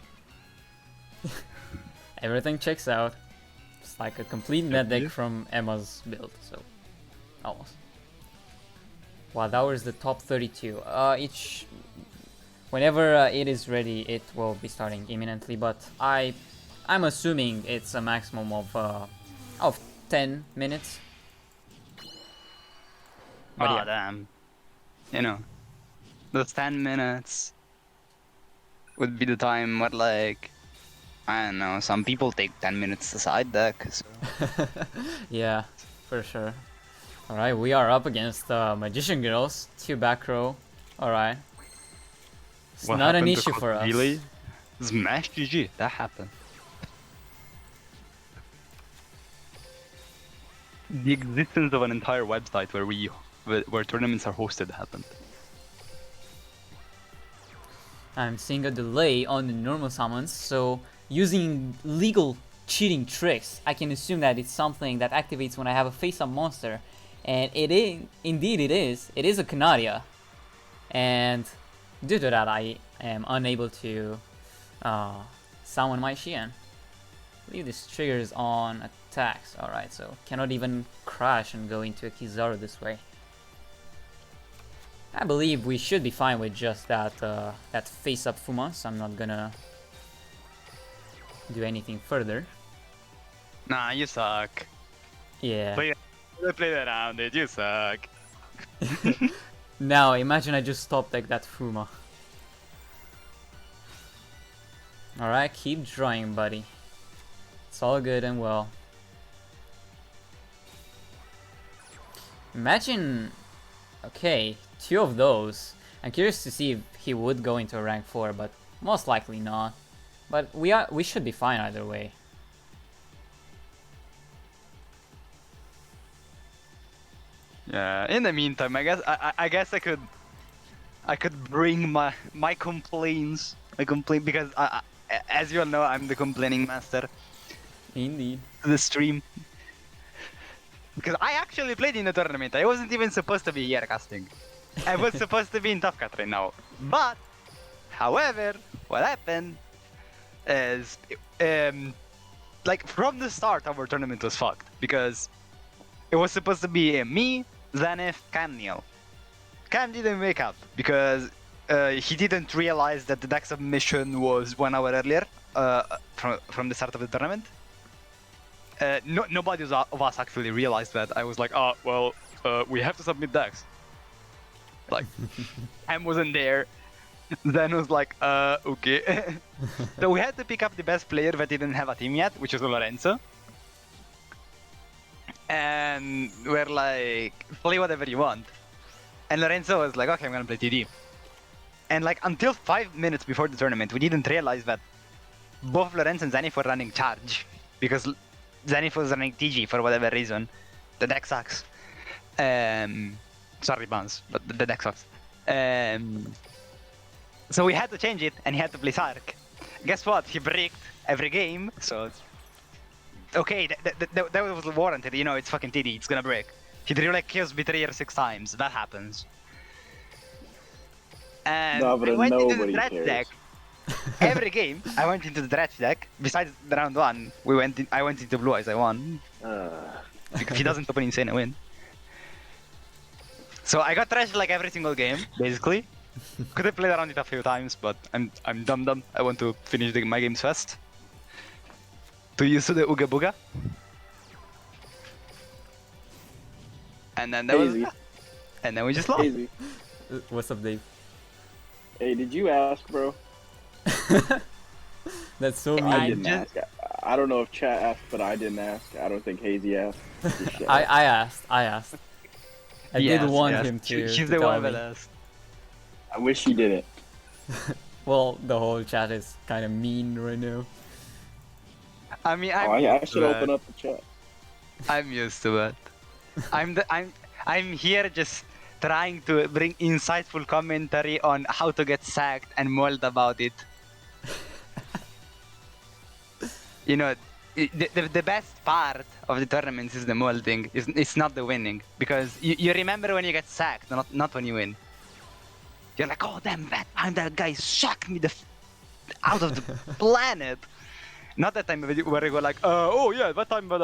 Everything checks out. It's like a complete net deck from Emma's build, so almost. Wow, that was the top 32. Whenever it is ready, it will be starting imminently. But I'm assuming it's a maximum of 10 minutes. But Oh, yeah. damn. You know, those 10 minutes would be the time what, like, I don't know, some people take 10 minutes to side deck. So. Yeah, for sure. Alright, we are up against Magician Girls, 2 back row. Alright. It's What not an happened to issue for us. Delay? Smash GG, that happened. The existence of an entire website where tournaments are hosted happened. I'm seeing a delay on the normal summons, so using legal cheating tricks, I can assume that it's something that activates when I have a face-up monster. And indeed it is a Canaria. And due to that, I am unable to summon my Xian. I believe this triggers on attacks. Alright, so cannot even crash and go into a Kizaru this way. I believe we should be fine with just that face-up Fuma, so I'm not gonna do anything further. Nah, you suck. Yeah. Play around it, you suck. Now, imagine I just top deck that Fuma. Alright, keep drawing, buddy. It's all good and well. Imagine... Okay, 2 of those. I'm curious to see if he would go into a rank 4, but most likely not. But we should be fine either way. Yeah. In the meantime, I guess I could bring my complaints, because as you all know, I'm the complaining master. Indeed. To the stream. Because I actually played in the tournament. I wasn't even supposed to be here casting. I was supposed to be in Top Cut right now. But, however, what happened is, like, from the start, our tournament was fucked. Because it was supposed to be me, Zaneth, Cam Neil. Cam didn't wake up because he didn't realize that the deck submission was 1 hour earlier from the start of the tournament. Nobody of us actually realized that. I was like, oh, well, we have to submit decks. Like, Cam wasn't there. Then was like, okay. So we had to pick up the best player that didn't have a team yet, which was Lorenzo. and we're like, play whatever you want. And Lorenzo was like, okay, I'm gonna play TD. And like until 5 minutes before the tournament, we didn't realize that both Lorenzo and Zenith were running charge because Zenith was running TG for whatever reason. The deck sucks. Sorry, Bounce, but the deck sucks. So we had to change it, and he had to play Sark. Guess what? He bricked every game, so... Okay, that was warranted, you know, it's fucking TD, it's gonna break. He drew like Chaos Betrayer 6 times, that happens. And No, but I went into the nobody dredge cares. deck. Every game, I went into the dredge deck. Besides the round 1, I went into blue eyes, I won. If he doesn't open insane, I win. So I got trashed like every single game, basically. Could have played around it a few times, but I'm dumb. I want to finish my games fast. Too used to the Ooga Booga. And then that was Hazy. that. And then we just lost. Hazy. What's up, Dave? Hey, did you ask, bro? That's so mean. I didn't just- ask. I don't know if chat asked, but I didn't ask. I don't think Hazy asked. Just shut up. I asked. I Yes, did want yes. him to. He's to the tell one me. that asked. I wish you didn't. Well, the whole chat is kind of mean right now. I mean, I should open up the chat. I'm used to it. I'm here just trying to bring insightful commentary on how to get sacked and mold about it. You know, the best part of the tournaments is the molding. It's not the winning, because you remember when you get sacked, not when you win. You're like, oh damn, that time that guy shocked me out of the planet. Not that time where you go like, oh yeah, that time, but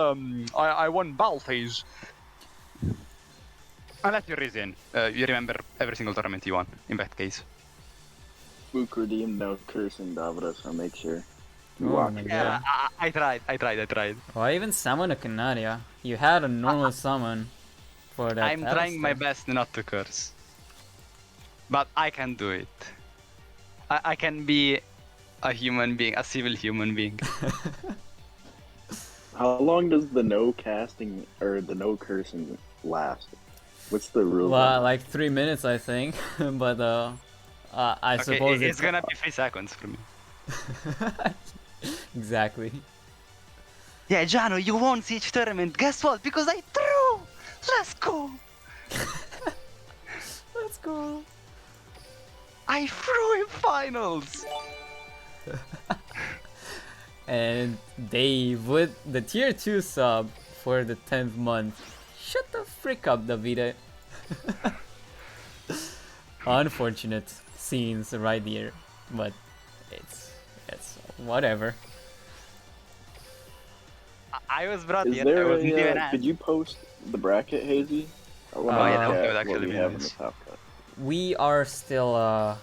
I won Ball phase. Unless you're Rizen, you remember every single tournament you won. In that case. Book redeem, no cursing, Davida, so make sure you Oh watch my it. god. Yeah, I tried. Why even summon a Canaria? You had a normal summon for that. I'm trying my Alistair. best not to curse. But I can do it. I can be a human being, a civil human being. How long does the no casting or the no cursing last? What's the rule? Well, like 3 minutes, I think. But I Okay, suppose it's gonna be 3 seconds for me. Exactly. Yeah, Jano, you won each tournament. Guess what? Because I threw! Let's go! Let's go. I threw in finals! And Dave with the tier 2 sub for the 10th month. Shut the frick up, Davide. Unfortunate scenes right here, but it's whatever. I was brought Is here. there I wasn't even a, asked. could you post the bracket, Hazy? I wanna Oh, yeah, look that would at actually what we be have in the nice. top cut. We are still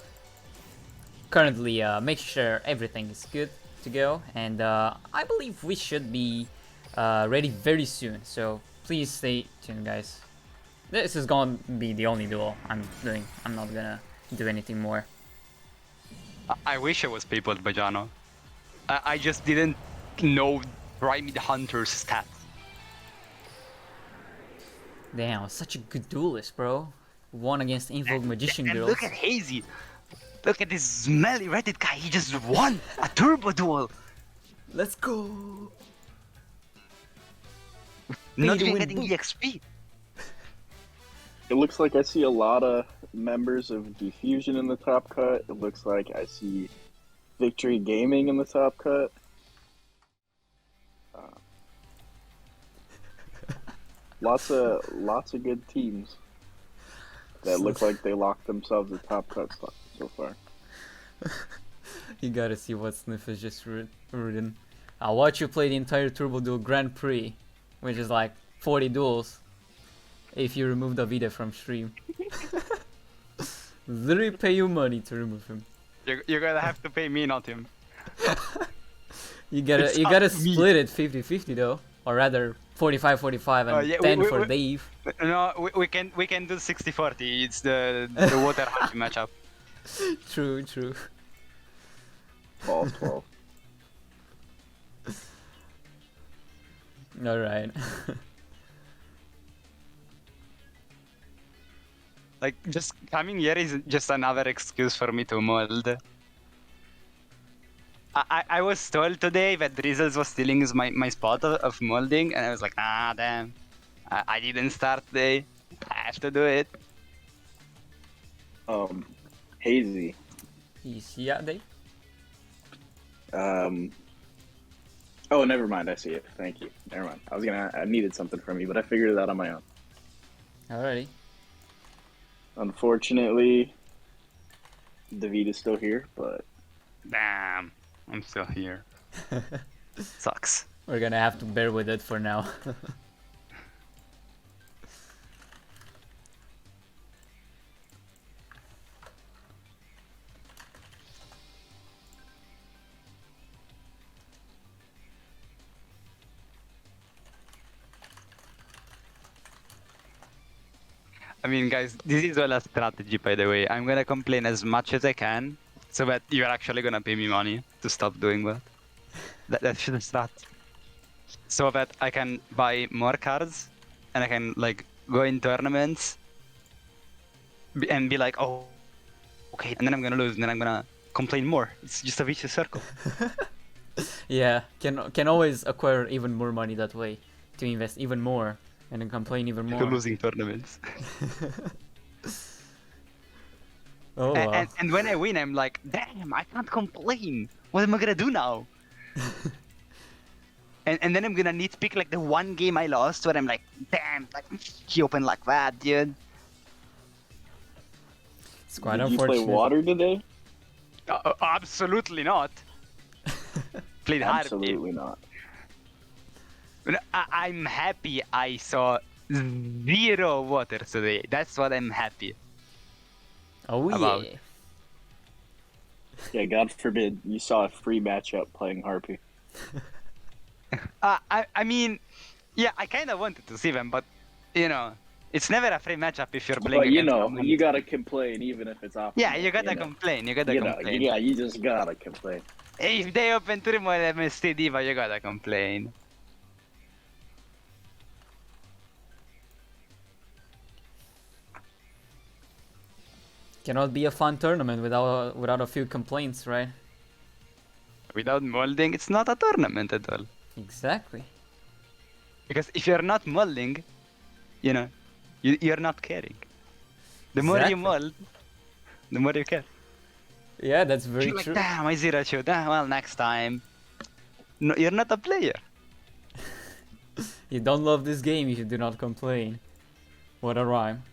currently making sure everything is good to go, and I believe we should be ready very soon. So please stay tuned, guys. This is gonna be the only duel I'm doing. I'm not gonna do anything more. I wish I was peopled by Jano. I just didn't know Primate Hunter's stats. Damn, such a good duelist, bro. Won against Invoked Magician And Girls. look at Hazy. Look at this smelly Reddit guy. He just won a turbo duel. Let's go. Not to even win. getting EXP. It looks like I see a lot of members of Diffusion in the top cut. It looks like I see Victory Gaming in the top cut. Lots of good teams that look like they locked themselves a top cut spot so far. You gotta see what Sniff has just written. I'll watch you play the entire Turbo Duel Grand Prix, which is like 40 duels, if you remove Davide from stream. Literally pay you money to remove him. You're gonna have to pay me, not him. You gotta It's you up gotta to me. split it 50-50 though, or rather 45-45 and Yeah, 10 we- for we- Dave. No, we can do 60-40. It's the water hockey matchup. True, true. 12-12. All right. Like, just coming here is just another excuse for me to mold. I was told today that Drizzles was stealing my spot of molding, and I was like, ah, damn. I didn't start today. I have to do it. Hazy. Yeah, they. Oh, never mind. I see it. Thank you. Never mind. I needed something from you, but I figured it out on my own. Alrighty. Unfortunately, David is still here, but Damn. I'm still here. Sucks. We're gonna have to bear with it for now. I mean, guys, this is all a strategy, by the way. I'm gonna complain as much as I can, so that you're actually gonna pay me money to stop doing that. That should start. So that I can buy more cards, and I can like go in tournaments, and be like, oh, okay, and then I'm gonna lose, and then I'm gonna complain more. It's just a vicious circle. Yeah, can always acquire even more money that way to invest even more and then complain even more. To losing tournaments. Oh, wow. And when I win, I'm like, damn, I can't complain. What am I gonna do now? and then I'm gonna nitpick like the one game I lost where I'm like, damn, like he opened like that, dude. It's quite did you unfortunate. play water today? Absolutely not. Played hard. Absolutely not. I'm happy I saw 0 water today. That's what I'm happy. Oh about. yeah. Yeah, God forbid you saw a free matchup playing Harpy. I mean, yeah, I kind of wanted to see them, but you know, it's never a free matchup if you're playing. But you against know, someone. you gotta complain even if it's optional. Yeah, you gotta complain. You gotta complain. Yeah, you just gotta complain. If they open 3 more MST Diva, you gotta complain. Cannot be a fun tournament without a few complaints, right? Without molding, it's not a tournament at all. Exactly. Because if you're not molding, you know, you're not caring. The more you Exactly. mold, the more you care. Yeah, that's very You're like, true. damn, I zero shoot. Well, next time. No, you're not a player. You don't love this game if you do not complain. What a rhyme.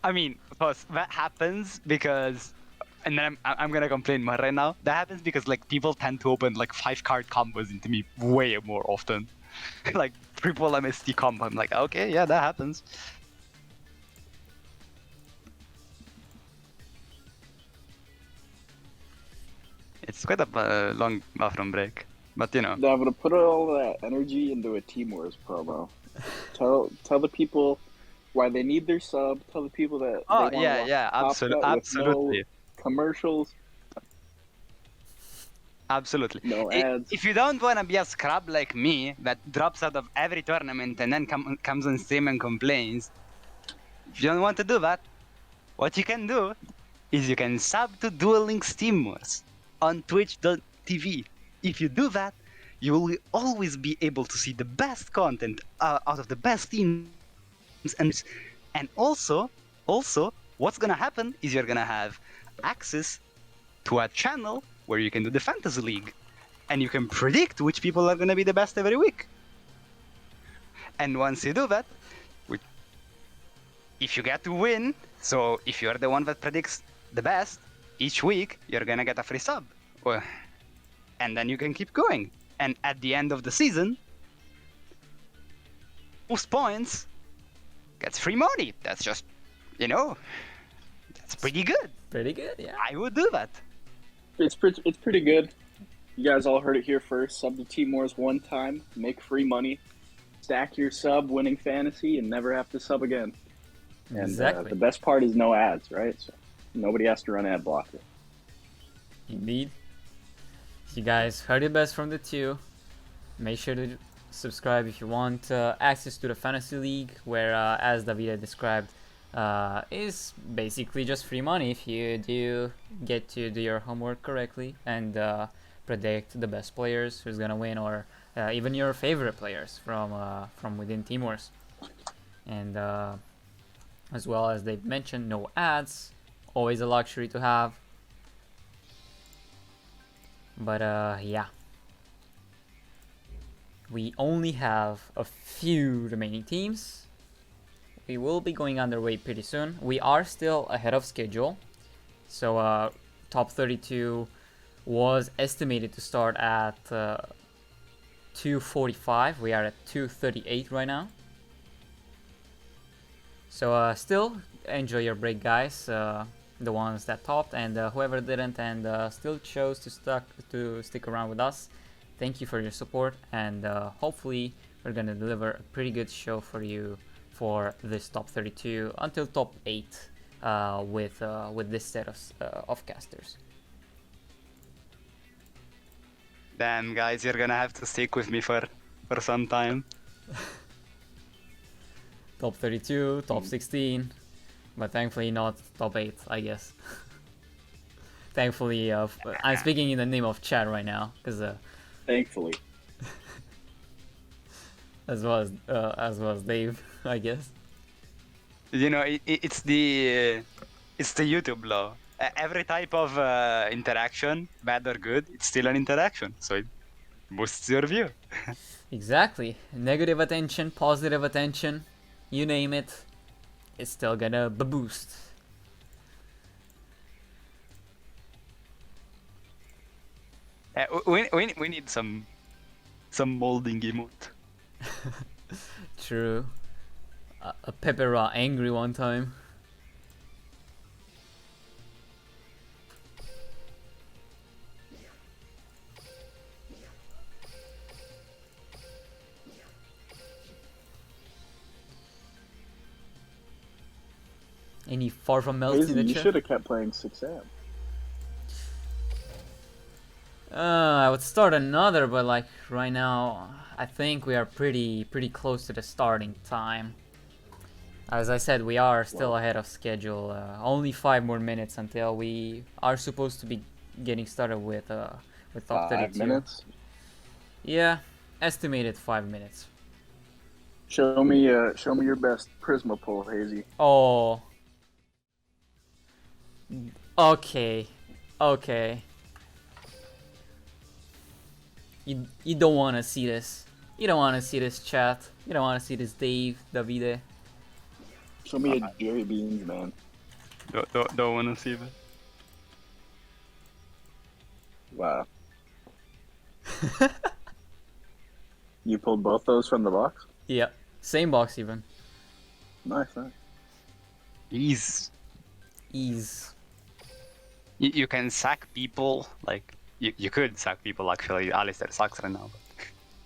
I mean, first, that happens because, and then I'm gonna complain more right now. That happens because like people tend to open like 5-card combos into me way more often, like triple MST combo. I'm like, okay, yeah, that happens. It's quite a long bathroom break, but you know. I'm gonna put all that energy into a Team Wars promo. Tell the people why they need their sub. Tell the people that. Oh they wanna yeah, watch Top Cut with absolutely. No commercials. Absolutely. No ads. If you don't want to be a scrub like me that drops out of every tournament and then comes on stream and complains, if you don't want to do that, what you can do is you can sub to Duel Links Team Wars on twitch.tv. If you do that, you will always be able to see the best content out of the best teams. And also, what's gonna happen is you're gonna have access to a channel where you can do the fantasy league, and you can predict which people are gonna be the best every week. And once you do that, if you get to win, so if you're the one that predicts the best each week, you're gonna get a free sub, and then you can keep going. And at the end of the season, most points gets free money. That's just, you know, that's pretty good. Pretty good, yeah. I would do that. It's pretty good. You guys all heard it here first. Sub to Team Wars one time, make free money, stack your sub, winning fantasy, and never have to sub again. And Exactly. the best part is no ads, right? So nobody has to run ad blocker. Indeed. You guys heard it best from the two. Make sure to subscribe if you want. Access to the Fantasy League, where, as Davide described, is basically just free money if you do get to do your homework correctly and predict the best players who's gonna win, or even your favorite players from within Team Wars. And as well as they've mentioned, no ads, always a luxury to have. But yeah, we only have a few remaining teams. We will be going underway pretty soon. We are still ahead of schedule, so top 32 was estimated to start at 2:45. We are at 2:38 right now. So still enjoy your break, guys. The ones that topped and whoever didn't and still chose to stick around with us. Thank you for your support, and hopefully we're gonna deliver a pretty good show for you for this top 32 until top 8 with this set of casters. Damn, guys, you're gonna have to stick with me for some time. Top 32, top 16, but thankfully not top 8, I guess. Thankfully, I'm speaking in the name of chat right now, because Thankfully. as well as Dave, I guess. You know, it's the YouTube law. Every type of interaction, bad or good, it's still an interaction, so it boosts your view. Exactly. Negative attention, positive attention, you name it, it's still gonna boost. We need some molding emote. True. A Pepera angry one time. Any far from melts in Hazy, the you chat? should have kept playing 6am. I would start another, but like right now, I think we are pretty close to the starting time. As I said, we are still ahead of schedule. Only 5 more minutes until we are supposed to be getting started with top 32. 5 minutes? Yeah, estimated 5 minutes. Show me your best Prisma pull, Hazy. Oh. Okay. You don't want to see this. You don't want to see this, chat. You don't want to see this, Dave, Davide. Show me a Jerry Beans, man. Don't wanna see that. Wow. You pulled both those from the box? Yeah, same box even. Nice. Ease. You can sack people, like, you could sack people actually. Alistair sucks right now, but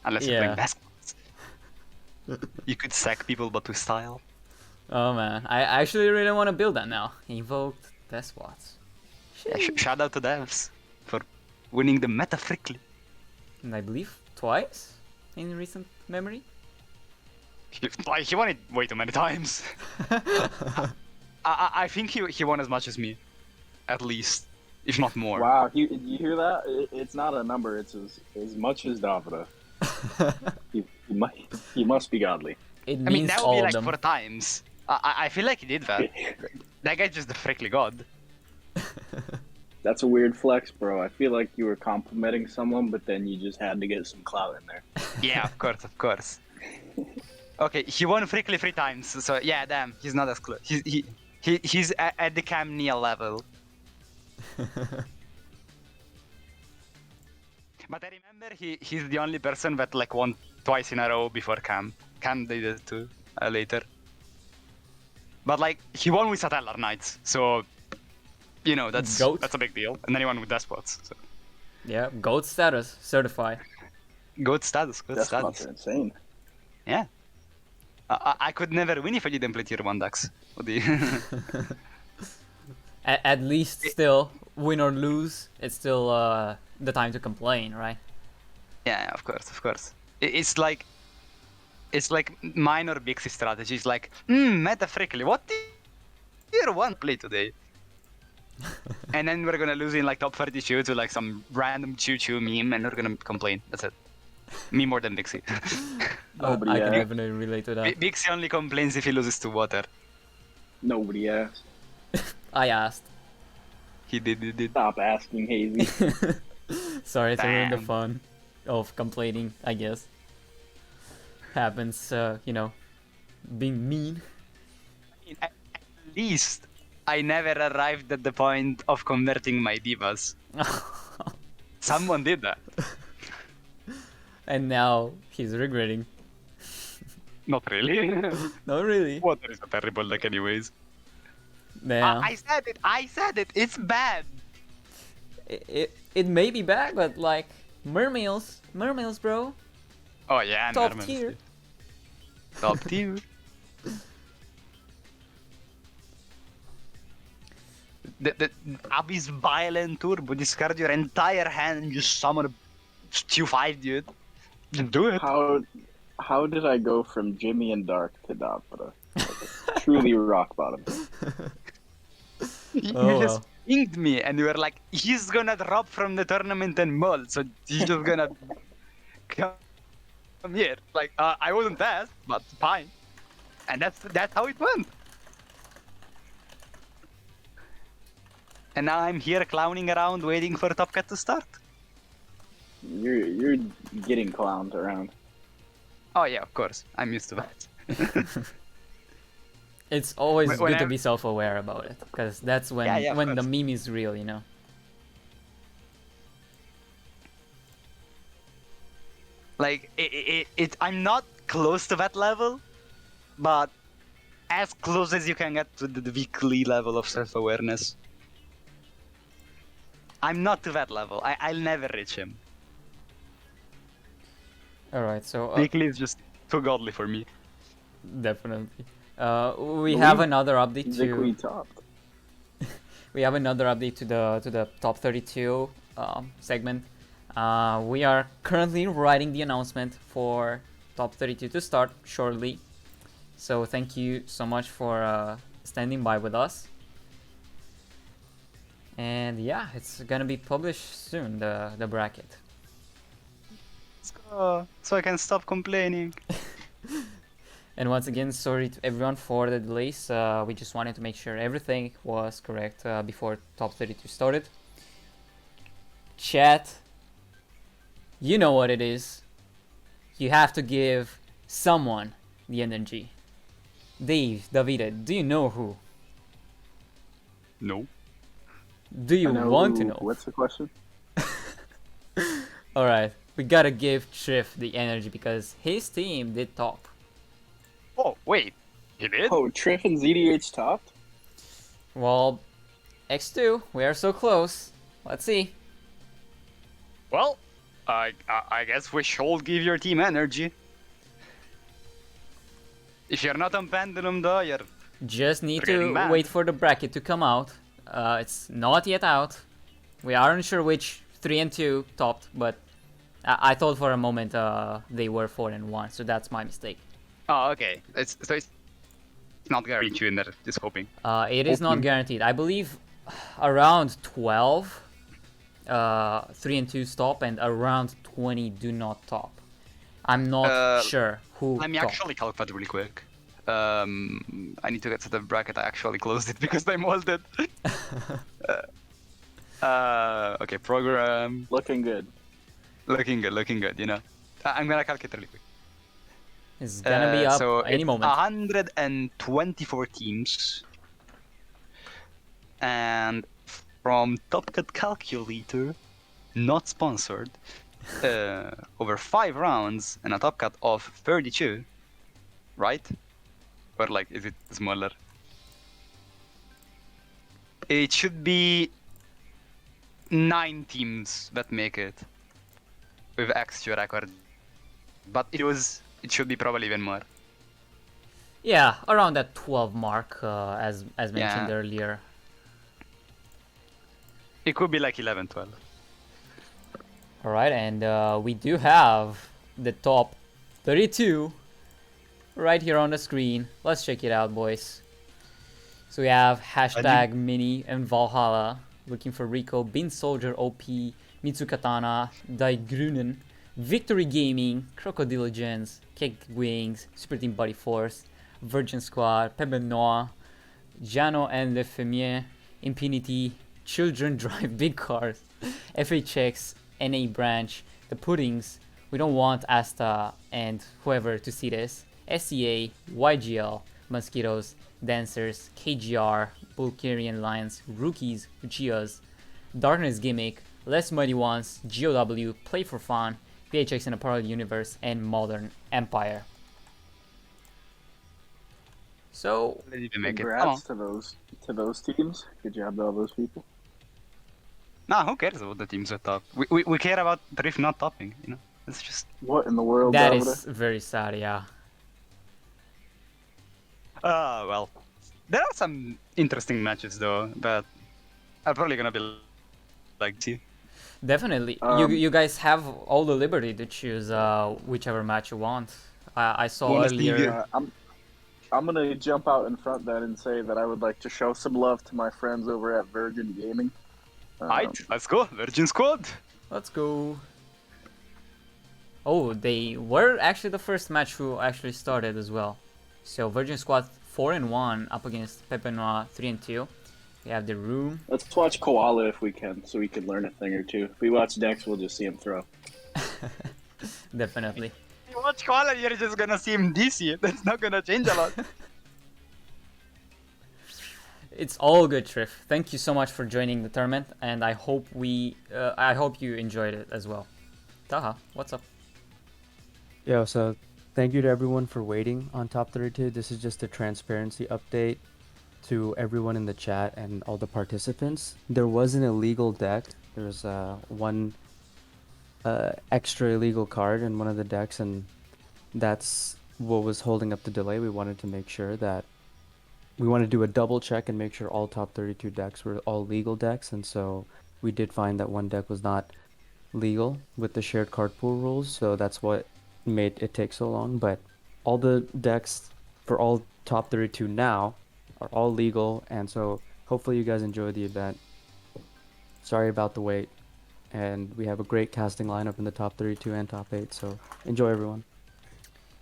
unless you're playing Yeah. basketballs. You could sack people, but with style. Oh man, I actually really want to build that now. Invoked despots. Yeah, shout out to devs for winning the meta freakly. And I believe twice in recent memory. He won it way too many times. I think he won as much as me, at least, if not more. Wow, you hear that? It's not a number, it's as much as Davida. He must be godly. It I mean, means that would all be of like them. 4 times. I feel like he did that. That guy's just the freakly god. That's a weird flex, bro. I feel like you were complimenting someone, but then you just had to get some clout in there. Yeah, of course. Okay, he won freakly 3 times, so yeah, damn, he's not as close. He's at the Cam Neal level. But I remember he's the only person that like won twice in a row before Cam. Cam did it too later. But like he won with Satellar Knights, so you know that's Goat. a big deal. And then he won with Despots. So. Yeah, GOAT status, certified. Good status. That's not insane. Yeah. I could never win if I didn't play tier 1 decks. At least still, win or lose, it's still the time to complain, right? Yeah, of course. It's like It's like minor Bixie strategies, like, metaphorically, what tier 1 play today? And then we're gonna lose in like top 32 to like some random choo-choo meme, and we're gonna complain. That's it. Me more than Bixie. Nobody I can asked. definitely relate to that. Bixie only complains if he loses to water. Nobody asked. I asked. He did. Stop asking, Hazy. Sorry to ruin the Damn. fun of complaining, I guess. Happens, you know, being mean. At least I never arrived at the point of converting my divas. Someone did that. And now he's regretting. Not really. Not really. Water is a terrible deck anyways. Yeah. I said it. It's bad. It may be bad, but like mermails, bro. Oh yeah, Top Norman. tier. Top tier. The Abyss Violent Turbo, discard your entire hand and just summon a Stew 5, dude. Just do it. How did I go from Jimmy and Dark to Dapra? Like, truly rock bottom. You Oh, just pinged me and you were like, he's gonna drop from the tournament and mull, so he's just gonna come here. Like, I wasn't asked, but fine. And that's how it went. And now I'm here clowning around waiting for Top Cat to start. You're getting clowned around. Oh yeah, of course. I'm used to that. It's always When good to I'm- be self-aware about it, because that's when Yeah, of when the course. meme is real, you know. Like, I'm not close to that level, but as close as you can get to the weekly level of self-awareness. I'm not to that level. I'll never reach him. All right, so Weekly is just too godly for me. definitely. We have another update Zikwi to topped. we have another update to the top 32 segment. We are currently writing the announcement for top 32 to start shortly. So thank you so much for standing by with us. And yeah, it's gonna be published soon, the bracket. So I can stop complaining. And once again, sorry to everyone for the delays. We just wanted to make sure everything was correct before top 32 started. Chat, you know what it is. You have to give someone the energy. Dave, Davide, do you know who? No. Do you I know want to who- know? What's the question? Alright, we gotta give Triff the energy because his team did top. Oh, wait. He did? Oh, Triff and ZDH topped? Well, X2, we are so close. Let's see. Well, I guess we should give your team energy. If you're not on Pendulum though, you're... Just need We're to getting mad. wait for the bracket to come out. It's not yet out. We aren't sure which 3 and 2 topped, but I thought for a moment they were 4 and 1, so that's my mistake. Oh, okay. It's not guaranteed you in there, just hoping. It is not guaranteed. I believe around 12 3 and 2 top and around 20 do not top. I'm not sure who Let me topped. actually calculate really quick. I need to get to the bracket. I actually closed it because I molded. Okay, program. Looking good. Looking good, you know. I'm gonna calculate really quick. It's gonna be up so any it's moment. 124 teams. And from Top Cut Calculator, not sponsored, over 5 rounds and a Top Cut of 32, right? Or like, is it smaller? It should be 9 teams that make it with extra record. But it should be probably even more. Yeah, around that 12 mark, as mentioned Yeah. earlier. It could be like 11, 12. All right, and we do have the top 32 right here on the screen. Let's check it out, boys. So we have hashtag Mini and Valhalla looking for Rico, Bin Soldier OP, Mitsukatana, Daigrunen, Victory Gaming, Crocodile Gens, Kick Wings, Super Team Body Force, Virgin Squad, Pepe Noir, Jano and Le Femier, Impunity, Children Drive Big Cars, FHX, NA Branch, The Puddings, We Don't Want Asta and whoever to see this, SEA, YGL, Mosquitoes, Dancers, KGR, Bulgarian Lions, Rookies, Uchias, Darkness Gimmick, Less Mighty Ones, GOW, Play for Fun, PHX in a Parallel Universe, and Modern Empire. So, They didn't make it. Congrats to those teams. Good job to all those people. Nah, who cares about the teams at top? We care about Drift not topping, you know? It's just... What in the world? that Davide? is very sad, yeah. Well, there are some interesting matches though, but are probably gonna be like two. Definitely. You guys have all the liberty to choose whichever match you want. I saw Honestly, earlier. I'm gonna jump out in front then and say that I would like to show some love to my friends over at Virgin Gaming. Alright, let's go, Virgin Squad! Let's go. Oh, they were actually the first match who actually started as well. So Virgin Squad 4-1 up against Pepe Noir 3-2. We have the room. Let's watch Koala if we can, so we can learn a thing or two. If we watch Dex, we'll just see him throw. Definitely. You watch Koala, you're just gonna see him DC. That's not gonna change a lot. It's all good, Triff. Thank you so much for joining the tournament, and I hope I hope you enjoyed it as well. Taha, what's up? Yo, so thank you to everyone for waiting on Top 32. This is just a transparency update to everyone in the chat and all the participants. There was an illegal deck. There was one extra illegal card in one of the decks, and that's what was holding up the delay. We wanted to make sure that we want to do a double check and make sure all top 32 decks were all legal decks, and so we did find that one deck was not legal with the shared card pool rules, so that's what made it take so long. But all the decks for all top 32 now are all legal, and so hopefully you guys enjoy the event. Sorry about the wait, and we have a great casting lineup in the top 32 and top 8, so enjoy everyone.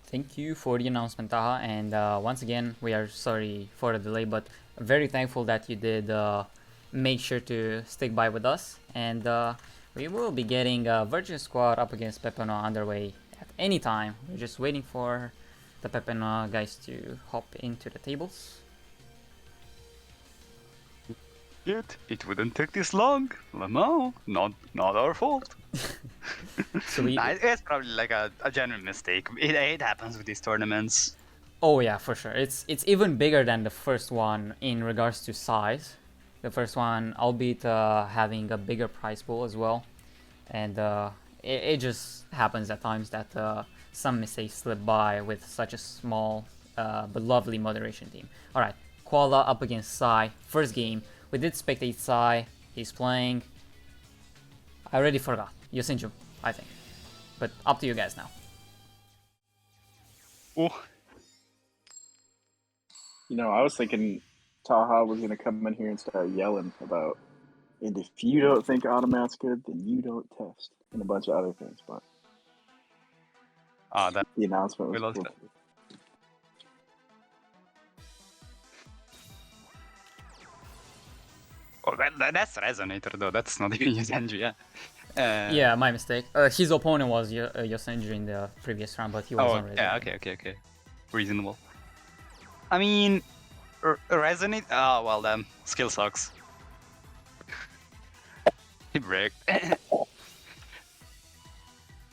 Thank you for the announcement, Taha, and once again, we are sorry for the delay, but very thankful that you did make sure to stick by with us, and we will be getting Virgin Squad up against Pepe Noir underway at any time. We're just waiting for the Pepe Noir guys to hop into the tables. Yet, it wouldn't take this long. No, not our fault. So we, Nah, it's probably like a genuine mistake. It happens with these tournaments. oh yeah, for sure. It's even bigger than the first one in regards to size. The first one, albeit having a bigger prize pool as well, and it just happens at times that some mistakes slip by with such a small but lovely moderation team. All right, Koala up against Sai. First game, we did spectate Sai. He's playing. I already forgot. Yosenju, I think. But up to you guys now. Oh, You know, I was thinking Taha was going to come in here and start yelling about, and if you don't think Automat's good, then you don't test, and a bunch of other things, but that the announcement we was lost cool. it. Oh, that's Resonator though. That's not even Yuzenju, yeah. Yeah, my mistake. His opponent was Yosenju in the previous round, but he was Oh, already. yeah, okay. Reasonable. I mean, Resonate. Oh, well, damn. Skill sucks. He bricked.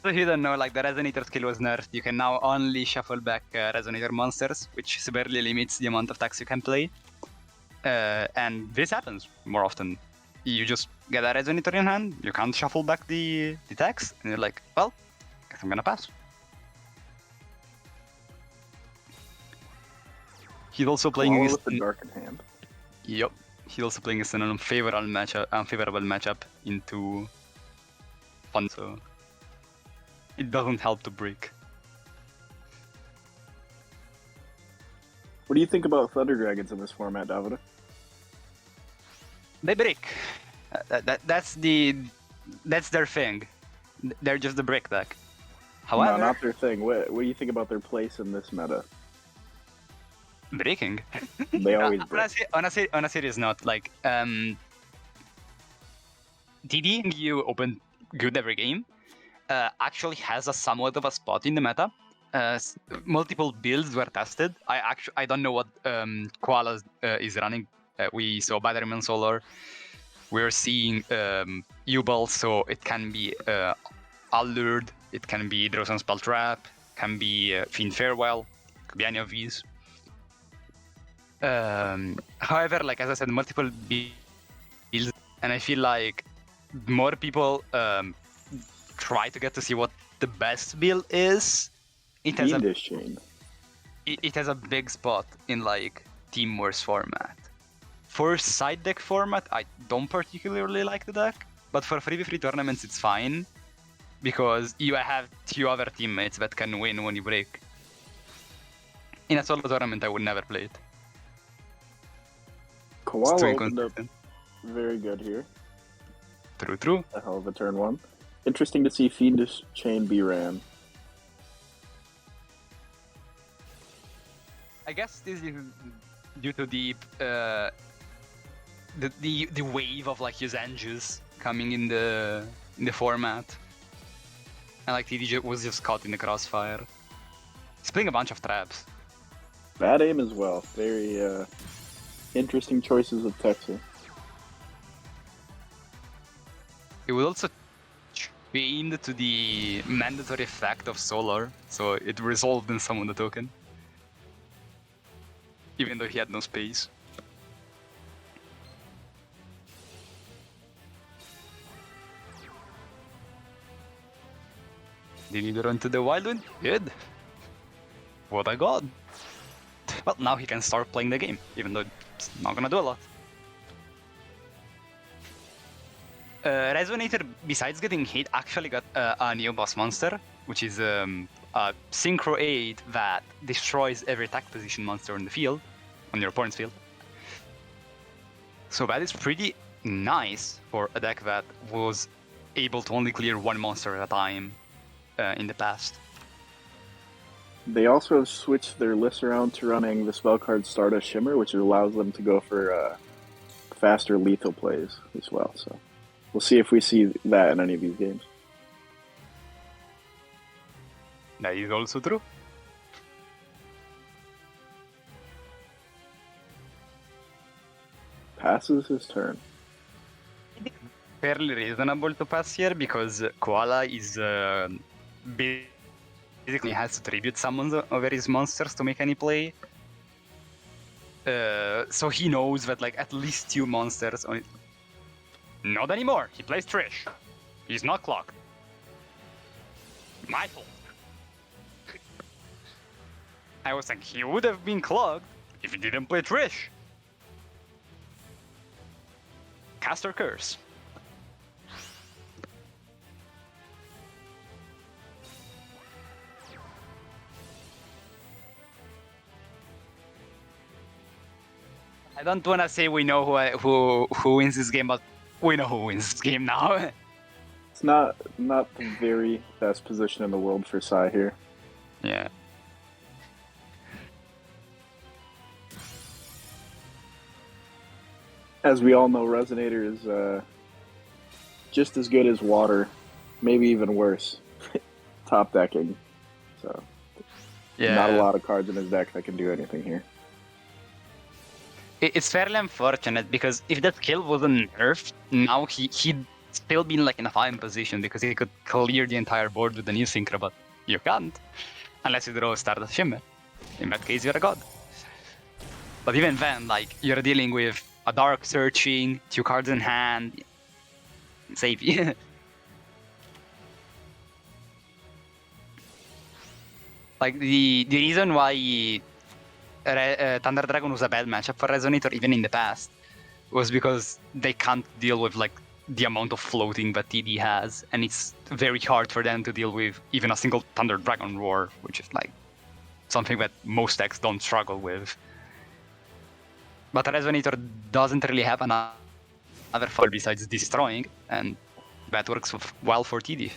So if you don't know, like the Resonator skill was nerfed. You can now only shuffle back Resonator monsters, which severely limits the amount of attacks you can play. And this happens more often. You just get a Resonator in hand, you can't shuffle back the attacks, and you're like, well, guess I'm gonna pass. He's also playing Koala against... with the darkened hand. Yup. He's also playing against an unfavorable matchup into fun, so it doesn't help to break. What do you think about Thunder Dragons in this format, Davida? They break. That's their thing. They're just the brick deck. However, No, not their thing. What do you think about their place in this meta? breaking. They always break. On a serious note, like DD you open good every game actually has a somewhat of a spot in the meta. Multiple builds were tested. I don't know what Koala is running. We saw Batteryman Solar. We're seeing U-Ball, so it can be Allured, it can be Drosen Spell Trap, can be Fiend Farewell, could be any of these. However, like as I said, multiple builds, and I feel like more people try to get to see what the best build is. It has Fiendish Chain. it has a big spot in like Team Wars format. For side deck format, I don't particularly like the deck, but for 3v3 tournaments it's fine, because you have two other teammates that can win when you break. In a solo tournament, I would never play it. Koala too opened up inconsistent. very good here. True. A hell of a turn one. Interesting to see Fiendish Chain be ran. I guess this is due to the wave of like Yuzenjus coming in the format, and like TD was just caught in the crossfire. He's playing a bunch of traps. Bad aim as well. Very interesting choices of Texas. It was also chained to the mandatory effect of Solar, so it resolved in some of the token, even though he had no space. Did he run to the Wild Wind? Did. What a god. Well, now he can start playing the game, even though it's not gonna do a lot. Resonator, besides getting hit, actually got a new boss monster, which is a Synchro 8 that destroys every attack position monster in the field, on your opponent's field. So that is pretty nice for a deck that was able to only clear one monster at a time in the past. They also have switched their list around to running the spell card Stardust Shimmer, which allows them to go for faster lethal plays as well. So we'll see if we see that in any of these games. That is also true. Passes his turn. Fairly reasonable to pass here because Koala is basically has to tribute summons over his monsters to make any play. So he knows that like at least two monsters on it. Not anymore. He plays Trish. He's not clocked. My fault. I was like, he would have been clogged if he didn't play Trish. Cast or curse. I don't wanna say we know who wins this game, but we know who wins this game now. It's not the very best position in the world for Sai here. Yeah. As we all know, Resonator is just as good as Water, maybe even worse. Top decking. So Yeah. not a lot of cards in his deck that can do anything here. It's fairly unfortunate because if that skill wasn't nerfed, now he'd still been like in a fine position because he could clear the entire board with the new Synchro, but you can't unless you draw Stardust Shimmer. In that case, you're a god. But even then, like you're dealing with a Dark Searching, 2 cards in hand. Save you. Like the reason why Thunder Dragon was a bad matchup for Resonator even in the past was because they can't deal with like the amount of floating that TD has, and it's very hard for them to deal with even a single Thunder Dragon Roar, which is like something that most decks don't struggle with. But Resonator doesn't really have another file besides destroying, and that works well for TD.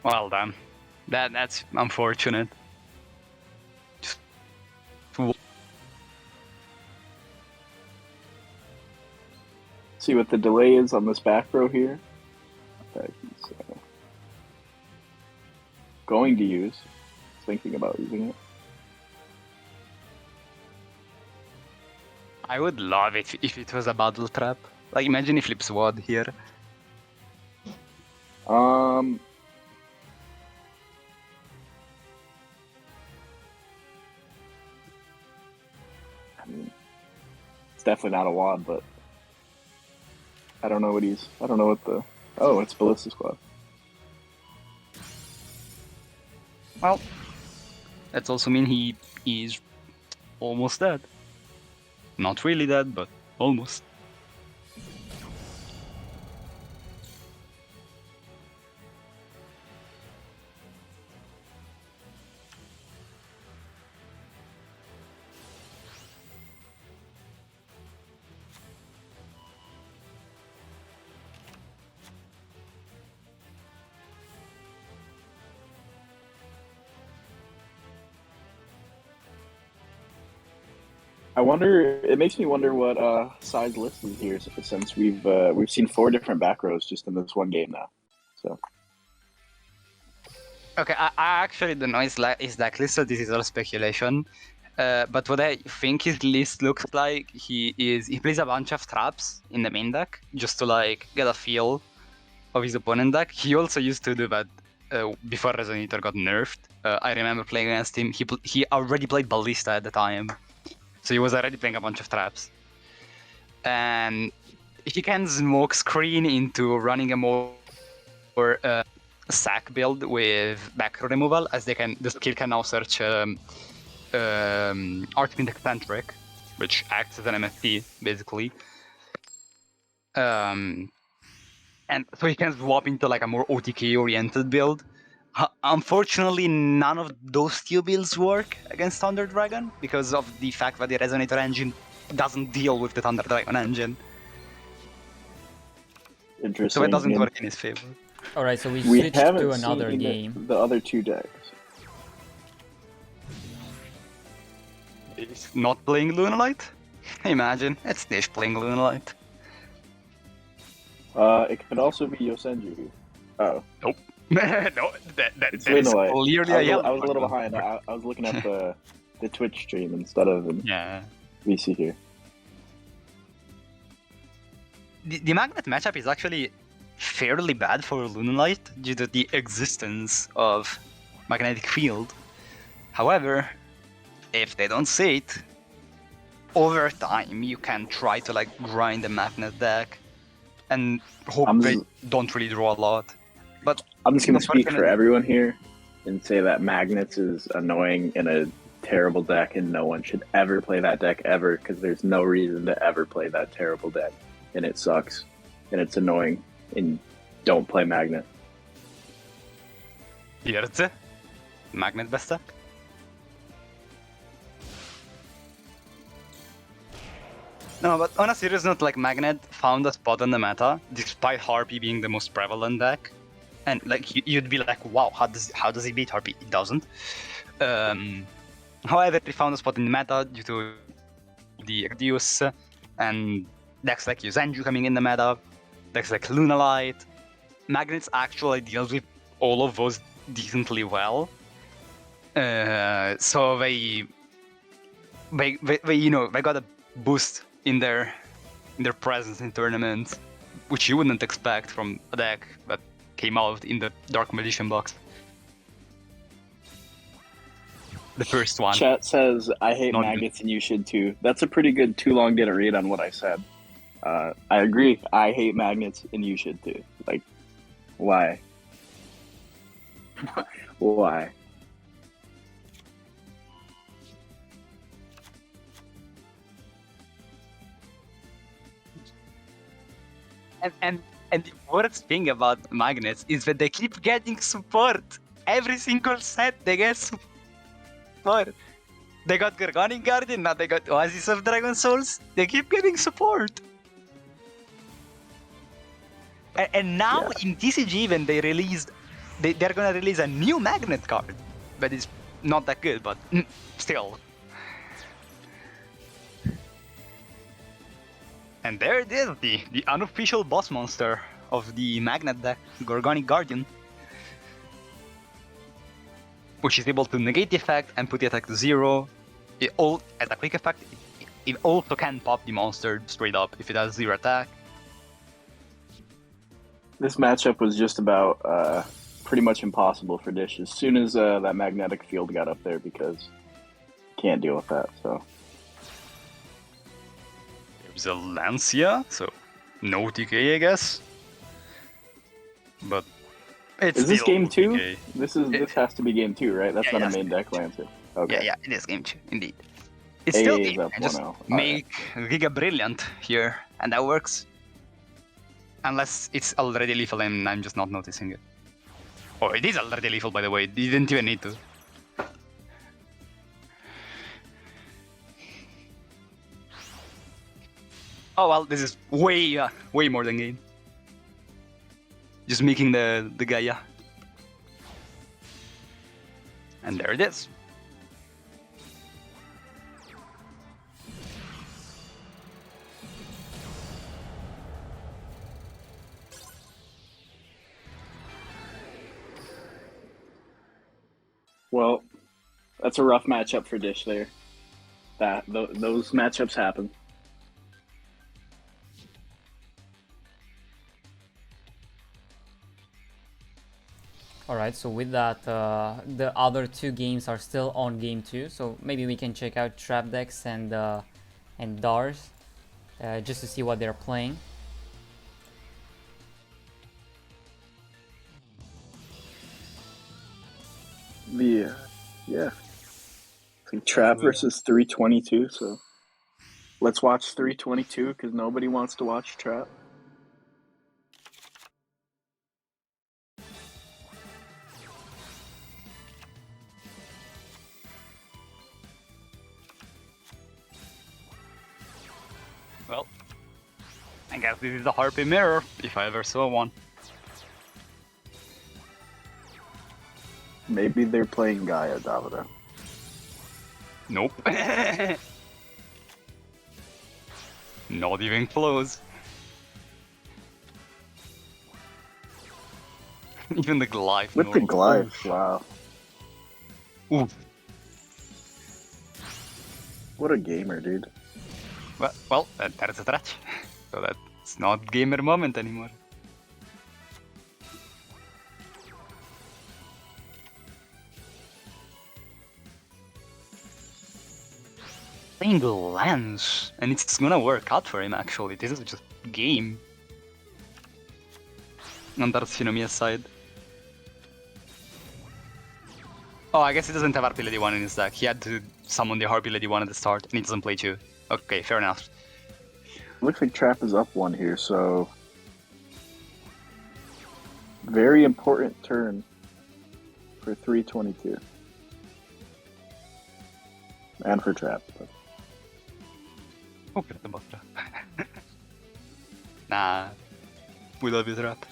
Well done. That's unfortunate. See what the delay is on this back row here. That he's going to use. Thinking about using it. I would love it if it was a battle trap. Like, imagine if flips WOD here. I mean, it's definitely not a wad, but I don't know what the. Oh, it's Ballista Squad. Well, that's also mean he is almost dead. Not really dead, but almost. I wonder. It makes me wonder what size list is here, since we've seen 4 different back rows just in this one game now. So Okay, I actually don't know his list, so this is all speculation. But what I think his list looks like, he plays a bunch of traps in the main deck just to like get a feel of his opponent deck. He also used to do that before Resonator got nerfed. I remember playing against him. He already played Ballista at the time, so he was already playing a bunch of traps. And he can smoke screen into running a more sack build with back row removal, as the skill can now search Artpin Eccentric, which acts as an MFT basically. And so he can swap into like a more OTK oriented build. Unfortunately, none of those two builds work against Thunder Dragon because of the fact that the Resonator engine doesn't deal with the Thunder Dragon engine. interesting. So it doesn't work in his favor. All right, so we We switched haven't to another seen game. the other 2 decks. He's not playing Lunalight? Imagine, it's Dish playing Lunalight. It could also be Yosenju. Oh, Nope. No, that it's is Lunalight. clearly a yellow. I was a little behind. I was looking at the Twitch stream instead of in Yeah. VC here. The Magnet matchup is actually fairly bad for Lunalight due to the existence of Magnetic Field. However, if they don't see it, over time you can try to like grind the Magnet deck and hope they don't really draw a lot. But I'm just going to speak for unfortunately- everyone here and say that Magnets is annoying in a terrible deck, and no one should ever play that deck ever, because there's no reason to ever play that terrible deck, and it sucks, and it's annoying, and don't play Magnet. Hirze? Magnet best deck? No, but on a serious note, like Magnet found a spot in the meta, despite Harpy being the most prevalent deck. And like you'd be like, wow, how does he beat Harpy? It doesn't. However, he found a spot in the meta due to the Exdius and decks like Yosenju coming in the meta, decks like Lunalight. Magnets actually deals with all of those decently well. So they got a boost in their presence in tournaments, which you wouldn't expect from a deck that came out in the Dark Magician box. The first one. Chat says, I hate Not Magnets and you should too. That's a pretty good too long didn't read on what I said. I agree. I hate Magnets and you should too. Like, why? Why? And the worst thing about magnets is that they keep getting support. Every single set they get support. They got Gorgonic Guardian, now they got Oasis of Dragon Souls. They keep getting support. And now in TCG even they released, they're gonna release a new magnet card, but it's not that good, but still. And there it is, the unofficial boss monster of the magnet deck, Gorgonic Guardian, which is able to negate the effect and put the attack to 0. It all, as a quick effect, it also can pop the monster straight up if it has 0 attack. This matchup was just about pretty much impossible for Dish as soon as that magnetic field got up there because can't deal with that. So There's a Lancia, so no TK, I guess. But it's is this still game 2? TK. This has to be game 2, right? That's Yeah, not yes. a main deck Lancer. Okay. Yeah, it is game 2, indeed. It's still AA is game. up I just 1-0. make Giga Brilliant here, and that works. Unless it's already lethal and I'm just not noticing it. Oh, it is already lethal, by the way. You didn't even need to. Oh well, this is way more than game. Just making the Gaia. And there it is. Well, that's a rough matchup for Dish there. Those matchups happen. Alright, so with that, the other 2 games are still on game 2, so maybe we can check out Trap Decks and Dars just to see what they're playing. Yeah. It's like Trap versus 322, so let's watch 322 because nobody wants to watch Trap. Well, I guess this is a Harpy mirror, if I ever saw one. Maybe they're playing Gaia, Davida. Nope. Not even close. Even the Glyph. With the no. Glyph, wow. Ooh. What a gamer, dude. Well, that's a stretch. So that's not gamer moment anymore. Single lens, and it's gonna work out for him actually. This is just game. On Darcinomia's side. Oh, I guess he doesn't have RP Lady 1 in his deck. He had to summon the Harpy Lady 1 at the start, and he doesn't play 2. Okay, fair enough. Looks like Trap is up 1 here, so very important turn for 322. And for Trap. But Oh, the bot trap. Nah. We love you, Trap.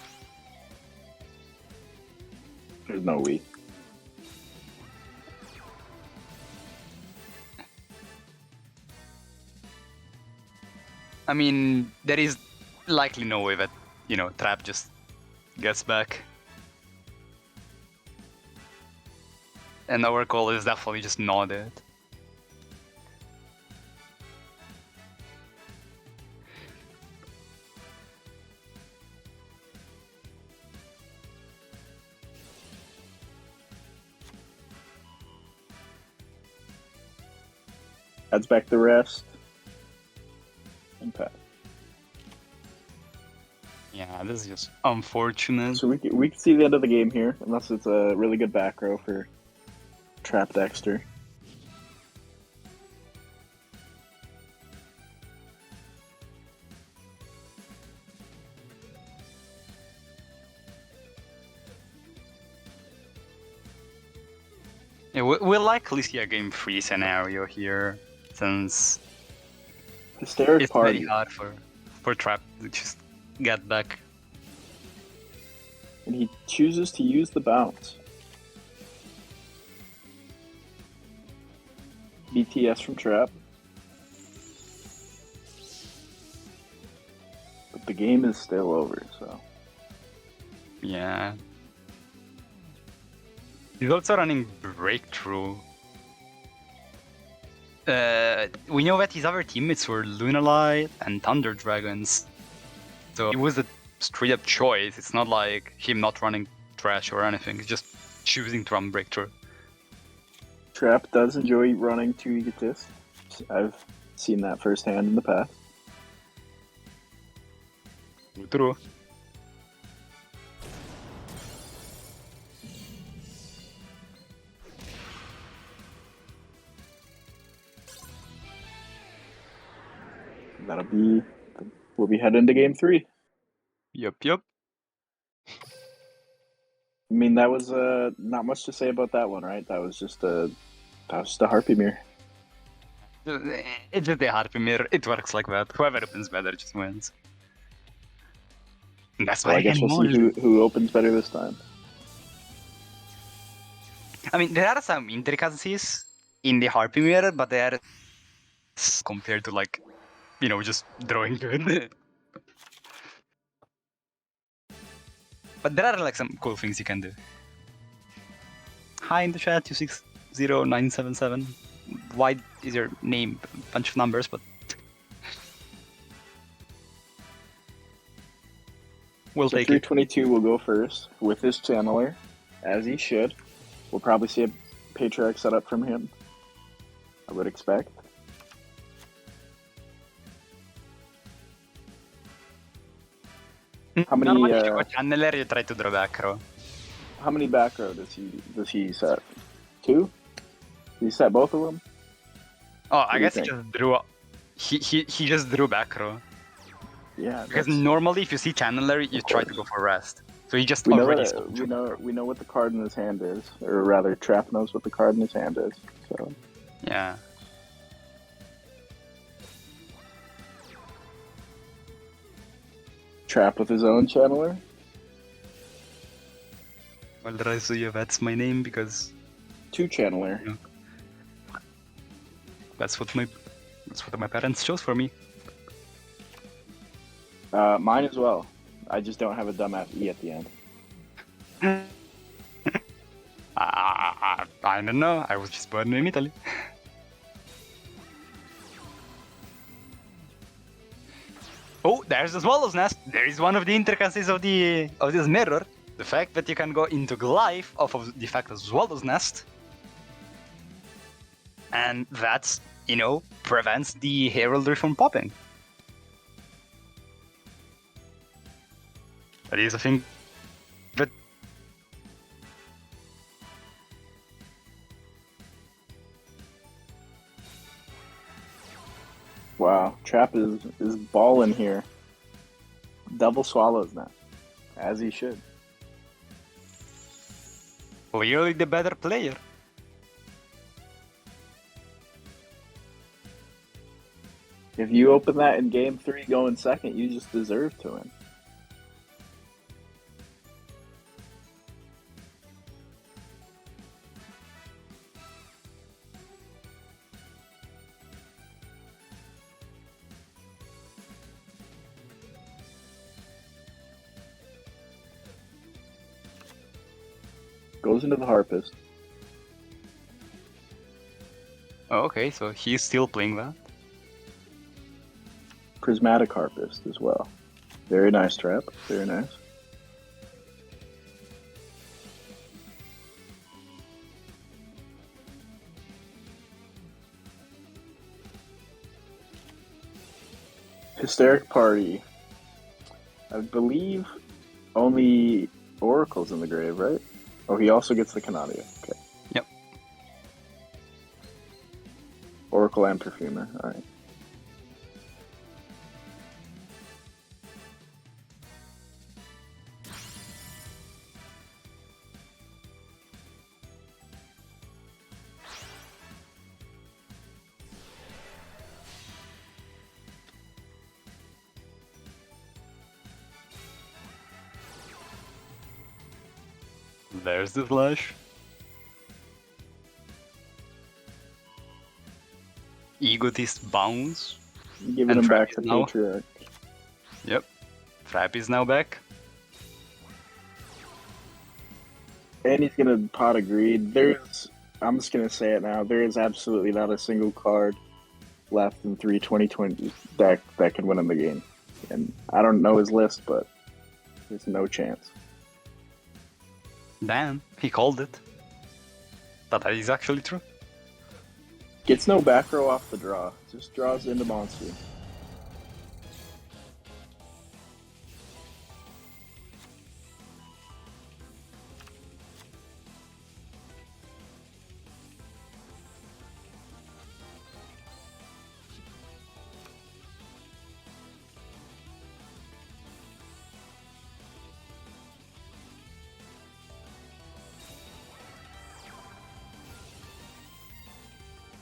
there's no we. I mean, there is likely no way that, Trap just gets back. And our call is definitely just nodded. Adds back the rest. And pass. Yeah, this is just unfortunate. So we can see the end of the game here, unless it's a really good back row for Trap Dexter. Yeah, we'll likely see a game 3 scenario here, since Hysteric it's very Party. hard for Trap to just get back. And he chooses to use the bounce. BTS from Trap. But the game is still over, so. Yeah. He's also running Breakthrough. We know that his other teammates were Lunalight and Thunder Dragons, so it was a straight up choice. It's not like him not running Trash or anything, he's just choosing to run Breakthrough. Trap does enjoy running two egotists. I've seen that firsthand in the past. True. We'll be heading to game 3. Yup. I mean, that was not much to say about that one, right? That was just a Harpy Mirror. It's just the Harpy Mirror. It works like that. Whoever opens better just wins. And that's why Well, I guess we'll see who opens better this time. I mean, there are some intricacies in the Harpy Mirror, but they are compared to, like, you know, just drawing good. But there are, like, some cool things you can do. Hi in the chat, 260977. Why is your name a bunch of numbers, but we'll So take it. 322 will go first with his channeler, as he should. We'll probably see a Patriarch setup from him, I would expect. How many Normally, if you go Chandler, you try to draw back row. how many back row does he set? 2? Did he set both of them? Oh, What I do you guess he think? just drew. He just drew back row. Yeah, Because that's- normally, if you see Chandler, you try to go for rest. So he just we know already. that, we know what the card in his hand is, or rather, Trap knows what the card in his hand is. So Yeah. Trap with his own channeler. Well, Razuya, that's my name because 2 channeler. that's what my parents chose for me. Mine as well. I just don't have a dumbass E at the end. I don't know. I was just born in Italy. Oh, there's the Swallow's Nest. There is one of the intricacies of this mirror. The fact that you can go into Glyph off of the fact of Swallow's Nest. And that's, prevents the heraldry from popping. That is a thing that... Wow, Trap is balling here. Double swallows now, as he should. Clearly the better player. If you open that in game 3 going second, you just deserve to win. Goes into the Harpist. Oh, okay, so he's still playing that. Prismatic Harpist as well. Very nice, Trap. Very nice. Hysteric Party. I believe only Oracle's in the grave, right? Oh, he also gets the Canadia. Okay. Yep. Oracle and Perfumer. Alright. There's the flash. Egotist bounce. Giving And him Trap back is the now- Patriarch. Yep. Trap is now back. And he's gonna pot of greed. I'm just gonna say it now. There is absolutely not a single card left in 2020 that can win him the game. And I don't know his list, but there's no chance. Damn, he called it. But that is actually true. Gets no back row off the draw. Just draws into monster.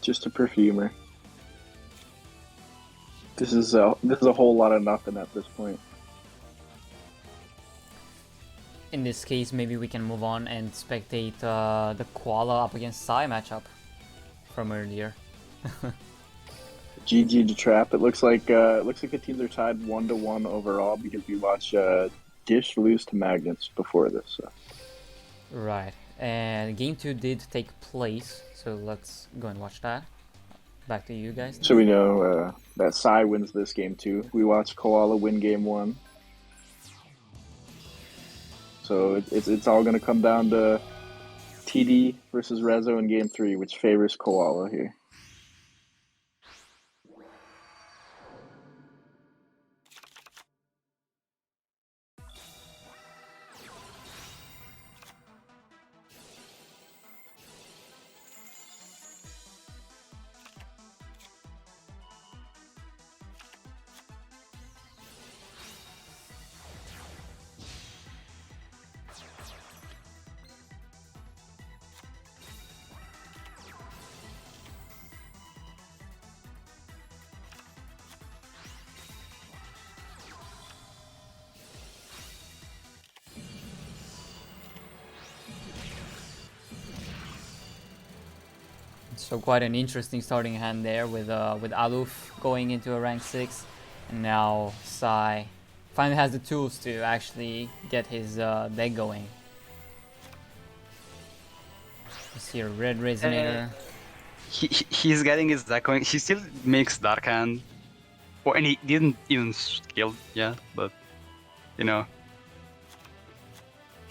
Just a perfumer. This is a whole lot of nothing at this point. In this case, maybe we can move on and spectate the Koala up against Sai matchup from earlier. GG to Trap. It looks like the teams are tied 1-1 overall because we watched Dish lose to Magnets before this. So. Right, and game 2 did take place, so let's go and watch that. Back to you guys. So we know that Sai wins this game too. We watched Koala win game 1. So it's all going to come down to TD versus Rezo in game 3, which favors Koala here. So quite an interesting starting hand there with Aluf going into a rank 6, and now Sai finally has the tools to actually get his deck going. You see a red resonator. He's getting his deck going. He still makes Dark Hand. Well, and he didn't even skill yet, but you know.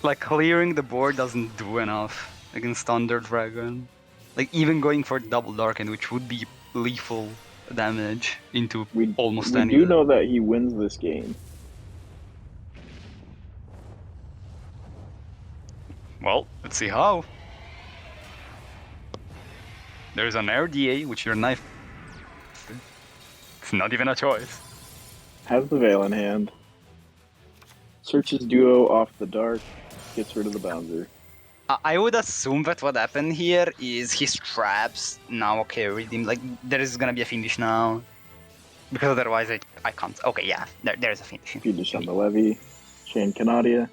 Like clearing the board doesn't do enough against Thunder Dragon. Like even going for double Darken, which would be lethal damage into almost we any. do know that he wins this game. Well, let's see how. There's an RDA, which your knife. It's not even a choice. Has the Veil in hand. Searches Duo off the dark. Gets rid of the Bouncer. I would assume that what happened here is his traps now carried him. Like, there is gonna be a finish now. Because otherwise I can't. Okay, yeah, there's a finish. Finish on the Levy. Chain Canadia.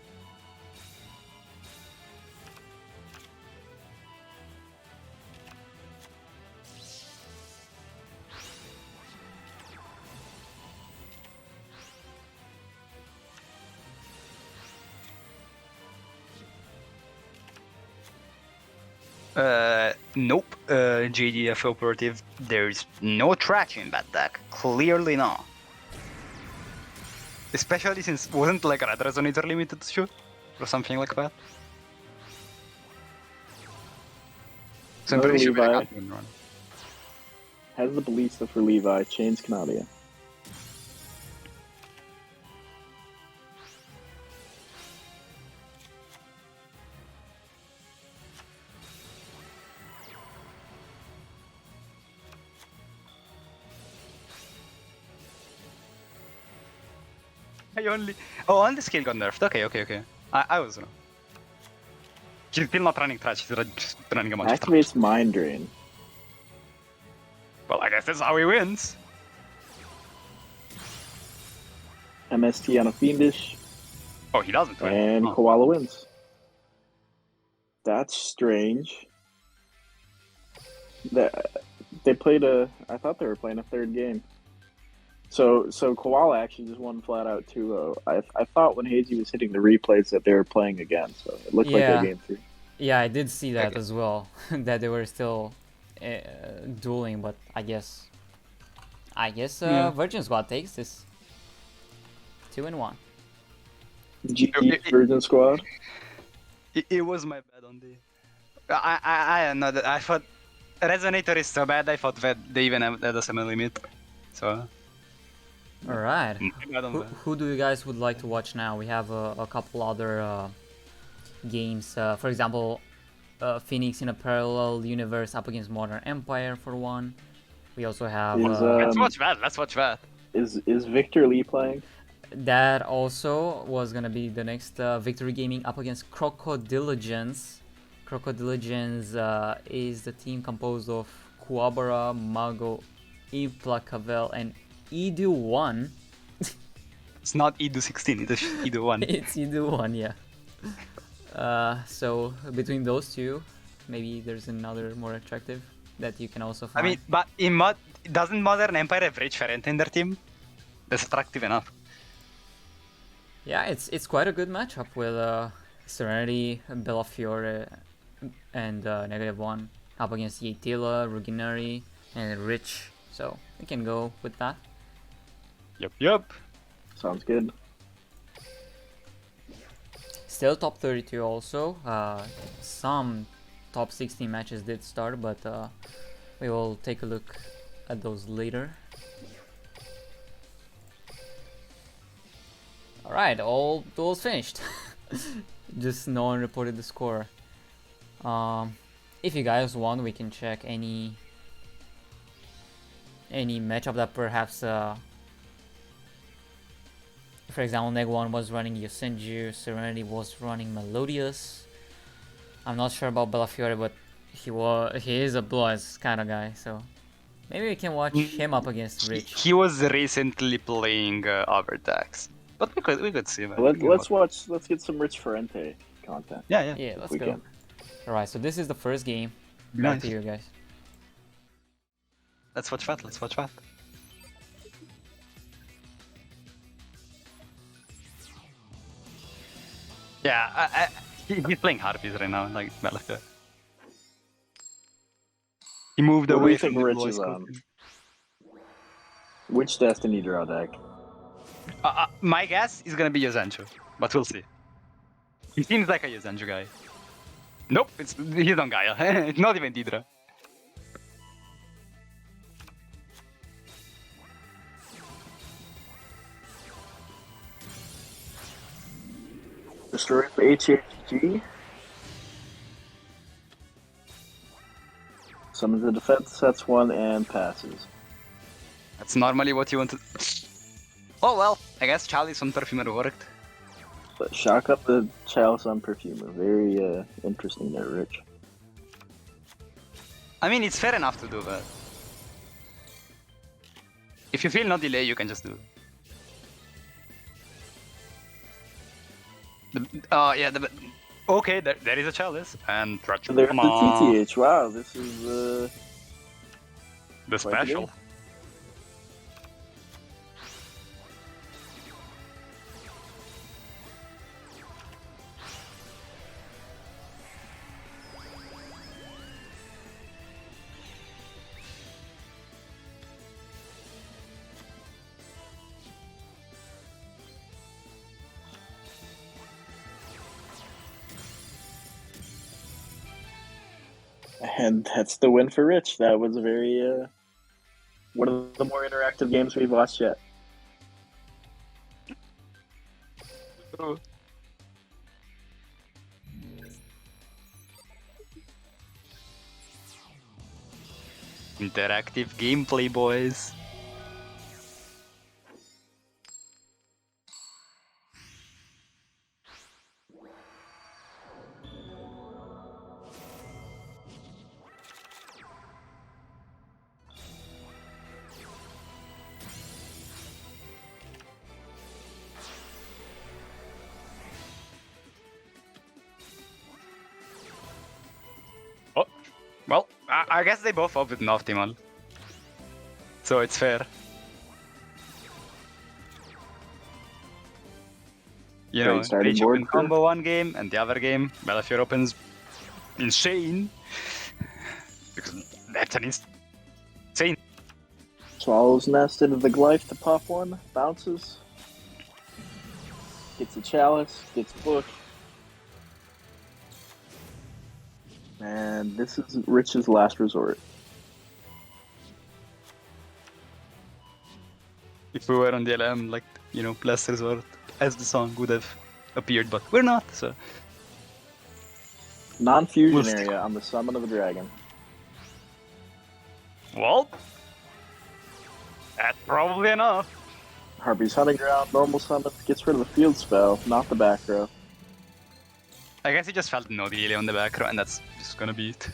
Nope. JDF operative. There's no traction in that deck. Clearly not. Especially since wasn't like Red Resonator limited to shoot or something like that. So I'm Another pretty sure I Levi. can't even run. Has the Ballista for Levi. Chains Canadia. I only. Oh, on the skill got nerfed. Okay. I was wrong. He's still not running trash. He's just running a bunch of trash. Activates Mind Drain. Well, I guess that's how he wins. MST on a Fiendish. Oh, he doesn't win. And Oh. Koala wins. That's strange. They played I thought they were playing a third game. So Koala actually just won flat out 2-0. I thought when Hazy was hitting the replays that they were playing again, so it looked like Yeah. a game 3. Yeah, I did see that Okay. as well. That they were still dueling, but I guess Yeah. Virgin Squad takes this 2-1. GG Virgin Squad. It was my bad on the. I don't know that I thought Resonator is so bad. I thought that they even had a semi limit. So. All right. my bad on that. Who do you guys would like to watch now? We have a couple other games. For example, Phoenix in a parallel universe up against Modern Empire for one. We also have Let's watch that. Let's watch that. Is Victor Lee playing? that also was gonna be the next Victory Gaming up against Crocodiligence. Crocodiligence is the team composed of Kuwabara, Mago, Implacavel, and Edu1. It's not Edu 16. It's Edu 1. It's Edu1, yeah. So between those two, maybe there's another more attractive that you can also I find. mean, but doesn't Modern Empire have Rich Ferrente in their team? That's attractive enough. Yeah, it's quite a good matchup with Serenity, Bellafiore, and -1 up against Yatila, Ruginari, and Rich. So we can go with that. Yup. Sounds good. Still top 32 also. Some top 16 matches did start, but we will take a look at those later. Alright, all duels finished. Just no one reported the score. If you guys want, we can check any matchup that perhaps for example, Neg1 was running Yosenju, Serenity was running Melodious. I'm not sure about Bellafiore, but he is a Blue Eyes kind of guy, so maybe we can watch him up against Rich. He was recently playing Overtax. But we could see that. Let's get some Rich Ferrente content. Yeah. Yeah, let's we go. can. Alright, so this is the first game. Back Nice. to you guys. Let's watch that. Yeah, he's playing Harpies right now, like Bellafiore. He moved What do away you from think the Rich Blue is Eyes on? costume. Which Destiny draw deck? My guess is gonna be Yosenju, but we'll see. He seems like a Yosenju guy. Nope, he's on Gaia. It's not even Deidre. Destroy for HHG. Summons the defense, sets one, and passes. That's normally what you want to. Oh well, I guess Charlie's on Perfumer worked. But shock up the Chalice on Perfumer. Very interesting there, Rich. I mean, it's fair enough to do that. If you feel no delay, you can just do it. Okay, there is a Chalice, and So there's come the on, TTH. Wow, this is the quite the special. game. And that's the win for Rich. That was a very one of the more interactive games we've watched yet. Interactive gameplay, boys. I guess they both opt with an optimal. So it's fair. You Great know, starting Rage board open for- combo one game, and the other game, Battlefield opens insane. Because that's an insane. Swallows nest into the glyph to pop one, bounces, gets a chalice, gets booked. And this is Rich's last resort. If we were on the LM, like, you know, last resort, as the song would have appeared, but we're not, so. Non-fusion We'll see. area on the summon of the dragon. Well, that's probably enough. Harpy's hunting ground, normal summon, gets rid of the field spell, not the back row. I guess he just felt no delay on the back row, and that's just gonna be it.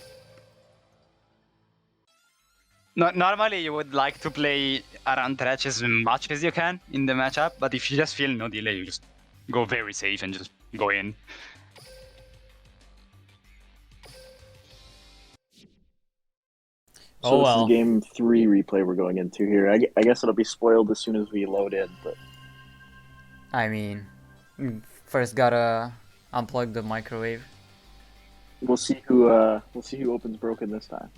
Normally, you would like to play around Thresh as much as you can in the matchup, but if you just feel no delay, you just go very safe and just go in. So Oh, this well. is game 3 replay we're going into here. I guess it'll be spoiled as soon as we load in, but I mean, first gotta unplug the microwave. we'll see who opens broken this time.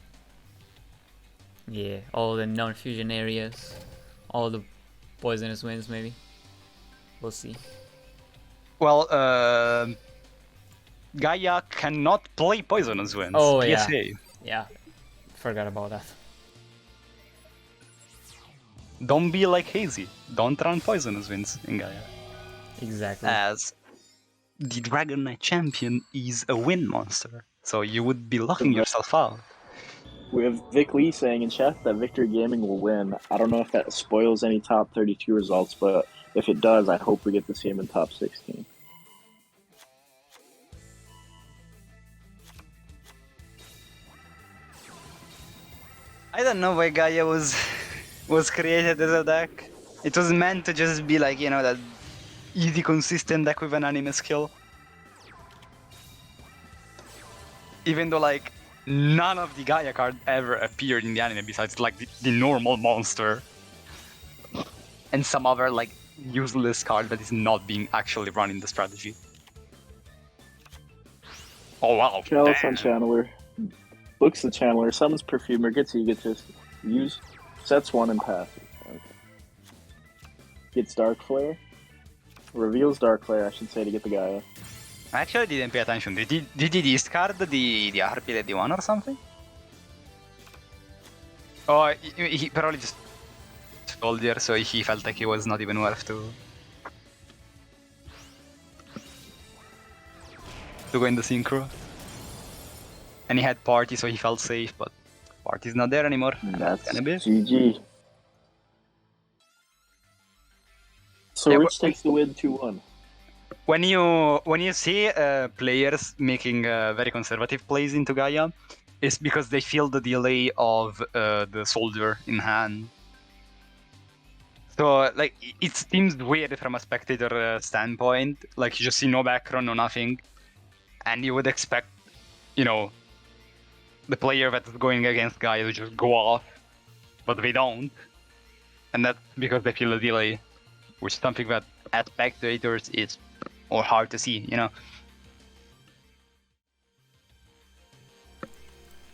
Yeah, all the non-fusion areas, all the poisonous winds maybe. We'll see. Well, Gaia cannot play Poisonous Winds. Oh, yeah. PSA. Yeah, forgot about that. Don't be like Hazy. Don't run Poisonous Winds in Gaia. Exactly. As the Dragon Knight champion is a win monster, so you would be locking yourself out. We have Vic Lee saying in chat that Victory Gaming will win. I don't know if that spoils any top 32 results, but if it does, I hope we get to see him in top 16. I don't know why Gaia was created as a deck. It was meant to just be like, you know, that easy, consistent deck with an anime skill. Even though, like, none of the Gaia cards ever appeared in the anime besides, like, the normal monster. And some other, like, useless card that is not being actually run in the strategy. Oh, wow. Chalice damn. on Chandler. Looks the Chandler, summons Perfumer, gets Egotist, use, sets one and passes. Okay. Gets Dark Flare. Reveals Dark Flare, I should say, to get the Gaia. I actually didn't pay attention. Did he discard the RP Lady 1 or something? Oh, he probably just told there, so he felt like he was not even worth to go in the synchro. And he had Party, so he felt safe, but Party's not there anymore. That's gonna be. GG. So Yeah, Rich takes the win 2-1. When you see players making very conservative plays into Gaia, it's because they feel the delay of the soldier in hand. So like it seems weird from a spectator standpoint. Like you just see no background, no nothing, and you would expect, you know, the player that's going against Gaia to just go off, but they don't, and that's because they feel the delay, which is something that as spectators is or hard to see, you know.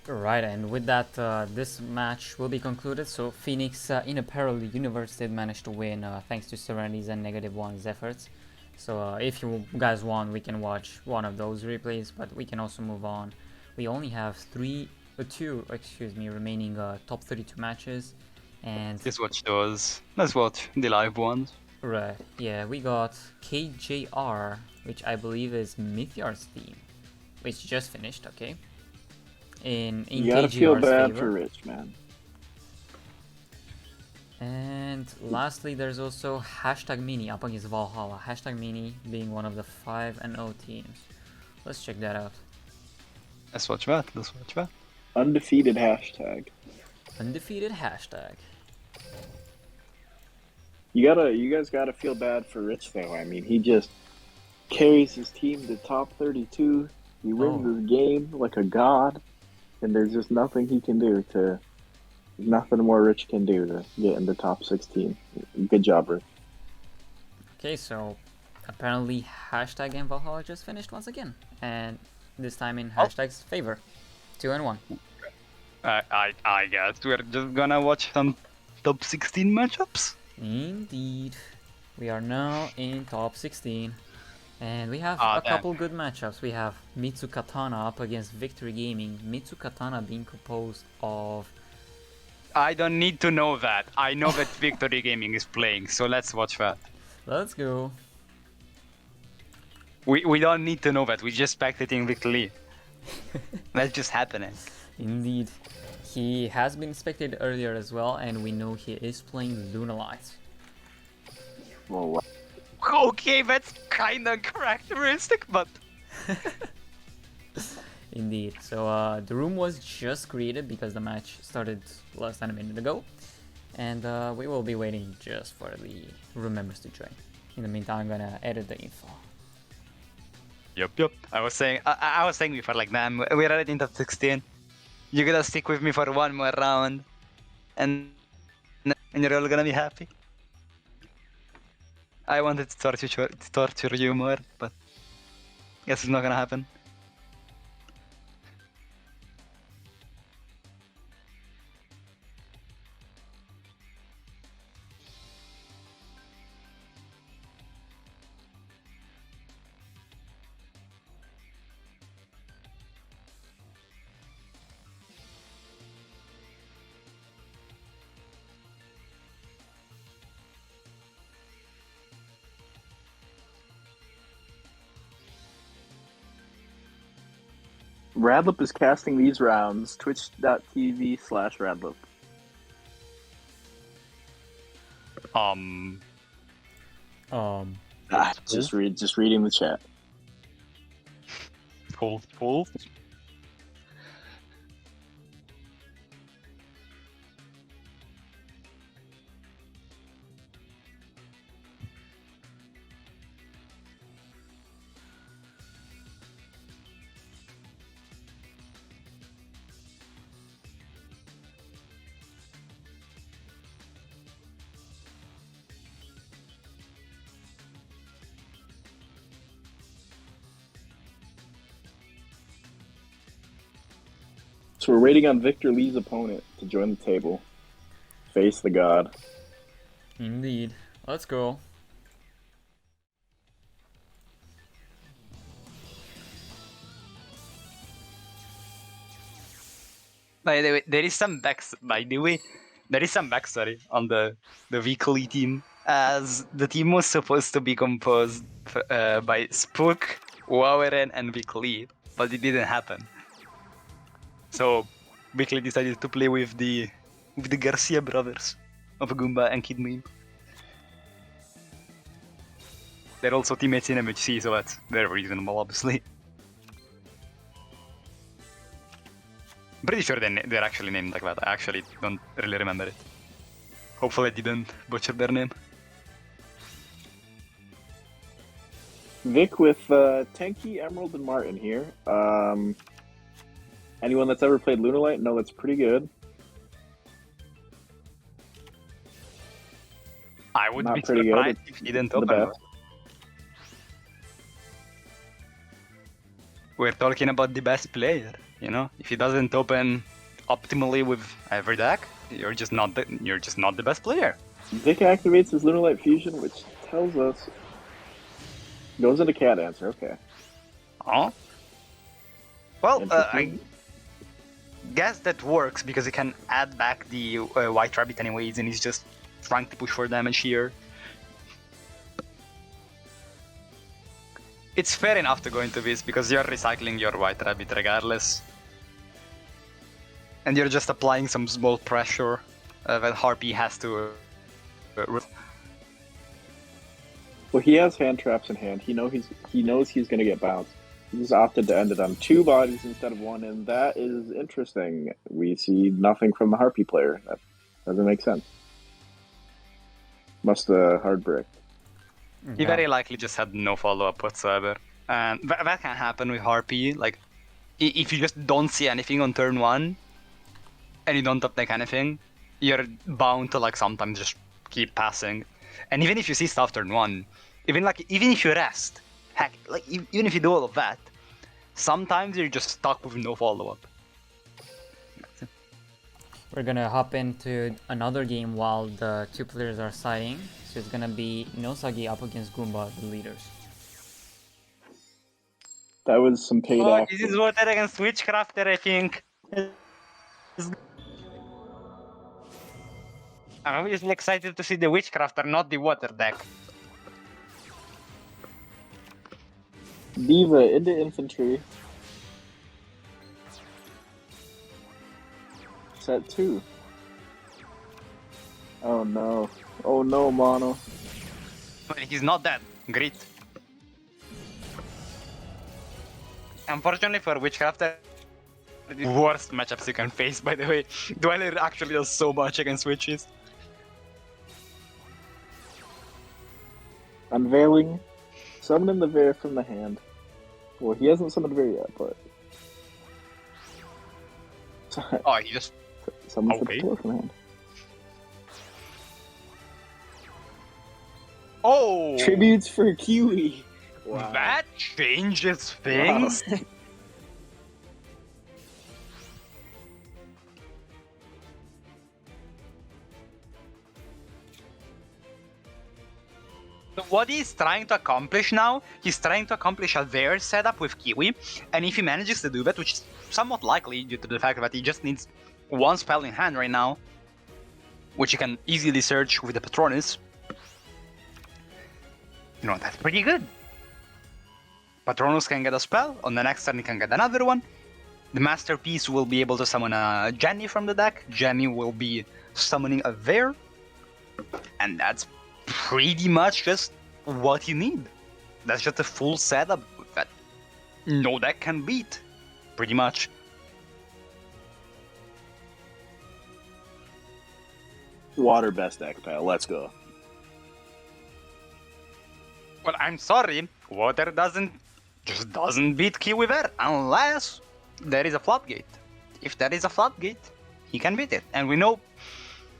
Right, and with that, this match will be concluded. So Phoenix in Apparel Universe did manage to win thanks to Serenity's and Negative One's efforts. So if you guys want, we can watch one of those replays, but we can also move on. We only have two remaining top 32 matches, and Let's watch those. Let's watch the live ones. right, yeah, we got KJR, which I believe is Mythiar's team, which just finished. Okay. In You gotta KGR's feel bad favor. for Rich, man. And lastly, there's also #Mini up against Valhalla. #Mini being one of the 5-0 teams. Let's check that out. Let's watch that. Undefeated hashtag. Undefeated hashtag. You guys gotta feel bad for Rich though. I mean, he just carries his team to top 32. He wins Oh. his game like a god. and there's just nothing he can do to. Nothing more Rich can do to get in the top 16. Good job, Rich. Okay, so apparently hashtag and Valhalla just finished once again, and this time in hashtag's favor, 2-1. I guess we're just gonna watch some top 16 matchups. Indeed, we are now in top 16, and we have Ah, a damn. couple good matchups. We have Mitsukatana up against Victory Gaming. Mitsukatana being composed of. I don't need to know that. I know that Victory Gaming is playing, so let's watch that. Let's go. We don't need to know that. We just spectating Victory. That's just happening. Indeed. He has been spectated earlier as well, and we know he is playing Lunalight. Well, Okay, that's kinda characteristic, but Indeed. So the room was just created because the match started less than a minute ago, and we will be waiting just for the room members to join. In the meantime, I'm gonna edit the info. Yup. I was saying before, like, man, we're already in top 16. You gotta stick with me for one more round, and you're all gonna be happy. I wanted to torture you more, but guess it's not gonna happen. Radlip is casting these rounds. Twitch.tv/Radlip. Just reading the chat. Cool. So we're waiting on Victor Lee's opponent to join the table. Face the god. Indeed. Let's go. By the way, there is some backstory on the weekly team, as the team was supposed to be composed by Spook, Waweren, and Weekly, but it didn't happen. So Weekly decided to play with the Garcia brothers of Goomba and Kid Meme. They're also teammates in MHC, so that's very reasonable, obviously. I'm pretty sure they're actually named like that. I actually don't really remember it. Hopefully I didn't butcher their name. Vic with Tenki, Emerald, and Martin here. Anyone that's ever played Lunalight? No, that's pretty good. I would Not be pretty good, surprised it's if he didn't the open. best. We're talking about the best player, you know? If he doesn't open optimally with every deck, you're just not the best player. Vic activates his Lunalight Fusion, which tells us... Goes into cat answer, okay. Oh? Well, I Interesting. guess that works because he can add back the White Rabbit anyways, and he's just trying to push for damage here. It's fair enough to go into this because you're recycling your White Rabbit regardless. And you're just applying some small pressure that Harpy has to... Well, he has hand traps in hand. He knows he's going to get bounced. He's opted to end it on 2 bodies instead of 1, and that is interesting. We see nothing from the Harpy player. That doesn't make sense. Must have hard brick. He very likely just had no follow-up whatsoever. And that can happen with Harpy. Like, if you just don't see anything on turn 1, and you don't uptake anything, you're bound to like sometimes just keep passing. And even if you see stuff turn 1, even if you rest, heck, like even if you do all of that, sometimes you're just stuck with no follow-up. We're gonna hop into another game while the two players are siding. So it's gonna be Nosagi up against Goomba, the leaders. That was some paid Oh, acting. this is Water against Witchcrafter, I think. I'm obviously excited to see the Witchcrafter, not the Water deck. Diva into infantry. Set 2. Oh no. Oh no, Mono. But he's not dead. Great. Unfortunately for Witchcrafter, the worst matchups you can face, by the way. Dweller actually does so much against witches. Unveiling. Summoning the Bear from the hand. Well, he hasn't summoned Bear yet, but... Oh, he just... Summons Okay. the Bear from the hand. Oh! Tributes for Kiwi! Wow. That changes things. Wow. So what he's trying to accomplish now, he's trying to accomplish a Bear setup with Kiwi, and if he manages to do that, which is somewhat likely due to the fact that he just needs one spell in hand right now, which he can easily search with the Patronus, you know, that's pretty good. Patronus can get a spell, on the next turn he can get another one. The Masterpiece will be able to summon a Jenny from the deck, Jenny will be summoning a Bear, and that's pretty much just what you need. That's just a full setup that no deck can beat, pretty much. Water best deck, pal. Let's go. Well, I'm sorry, Water just doesn't beat Kiwi Bear unless there is a floodgate. If there is a floodgate, he can beat it. And we know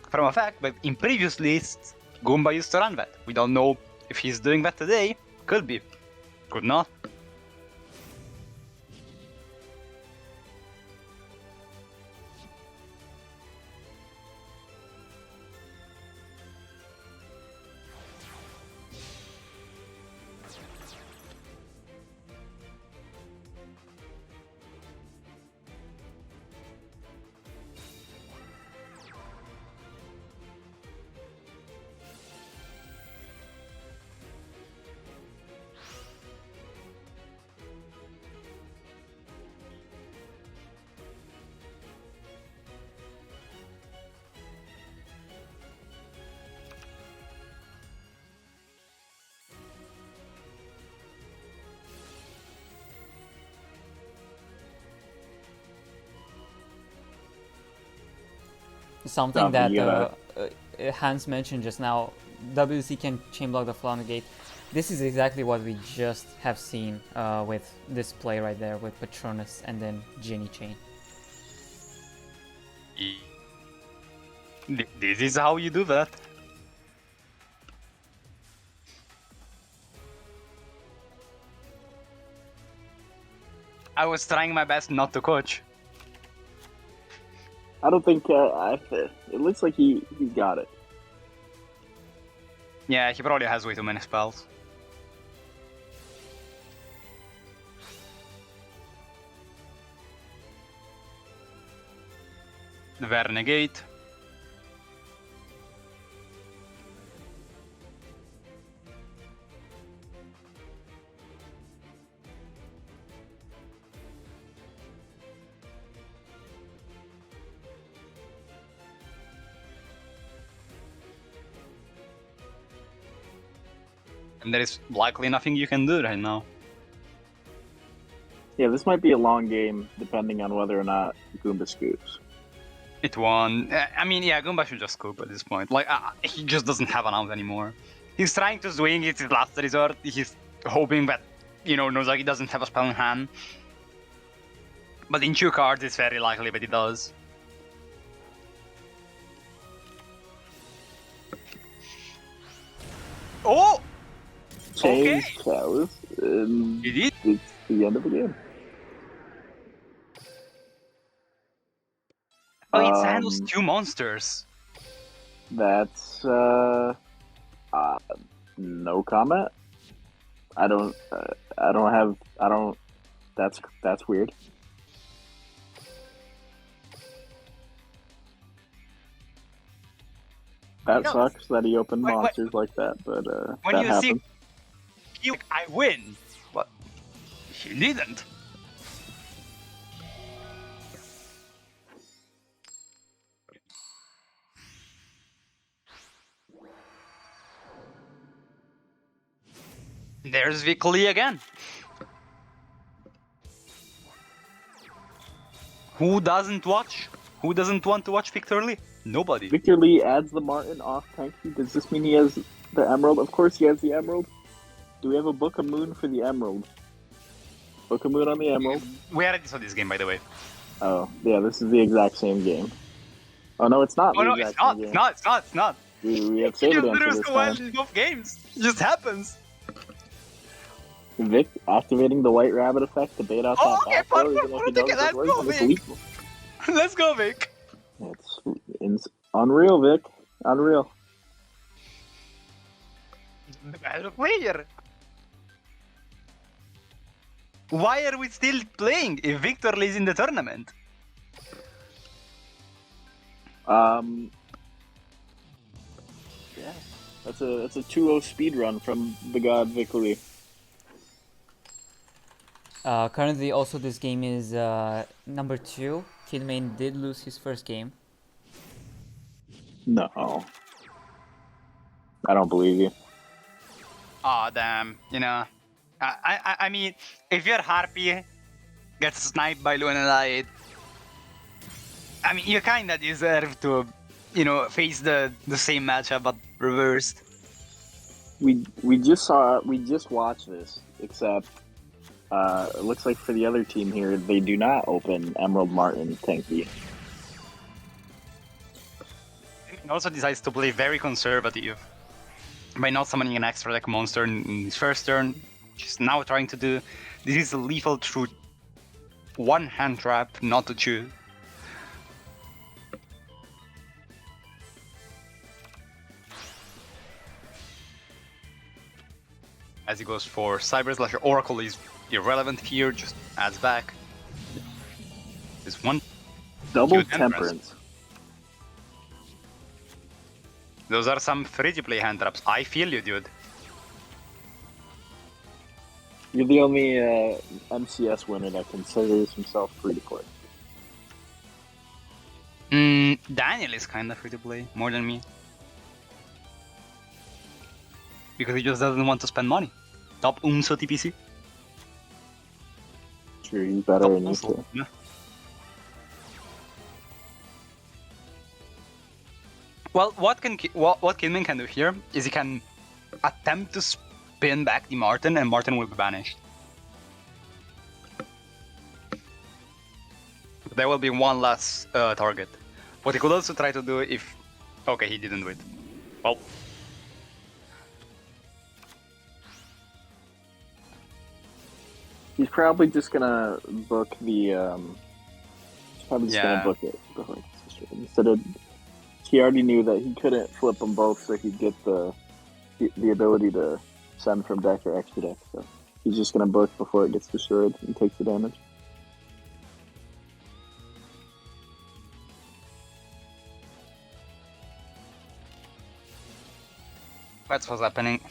from a fact that in previous lists, Goomba used to run that. We don't know if he's doing that today. Could be. Could not. Something Stop, that you gotta- Hans mentioned just now, WC can chain block the floodgate. This is exactly what we just have seen with this play right there with Patronus and then Ginny chain. This is how you do that. I was trying my best not to coach. I don't think it looks like he got it. Yeah, he probably has way too many spells. The Vernegate. And there is likely nothing you can do right now. Yeah, this might be a long game, depending on whether or not Goomba scoops. It won. I mean, yeah, Goomba should just scoop at this point. Like, he just doesn't have an out anymore. He's trying to swing, it's his last resort. He's hoping that, you know, Nozaki doesn't have a spell in hand. But in 2 cards, it's very likely that it does. Oh! Change Okay. Chalice, and It is. it's the end of the game. Oh, it handles Um, 2 monsters. That's no comment. I don't. That's weird. That No, sucks that he opened wait, monsters like that, but when that you see happens. you, I win. But he didn't. There's Vickley again. Who doesn't watch? Who doesn't want to watch Victor Lee? Nobody. Victor Lee adds the Martin off Tanky. Does this mean he has the Emerald? Of course he has the Emerald. Do we have a Book of Moon for the Emerald? Book of Moon on the Emerald? We already saw this game, by the way. Oh, yeah, this is the exact same game. Oh, no, it's not Oh the no, exact it's not. same It's game. not. It's not. It's not. We have You Saber just Dancer lose this the one time. in both games. It just happens. Vic activating the White Rabbit effect to bait out Oh, that okay, back row, fun, even fun, if fun, he knows let's it works, go, and it's Vic. lethal. Let's go, Vic. It's unreal, Vic. Unreal. The better player. Why are we still playing if Victor is in the tournament? Yeah, that's a 2-0 speed run from the god Vic Lee. Currently, also this game is number 2. Kidman did lose his first game. No, I don't believe you. Aw, damn. You know, I mean, if your Harpy gets sniped by Lunalite, I mean, you kinda deserve to, you know, face the same matchup but reversed. We just watched this, except it looks like for the other team here, they do not open Emerald Martin Tanky. He also decides to play very conservative by not summoning an extra deck monster in his first turn, which is now trying to do. This is lethal through 1 hand trap, not to 2. As he goes for Cyber Slasher, Oracle is irrelevant here, just adds back. There's one. Double Cute Empress. Temperance. Those are some free-to-play hand traps. I feel you, dude. You're the only MCS winner that considers himself free to play. Daniel is kinda free-to-play, more than me. Because he just doesn't want to spend money. Top Unso TPC. Sure, he's better Top than you. Unso. Yeah. Well, what Kidman can do here is he can attempt to spin back the Martin, and Martin will be banished. There will be one last target. What he could also try to do if... Okay, he didn't do it. Well... He's probably just gonna book the. He's probably just Yeah. gonna book it before it gets destroyed. Instead of, he already knew that he couldn't flip them both, so he'd get the ability to send from deck or extra deck. So he's just gonna book before it gets destroyed and takes the damage. That's what's happening.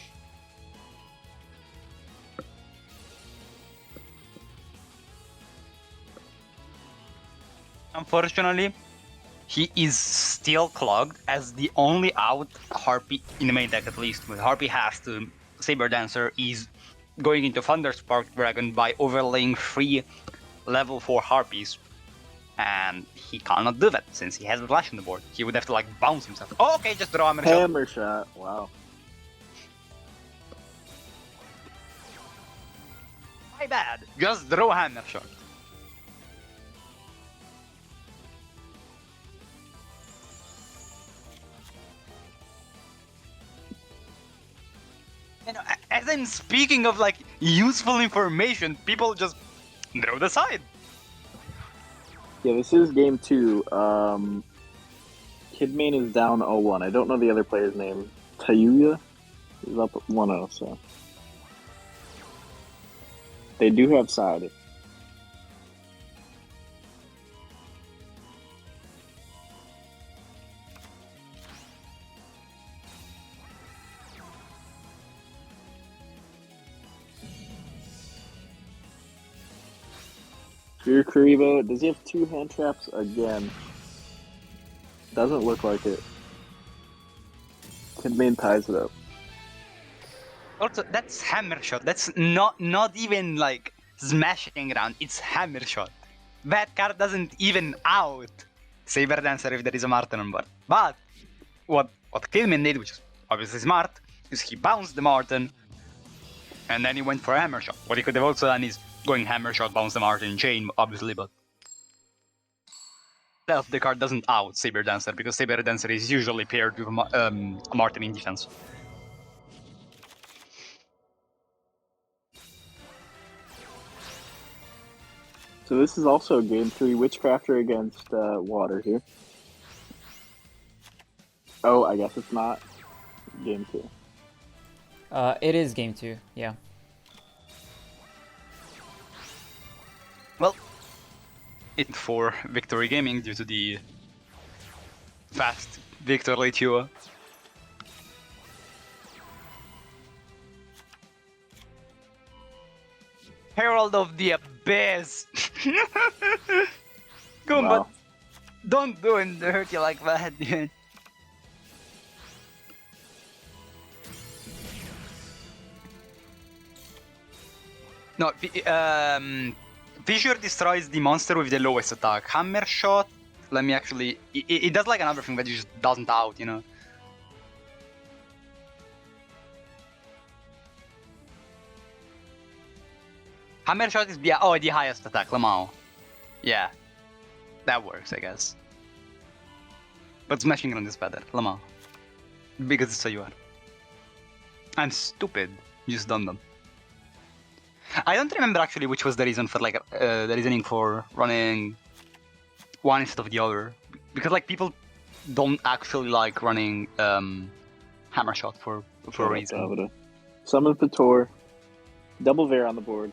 Unfortunately, he is still clogged as the only out Harpy in the main deck, at least. When Harpy has to Saber Dancer is going into Thunderspark Dragon by overlaying 3 level 4 Harpies. And he cannot do that since he has a flash on the board. He would have to like bounce himself. Oh, okay, just draw him and shot. Hammer shot. Wow. My bad. Just draw hammer shot. You know, as I'm speaking of like useful information, people just throw it aside. Yeah, this is game 2. Kidmane is down 0-1. I don't know the other player's name. Tayuya is up 1-0, so. They do have side. Fear Karibo, does he have 2 hand traps again? Doesn't look like it. Kidmane ties it up. Also, that's hammer shot. That's not even like smashing around. It's hammer shot. That card doesn't even out Saber Dancer if there is a Martin on board. But what Kidman did, which is obviously smart, is he bounced the Martin and then he went for a hammer shot. What he could have also done is going hammer shot, bounce the Martin chain, obviously, but the card doesn't out Saber Dancer because Saber Dancer is usually paired with Martin in defense. So this is also game 3, Witchcrafter against Water here. Oh, I guess it's not game 2. It is game 2, yeah. Well, it for Victory Gaming due to the fast Victor Leitio. Herald of the Abyss! Come on, Wow. but don't do it hurt you like that, dude. No, Fissure destroys the monster with the lowest attack. Hammer shot, let me actually... It does like another thing that it just doesn't out, you know? Hammer shot is the highest attack, Lamau. Yeah. That works, I guess. But smashing run is better, Lamau. Because it's a UR. I'm stupid. Just done them. I don't remember actually which was the reason for like the reasoning for running one instead of the other, because like people don't actually like running hammer shot for a reason. Summon Pator, double Bear on the board.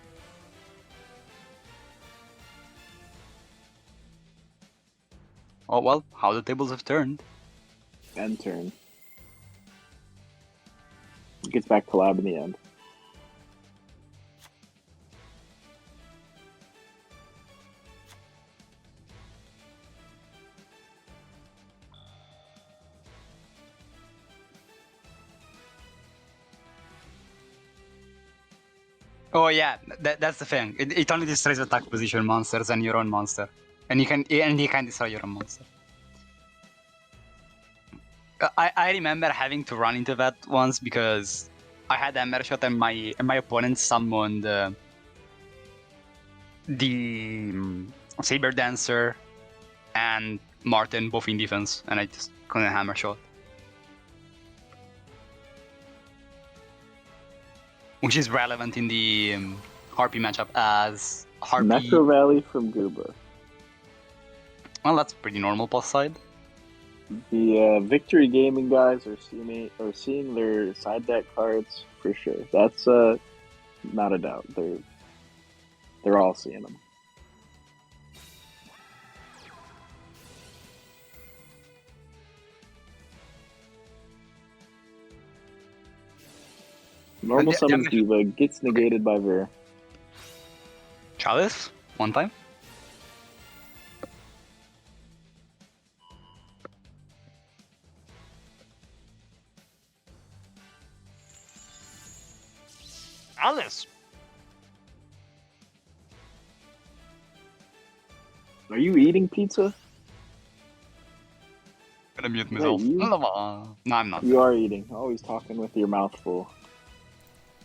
Oh well, how the tables have turned. End turn. Gets back to lab in the end. Oh yeah, that's the thing. It only destroys attack position monsters and your own monster, and you can destroy your own monster. I remember having to run into that once because I had hammer shot and my opponent summoned the Saber Dancer and Martin both in defense, and I just couldn't hammer shot. Which is relevant in the Harpy matchup as Harpy... Metro Valley from Gooba. Well, that's pretty normal plus side. The Victory Gaming guys are seeing their side deck cards for sure. That's not a doubt. They're all seeing them. Normal summons Diva gets negated by Ver. Chalice, one time. Chalice. Are you eating pizza? Gonna mute myself. you? No, I'm not. You are eating. Always talking with your mouth full.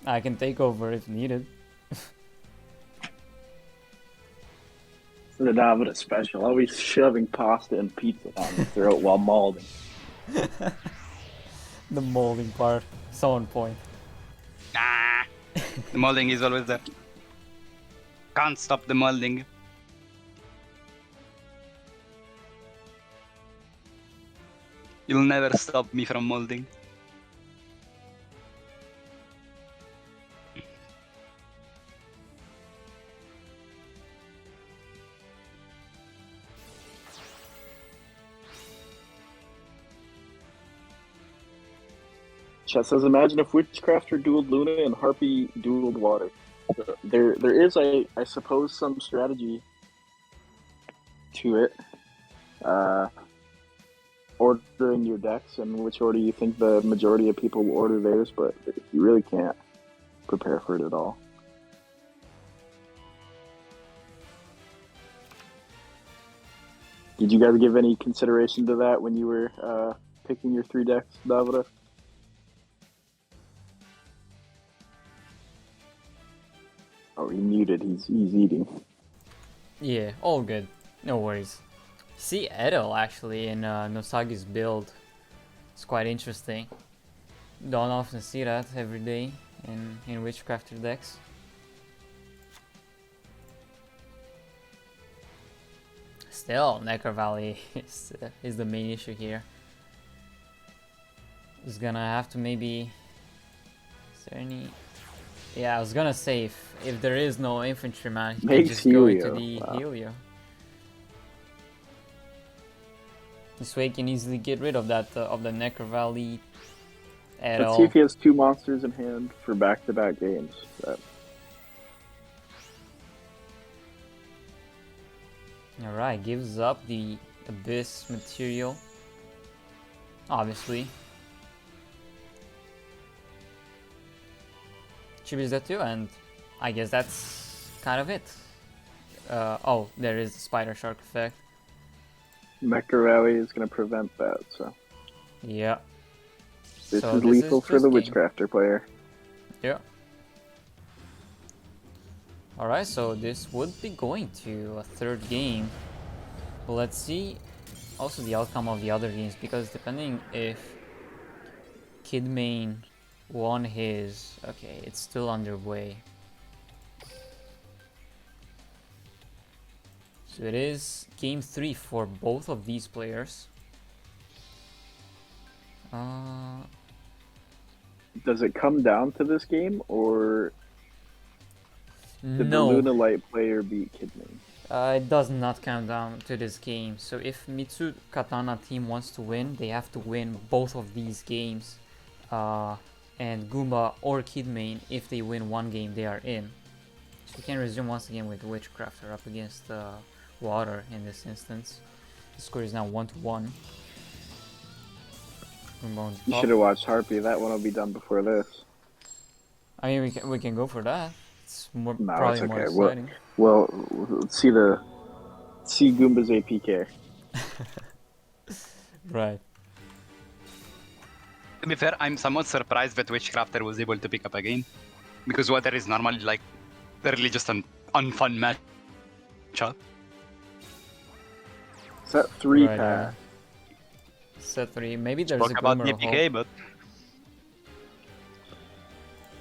I can take over if needed. The Davida special. Always shoving pasta and pizza down your throat while molding. The molding part, so on point. Ah, the molding is always there. Can't stop the molding. You'll never stop me from molding. Chat says, imagine if Witchcrafter dueled Luna and Harpy dueled Water. There is, I suppose, some strategy to it. Ordering your decks and which order you think the majority of people will order theirs, but you really can't prepare for it at all. Did you guys give any consideration to that when you were picking your 3 decks, Davida? Oh, he muted. He's eating. Yeah, all good. No worries. See Edel actually in Nosagi's build. It's quite interesting. Don't often see that every day in Witchcrafter decks. Still, Necro Valley is the main issue here. He's gonna have to maybe... Is there any... Yeah, I was gonna say, if there is no infantryman, he can just go into the Helio. This way he can easily get rid of that, of the Necro Valley at Let's all. see if he has 2 monsters in hand for back-to-back games. Alright, gives up the Abyss material. Obviously. Tributes that too, and I guess that's kind of it. Oh, there is the Spider Shark effect. Necro Valley is going to prevent that, so... Yeah. This So is lethal for just the game. Witchcrafter player. Yeah. Alright, so this would be going to a 3rd game. But let's see also the outcome of the other games, because depending if Kidmain won his... Okay, it's still underway. So it is game 3 for both of these players. Does it come down to this game, or did the No, Luna Light player beat Kidman? it does not come down to this game. So if Mitsu Katana team wants to win, they have to win both of these games. And Goomba or Kidmain, if they win one game, they are in. So we can resume once again with Witchcrafter up against Water in this instance. The score is now 1-1. You should have watched Harpy. That one will be done before this. I mean, we can go for that. It's more No, probably it's more okay. exciting. Well, let's see Goomba's APK. Right. To be fair, I'm somewhat surprised that Witchcrafter was able to pick up a game. Because Water is normally like really just an unfun matchup. Set 3 Right, path. Set 3. Maybe there's Talk a about glimmer of DPK, hope. but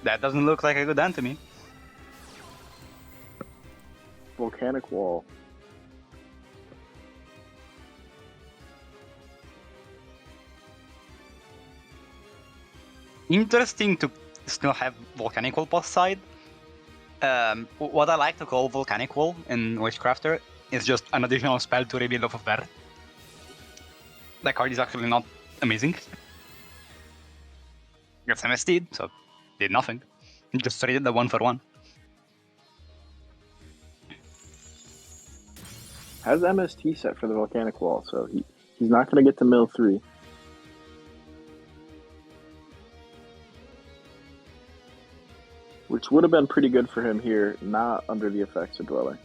that doesn't look like a good hand to me. Volcanic Wall. Interesting to still have Volcanic Wall both side. What I like to call Volcanic Wall in Witchcrafter is just an additional spell to rebuild off of that. That card is actually not amazing. Gets MST'd, so did nothing. Just traded the 1-for-1. Has MST set for the Volcanic Wall, so he's not going to get to mill 3. Which would have been pretty good for him here, not under the effects of Dwelling.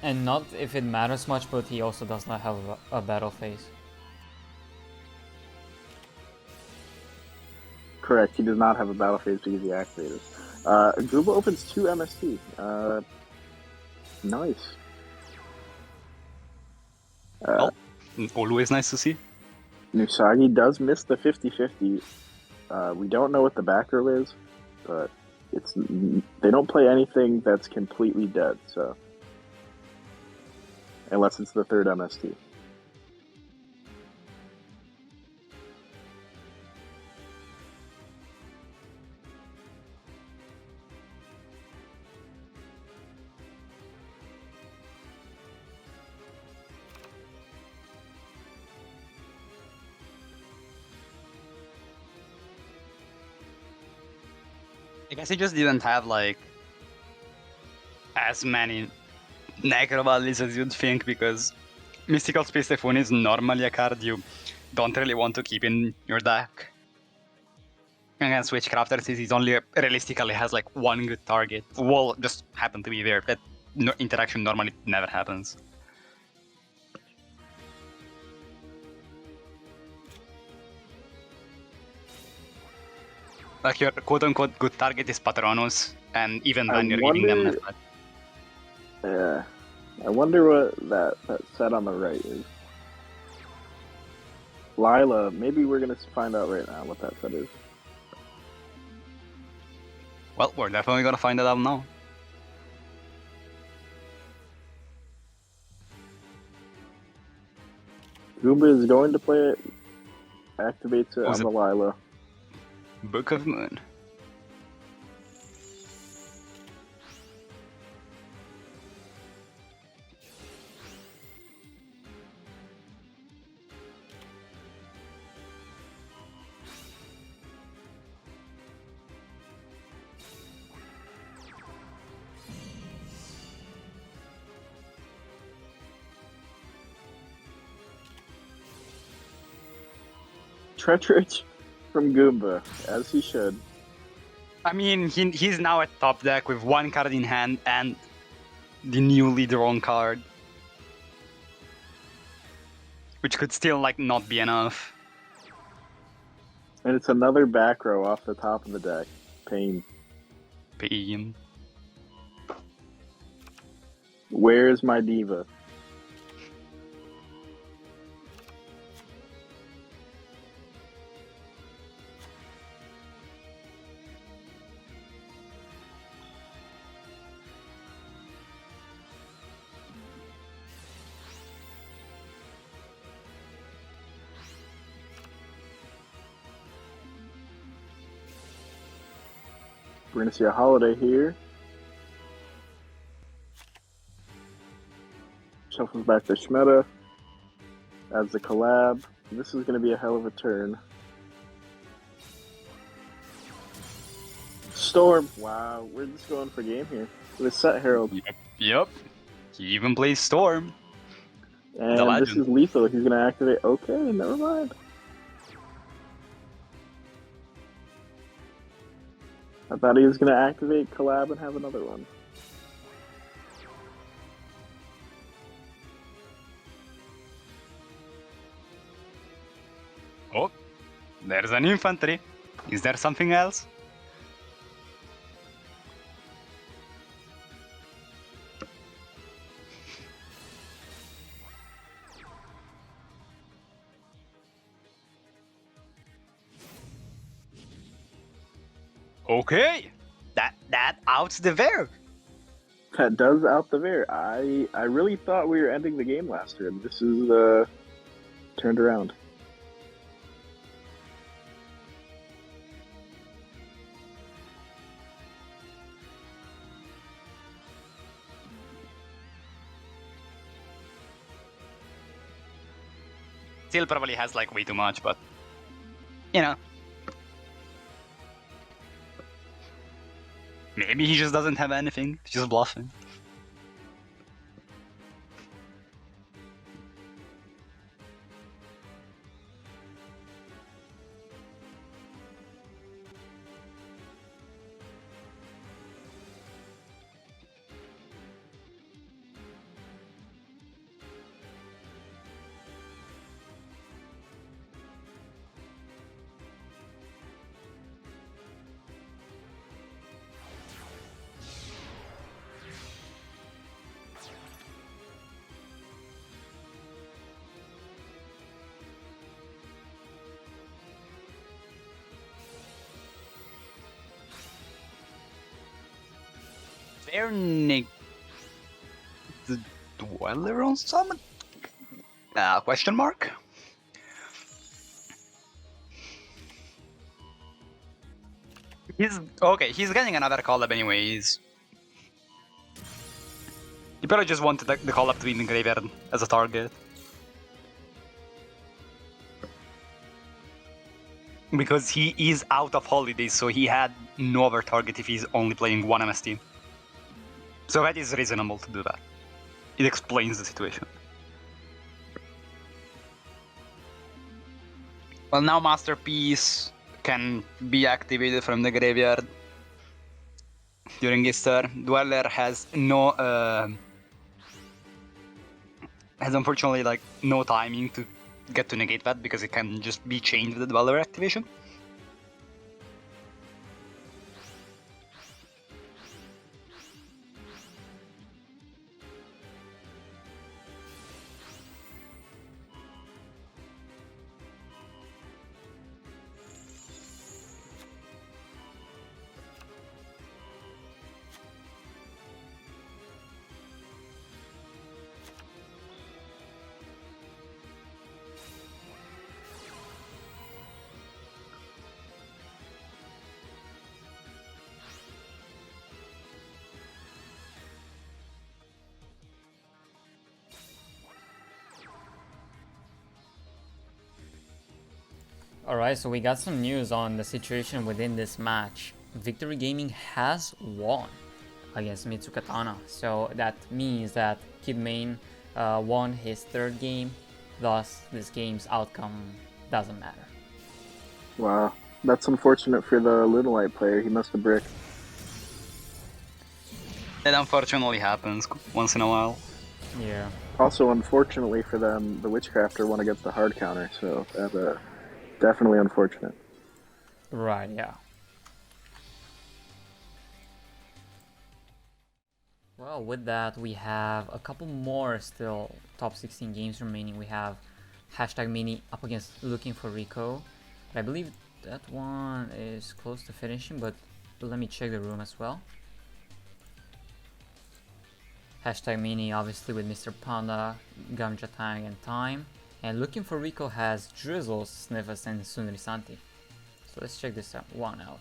And not if it matters much, but he also does not have a battle phase. Correct, he does not have a battle phase because he activated. Gooba opens 2 MST. Nice. Well, always nice to see. Nusagi does miss the 50-50. We don't know what the back row is, but they don't play anything that's completely dead. So unless it's the third MST. I guess he just didn't have like as many Necro Valleys as you'd think, because Mystical Space Typhoon is normally a card you don't really want to keep in your deck. Against Witchcrafters, he only realistically has like one good target. Wall just happened to be there. That interaction normally never happens. Like your quote-unquote good target is Patronus, and even then you're giving them that. Yeah, I wonder what that set on the right is. Lila, maybe we're gonna find out right now what that set is. Well, we're definitely gonna find it out now. Goomba is going to play it, activates it on the Lila. Book of Moon. Treacherous from Goomba, as he should. I mean, he's now at top deck with one card in hand and the newly drawn card. Which could still, like, not be enough. And it's another back row off the top of the deck. Pain. Pain. Where's my diva? We're going to see a holiday here. Shuffles back to Shmeta. Adds the collab. This is going to be a hell of a turn. Storm. Wow, we're just going for game here. With Set Herald. Yep. He even plays Storm. And this is lethal. He's going to activate. Okay, never mind. I thought he was going to activate collab and have another one. Oh, there's an infantry. Is there something else? Okay, that outs the Verg. That does out the Veer. I really thought we were ending the game last turn. This is turned around. Still probably has like way too much, but you know. Maybe he just doesn't have anything. He's just bluffing. Vernick the Dweller on summon? Question mark? He's okay, he's getting another call-up anyways. He probably just wanted the call-up to be in the graveyard as a target. Because he is out of holidays, so he had no other target if he's only playing one MST. So that is reasonable to do that. It explains the situation. Well, now Masterpiece can be activated from the graveyard during his turn. Dweller has no, has unfortunately like no timing to get to negate that because it can just be changed with the Dweller activation. Alright, so we got some news on the situation within this match. Victory Gaming has won against Mitsukatana, so that means that Kid Main won his third game, thus this game's outcome doesn't matter. Wow, that's unfortunate for the Little Light player. He must have bricked. It unfortunately happens once in a while. Yeah. Also, unfortunately for them, the Witchcrafter won against the hard counter, so that's definitely unfortunate. Right, yeah. Well, with that, we have a couple more still top 16 games remaining. We have hashtag Mini up against Looking for Rico. I believe that one is close to finishing, but let me check the room as well. Hashtag Mini obviously with Mr. Panda, Gamjatang, and Time. And Looking for Rico has Drizzles, Sniffus, and Sunrisanti. So let's check this one out.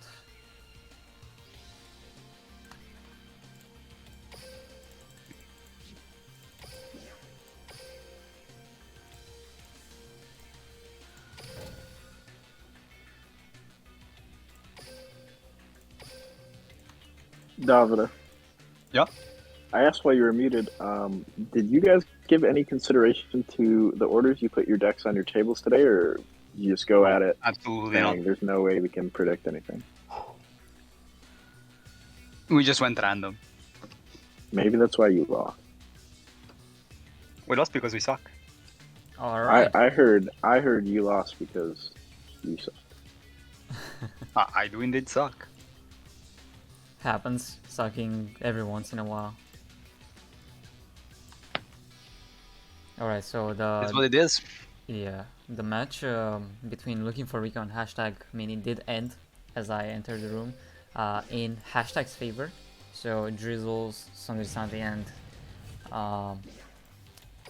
Davida. Yeah. I asked why you were muted. Did you guys give any consideration to the orders you put your decks on your tables today, or you just go at it Absolutely not. saying there's no way we can predict anything? We just went random. Maybe that's why you lost. We lost because we suck. Alright. I heard you lost because you suck. I do indeed suck. Happens, sucking every once in a while. Alright, so That's what it is. the match between Looking for Rico and hashtag Mini did end as I entered the room in hashtag's favor. So Drizzles, Santi, and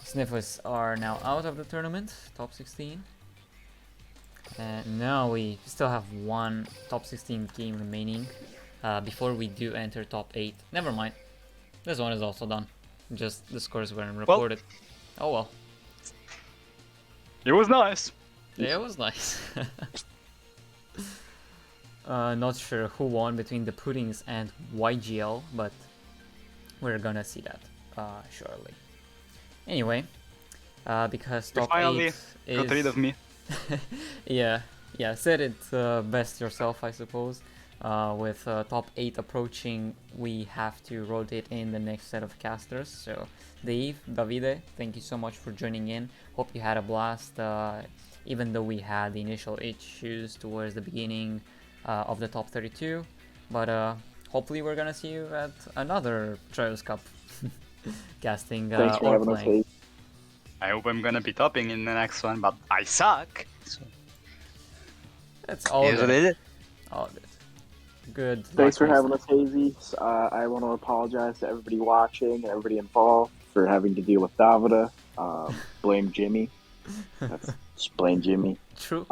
Sniffus are now out of the tournament, top 16. And now we still have one top 16 game remaining before we do enter top 8. Never mind, this one is also done. Just the scores weren't reported. Oh well. It was nice. Yeah, it was nice. Not sure who won between the Puddings and YGL, but we're gonna see that shortly. Anyway, because top 8 is... got rid of me. yeah, said it best yourself, I suppose. With top 8 approaching, we have to rotate in the next set of casters. So, Dave, Davide, thank you so much for joining in. Hope you had a blast, even though we had the initial issues towards the beginning of the top 32. But hopefully we're gonna see you at another Trials Cup casting Thanks for or having us, playing. Dave. I hope I'm gonna be topping in the next one, but I suck. So That's all here's what good. it is. All good. Good Thanks luck for having next us, Hazy. I want to apologize to everybody watching and everybody involved for having to deal with Davida. Blame Jimmy. That's just blame Jimmy. True.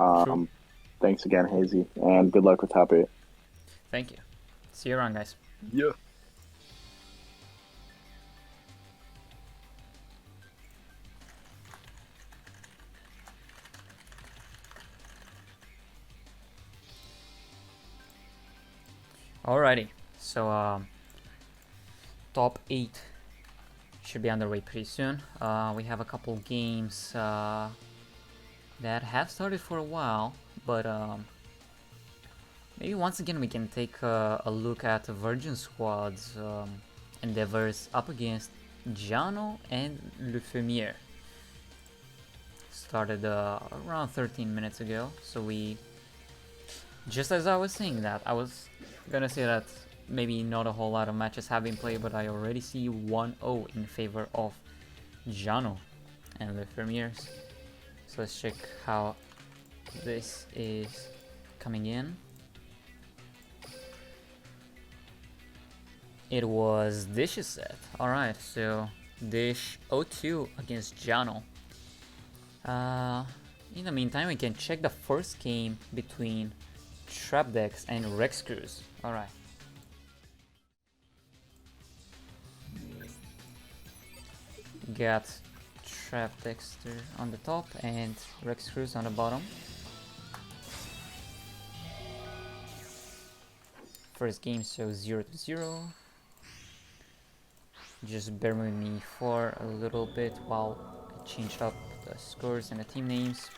Thanks again, Hazy, and good luck with top 8. Thank you. See you around, guys. Yeah. Alrighty, so top 8 should be underway pretty soon. We have a couple games that have started for a while, but maybe once again we can take a look at the Virgin Squad's endeavors up against Jano and Le Fumier. Started around 13 minutes ago, so we, just as I was saying that, I was gonna say that maybe not a whole lot of matches have been played, but I already see 1-0 in favor of Jano and Le Fermiers. So let's check how this is coming in. It was Dish's set. Alright, so Dish 0-2 against Jano. In the meantime, we can check the first game between Trapdex and Rex Cruz. Alright. Got Trapdexter on the top and Rex Cruz on the bottom. First game shows 0-0. Just bear with me for a little bit while I change up the scores and the team names.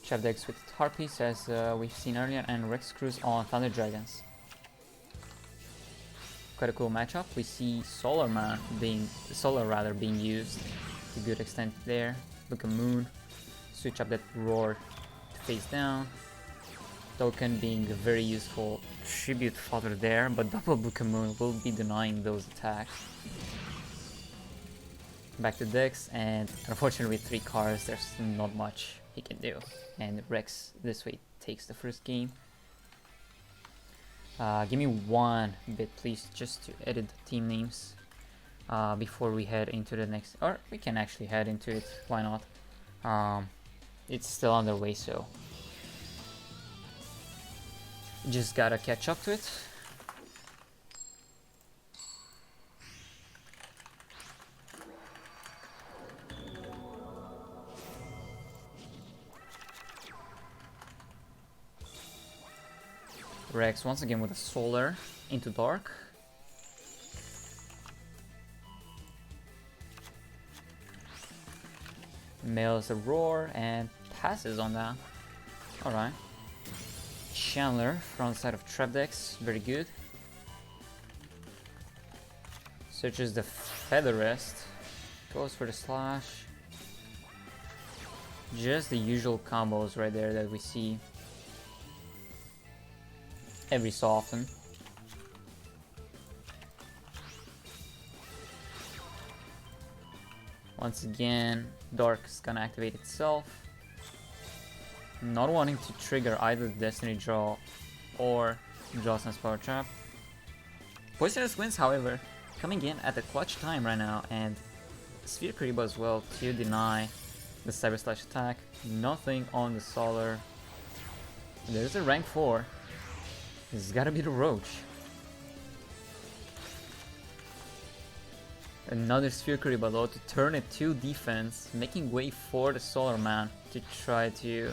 Trapdex with Harpies as we've seen earlier, and Rex Cruz on Thunder Dragons. Quite a cool matchup. We see Solar being used to a good extent there. Look at Moon. Switch up that Roar to face down. Token being a very useful tribute fodder there, but double Bukamoon will be denying those attacks. Back to Dex, and unfortunately with 3 cards there's not much he can do. And Rex this way takes the first game. Give me one bit please, just to edit the team names before we head into the next, or we can actually head into it, why not? It's still underway, so just gotta catch up to it. Rex once again with a Solar into Dark. Mails a Roar and passes on that. Alright. Chandler, front side of Trapdex, very good. Searches the Feather Rest. Goes for the Slash. Just the usual combos right there that we see every so often. Once again, Dark is gonna activate itself. Not wanting to trigger either the Destiny Draw or Jocelyn's Power Trap. Poisonous Winds, however, coming in at the clutch time right now, and Sphere Kariba as well to deny the Cyber Slash attack. Nothing on the Solar. There's a rank 4. This has gotta be the Roach. Another Sphere Kariba though to turn it to defense, making way for the Solar Man to try to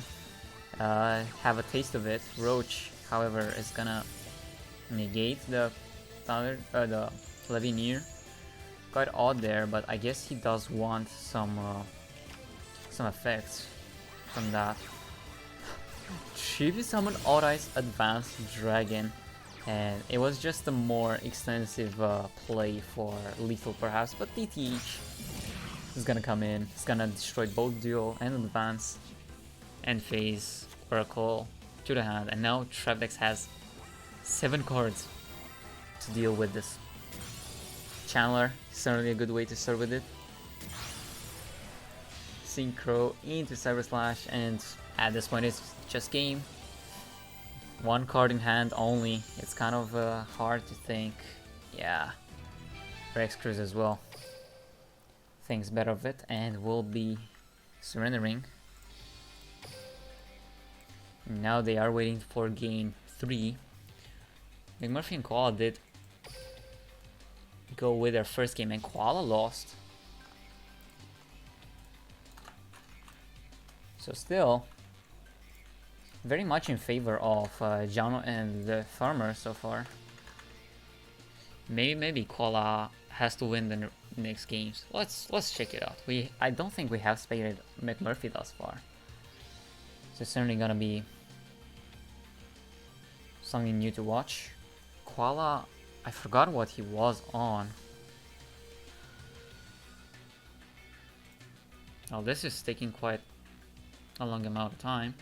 have a taste of it. Roach, however, is gonna negate the Thunder, the Levineer. Quite odd there, but I guess he does want some effects from that. Tribute summon Odd-Eyes Advanced Dragon, and it was just a more extensive play for lethal perhaps, but DTH is gonna come in. It's gonna destroy both Duel and Advance and phase Oracle to the hand, and now Trapdex has 7 cards to deal with this. Chandler, certainly a good way to start with it. Synchro into Cyber Slash, and at this point it's just game. One card in hand only. It's kind of hard to think. Yeah. Rex Cruz as well. Thinks better of it and will be surrendering. Now they are waiting for game 3. McMurphy and Koala did go with their first game and Koala lost. So still very much in favor of Jano and the Farmer so far. Maybe Koala has to win the next games. Let's check it out. I don't think we have spaded McMurphy thus far. So it's certainly gonna be something new to watch. Koala, I forgot what he was on. Oh, this is taking quite a long amount of time.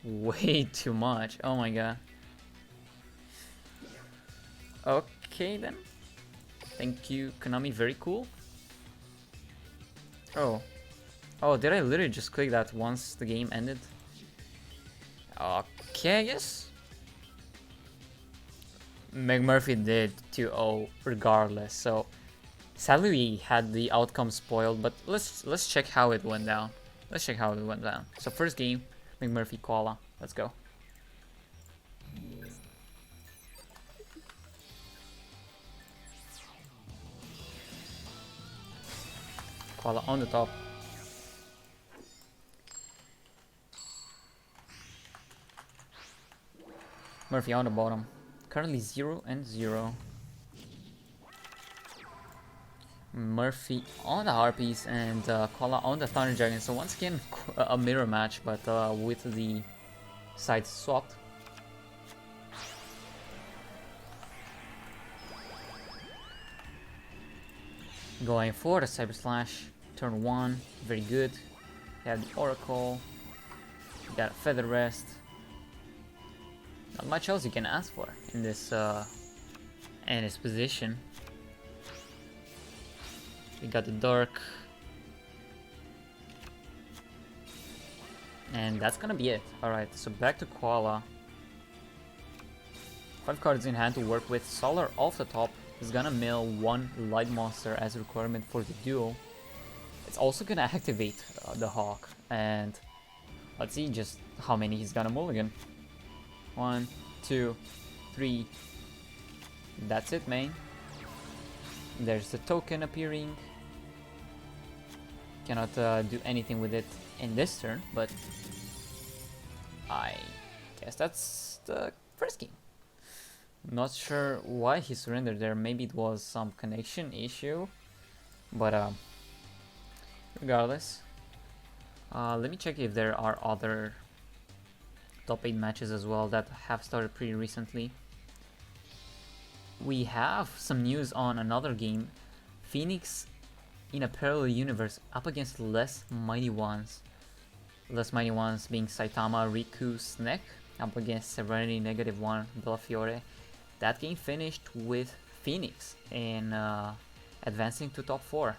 Way too much. Oh my god. Okay then. Thank you, Konami. Very cool. Oh. Oh, did I literally just click that once the game ended? Okay, I guess. McMurphy did 2-0 regardless, so sadly we had the outcome spoiled, but let's check how it went down. Let's check how it went down. So first game, McMurphy Koala. Let's go. Koala on the top. Murphy on the bottom. Currently 0-0. Murphy on the Harpies and Koala on the Thunder Dragon. So once again a mirror match, but with the sides swapped. Going for the Cyber Slash. Turn 1, very good. You have the Oracle. You got a Feather Rest. Not much else you can ask for in this position. You got the Dark. And that's gonna be it. Alright, so back to Koala. 5 cards in hand to work with. Solar off the top is gonna mill 1 Light Monster as a requirement for the duel. It's also gonna activate the Hawk. And let's see just how many he's gonna mulligan. 1, 2, 3. That's it, man. There's the token appearing. Cannot do anything with it in this turn, but I guess that's the first game. Not sure why he surrendered there. Maybe it was some connection issue, but regardless, let me check if there are other top 8 matches as well that have started pretty recently. We have some news on another game. Phoenix in a parallel universe up against Less Mighty Ones. Less Mighty Ones being Saitama, Riku, Snake up against Serenity, -1, Bellafiore. That game finished with Phoenix in advancing to top 4.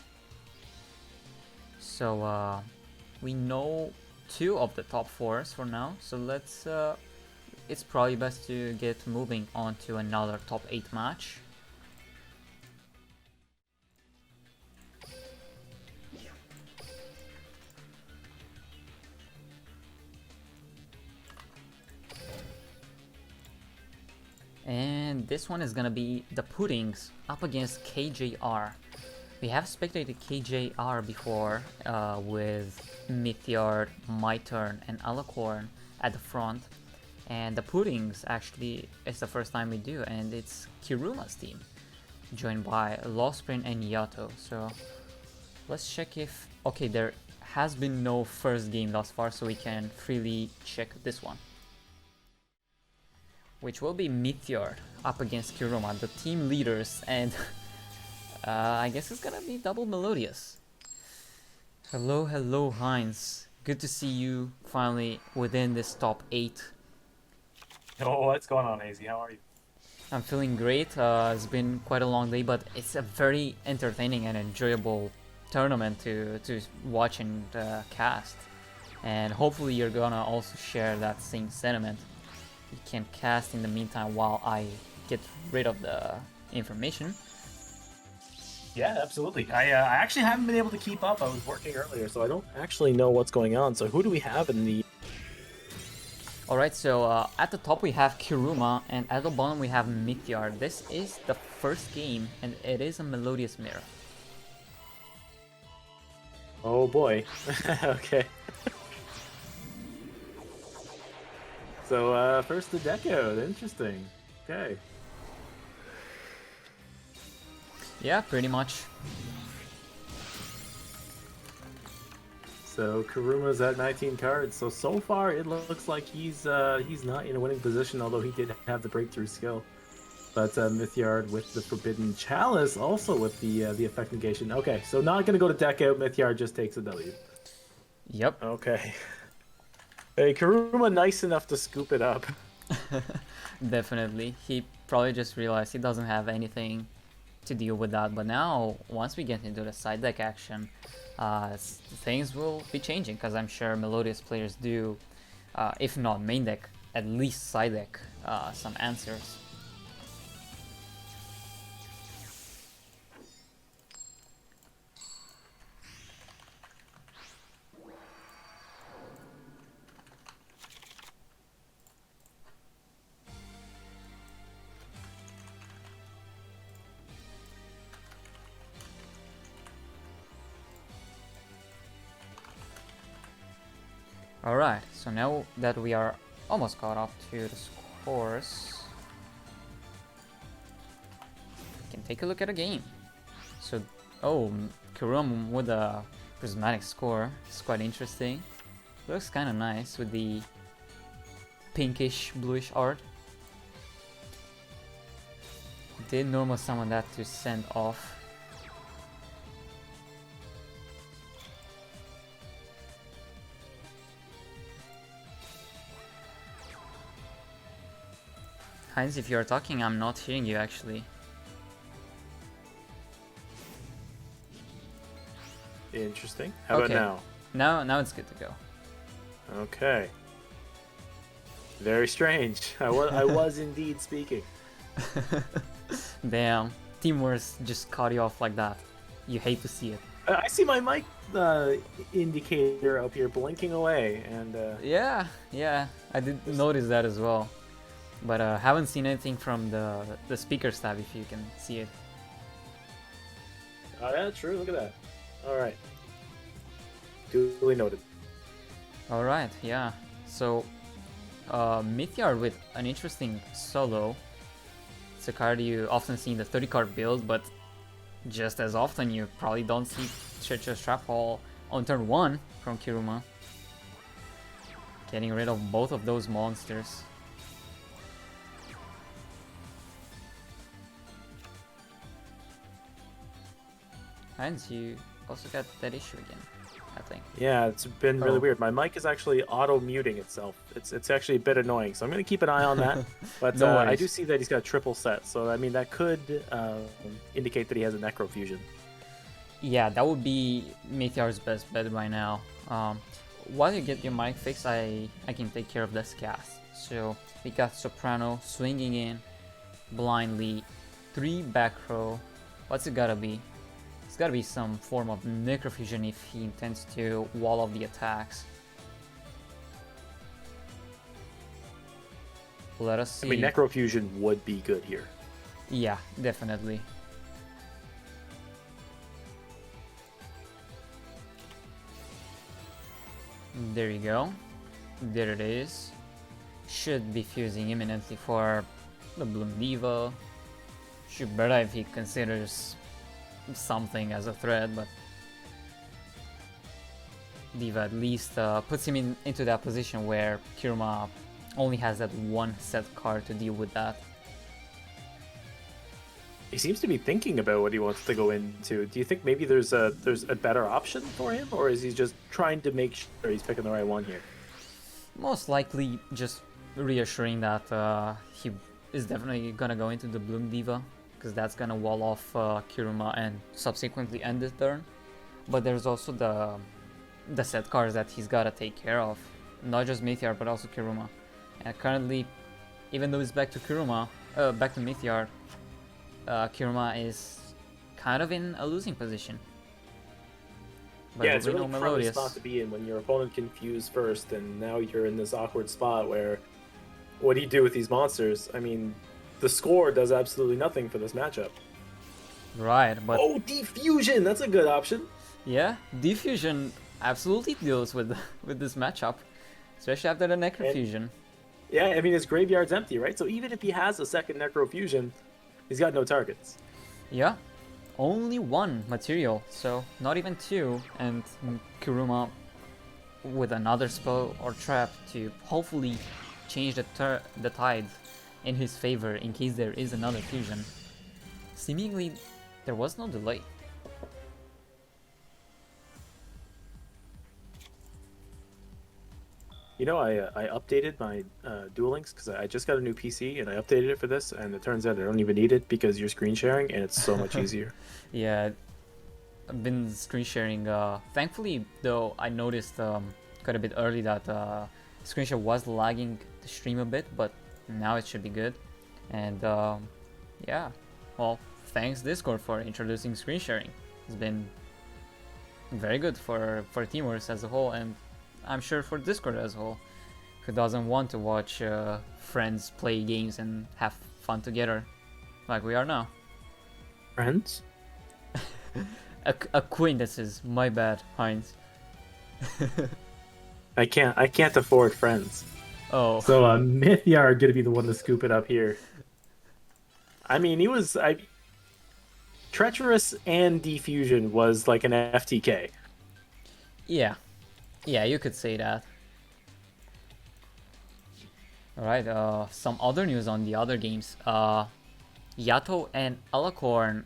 So we know 2 of the top 4s for now, so let's it's probably best to get moving on to another top 8 match. And this one is gonna be the Puddings up against KJR. We have spectated KJR before with Meteor, My Turn, and Alacorn at the front. And the Puddings actually is the first time we do, and it's Kiruma's team, joined by Lostprin and Yato. So let's check if... Okay, there has been no first game thus far, so we can freely check this one. Which will be Meteor up against Kiruma, the team leaders, and I guess it's gonna be double Melodious. Hello Heinz. Good to see you finally within this top 8. Oh, what's going on, AZ? How are you? I'm feeling great. It's been quite a long day, but it's a very entertaining and enjoyable tournament to watch and cast. And hopefully you're gonna also share that same sentiment. You can cast in the meantime while I get rid of the information. Yeah, absolutely. I actually haven't been able to keep up. I was working earlier, so I don't actually know what's going on. So who do we have in the... Alright, so at the top we have Kiruma, and at the bottom we have Meteor. This is the first game, and it is a Melodious Mirror. Oh boy. Okay. So first the Deco. Interesting. Okay. Yeah, pretty much. So Karuma's at 19 cards. So far it looks like he's not in a winning position, although he did have the breakthrough skill. But Mythyard with the Forbidden Chalice, also with the effect negation. Okay, so not gonna go to deck out. Mythyard just takes a W. Yep. Okay. Hey, Karuma, nice enough to scoop it up. Definitely. He probably just realized he doesn't have anything to deal with that. But now, once we get into the side deck action, things will be changing, because I'm sure Melodious players do, if not main deck, at least side deck some answers. Alright, so now that we are almost caught up to the scores, we can take a look at a game. So, Kurum with a prismatic score is quite interesting. Looks kind of nice with the pinkish bluish art. Did normal summon that to send off. Heinz, if you're talking, I'm not hearing you actually. Interesting. How about now? Now it's good to go. Okay. Very strange. I was indeed speaking. Damn, Teamworth just cut you off like that. You hate to see it. I see my mic indicator up here blinking away, and Yeah, I did notice that as well. But haven't seen anything from the speakers tab, if you can see it. oh yeah, true. Look at that. All right. Duly noted. Alright, yeah. So, Mythyard with an interesting solo. It's a card you often see in the 30 card build, but just as often you probably don't see Treacherous Trap Hall on turn 1 from Kiruma. Getting rid of both of those monsters. Heinz, you also got that issue again, I think. Yeah, it's been really Oh. weird. My mic is actually auto muting itself. It's actually a bit annoying, so I'm gonna keep an eye on that. But No I worries. do see that he's got a triple set, so I mean that could indicate that he has a Necrofusion. Yeah, that would be Meteor's best bet right now. While you get your mic fixed, I can take care of this cast. So we got Soprano swinging in blindly, 3 back row. What's it gotta be? It's gotta be some form of Necrofusion if he intends to wall off the attacks. Let us see. I mean, Necrofusion would be good here. Yeah, definitely. There you go. There it is. Should be fusing imminently for the Bloom Diva. Should be better if he considers something as a threat, but Diva at least puts him into that position where Kiruma only has that one set card to deal with that. He seems to be thinking about what he wants to go into. Do you think maybe there's a better option for him, or is he just trying to make sure he's picking the right one here? Most likely just reassuring that he is definitely gonna go into the Bloom Diva, because that's gonna wall off Kiruma and subsequently end the turn. But there's also the set cards that he's gotta take care of, not just Meteor but also Kiruma. And currently, even though it's back to Kiruma, back to Meteor, Kiruma is kind of in a losing position. But Yeah, it's a we really know crummy spot to be in when your opponent can fuse first, and now you're in this awkward spot where, what do you do with these monsters? I mean, the score does absolutely nothing for this matchup. Right, but Oh, Defusion! That's a good option. yeah, Diffusion absolutely deals with with this matchup, especially after the Necrofusion. Yeah, I mean, his graveyard's empty, right? So even if he has a second Necrofusion, he's got no targets. Yeah, only one material, so not even two, and Kuruma with another spell or trap to hopefully change the tide in his favor in case there is another fusion. Seemingly, there was no delay. You know, I updated my Duel Links because I just got a new PC and I updated it for this, and it turns out I don't even need it because you're screen sharing and it's so much easier. Yeah, I've been screen sharing. Thankfully, though, I noticed quite a bit early that screen share was lagging the stream a bit, but now it should be good. And yeah, well, thanks Discord for introducing screen sharing. It's been very good for Teamworks as a whole, and I'm sure for Discord as a whole. Who doesn't want to watch friends play games and have fun together, like we are now? Friends? Acquaintances. My bad, Heinz. I can't afford friends. Oh. So Mythiar gonna be the one to scoop it up here. I mean, Treacherous and Defusion was like an FTK. Yeah. Yeah, you could say that. Alright, some other news on the other games. Yato and Alacorn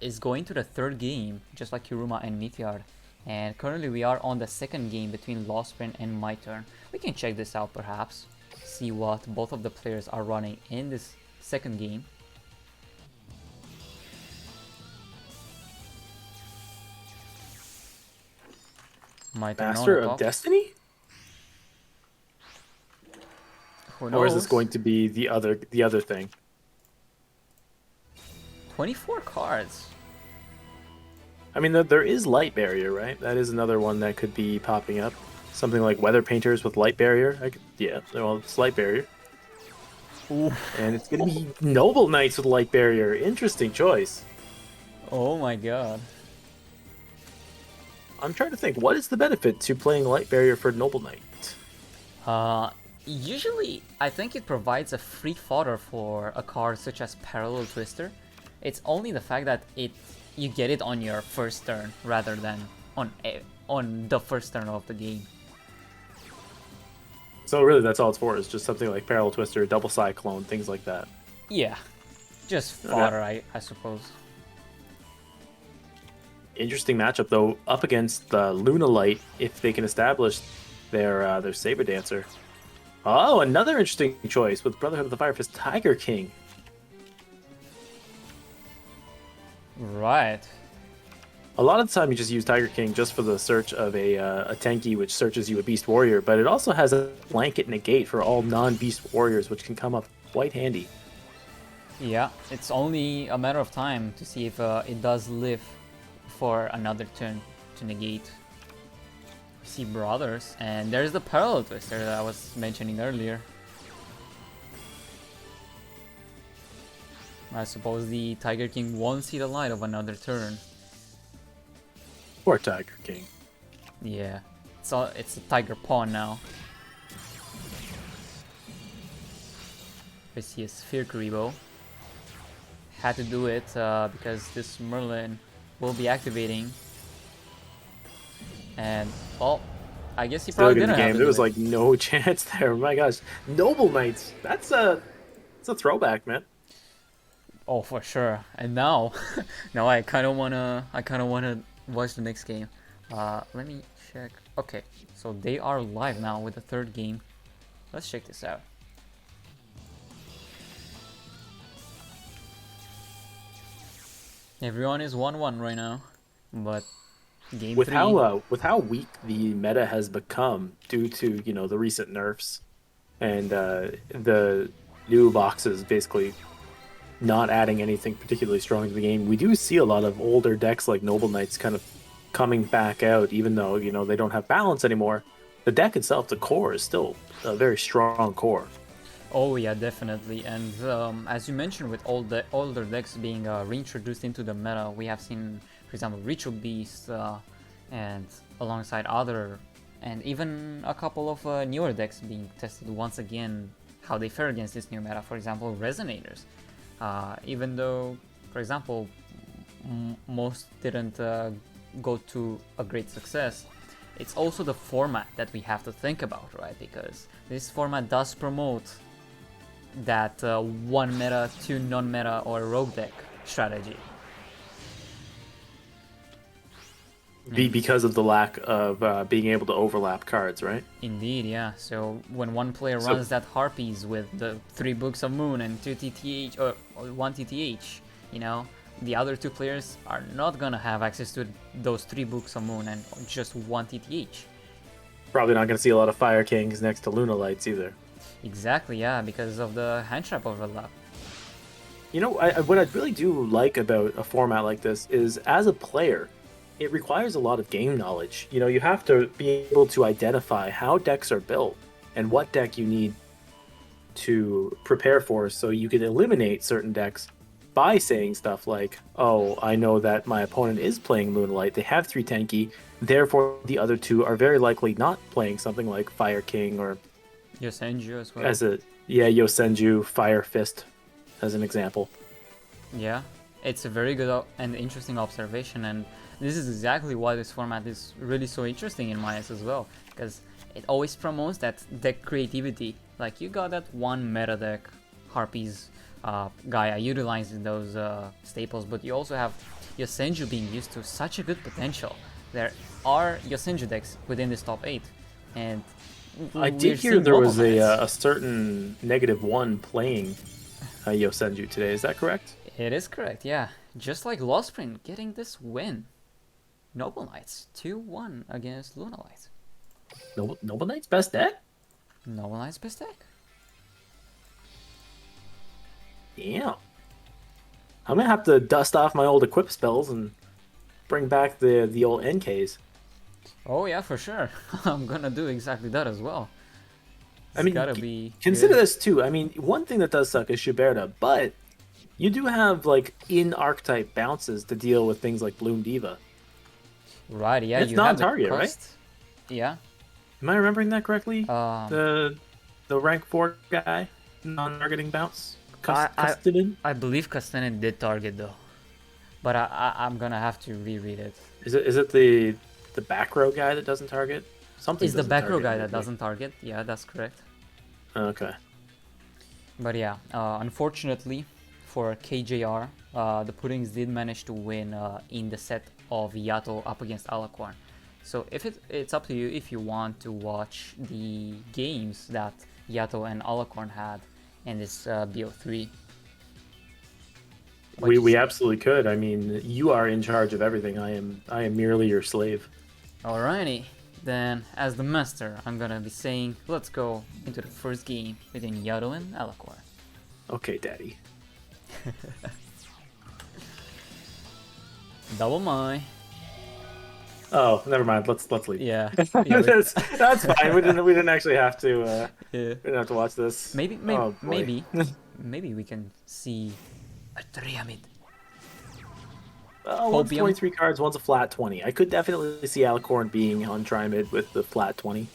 is going to the third game, just like Kiruma and Meteor. And currently we are on the second game between Lost Sprint and My Turn. We can check this out perhaps, see what both of the players are running in this second game. My Turn Master on of top. Destiny? Who knows? Or is this going to be the other thing? 24 cards. I mean, there is Light Barrier, right? That is another one that could be popping up. Something like Weather Painters with Light Barrier. Yeah, well, it's Light Barrier. Ooh. And it's going to be Noble Knights with Light Barrier. Interesting choice. Oh my god. I'm trying to think, what is the benefit to playing Light Barrier for Noble Knight? Usually, I think it provides a free fodder for a card such as Parallel Twister. It's only the fact that you get it on your first turn rather than on the first turn of the game. So really, that's all it's for, is just something like Parallel Twister, Double Cyclone, things like that. Yeah, just fodder, I suppose. Interesting matchup, though, up against the Luna Light, if they can establish their Saber Dancer. Oh, another interesting choice with Brotherhood of the Fire Fist Tiger King. Right. A lot of the time you just use Tiger King just for the search of a Tenki, which searches you a Beast Warrior, but it also has a blanket negate for all non-Beast Warriors, which can come up quite handy. Yeah, it's only a matter of time to see if it does live for another turn to negate. We see Brothers, and there's the Parallel Twister that I was mentioning earlier. I suppose the Tiger King won't see the light of another turn. Poor Tiger King. Yeah, it's a Tiger Pawn now. I see a Sphere Karibo. Had to do it because this Merlin will be activating. And, well, I guess he probably didn't have to There was do it. like no chance there. My gosh, Noble Knights. That's a throwback, man. Oh, for sure. And now, now I kind of wanna watch the next game. Let me check. Okay, so they are live now with the third game. Let's check this out. Everyone is 1-1 right now, but game With 3. how weak the meta has become due to the recent nerfs and the new boxes basically not adding anything particularly strong to the game, we do see a lot of older decks like Noble Knights kind of coming back out, even though they don't have balance anymore. The deck itself, the core, is still a very strong core. Oh yeah, definitely. And as you mentioned, with all the older decks being reintroduced into the meta, we have seen, for example, Ritual Beast, and alongside other, and even a couple of newer decks being tested once again, how they fare against this new meta. For example, Resonators. Even though, for example, most didn't go to a great success, it's also the format that we have to think about, right? Because this format does promote that one meta, two non-meta or rogue deck strategy. Because of the lack of being able to overlap cards, right? Indeed, yeah. So when one player runs that Harpies with the 3 Books of Moon and 2 TTH or 1 TTH, the other 2 players are not gonna have access to those 3 Books of Moon and just 1 TTH. Probably not going to see a lot of Fire Kings next to Luna Lights either. Exactly, yeah, because of the hand trap overlap. What I really do like about a format like this is, as a player, it requires a lot of game knowledge. You have to be able to identify how decks are built and what deck you need to prepare for, so you can eliminate certain decks by saying stuff like, oh, I know that my opponent is playing Lunalight, they have 3 Tenki, therefore the other 2 are very likely not playing something like Fire King or Yosenju as well. Yosenju, Fire Fist, as an example. Yeah, it's a very good and interesting observation, and this is exactly why this format is really so interesting in my eyes as well, because it always promotes that deck creativity. Like, you got that one meta deck, Harpies, Gaia, utilizing those staples, but you also have Yosenju being used to such a good potential. There are Yosenju decks within this top 8, and I did hear there was a certain -1 playing Yosenju today. Is that correct? It is correct, yeah. Just like Lostprint getting this win. Noble Knights 2-1 against Lunalight. Noble Knight's best deck? Noble Knight's best deck. Yeah. I'm gonna have to dust off my old equip spells and bring back the old NKs. Oh yeah, for sure. I'm gonna do exactly that as well. Gotta be consider good. this too. One thing that does suck is Shuberta, but you do have in archetype bounces to deal with things like Bloom Diva. Right, yeah, It's you not have the target, right? cost. Yeah. Am I remembering that correctly? The rank 4 guy, non-targeting bounce. Custodin? I believe Castanen did target though, but I'm gonna have to reread it. Is it the back row guy that doesn't target? Something Is the doesn't back row target, guy that maybe. doesn't target? Yeah, that's correct. Okay. But yeah, unfortunately for KJR, the Puddings did manage to win in the set of Yato up against Alacorn. So it's up to you if you want to watch the games that Yato and Alacorn had in this BO3. We absolutely could. You are in charge of everything. I am merely your slave. Alrighty, then as the master, I'm gonna be saying let's go into the first game between Yato and Alacorn. Okay, Daddy. Double my. Oh, never mind. Let's leave. Yeah. That's fine. We didn't actually have to. Yeah. We didn't have to watch this. Maybe Oh, boy. maybe we can see a Triamid. One's Hopium. 23 cards, one's a flat 20. I could definitely see Alicorn being on Trimid with the flat 20.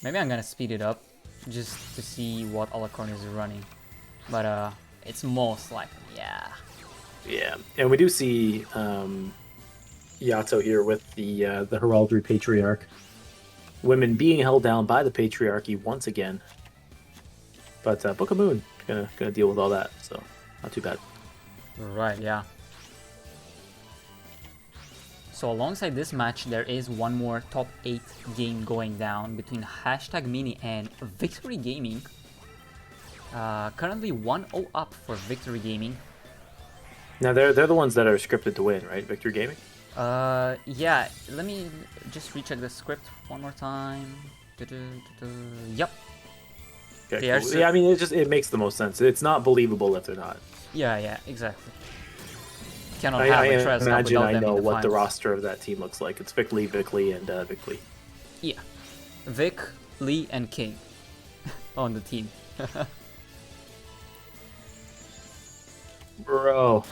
Maybe I'm gonna speed it up just to see what Alacorn is running. But it's most likely, yeah. Yeah, and we do see Yato here with the Heraldry Patriarch. Women being held down by the Patriarchy once again. But Book of Moon gonna deal with all that, so not too bad. Right, yeah. So alongside this match, there is one more top 8 game going down between #Mini and Victory Gaming. Currently 1-0 up for Victory Gaming. Now they're the ones that are scripted to win, right? Victor Gaming. Yeah, let me just recheck the script one more time. Yep. Okay, They are cool. Yeah, I mean it makes the most sense. It's not believable if they're not. Yeah, exactly. Cannot I have a Trials Cup imagine without I them in know the what the finals. roster of that team looks like. It's Vic Lee, and Vic Lee. Yeah. Vic, Lee, and King on the team. Bro.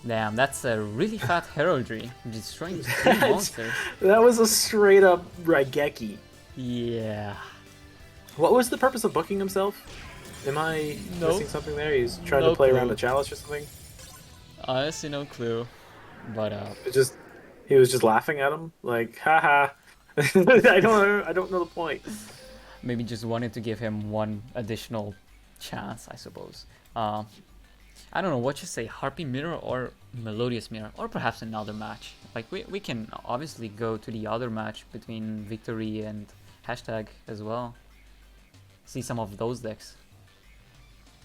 Damn, that's a really fat heraldry. Destroying 3 monsters. That was a straight up Raigeki. Yeah. What was the purpose of booking himself? Am I missing something there? He's trying No to play clue. around the chalice or something? Honestly, no clue. But He was just laughing at him, like, haha. I don't know the point. maybe just wanted to give him one additional chance, I suppose. I don't know what you say, Harpy Mirror or Melodious Mirror, or perhaps another match. Like we can obviously go to the other match between Victory and Hashtag as well. See some of those decks.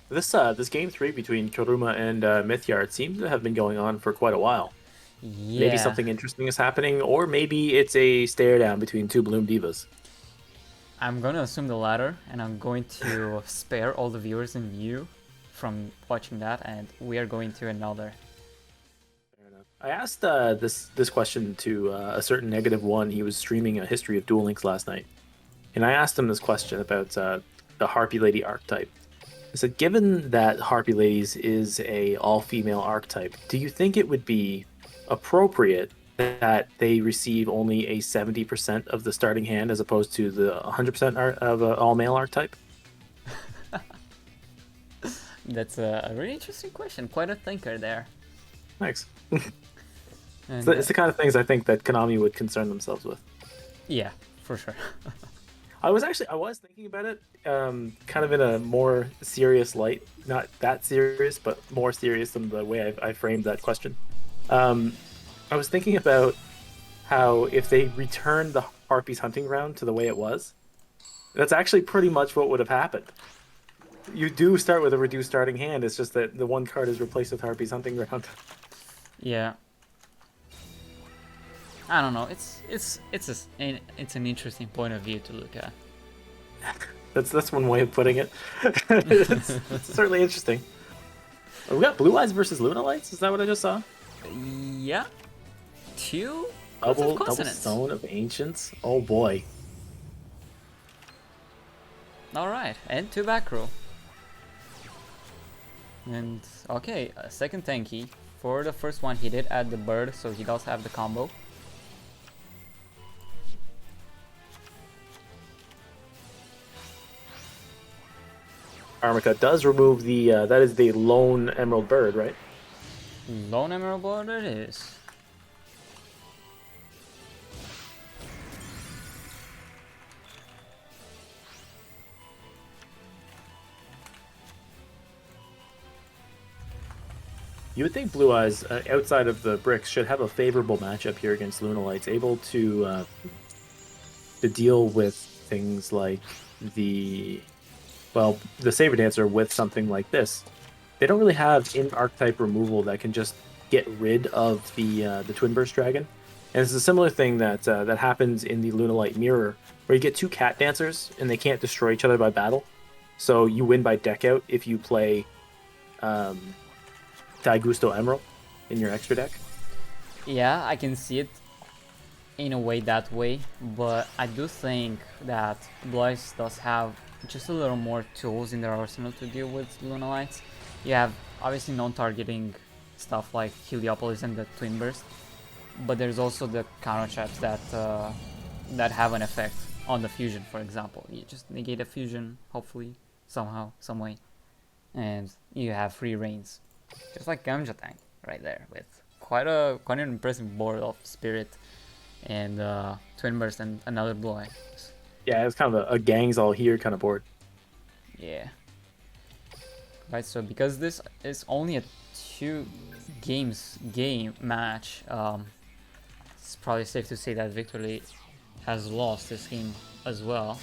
This game 3 between Kuruma and Mythyard seems to have been going on for quite a while. Yeah. Maybe something interesting is happening, or maybe it's a stare down between two Bloom Divas. I'm gonna assume the latter, and I'm going to spare all the viewers and you from watching that, and we are going to another. Fair enough. I asked this question to a certain -1. He was streaming a history of Duel Links last night, and I asked him this question about the Harpy Lady archetype. I said, given that Harpy Ladies is a all-female archetype, do you think it would be appropriate that they receive only a 70% of the starting hand as opposed to the 100% of an all-male archetype? That's a really interesting question. Quite a thinker there. Thanks. And, It's the kind of things I think that Konami would concern themselves with. yeah, for sure. I was thinking about it, kind of in a more serious light. Not that serious, but more serious than the way I framed that question. I was thinking about how if they returned the Harpy's hunting ground to the way it was, that's actually pretty much what would have happened. You do start with a reduced starting hand. It's just that the one card is replaced with Harpy's hunting ground. Yeah. I don't know. It's an interesting point of view to look at. That's one way of putting it. it's certainly interesting. We got Blue Eyes versus Luna Lights. Is that what I just saw? Yeah. 2 Double consonants. Stone of Ancients. Oh boy. All right, and 2 back row. And okay, second tanky. For the first one, he did add the bird, so he does have the combo. Armica does remove the that is the lone emerald bird, right? Lone Emerald Bird it is. You would think Blue Eyes, outside of the bricks, should have a favorable matchup here against Luna Lights, able to deal with things like the Saber Dancer with something like this. They don't really have in-archetype removal that can just get rid of the Twin Burst Dragon. And it's a similar thing that that happens in the Luna Light Mirror, where you get 2 Cat Dancers and they can't destroy each other by battle. So you win by deck out if you play Daigusto Emerald in your extra deck. Yeah, I can see it in a way that way, but I do think that Blaze does have just a little more tools in their arsenal to deal with Luna Lights. You have obviously non-targeting stuff like Heliopolis and the Twin Burst, but there's also the counter traps that have an effect on the fusion, for example. You just negate a fusion, hopefully, somehow, some way, and you have free reigns. Just like Gamja Tank right there, with quite an impressive board of Spirit and Twin Burst and another Blue Eye. Yeah, it's kind of a gangs all here kind of board. Yeah. Right, so because this is only a 2 game match, it's probably safe to say that Victory has lost this game as well.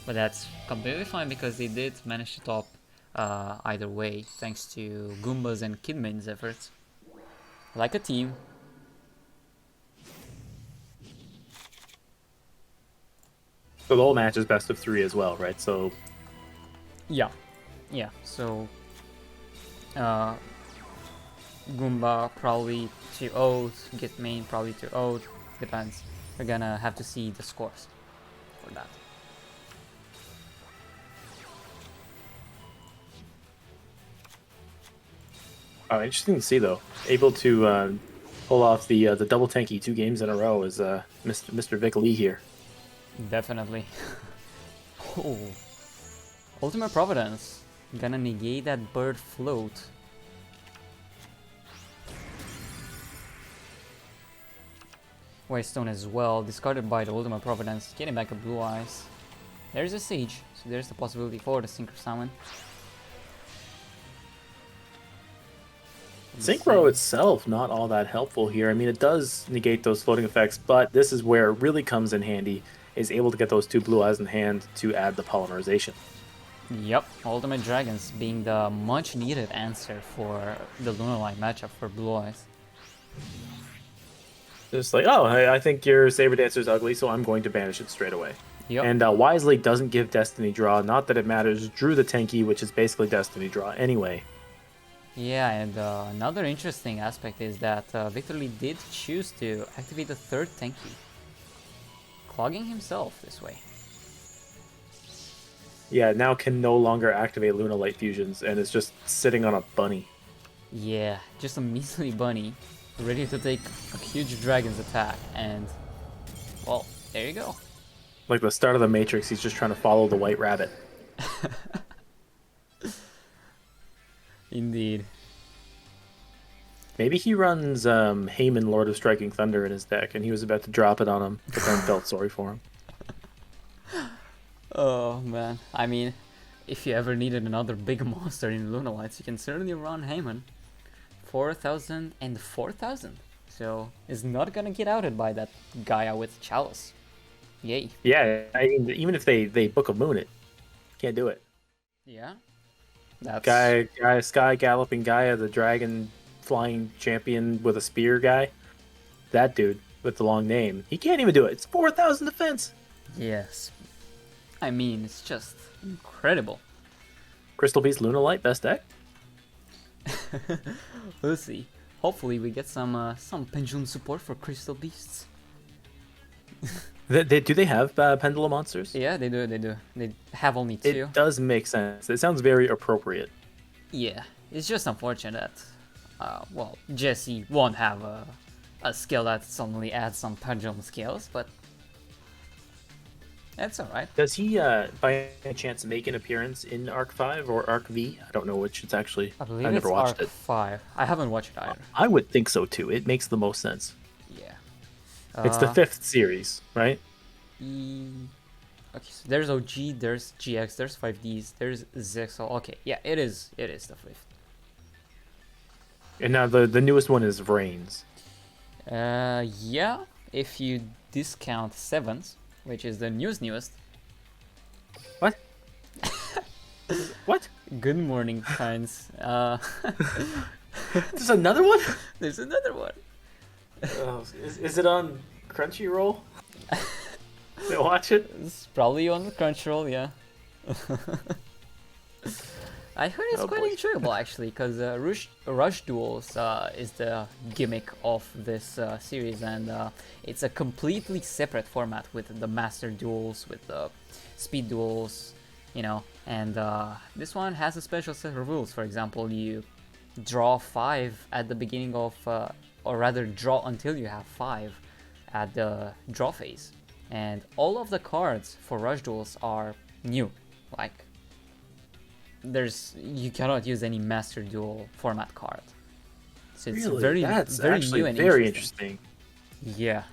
But that's completely fine because they did manage to top either way, thanks to Goomba's and Kidman's efforts. Like a team. So the whole match is best of 3 as well, right? So Yeah. So Goomba probably 2-0, Gitmain probably 2-0, depends. We're gonna have to see the scores for that. interesting to see though. Able to pull off the double tanky 2 games in a row is Mr. Vic Lee here. Definitely. Oh. Ultimate Providence. Gonna negate that bird float. White Stone as well, discarded by the Ultimate Providence, getting back a Blue Eyes. There's a Sage, so there's the possibility for the Synchro Summon. Synchro itself not all that helpful here. I mean, it does negate those floating effects, but this is where it really comes in handy, is able to get those 2 blue eyes in hand to add the polymerization. Yep, Ultimate Dragons being the much needed answer for the Lunalight matchup for Blue Eyes. Just like, oh, I think your Saber Dancer's ugly, so I'm going to banish it straight away. Yep. And Wisely doesn't give Destiny Draw, not that it matters, drew the Tenki, which is basically Destiny Draw anyway. Yeah, and another interesting aspect is that Victor Lee did choose to activate the 3rd Tenki, clogging himself this way. Yeah, now can no longer activate Luna Light Fusions, and is just sitting on a bunny. Yeah, just a measly bunny, ready to take a huge dragon's attack, and, well, there you go. Like the start of the Matrix, he's just trying to follow the White Rabbit. Indeed. Maybe he runs Heyman, Lord of Striking Thunder in his deck, and he was about to drop it on him, but then felt sorry for him. Oh man, I mean, if you ever needed another big monster in Lunalights, you can certainly run Heyman. 4,000 and 4,000. So, is not gonna get outed by that Gaia with Chalice. Yay. Yeah, I mean, even if they Book of Moon it, can't do it. Yeah. That's... Guy, Sky Galloping Gaia, the dragon flying champion with a spear guy. That dude with the long name. He can't even do it. It's 4,000 defense. Yes. I mean, it's just incredible. Crystal Beast Lunalight, best deck? We'll see. Hopefully we get some Pendulum support for Crystal Beasts. Do they have Pendulum monsters? Yeah, they do. They have only 2. It does make sense. It sounds very appropriate. Yeah, it's just unfortunate that, well, Jesse won't have a skill that suddenly adds some pendulum skills, but that's alright. Does he, by any chance, make an appearance in Arc 5 or Arc V? I don't know which it's actually. I believe never it's watched Arc it. 5. I haven't watched it either. I would think so too. It makes the most sense. Yeah. It's the 5th series, right? Okay, so there's OG, there's GX, there's 5Ds, there's Zexal. Okay, yeah, it is the 5th. And now the newest one is Vrains. Yeah, if you discount 7s, which is the newest. What? What? Good morning, friends. There's another one? There's another one. Oh, is it on Crunchyroll? Did I watch it? It's probably on the Crunchyroll, yeah. I heard it's quite enjoyable actually, because Rush Duels is the gimmick of this series, and it's a completely separate format with the Master Duels, with the Speed Duels, you know, and this one has a special set of rules. For example, you draw 5 at the beginning of, or rather draw until you have 5 at the draw phase, and all of the cards for Rush Duels are new, like you cannot use any Master Duel format card. So it's really? That's very actually new and very interesting. interesting. Yeah.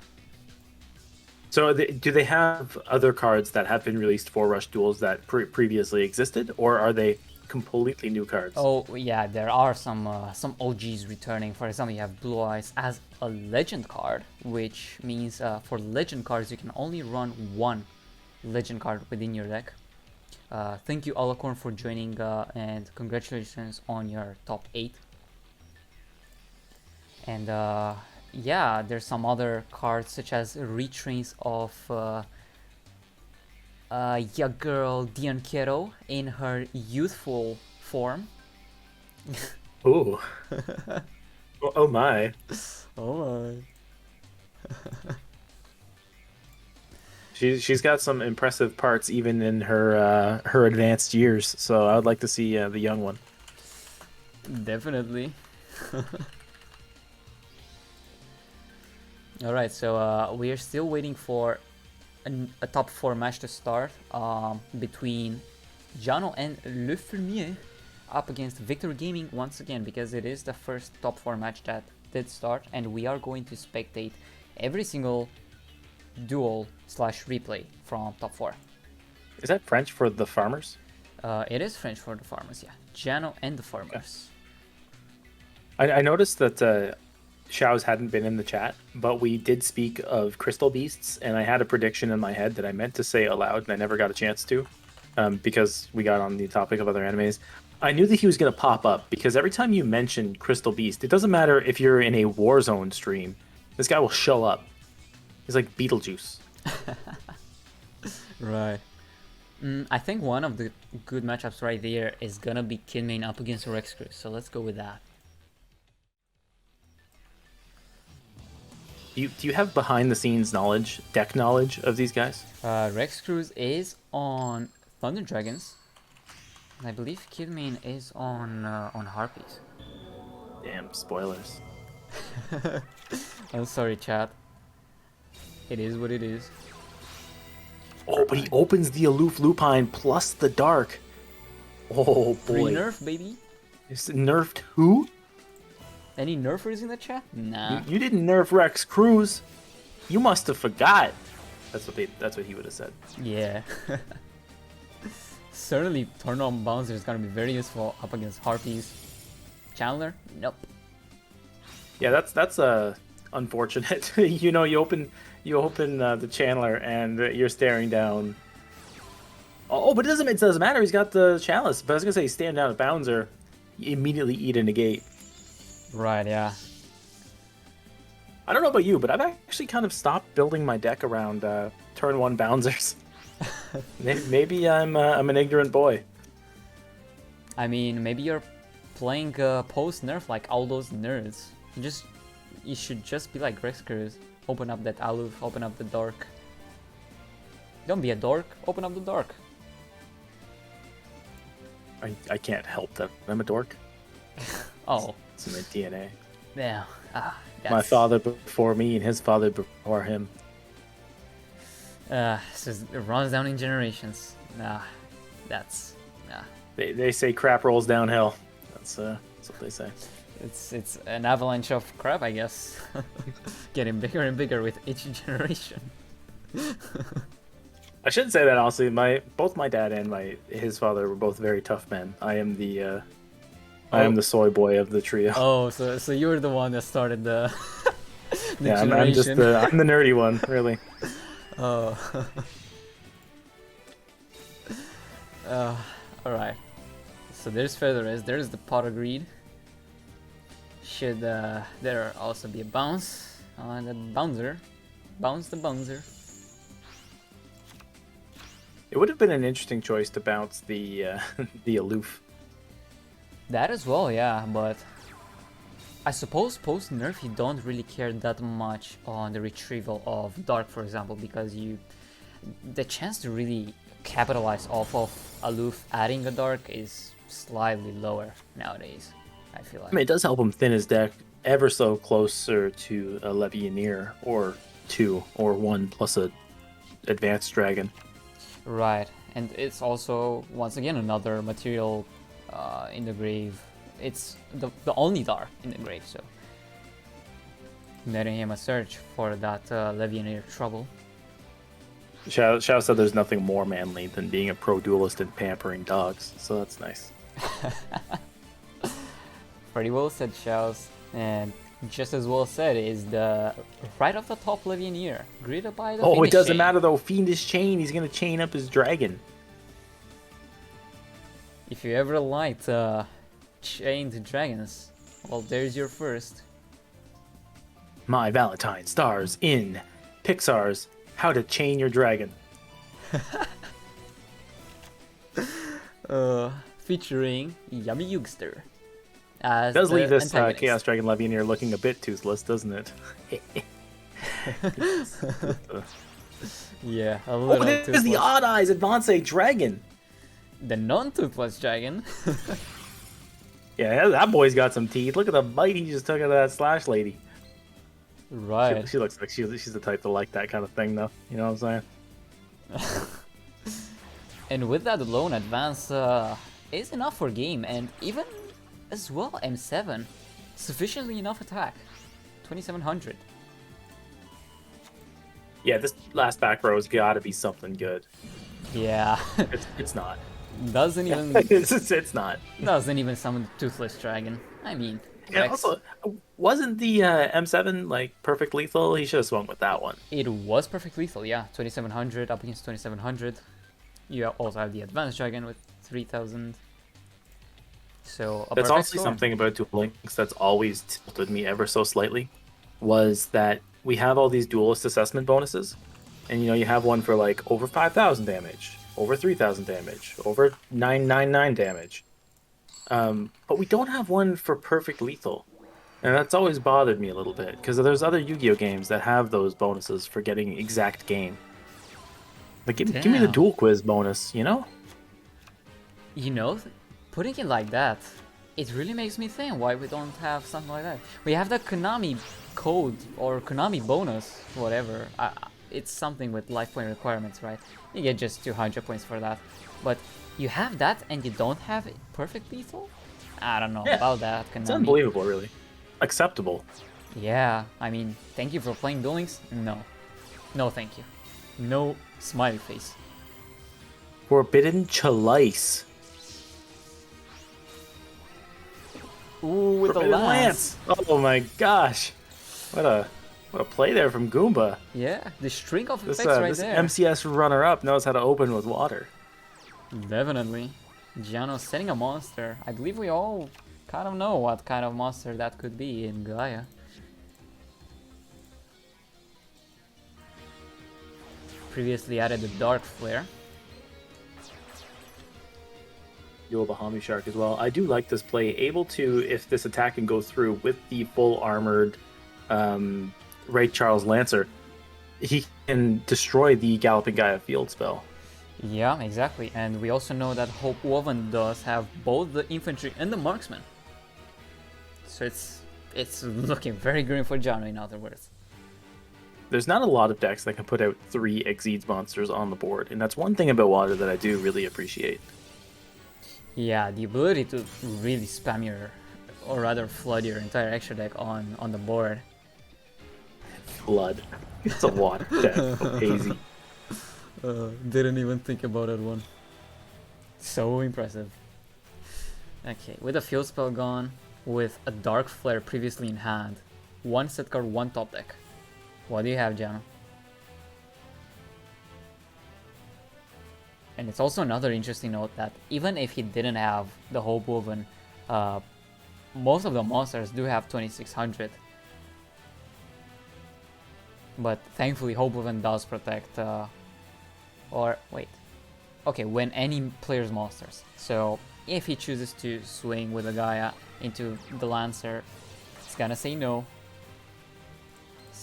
So do they have other cards that have been released for Rush Duels that previously existed, or are they completely new cards? Oh yeah, there are some OGs returning. For example, you have Blue Eyes as a legend card, which means for legend cards you can only run one legend card within your deck. Thank you, Alacorn, for joining, and congratulations on your top 8. And yeah, there's some other cards such as retrains of your girl Dion Quero in her youthful form. Ooh. Oh my. Oh my. She's got some impressive parts even in her her advanced years. So I would like to see the young one. Definitely. Alright, so we are still waiting for a top 4 match to start between Jano and Le Fumier up against Victor Gaming once again, because it is the first top 4 match that did start, and we are going to spectate every single duel / replay from top 4. Is that French for the farmers? It is French for the farmers, yeah. Jano and the farmers. I noticed that Xiao's hadn't been in the chat, but we did speak of crystal beasts, and I had a prediction in my head that I meant to say aloud, and I never got a chance to, because we got on the topic of other animes. I knew that he was going to pop up, because every time you mention crystal beast, it doesn't matter if you're in a Warzone stream, this guy will show up. He's like Beetlejuice. Right. I think one of the good matchups right there is gonna be Kidman up against Rex Cruz, so let's go with that. Do you have behind the scenes knowledge, deck knowledge of these guys? Rex Cruz is on Thunder Dragons, and I believe Kidman is on Harpies. Damn, spoilers. I'm sorry, chat. It is what it is. Oh, but he opens the aloof lupine plus the dark. Oh Free boy. nerf, baby. Is it nerfed who? Any nerfers in the chat? Nah. You didn't nerf Rex Cruz. You must have forgot. That's what he would have said. Yeah. Certainly, turn on bouncer is gonna be very useful up against Harpies. Chandler? Nope. Yeah, that's unfortunate. You know, you open the Chandler and you're staring down. Oh, but it doesn't matter. He's got the chalice. But I was gonna say, stand down at Bouncer, you immediately eat a negate. Right, yeah. I don't know about you, but I've actually kind of stopped building my deck around turn 1 Bouncers. Maybe I'm an ignorant boy. I mean, maybe you're playing post nerf like all those nerds. You should just be like Rex Cruz. Open up that aloof, open up the dark. Don't be a dork, open up the dark. I can't help that. I'm a dork. Oh. It's in my DNA. Yeah. My father before me and his father before him. It runs down in generations. That's. They say crap rolls downhill. That's what they say. It's an avalanche of crap, I guess. Getting bigger and bigger with each generation. I should say that honestly. Both my dad and his father were both very tough men. I am the soy boy of the trio. Oh, so you were the one that started the yeah, generation. I'm the nerdy one, really. Oh. Alright. So there's Featheress, there's the Pot of Greed. Should there also be a bounce on the bouncer? Bounce the bouncer. It would have been an interesting choice to bounce the the aloof. That as well, yeah, but I suppose post nerf you don't really care that much on the retrieval of dark, for example, because the chance to really capitalize off of aloof adding a dark is slightly lower nowadays, I feel like. I mean, it does help him thin his deck ever so closer to a Legionnaire or 2 or 1 plus a advanced dragon. Right, and it's also once again another material in the grave. It's the only dark in the grave, so letting him a search for that Legionnaire trouble. Xiao said there's nothing more manly than being a pro duelist and pampering dogs, so that's nice. Pretty well said, Xiaos, and just as well said is the right off the top Legionnaire, greeted by the Oh, it Fiendish doesn't Chain. matter though. Fiendish Chain, he's gonna chain up his dragon. If you ever liked Chained Dragons, well, there's your first. My Valentine stars in Pixar's How to Chain Your Dragon. Featuring Yummy Yugster. As Does the leave this antagonist. Chaos Dragon Levianeer looking a bit toothless, doesn't it? Yeah, a Oh, little there's the toothless. Odd Eyes Advance Dragon. The non-toothless dragon. Yeah, that boy's got some teeth. Look at the bite he just took out of that Slash lady. Right. She looks like she's the type to like that kind of thing, though. You know what I'm saying? And with that alone, advance is enough for game, and even as well M7, sufficiently enough attack, 2700. Yeah, this last back row's got to be something good. Yeah, It's not. doesn't even It's not. doesn't even summon the toothless dragon. I mean, And Rex, also, wasn't the M7 like perfect lethal? He should have swung with that one. it was perfect lethal. Yeah, 2700 up against 2700. You also have the advanced dragon with 3000. So a That's perfect honestly score. something about Duel Links that's always tilted me ever so slightly, was that we have all these duelist assessment bonuses, and you have one for like over 5,000 damage, over 3,000 damage, over 999 damage, but we don't have one for perfect lethal, and that's always bothered me a little bit because there's other Yu-Gi-Oh games that have those bonuses for getting exact game. Like give me the Damn. duel quiz bonus, you know? You know, putting it like that, it really makes me think why we don't have something like that. We have the Konami code or Konami bonus, whatever. It's something with life point requirements, right? You get just 200 points for that. But you have that and you don't have it perfect lethal? I don't know Yeah. about that, Konami. It's unbelievable, really. Acceptable. Yeah, I mean, thank you for playing Duel Links? No. No, thank you. No smiley face. Forbidden Chalice. Ooh, with the Forbidden lance. Oh my gosh. What a play there from Goomba. Yeah, the string of This, effects right this there. MCS runner-up knows how to open with water. Definitely. Giano setting a monster. I believe we all kind of know what kind of monster that could be in Gaia. Previously added the Dark Flare. Dual Bahami Shark as well. I do like this play. Able to, if this attack can go through with the full armored Ray Charles Lancer, he can destroy the Galloping Gaia field spell. Yeah, exactly. And we also know that Hope Woven does have both the infantry and the marksman. So it's looking very green for Giano, in other words. There's not a lot of decks that can put out 3 Exceeds monsters on the board, and that's one thing about Water that I do really appreciate. Yeah, the ability to really spam your, or rather flood your entire extra deck on the board. Flood. It's a Water deck. Hazy. Didn't even think about that one. So impressive. Okay, with a field spell gone, with a Dark Flare previously in hand, 1 set card, 1 top deck. What do you have, Giano? And it's also another interesting note that even if he didn't have the Hope Woven, most of the monsters do have 2600. But thankfully Hope Woven does protect, or wait, okay, when any player's monsters. So if he chooses to swing with a Gaia into the Lancer, it's gonna say no.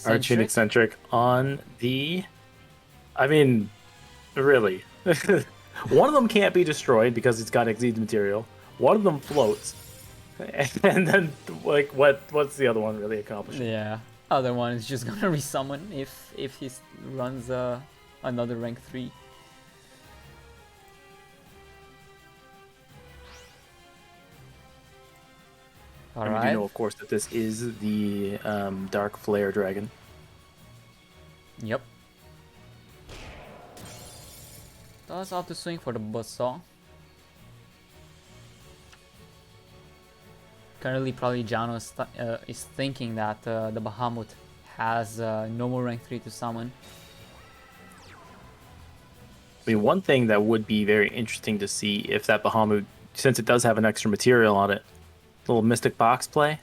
Archin Centric? Eccentric on the... I mean, really. One of them can't be destroyed because it's got Exceed material. One of them floats. And then, like, what's the other one really accomplishing? Yeah, other one is just gonna resummon if he runs another rank 3. I mean, Alright. you know, of course, that this is the Dark Flare Dragon. Yep. Does have to swing for the buzzsaw. Currently, probably Giano is thinking that the Bahamut has no more rank 3 to summon. I mean, one thing that would be very interesting to see if that Bahamut since it does have an extra material on it. Little Mystic Box play.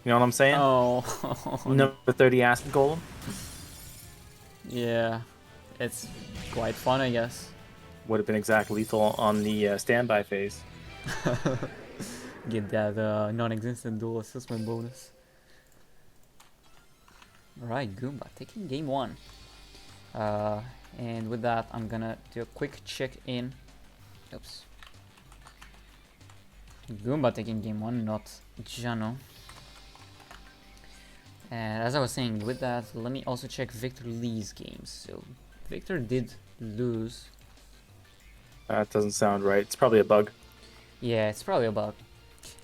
You know what I'm saying? Oh, Number 30 Acid Golem. yeah, it's quite fun, I guess. Would have been exact lethal on the standby phase. Get that non-existent dual assessment bonus. Alright, Goomba taking game 1. And with that, I'm gonna do a quick check-in. Oops. Goomba taking game 1, not Jano. And as I was saying, with that, let me also check Victor Lee's games. So, Victor did lose. That doesn't sound right. It's probably a bug. Yeah, it's probably a bug.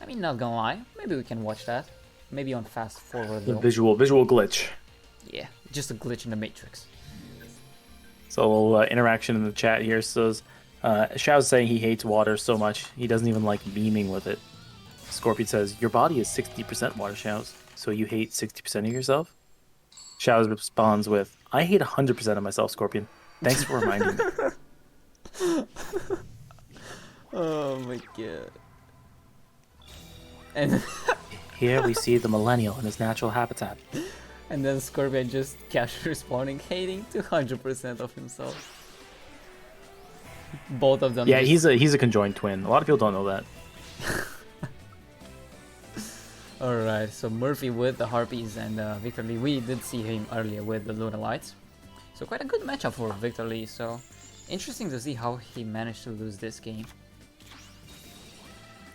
I mean, not gonna lie, maybe we can watch that. Maybe on fast forward The though. visual glitch. Yeah, just a glitch in the matrix. So a little interaction in the chat here says, Shao's saying he hates water so much he doesn't even like beaming with it. Scorpion says, your body is 60% water, Shao's, so you hate 60% of yourself? Shao's responds with, I hate 100% of myself, Scorpion. Thanks for reminding me. Oh my god. And Here we see the millennial in his natural habitat. and then Scorpion just casually responding, hating 200% of himself. Both of them. Yeah, just... he's a conjoined twin. A lot of people don't know that. Alright, so Murphy with the Harpies and Victor Lee. We did see him earlier with the Luna Lights. So quite a good matchup for Victor Lee. So interesting to see how he managed to lose this game.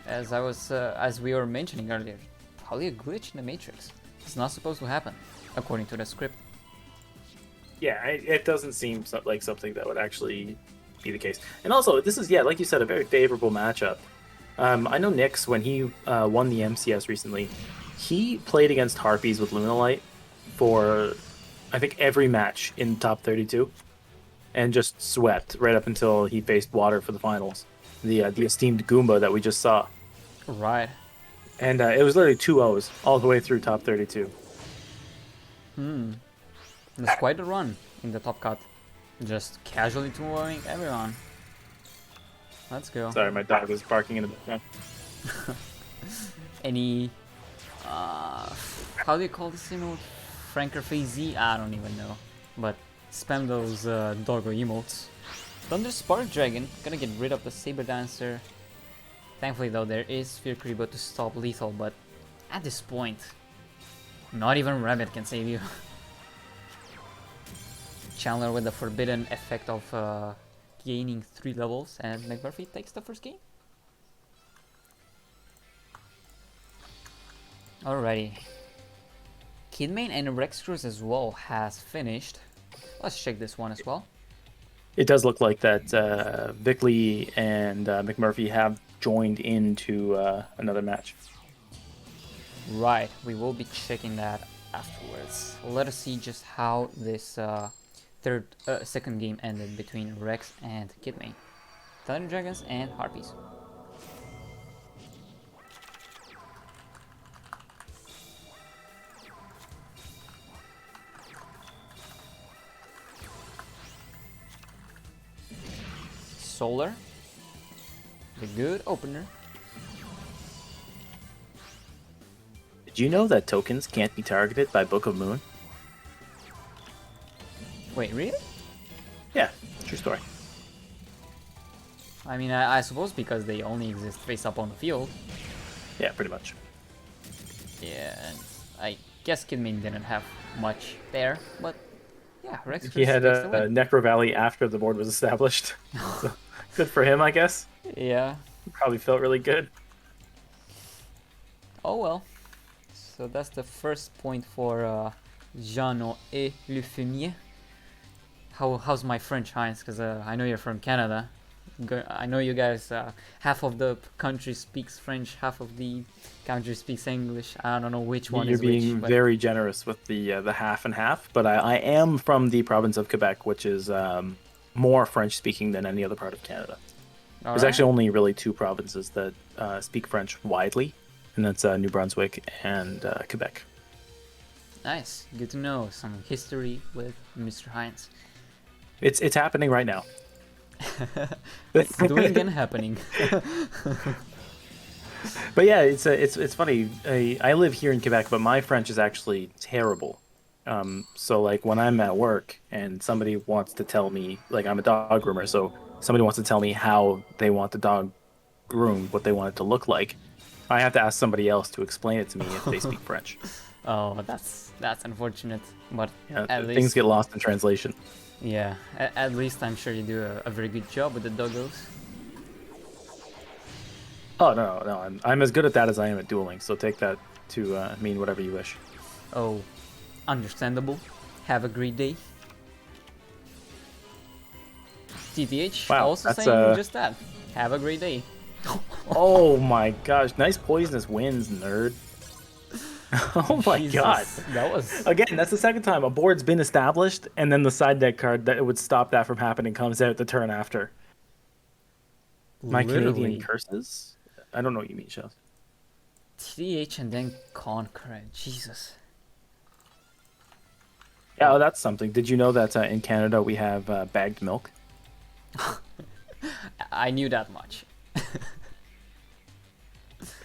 As we were mentioning earlier, probably a glitch in the Matrix. It's not supposed to happen, according to the script. Yeah, it doesn't seem like something that would actually be the case. And also, this is, yeah, like you said, a very favorable matchup. I know Nyx, when he won the MCS recently, he played against Harpies with Lunalight for, I think, every match in top 32, and just swept right up until he faced Water for the finals. The esteemed Goomba that we just saw. Right. And it was literally 2-0s all the way through top 32. That's quite a run in the top cut. Just casually 2-0ing everyone. Let's go. Sorry, my dog was barking in the background. Any how do you call this emote? Franker Z? I don't even know. But spam those doggo emotes. Thunder Spark Dragon, gonna get rid of the Saber Dancer. Thankfully though, there is Sphere Kuribo to stop lethal, but at this point, not even Rabbit can save you. Chandler with the forbidden effect of gaining 3 levels, and McMurphy takes the first game. Alrighty. Kidmane and Rex Cruz as well has finished. Let's check this one as well. It does look like that Vic Lee and McMurphy have joined into another match. Right, we will be checking that afterwards. Let us see just how this second game ended between Rex and Kidmane. Thunder Dragons and Harpies. Solar, the good opener. Did you know that tokens can't be targeted by Book of Moon? Wait, really? Yeah, true story. I mean, I suppose because they only exist face up on the field. Yeah, pretty much. Yeah, and I guess Kidmane didn't have much there, but yeah, Rex He had takes the a win. Necro Valley after the board was established. So, good for him, I guess. Yeah. Probably felt really good. Oh well. So that's the first point for Jeannot et Le Fumier. How's my French, Heinz? Because I know you're from Canada. I know you guys, half of the country speaks French, half of the country speaks English. I don't know which one You're is being which. But... very generous with the half and half, but I am from the province of Quebec, which is more French-speaking than any other part of Canada. There's actually only really 2 provinces that speak French widely, and that's New Brunswick and Quebec. Nice, good to know some history with Mr. Heinz. It's happening right now. It's doing and happening. But yeah, it's funny. I live here in Quebec, but my French is actually terrible. So like when I'm at work and somebody wants to tell me, like I'm a dog groomer, so somebody wants to tell me how they want the dog groomed, what they want it to look like, I have to ask somebody else to explain it to me if they speak French. Oh, that's unfortunate, but Yeah, at things least get lost in translation. yeah, at least I'm sure you do a very good job with the doggos. Oh no, I'm as good at that as I am at Duel Links, so take that to mean whatever you wish. Oh, understandable. Have a great day. TTH Wow, also that's, saying just that. Have a great day. Oh my gosh, nice poisonous winds, nerd. Oh my Jesus, god. that was Again, that's the second time a board's been established, and then the side deck card that would stop that from happening comes out the turn after. My Canadian literally curses? I don't know what you mean, Shells. TTH and then Conquer. Jesus. Yeah, oh, that's something. Did you know that in Canada we have bagged milk? I knew that much.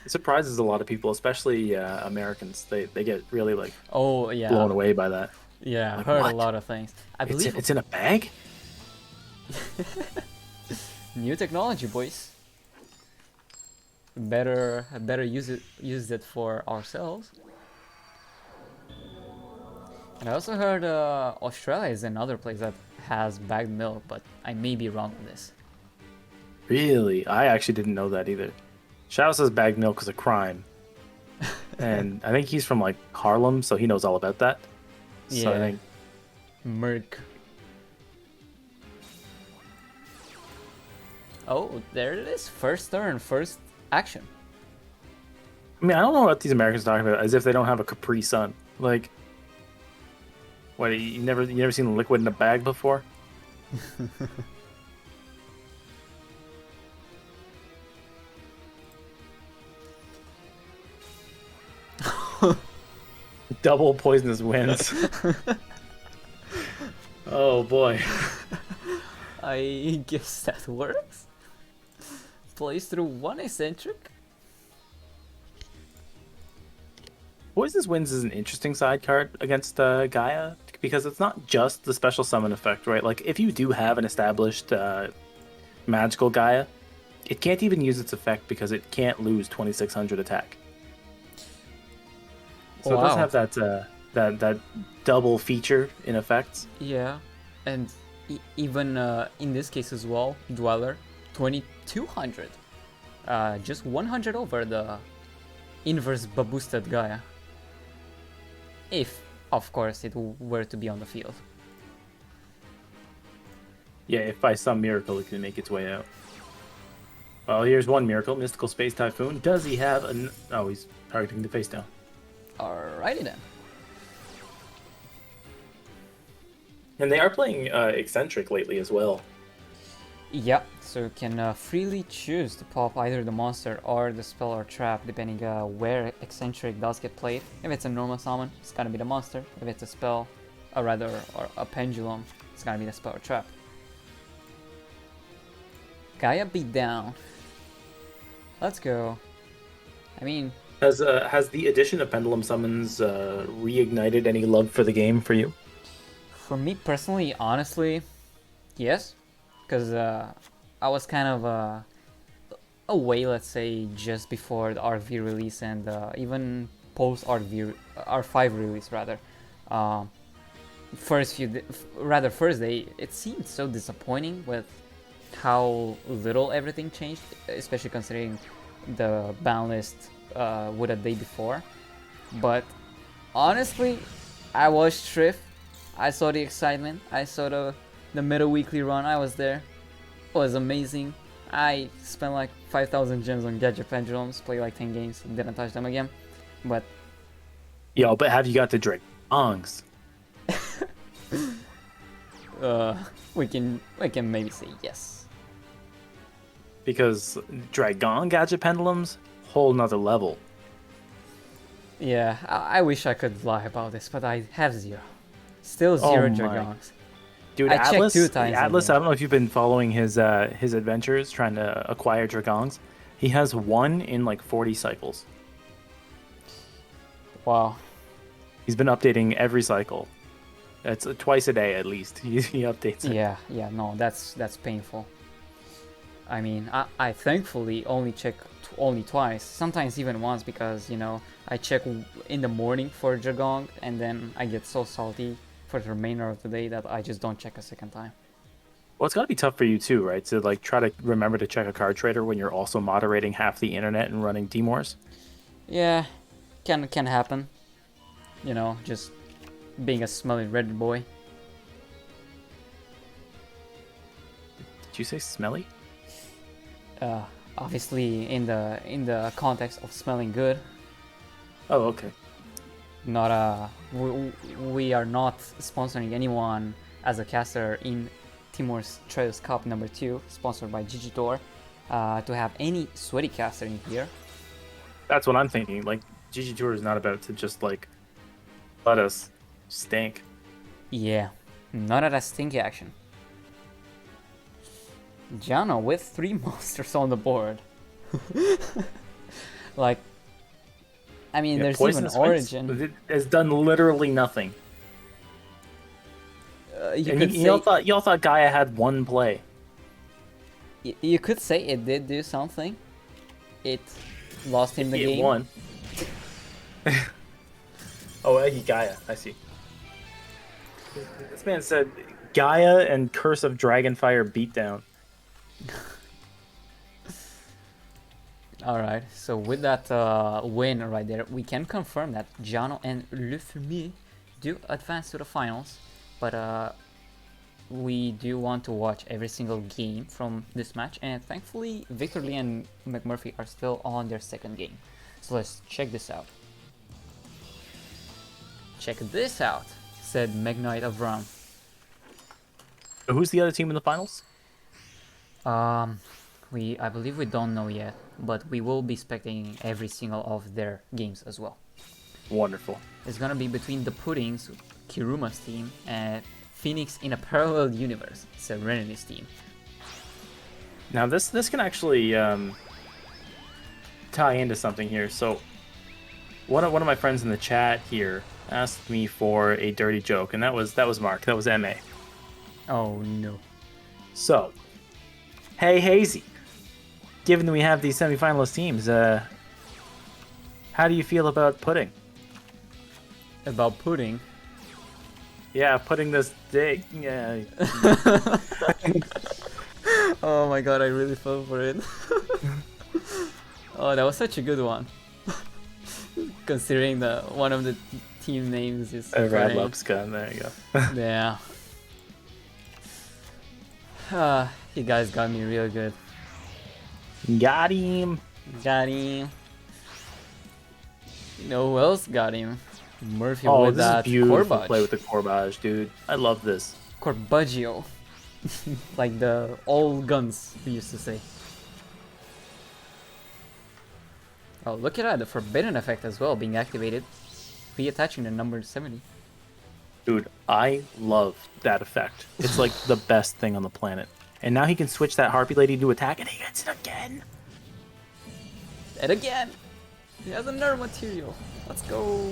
It surprises a lot of people, especially Americans. They get really like Oh yeah. blown away by that. Yeah, I Like, heard what? a lot of things. I believe It's in a bag? new technology, boys. Better use it for ourselves. And I also heard Australia is another place that has bagged milk, but I may be wrong on this. Really? I actually didn't know that either. Shadow says bagged milk is a crime. And I think he's from like Harlem, so he knows all about that. So I Yeah. think Merc. Oh, there it is. First turn, first action. I mean, I don't know what these Americans are talking about, as if they don't have a Capri Sun. Like, what? You never seen liquid in a bag before? Double poisonous winds. Oh boy. I guess that works. Plays through one eccentric. Poisonous Winds is an interesting side card against Gaia because it's not just the special summon effect, right? Like if you do have an established magical Gaia, it can't even use its effect because it can't lose 2600 attack. So it does Wow. have that double feature in effects. Yeah, and even in this case as well, Dweller, 2200. Just 100 over the inverse boosted Gaia. If, of course, it were to be on the field. Yeah, if by some miracle it can make its way out. Well, here's one miracle. Mystical Space Typhoon. Does he have an... Oh, he's targeting the face down. Alrighty then. And they are playing Eccentric lately as well. Yeah, so you can freely choose to pop either the monster or the spell or trap, depending where Eccentric does get played. If it's a normal summon, it's gonna be the monster. If it's a spell, or rather, or a pendulum, it's gonna be the spell or trap. Gaia beat down. Let's go. I mean, Has the addition of Pendulum Summons reignited any love for the game for you? for me personally, honestly, yes. Because I was kind of away, let's say, just before the RV release and even post R5 release rather. First day, it seemed so disappointing with how little everything changed, especially considering the ban list with a day before. But honestly, I watched Thrift. I saw the excitement. I saw the middle weekly run. I was there. It was amazing. I spent like 5,000 gems on Gadget Pendulums, played like 10 games, didn't touch them again. But Yo, but have you got the Dragons? we can maybe say yes. Because Dragon Gadget Pendulums, whole nother level. Yeah, I wish I could lie about this, but I have zero. Still zero my. Dragons. Dude, I checked Atlas, 2 times Atlas, in I don't know if you've been following his adventures trying to acquire Dragons. He has one in like 40 cycles. Wow. He's been updating every cycle. That's twice a day at least. He updates it. Yeah, no, that's painful. I mean, I thankfully only check only twice, sometimes even once, because, you know, I check in the morning for Jagong, and then I get so salty for the remainder of the day that I just don't check a second time. Well, it's got to be tough for you too, right? To like try to remember to check a card trader when you're also moderating half the internet and running Timors. Yeah, can happen. You know, just being a smelly Reddit boy. Did you say smelly? Obviously in the context of smelling good. Oh, okay. Not we are not sponsoring anyone as a caster in Timor's Trails Cup number 2, sponsored by GGtoor, to have any sweaty caster in here. That's what I'm thinking. Like, GGtoor is not about to just like let us stink. Yeah, none of that stinky action. Jano with 3 monsters on the board. Like, I mean, there's even Poisonous Winds Origin. has done literally nothing. Y'all thought Gaia had one play. You could say it did do something. It lost him the game. It won. Oh, Eggy Gaia. I see. This man said Gaia and Curse of Dragonfire beatdown. Alright, so with that win right there, we can confirm that Jano and Le Fumier do advance to the finals, but we do want to watch every single game from this match, and thankfully Victor Lee and McMurphy are still on their second game. So let's check this out. Check this out, said Magnite of Ram. So who's the other team in the finals? I believe we don't know yet, but we will be spectating every single of their games as well. Wonderful. It's gonna be between the Puddings, Kiruma's team, and Phoenix in a parallel universe, Serenity's team. Now this can actually tie into something here. So one of my friends in the chat here asked me for a dirty joke, and that was Mark. That was MA. Oh no. So, hey Hazy, given that we have these semifinalist teams, how do you feel about pudding? About pudding? Yeah, putting this dig. Yeah. Oh my god, I really fell for it. Oh, that was such a good one. Considering that one of the team names is Red Lupscon, there you go. Yeah. You guys got me real good. Got him. Got him. You know who else got him? Murphy Oh, with this that is beautiful Corbage. play with the Corbage, dude. I love this. Corbaggio. Like the old guns we used to say. Oh, look at that, the Forbidden effect as well being activated. Reattaching the number 70. Dude, I love that effect. It's like the best thing on the planet. And now he can switch that Harpy Lady to attack, and he gets it again. And again! He has another material. Let's go.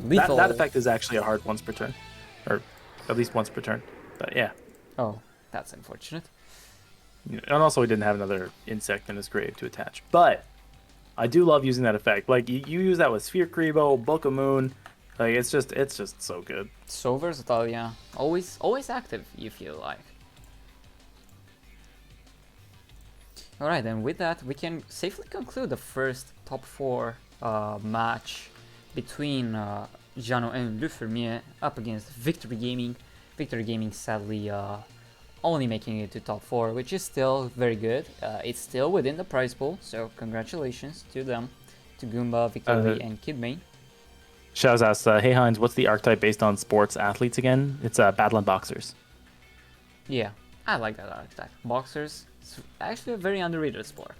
Lethal. That effect is actually a hard once per turn. Or at least once per turn. But yeah. Oh, that's unfortunate. And also he didn't have another insect in his grave to attach. But I do love using that effect. Like you use that with Sphere Kribo, Book of Moon. Like it's just so good. So versatile, yeah. Always active, you feel like. Alright, then with that, we can safely conclude the first top 4 match between Jano and Le Fermier up against Victory Gaming. Victory Gaming sadly only making it to top 4, which is still very good. It's still within the prize pool, so congratulations to them, to Goomba, Victory, and Kidmane. Shaz asks, hey Heinz, what's the archetype based on sports athletes again? It's Battling Boxers. Yeah, I like that archetype. Boxers, it's actually a very underrated sport.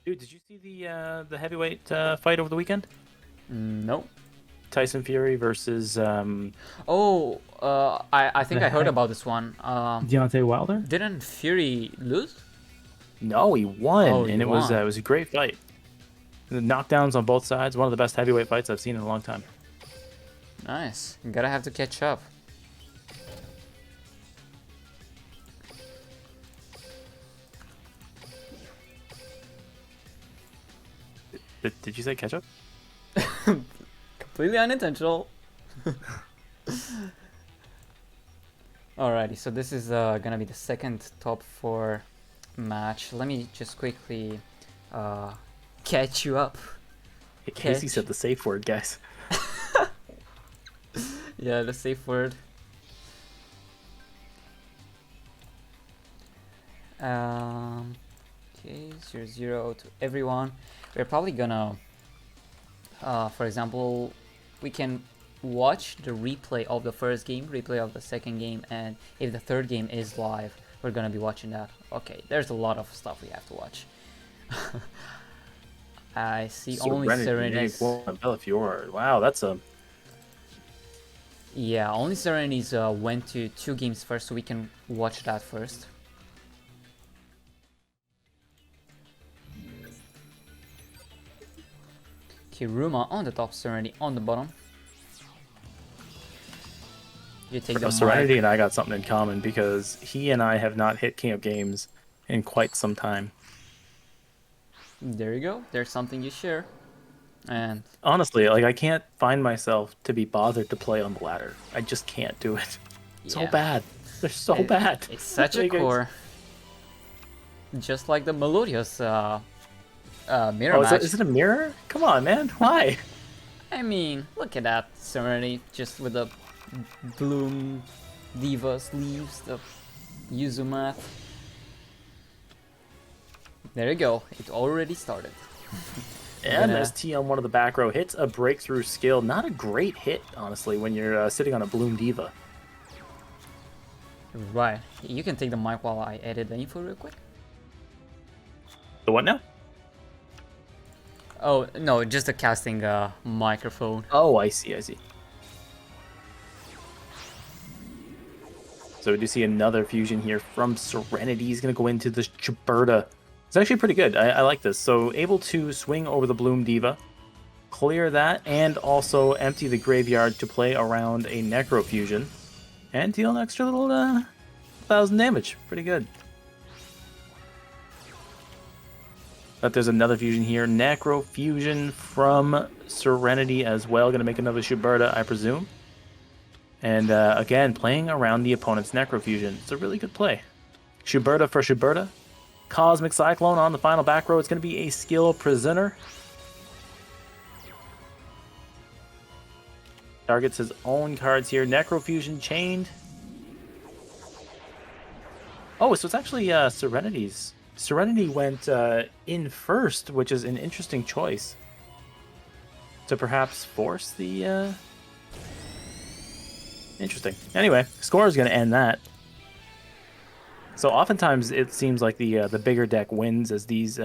Dude, did you see the heavyweight fight over the weekend? No. Tyson Fury versus I think I heard about this one. Deontay Wilder? Didn't Fury lose? No, he won, Oh, and he it was won. it was a great fight. The knockdowns on both sides, one of the best heavyweight fights I've seen in a long time. Nice. You gotta have to catch up. Did you say ketchup? Completely unintentional. Alrighty, so this is gonna be the second top 4 match. Let me just quickly catch you up. Casey Catch. said the safe word, guys. Yeah, the safe word. Okay, 0-0 to everyone. We're probably gonna, for example, we can watch the replay of the first game, replay of the second game, and if the third game is live, we're gonna be watching that. Okay, there's a lot of stuff we have to watch. I see only Serenity's. Belfiore. Wow, that's a. Yeah, only Serenity's went to 2 games first, so we can watch that first. Kiruma on the top, Serenity on the bottom. You take the Serenity mic. and I got something in common because he and I have not hit King of Games in quite some time. There you go. There's something you share. And Honestly, like I can't find myself to be bothered to play on the ladder. I just can't do it. So yeah, bad. They're so bad. It's such a Like, core. Just like the Melodious mirror match. Is it a mirror? Come on, man. Why? I mean, look at that Serenity just with the Bloom Diva sleeves, the Yuzu mat. There you go. It already started. And ST on one of the back row hits a breakthrough skill. Not a great hit, honestly, when you're sitting on a Bloom Diva. Right. You can take the mic while I edit the info real quick. The what now? Oh, no, just the casting microphone. Oh, I see, I see. So we do see another fusion here from Serenity. He's going to go into this Chiberta. It's actually pretty good. I like this. So able to swing over the Bloom Diva, clear that, and also empty the graveyard to play around a Necro Fusion, and deal an extra little 1,000 damage. Pretty good. But there's another fusion here. Necro Fusion from Serenity as well. Going to make another Chiberta, I presume. And again, playing around the opponent's Necro Fusion. It's a really good play. Chiberta for Chiberta. Cosmic Cyclone on the final back row. It's going to be a skill prisoner. Targets his own cards here. Necro Fusion chained. Oh, so it's actually Serenity's. Serenity went in first, which is an interesting choice. To perhaps force the... Interesting. Anyway, score is going to end that. So oftentimes it seems like the bigger deck wins, as these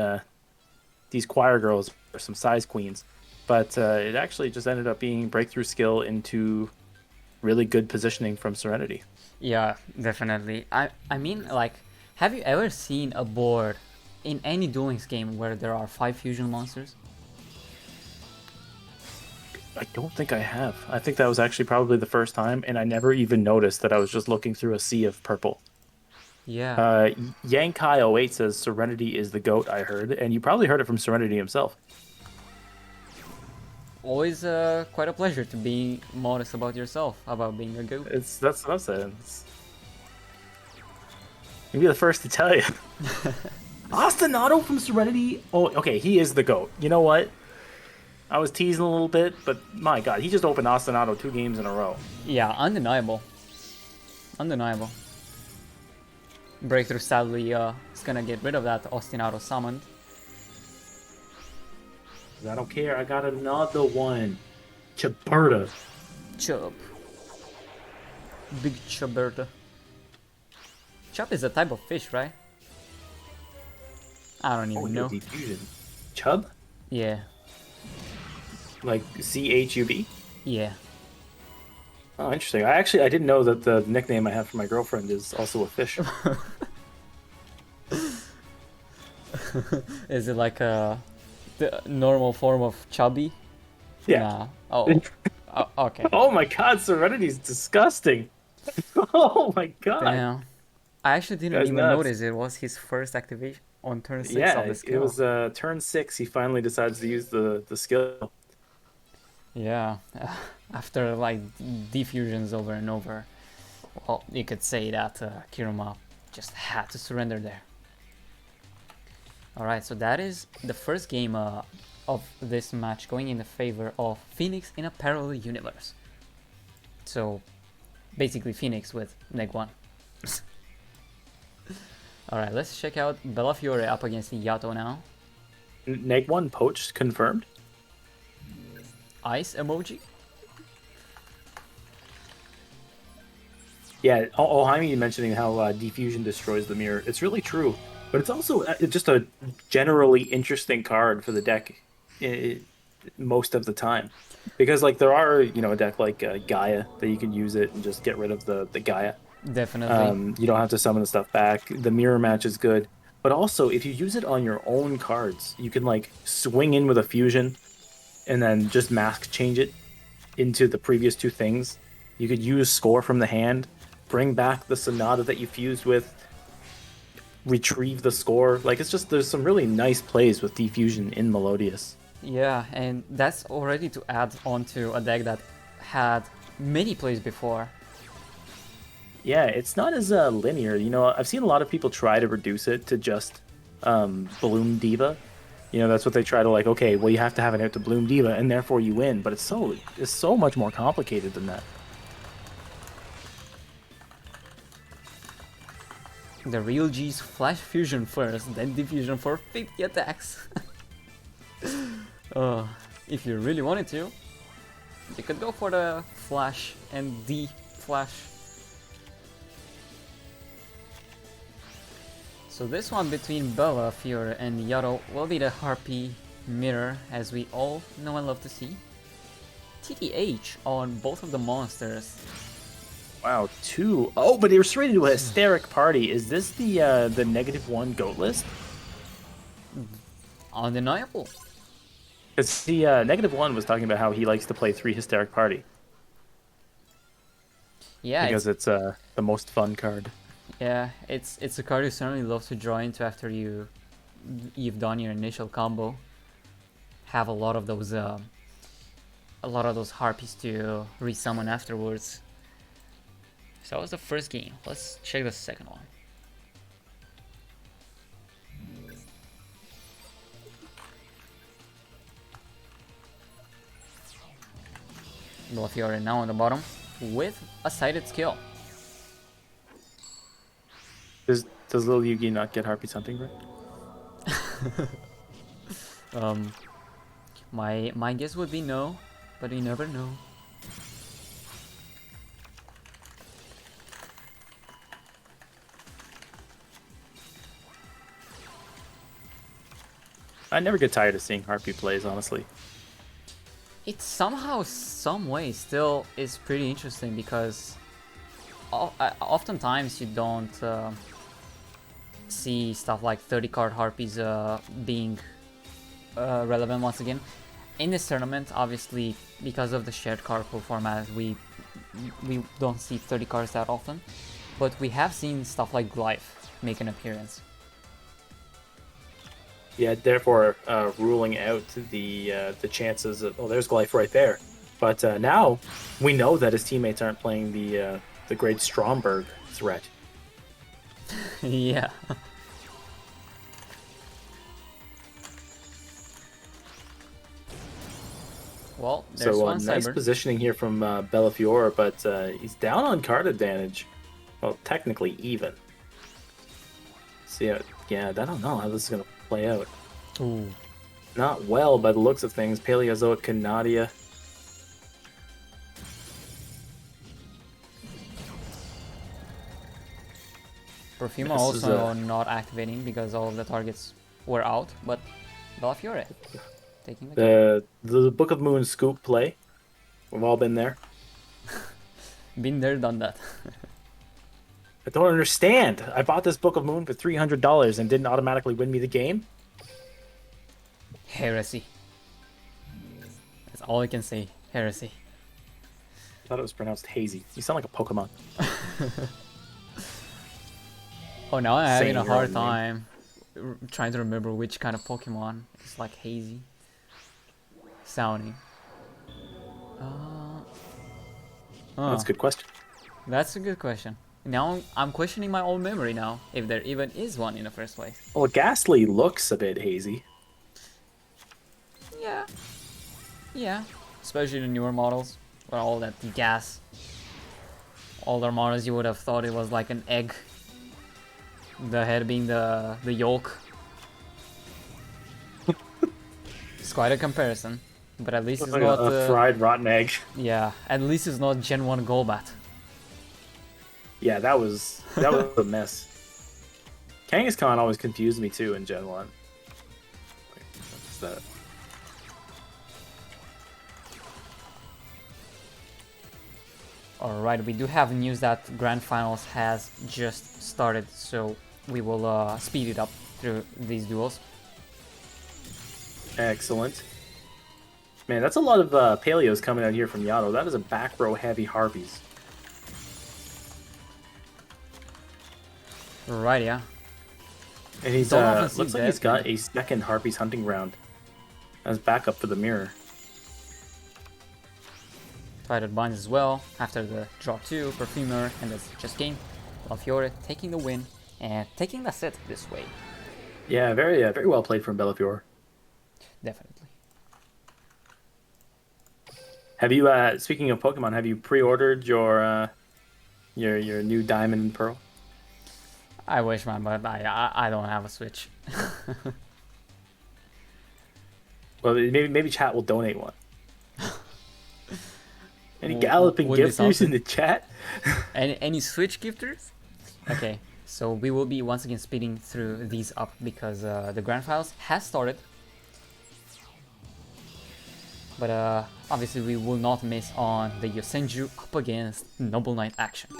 choir girls are some size queens, but it actually just ended up being breakthrough skill into really good positioning from Serenity. Yeah, definitely. I mean, like, have you ever seen a board in any Duel Links game where there are 5 fusion monsters? I don't think I have. I think that was actually probably the first time, and I never even noticed that I was just looking through a sea of purple. Yeah. Yankai08 says Serenity is the GOAT, I heard, and you probably heard it from Serenity himself. Always quite a pleasure to be modest about yourself, about being a goat. That's what I'm saying. Maybe the first to tell you. Ostinato from Serenity. Oh, okay, he is the GOAT. You know what? I was teasing a little bit, but my God, he just opened Ostinato 2 games in a row. Yeah, undeniable. Undeniable. Breakthrough sadly is gonna get rid of that Ostinato summon. I don't care. I got another one. Chiberta. Chub. Big Chiberta. Chub is a type of fish, right? I don't even know. Diffusion. Chub? Yeah. Like CHUB? Yeah. Oh, interesting. I didn't know that the nickname I have for my girlfriend is also a fish. Is it like the normal form of chubby? Yeah. Nah. Oh. Okay. Oh my god, Serenity's disgusting. Oh my god. Damn. I actually didn't Guy's even nuts. notice it was his first activation on turn 6 Yeah, of the skill. it was turn 6. He finally decides to use the skill. Yeah. After like defusions over and over. Well, you could say that Kiruma just had to surrender there. Alright, so that is the first game of this match going in the favor of Phoenix in a parallel universe. So, basically Phoenix with neg 1. Alright, let's check out Bellafiore up against Yato now. Neg 1 poached confirmed. Ice emoji. Yeah, Jaime mentioning how defusion destroys the mirror. It's really true, but it's also just a generally interesting card for the deck most of the time. Because like there are, a deck like Gaia that you can use it and just get rid of the Gaia. Definitely. You don't have to summon the stuff back. The mirror match is good. But also, if you use it on your own cards, you can like swing in with a fusion and then just mask change it into the previous two things. You could use score from the hand, bring back the Sonata that you fused with, retrieve the score. Like, it's just, there's some really nice plays with defusion in Melodious. Yeah, and that's already to add on to a deck that had many plays before. Yeah, it's not as linear. I've seen a lot of people try to reduce it to just Bloom Diva. That's what they try to like, okay, well, you have to have it out to Bloom Diva, and therefore you win. But it's so much more complicated than that. The real G's flash fusion first, then diffusion for 50 attacks. If you really wanted to, you could go for the flash and flash. So this one between Bellafiore and Yato will be the Harpy mirror, as we all know and love to see. TTH on both of the monsters. Wow, 2. Oh, but they were straight into a hysteric party. Is this the -1 goat list? Undeniable. Because the -1 was talking about how he likes to play 3 hysteric party. Yeah, because it's the most fun card. Yeah, it's a card you certainly love to draw into after you've done your initial combo. Have a lot of those harpies to resummon afterwards. So that was the first game. Let's check the second one. Bellafiore now on the bottom with a sighted skill. Does little Yugi not get Harpy hunting, right? My guess would be no, but you never know. I never get tired of seeing Harpy plays, honestly. It somehow, some way, still is pretty interesting because oftentimes you don't see stuff like 30 card Harpies being relevant once again. In this tournament, obviously, because of the shared card pool format, we don't see 30 cards that often, but we have seen stuff like Glyph make an appearance. Yeah, therefore ruling out the chances of... Oh, there's Glyph right there. But now we know that his teammates aren't playing the great Stromberg threat. Yeah. Well, there's so one nice Cyber. positioning here from Bellafiore, but he's down on card advantage. Well, technically even. So yeah, I don't know how this is going to play out. Ooh. Not well by the looks of things. Paleozoic Canadia. Perfuma This is also not activating because all of the targets were out, but Bellafiore taking the The Book of Moon scoop play. We've all been there. been there, done that. I don't understand. I bought this Book of Moon for $300 and didn't automatically win me the game. Heresy. That's all I can say. Heresy. I thought it was pronounced hazy. You sound like a Pokemon. Oh, now I'm having Saying a your hard own time trying to remember which kind of Pokemon. It's like hazy sounding. That's a good question. That's a good question. Now I'm questioning my own memory now, if there even is one in the first place. Well, Ghastly looks a bit hazy. Yeah. Yeah. Especially the newer models. With all that gas. Older models, you would have thought it was like an egg. The head being the yolk. It's quite a comparison. But at least it's Like not... a fried rotten egg. yeah, at least it's not Gen 1 Golbat. Yeah, that was a mess. Kangaskhan always confused me too in Gen 1. Wait, what's that? Alright, we do have news that Grand Finals has just started, so we will speed it up through these duels. Excellent. Man, that's a lot of Paleos coming out here from Yato. That is a back row heavy Harpies. Right, yeah. And he's Don't often see looks like that, he's got but- a second Harpies hunting ground as backup for the mirror. Twilight Binds as well, after the draw 2, Perfumer, and that's just game. Belfiore taking the win, and taking the set this way. Yeah, very well played from Bellafiore. Definitely. Have you, speaking of Pokemon, have you pre-ordered your new Diamond and Pearl? I wish, man, but I don't have a Switch. Well, maybe chat will donate one. Any galloping would be gifters in something. the chat? Any Switch gifters? Okay, so we will be once again speeding through these up because the Grand Finals has started. But obviously we will not miss on the Yosenju up against Noble Knight action.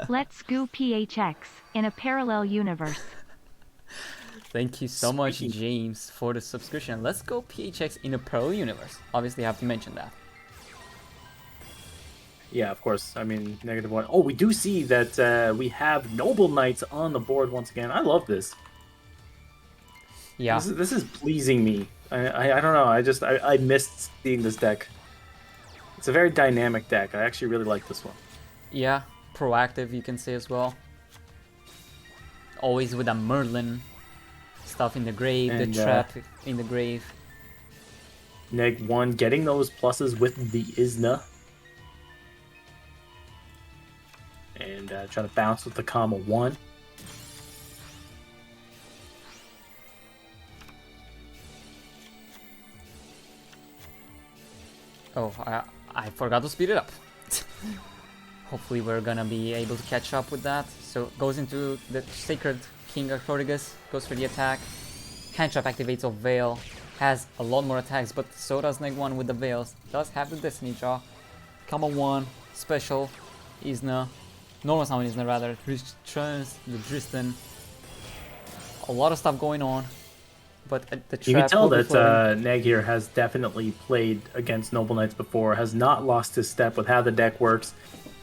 Let's go PHX in a parallel universe. Thank you so much, Speaking- James, for the subscription. Let's go PHX in a parallel universe. Obviously, I have to mention that. Yeah, of course. I mean, -1. Oh, we do see that we have Noble Knights on the board once again. I love this. Yeah, This is pleasing me. I don't know. I missed seeing this deck. It's a very dynamic deck. I actually really like this one. yeah, proactive you can say as well. Always with a Merlin stuff in the grave, And, the trap in the grave. -1 getting those pluses with the Isna. And trying to bounce with the comma 1. Oh, I forgot to speed it up. Hopefully we're gonna be able to catch up with that. So goes into the Sacred King Artorigus, goes for the attack. Hand Trap activates of Veil, has a lot more attacks, but so does -1 with the Veils. Does have the Destiny Draw. Comma 1, Special, Isna, Normal Summon Isna rather, Trans, the Dristan. A lot of stuff going on. But the trap You can tell will be that floating. Neg here has definitely played against Noble Knights before, has not lost his step with how the deck works,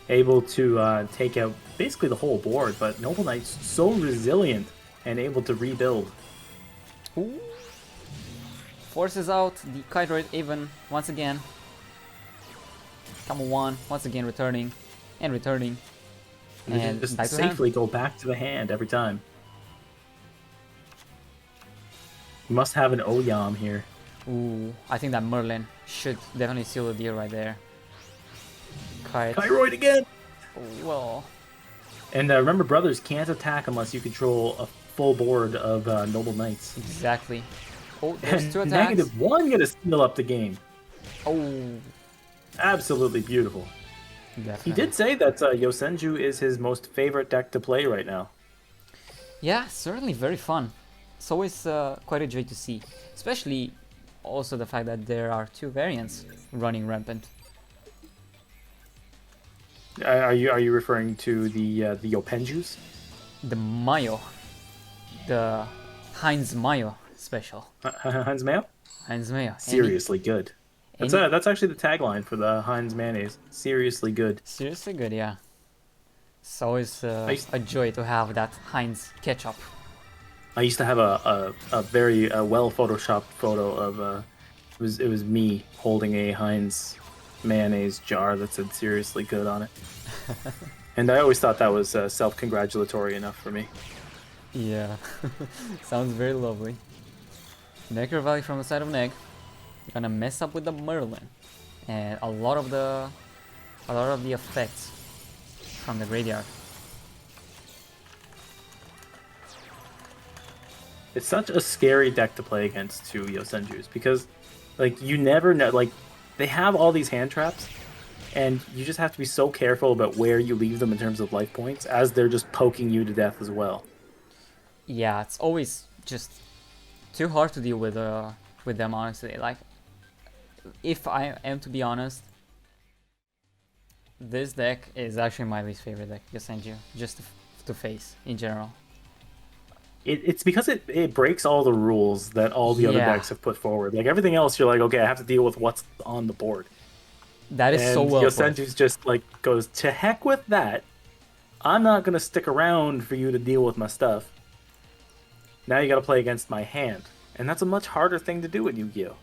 able to take out basically the whole board, but Noble Knights so resilient and able to rebuild. Ooh. Forces out the Kyroid even once again. Comma 1, once again returning and returning. And just back to hand. safely go back to the hand every time. You must have an Oyam here. Ooh, I think that Merlin should definitely seal the deal right there. Kite. Kyroid again! Well, And remember, brothers can't attack unless you control a full board of Noble Knights. exactly. Oh, there's And two attacks. -1 gonna steal up the game. Oh, Absolutely beautiful. definitely. He did say that Yosenju is his most favorite deck to play right now. Yeah, certainly very fun. It's always quite a joy to see, especially also the fact that there are two variants running rampant. Are you referring to the Yopenjus? The Mayo, the Heinz Mayo special. Heinz Mayo? Heinz Mayo. Seriously good. any- That's actually the tagline for the Heinz mayonnaise. Seriously good. Seriously good, yeah. It's always used- a joy to have that Heinz ketchup. I used to have a very well photoshopped photo of it was me holding a Heinz mayonnaise jar that said seriously good on it. And I always thought that was self-congratulatory enough for me. Yeah, sounds very lovely. Necro Valley from the side of Neg. Gonna mess up with the Merlin, and a lot of the effects from the graveyard. It's such a scary deck to play against to Yosenju's because, like, you never know. Like, they have all these hand traps, and you just have to be so careful about where you leave them in terms of life points, as they're just poking you to death as well. Yeah, it's always just too hard to deal with them, honestly. Like, if I am to be honest, this deck is actually my least favorite deck, Yosenju, just to face in general. It's because it breaks all the rules that all the other Yeah. decks have put forward. Like, everything else, you're like, okay, I have to deal with what's on the board. That is And so well put. Yosenju's just like goes, to heck with that. I'm not gonna stick around for you to deal with my stuff. Now you gotta play against my hand. And that's a much harder thing to do in Yu-Gi-Oh!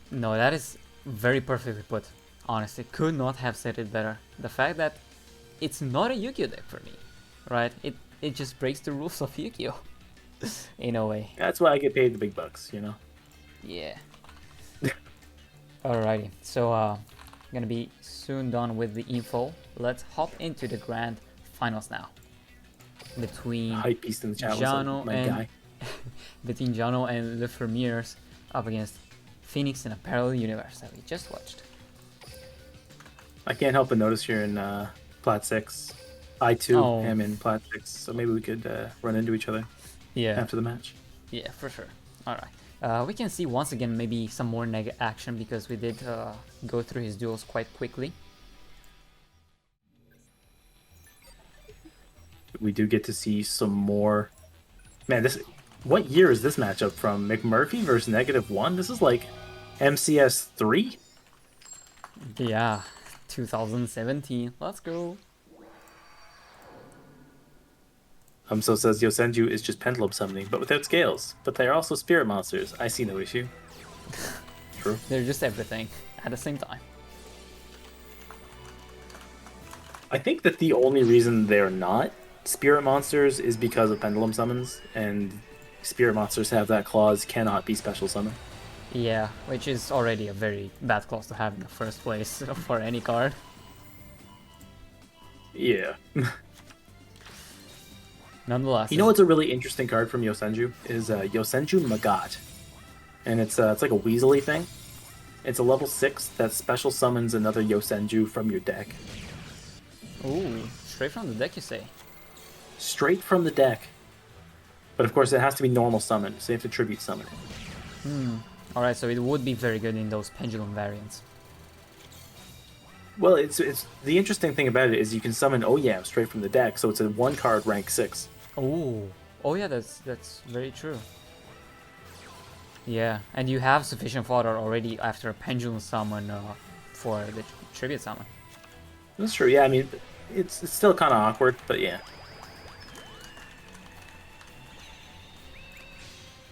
No, that is very perfectly put. Honestly, could not have said it better. The fact that it's not a Yu-Gi-Oh deck for me, right? It just breaks the rules of Yu-Gi-Oh! In a way. That's why I get paid the big bucks, you know? Yeah. Alrighty, so gonna be soon done with the info. Let's hop into the grand finals now. Between Hype beast in the chat was Jano my and guy. between Jano and Le Vermeers up against Phoenix in a parallel universe that we just watched. I can't help but notice you're in Plat 6. I too Oh. am in Plat 6, so maybe we could run into each other Yeah. after the match. Yeah, for sure. Alright. We can see once again maybe some more neg action because we did go through his duels quite quickly. We do get to see some more. Man, what year is this matchup from? McMurphy versus -1? This is like MCS 3? Yeah, 2017. Let's go. So says Yosenju is just pendulum summoning, but without scales. But they are also spirit monsters. I see no issue. True. They're just everything at the same time. I think that the only reason they're not spirit monsters is because of pendulum summons, and spirit monsters have that clause, cannot be special summoned. Yeah, which is already a very bad clause to have in the first place for any card. Yeah. Nonetheless. You know what's a really interesting card from Yosenju? Is Yosenju Magat. And it's like a Weasley thing. It's a level 6 that special summons another Yosenju from your deck. Ooh, straight from the deck you say? Straight from the deck. But of course it has to be normal summon, so you have to tribute summon it. Alright, so it would be very good in those pendulum variants. Well, it's the interesting thing about it is you can summon Oyam straight from the deck, so it's a 1-card rank 6. Oh, oh yeah, that's very true. Yeah, and you have sufficient fodder already after a pendulum summon for the tribute summon. That's true, yeah, I mean, it's still kind of awkward, but yeah.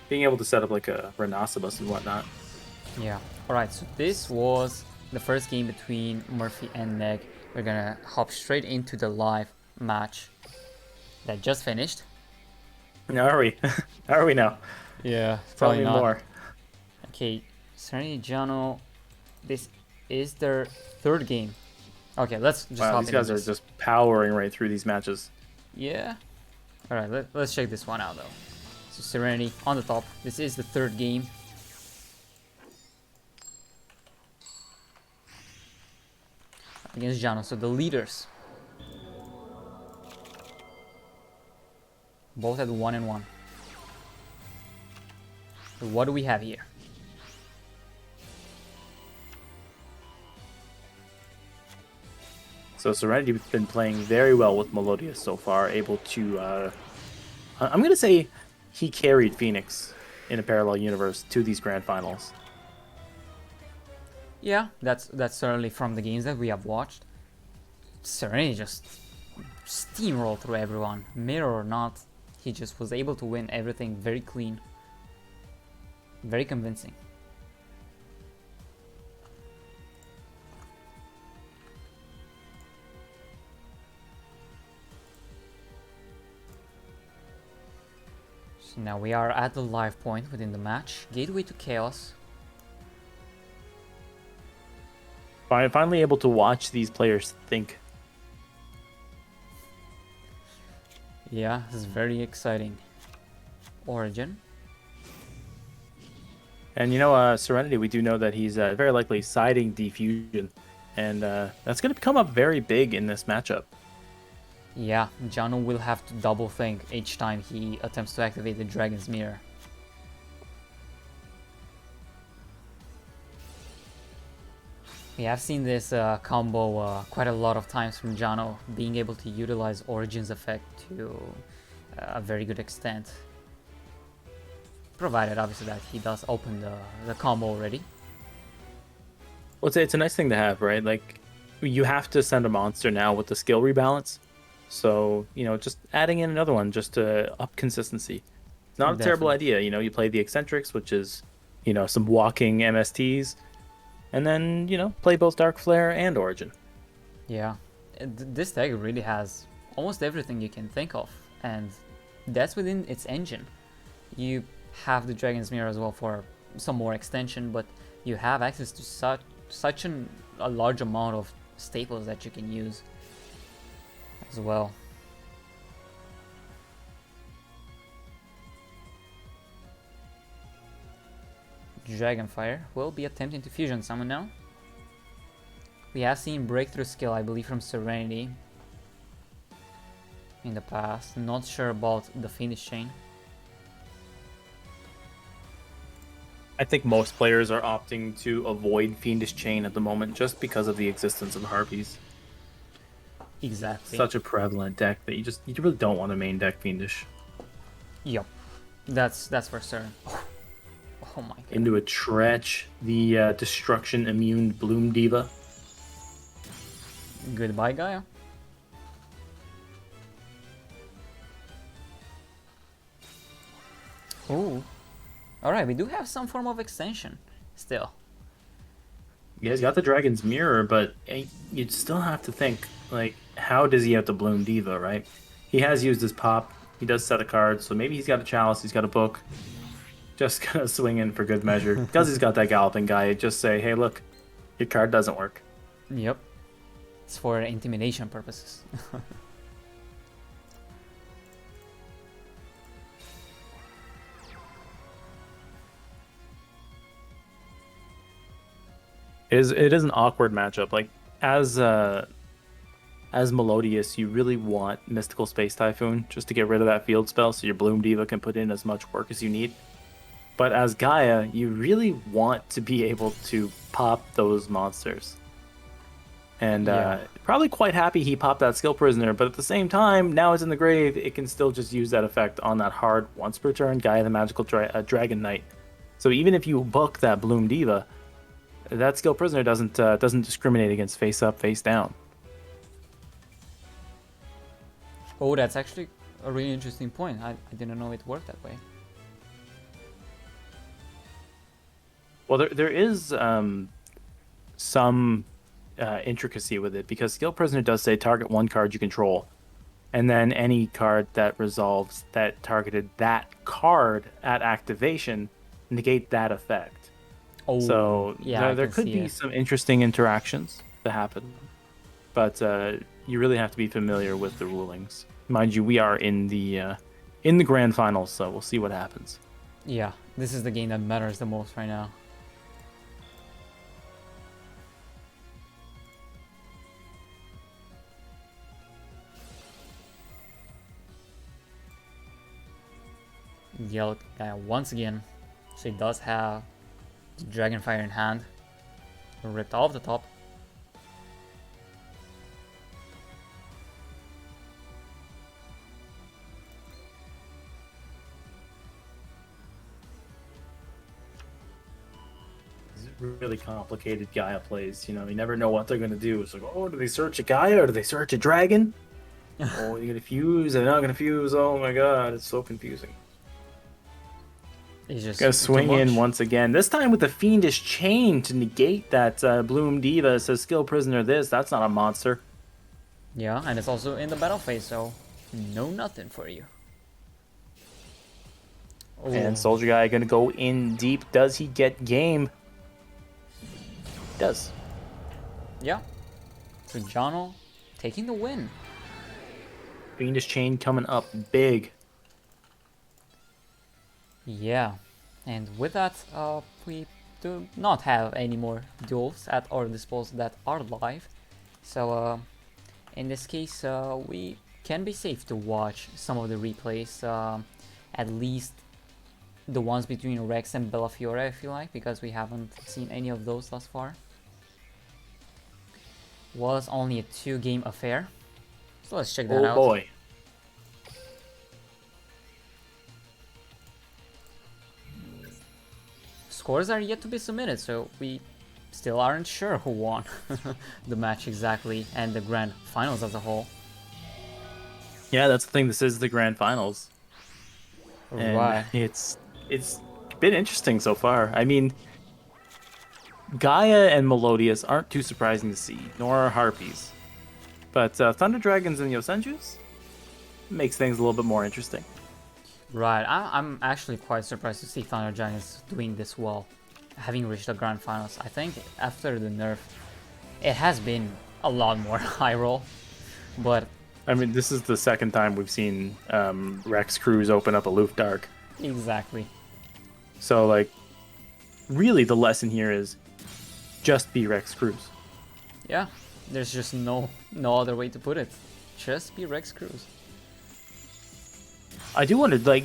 Being able to set up like a Rhinoceros and whatnot. Yeah. Alright, so this was the first game between Murphy and Neg. We're gonna hop straight into the live match that just finished. Now are we? How are we now? Yeah, Tell me more. Okay, Serenity Jano, this is their third game. Okay, let's just Wow, hop these into guys are this. just powering right through these matches. Yeah. Alright, let's check this one out though. So Serenity on the top. This is the third game. Against Jano, so the leaders. Both at 1-1. So what do we have here? So Serenity's been playing very well with Melodious so far, able to, I'm going to say he carried Phoenix in a parallel universe to these grand finals. Yeah, that's certainly from the games that we have watched. Serenity just steamrolled through everyone, mirror or not. He just was able to win everything very clean, very convincing. So now we are at the live point within the match. Gateway to Chaos. Finally able to watch these players think. Yeah, this is very exciting. Origin. And Serenity, we do know that he's very likely siding Defusion. And that's going to come up very big in this matchup. Yeah, Jano will have to double think each time he attempts to activate the Dragon's Mirror. We have seen this combo quite a lot of times from Jano, being able to utilize Origin's effect to a very good extent. Provided, obviously, that he does open the combo already. Well, it's a nice thing to have, right? Like, you have to send a monster now with the skill rebalance. So, just adding in another one just to up consistency. It's not a terrible idea. You play the Eccentrics, which is, some walking MSTs. And then, play both Dark Flare and Origin. Yeah, this deck really has almost everything you can think of. And that's within its engine. You have the Dragon's Mirror as well for some more extension, but you have access to such a large amount of staples that you can use as well. Dragonfire will be attempting to fusion summon now. We have seen breakthrough skill, I believe, from Serenity in the past. Not sure about the finish chain. I think most players are opting to avoid Fiendish Chain at the moment just because of the existence of Harpies. Exactly. Such a prevalent deck that you really don't want to main deck Fiendish. Yep, that's for certain. Oh my god. Into a Tretch, the Destruction Immune Bloom Diva. Goodbye, Gaia. Oh. Alright, we do have some form of extension still. You guys got the Dragon's Mirror, but you'd still have to think, like, how does he have to Bloom Diva, right? He has used his pop. He does set a card, so maybe he's got a Chalice, he's got a book. Just gonna swing in for good measure. Because he's got that Galloping Guy, just say, hey, look, your card doesn't work. Yep. It's for intimidation purposes. It is an awkward matchup. Like, as Melodious, you really want Mystical Space Typhoon just to get rid of that field spell so your Bloom Diva can put in as much work as you need. But as Gaia, you really want to be able to pop those monsters. And probably quite happy he popped that Skill Prisoner, but at the same time, now it's in the grave, it can still just use that effect on that hard once per turn Gaia the Magical Dragon Knight. So even if you book that Bloom Diva, that Skill Prisoner doesn't discriminate against face up, face down. Oh, that's actually a really interesting point. I didn't know it worked that way. Well, there is some intricacy with it, because Skill Prisoner does say target one card you control, and then any card that resolves that targeted that card at activation, negate that effect. Oh, So yeah, there could be some interesting interactions that happen, but you really have to be familiar with the rulings. Mind you, we are in the grand finals, so we'll see what happens. Yeah, this is the game that matters the most right now. Yellow guy once again. So he does have Dragonfire in hand. Ripped off the top. really complicated Gaia plays. You know, you never know what they're gonna do. It's like, oh, do they search a Gaia or do they search a dragon? Oh, you're gonna fuse, they're not gonna fuse. Oh my god, it's so confusing. He's just Gonna too swing in much. once again. This time with the Fiendish Chain to negate that Bloom Diva. Says skill prisoner this. That's not a monster. Yeah, and it's also in the battle phase, so no nothing for you. Ooh. And Soldier Guy gonna go in deep. Does he get game? Does. Yeah. So Jono taking the win. Fiendish Chain coming up big. Yeah, and with that, we do not have any more duels at our disposal that are live. So in this case, we can be safe to watch some of the replays, at least the ones between Rex and Bellafiore, I feel like, because we haven't seen any of those thus far. Was only a 2-game affair, so let's check that out. Oh boy. Scores are yet to be submitted, so we still aren't sure who won the match exactly and the grand finals as a whole. Yeah, that's the thing. This is the grand finals. And Right. it's been interesting so far. I mean, Gaia and Melodius aren't too surprising to see, nor are Harpies. But Thunder Dragons and Yosenjus makes things a little bit more interesting. Right, I'm actually quite surprised to see Thunder Giants doing this well, having reached the grand finals. I think after the nerf, it has been a lot more high roll, but I mean, this is the second time we've seen Rex Cruz open up a Loof Dark. exactly. So, like, really the lesson here is just be Rex Cruz. Yeah, there's just no other way to put it. Just be Rex Cruz. I do wonder, like,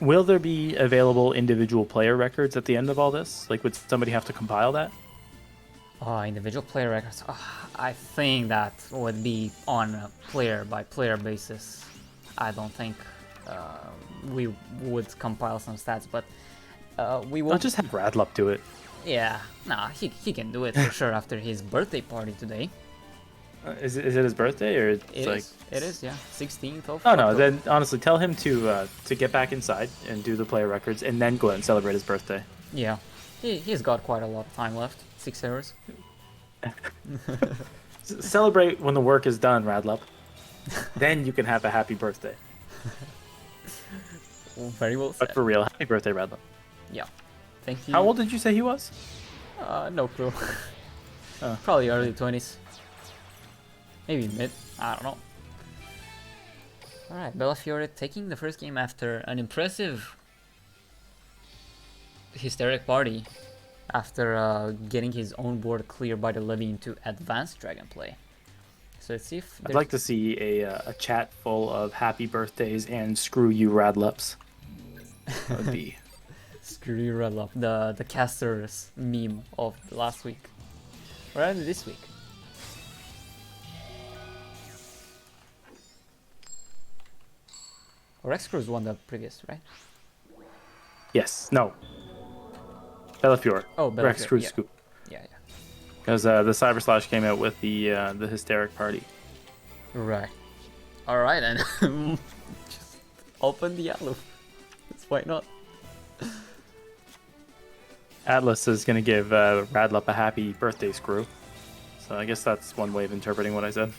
will there be available individual player records at the end of all this? Like, would somebody have to compile that? Individual player records. I think that would be on a player-by-player basis. I don't think we would compile some stats, but we will. I'll just have Radlup do it. Yeah, nah, he can do it for sure after his birthday party today. Is it his birthday or it's It is, yeah, 16th of Oh no! October. Then honestly, tell him to get back inside and do the player records, and then go out and celebrate his birthday. Yeah, he's got quite a lot of time left. 6 hours. Celebrate when the work is done, Radlup. Then you can have a happy birthday. Very well said. But for real, happy birthday, Radlup. Yeah, thank you. How old did you say he was? No clue. Oh. Probably early 20s. Maybe mid. I don't know. Alright, Bellafiore taking the first game after an impressive hysteric party after getting his own board clear by the levy into advanced dragon play. So let's see if I'd like to see a chat full of happy birthdays and screw you, Radlups. That would be. Screw you, Redlop, the casters meme of last week. Or rather this week. Rex Cruz won the previous, right? Yes. No. Bellafiore. Oh, Rex Bellafiore, Cruz yeah. scoop. Yeah. Because the Cyber Slash came out with the hysteric party. Right. Alright, and just open the yellow. Why not? Atlas is going to give Radlup a happy birthday screw. So I guess that's one way of interpreting what I said.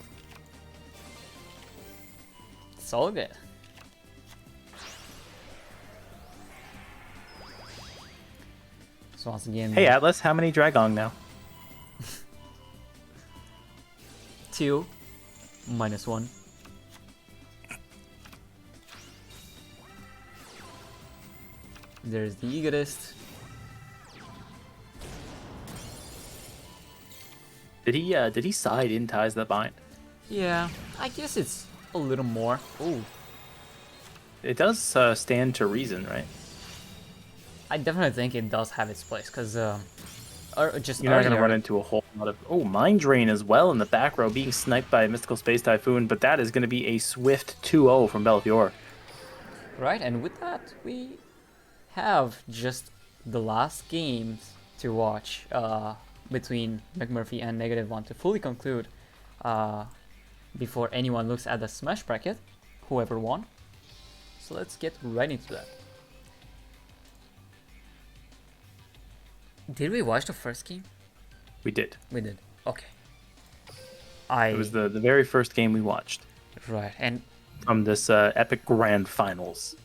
It's all good. So once again, Hey Atlas, how many Dragong now? 2 minus 1. There's the Egotist. Did he side in Ties That Bind? Yeah, I guess it's a little more. Ooh, It does stand to reason, right? I definitely think it does have its place, because just You're not going to earlier- run into a whole lot of... Oh, Mind Drain as well in the back row, being sniped by a Mystical Space Typhoon, but that is going to be a swift 2-0 from Bellafiore. Right, and with that, we have just the last games to watch between McMurphy and -1 to fully conclude before anyone looks at the Smash bracket, whoever won. So let's get right into that. Did we watch the first game? We did. We did. Okay. It was the very first game we watched. Right, and from this epic grand finals.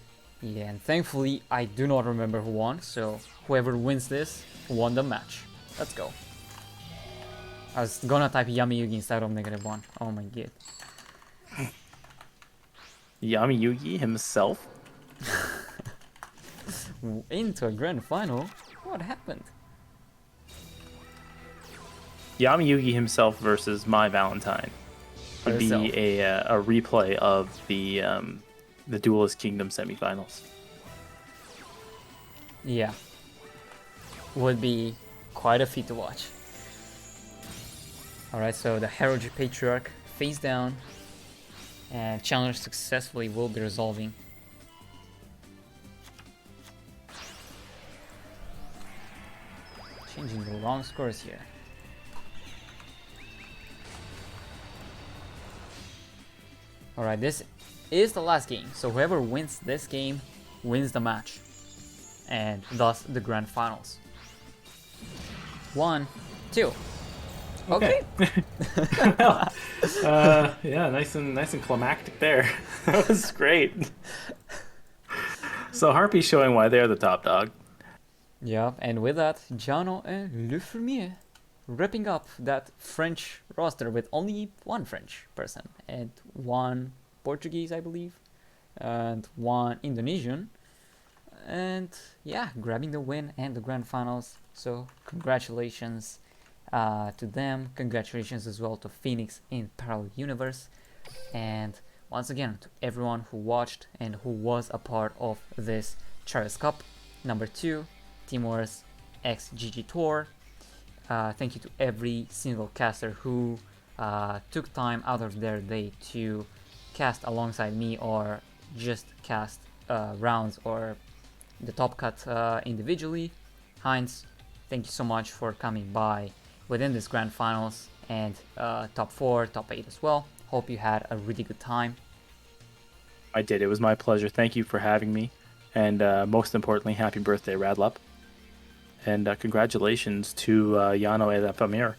Yeah, and thankfully I do not remember who won, so whoever wins this won the match. Let's go. I was gonna type Yami Yugi instead of -1. Oh my god. Yami Yugi himself? Into a grand final? What happened? Yami Yugi himself versus My Valentine would be a replay of the Duelist Kingdom semifinals. Yeah. Would be quite a feat to watch. Alright, so the Heraldry Patriarch face down, and Chandler successfully will be resolving. Changing the wrong scores here. Alright, this is the last game, so whoever wins this game wins the match, and thus the grand finals. 1, 2. Okay. Well, yeah, nice and climactic there. That was great. So Harpy's showing why they're the top dog. Yeah, and with that, Jano and Le Fermier wrapping up that French roster with only one French person and one Portuguese, I believe, and one Indonesian, and yeah, grabbing the win and the grand finals. So congratulations to them. Congratulations as well to Phoenix in Parallel Universe, and once again to everyone who watched and who was a part of this Charis Cup number 2 Team Wars X GGtoor. Thank you to every single caster who took time out of their day to cast alongside me or just cast rounds or the top cut individually. Heinz, thank you so much for coming by within this grand finals and top 4, top 8 as well. Hope you had a really good time. I did. It was my pleasure. Thank you for having me. And most importantly, happy birthday, Radlup. And congratulations to Jano and Famir.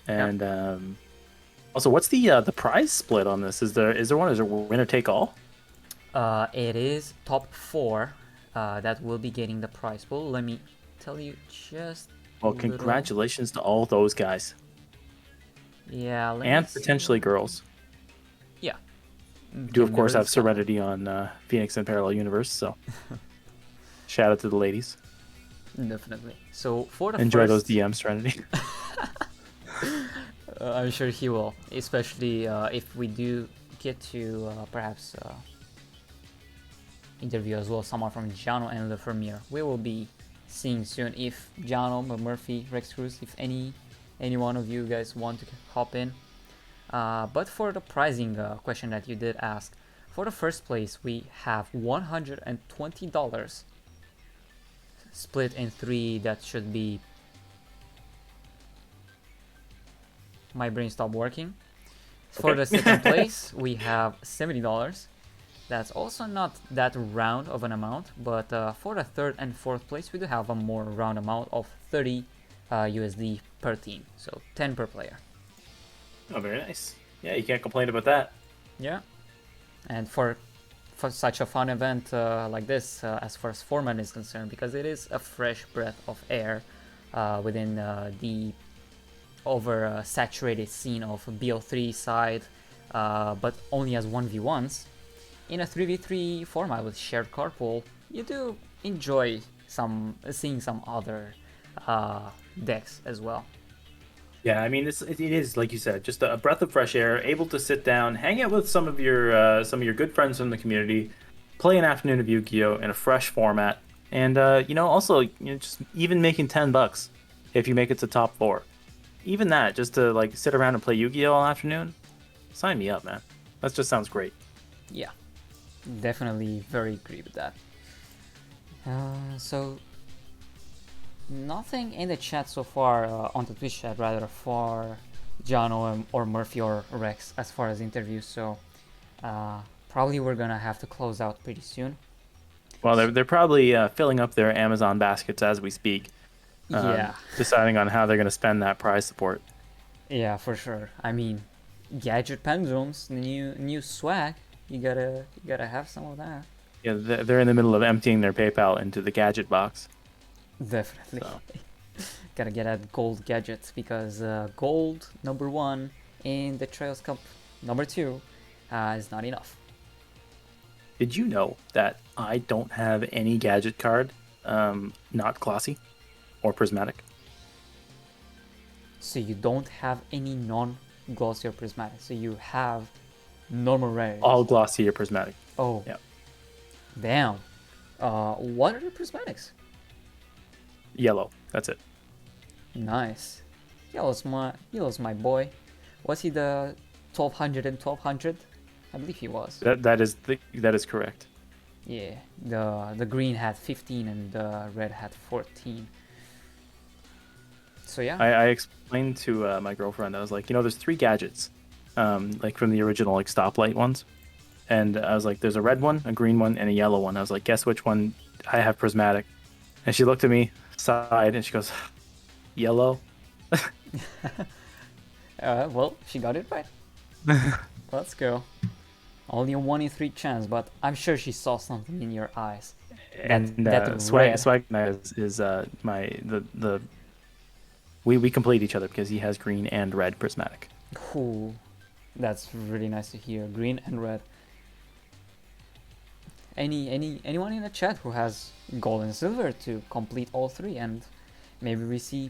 And also, what's the prize split on this? Is there one? Is it winner take all? It is top 4 that will be getting the prize pool. Let me tell you just. Well, congratulations to all those guys. Yeah, and potentially girls. Yeah. We do of course have Serenity on Phoenix and Parallel Universe, so shout out to the ladies. Definitely. So for the enjoy those DMs, Serenity. I'm sure he will, especially if we do get to perhaps interview as well someone from Jano and Le Fermier. We will be seeing soon if Jano, Murphy, Rex Cruz, if any one of you guys want to hop in. But for the pricing question that you did ask, for the first place we have $120 split in 3. That should be, my brain stopped working. For the second place we have $70. That's also not that round of an amount, but for the third and fourth place we do have a more round amount of 30 USD per team, so 10 per player. Oh, very nice. Yeah, you can't complain about that. Yeah, and for such a fun event like this, as far as format is concerned, because it is a fresh breath of air within the over-saturated scene of BO3 side, but only as 1v1s. In a 3v3 format with shared card pool, you do enjoy seeing some other decks as well. Yeah, I mean, it is like you said, just a breath of fresh air. Able to sit down, hang out with some of your good friends from the community, play an afternoon of Yu-Gi-Oh in a fresh format, and also just even making $10 if you make it to top 4. Even that, just to like sit around and play Yu-Gi-Oh all afternoon, sign me up, man. That just sounds great. Yeah, definitely very agree with that. So Nothing in the chat so far, on the Twitch chat rather, for Jano or Murphy or Rex as far as interviews. So probably we're gonna have to close out pretty soon. Well, they're probably filling up their Amazon baskets as we speak. Yeah, Deciding on how they're going to spend that prize support. yeah, for sure. I mean, gadget pendulums, new swag. You gotta have some of that. Yeah, they're in the middle of emptying their PayPal into the gadget box. Definitely. So. Gotta get at gold gadgets because gold #1 in the Trials Cup #2 is not enough. Did you know that I don't have any gadget card not glossy or prismatic? So you don't have any non-glossy or prismatic. So you have normal rarities. All glossy or prismatic. Oh. Yeah. Damn. What are the prismatics? Yellow. That's it. Nice. Yellow's my boy. Was he the 1200 and 1200? I believe he was. That is correct. Yeah. The green had 15 and the red had 14. So yeah. I explained to my girlfriend, I was like, there's 3 gadgets, like from the original like stoplight ones, and I was like, there's a red one, a green one, and a yellow one. I was like, guess which one I have prismatic? And she looked at me, sighed, and she goes, yellow. Well, she got it right. Let's go. Only a 1 in 3 chance, but I'm sure she saw something in your eyes. And that Swag Knight is my the we complete each other because he has green and red prismatic. Cool. That's really nice to hear. Green and red. Anyone in the chat who has gold and silver to complete all 3, and maybe we see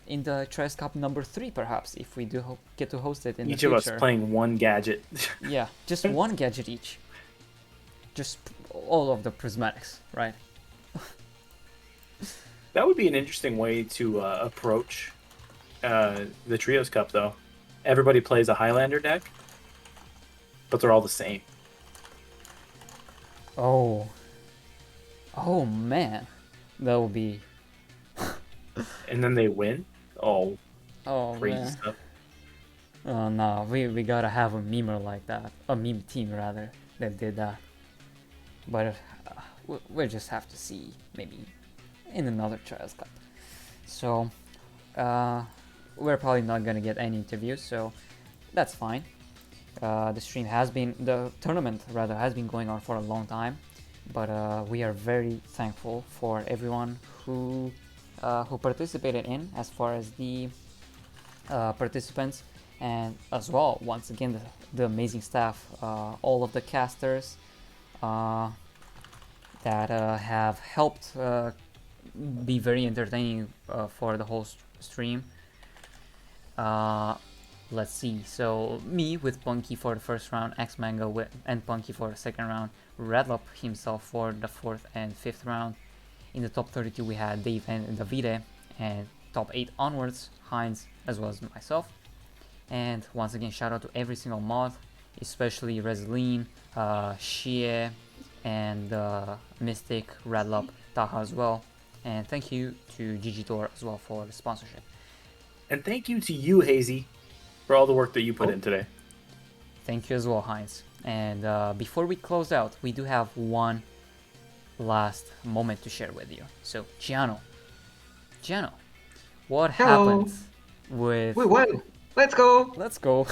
in the Trials Cup #3 perhaps, if we do get to host it in Each the future. of us playing one gadget. Yeah, just one gadget each. Just all of the prismatics, right? That would be an interesting way to approach the Trios Cup, though. Everybody plays a Highlander deck, but they're all the same. Oh man, that would be. And then they win. Oh, crazy man. stuff. Oh no, we gotta have a memer like that, a meme team rather, that did that. But we'll just have to see, maybe in another Trials Cup. So we're probably not gonna get any interviews, so that's fine. The tournament rather has been going on for a long time, but we are very thankful for everyone who participated in, as far as the participants, and as well, once again, the amazing staff, all of the casters that have helped be very entertaining for the whole stream. Let's see, so me with Punky for the first round, X-Mango and Punky for the second round, Redlop himself for the 4th and 5th round. In the top 32 we had Dave and Davide, and top 8 onwards, Heinz as well as myself. And once again, shout out to every single mod, especially Reseline, Shie, and Mystic, Redlop, Taha as well. And thank you to GGtoor as well for the sponsorship. And thank you to you, Hazy, for all the work that you put in today. Thank you as well, Heinz. And before we close out, we do have one last moment to share with you. So, Giano, what happened with... We won! Let's go! Let's go!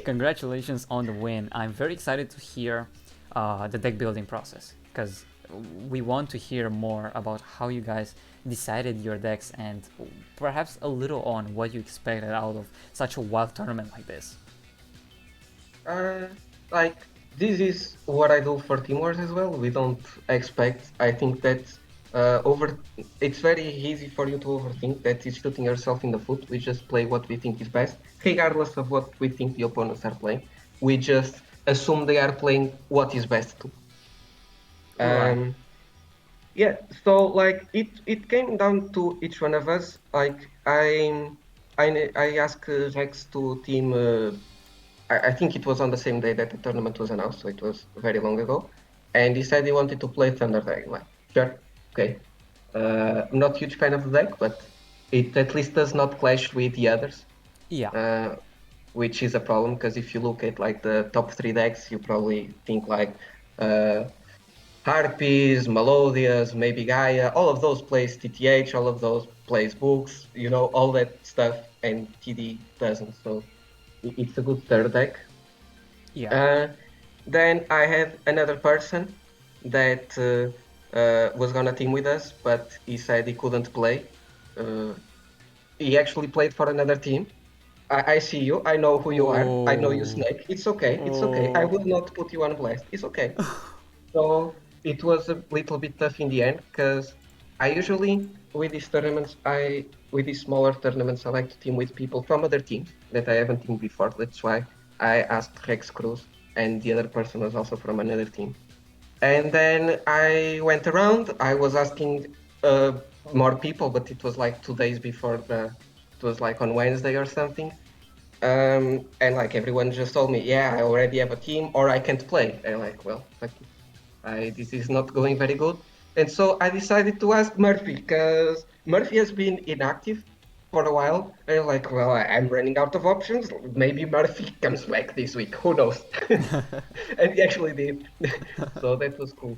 Congratulations on the win. I'm very excited to hear the deck building process, because we want to hear more about how you guys decided your decks, and perhaps a little on what you expected out of such a wild tournament like this. Like, this is what I do for Team Wars as well. We don't expect. I think that it's very easy for you to overthink. That is shooting yourself in the foot. We just play what we think is best, regardless of what we think the opponents are playing. We just assume they are playing what is best too. Yeah, so like it came down to each one of us. Like I asked Rex to team. I think it was on the same day that the tournament was announced, so it was very long ago. And he said he wanted to play Thunder Dragon. Like, sure, okay. Not huge fan of the deck, but it at least does not clash with the others. Yeah. Which is a problem because if you look at like the top 3 decks, you probably think like Harpies, Melodias, maybe Gaia, all of those plays TTH, all of those plays books, all that stuff, and TD doesn't. So it's a good third deck. Yeah. Then I had another person that was gonna team with us, but he said he couldn't play. He actually played for another team. I see you. I know who you are. I know you, Oh. Snake. It's okay. It's okay. I will not put you on blast. It's okay. So it was a little bit tough in the end because I usually with these tournaments, with these smaller tournaments, I like to team with people from other teams that I haven't teamed before. That's why I asked Rex Cruz, and the other person was also from another team. And then I went around. I was asking more people, but it was like 2 days before it was like on Wednesday or something. And like everyone just told me, yeah, I already have a team, or I can't play. And like, well, fuck you. This is not going very good. And so I decided to ask Murphy because Murphy has been inactive for a while. And like, well, I'm running out of options. Maybe Murphy comes back this week. Who knows? And he actually did. So that was cool.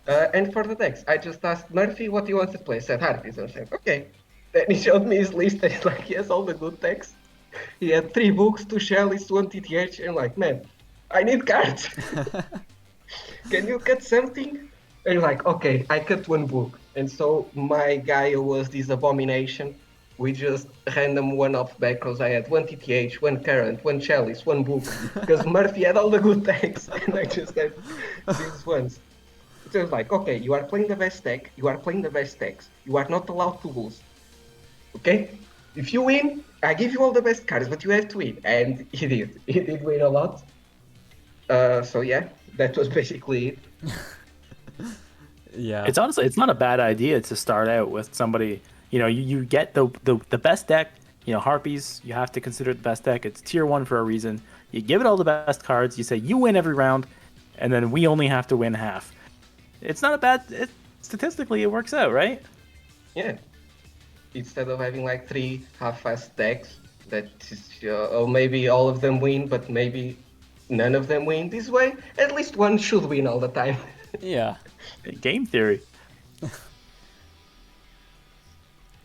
And for the decks, I just asked Murphy what he wants to play. I said Harpies. And I said, okay. Then he showed me his list. And he's like, he has all the good decks. He had 3 books, 2 Shellies, 1 TTH. And like, man, I need cards. Can you cut something? And you're like, okay, I cut 1 book. And so my guy was this abomination. We just random one off back because I had 1 TTH, 1 current, 1 chalice, 1 book. Because Murphy had all the good decks and I just had these ones. So it's like, okay, you are playing the best deck, you are playing the best decks, you are not allowed to lose. Okay? If you win, I give you all the best cards, but you have to win. And he did. He did win a lot. So yeah, that was basically it. Yeah. It's not a bad idea to start out with somebody. You get the best deck. Harpies, you have to consider it the best deck. It's tier 1 for a reason. You give it all the best cards. You say you win every round, and then we only have to win half. It's not a bad. Statistically, it works out, right? Yeah. Instead of having like 3 half-assed decks that is, or maybe all of them win, but maybe none of them win this way, at least one should win all the time. Yeah. Game theory.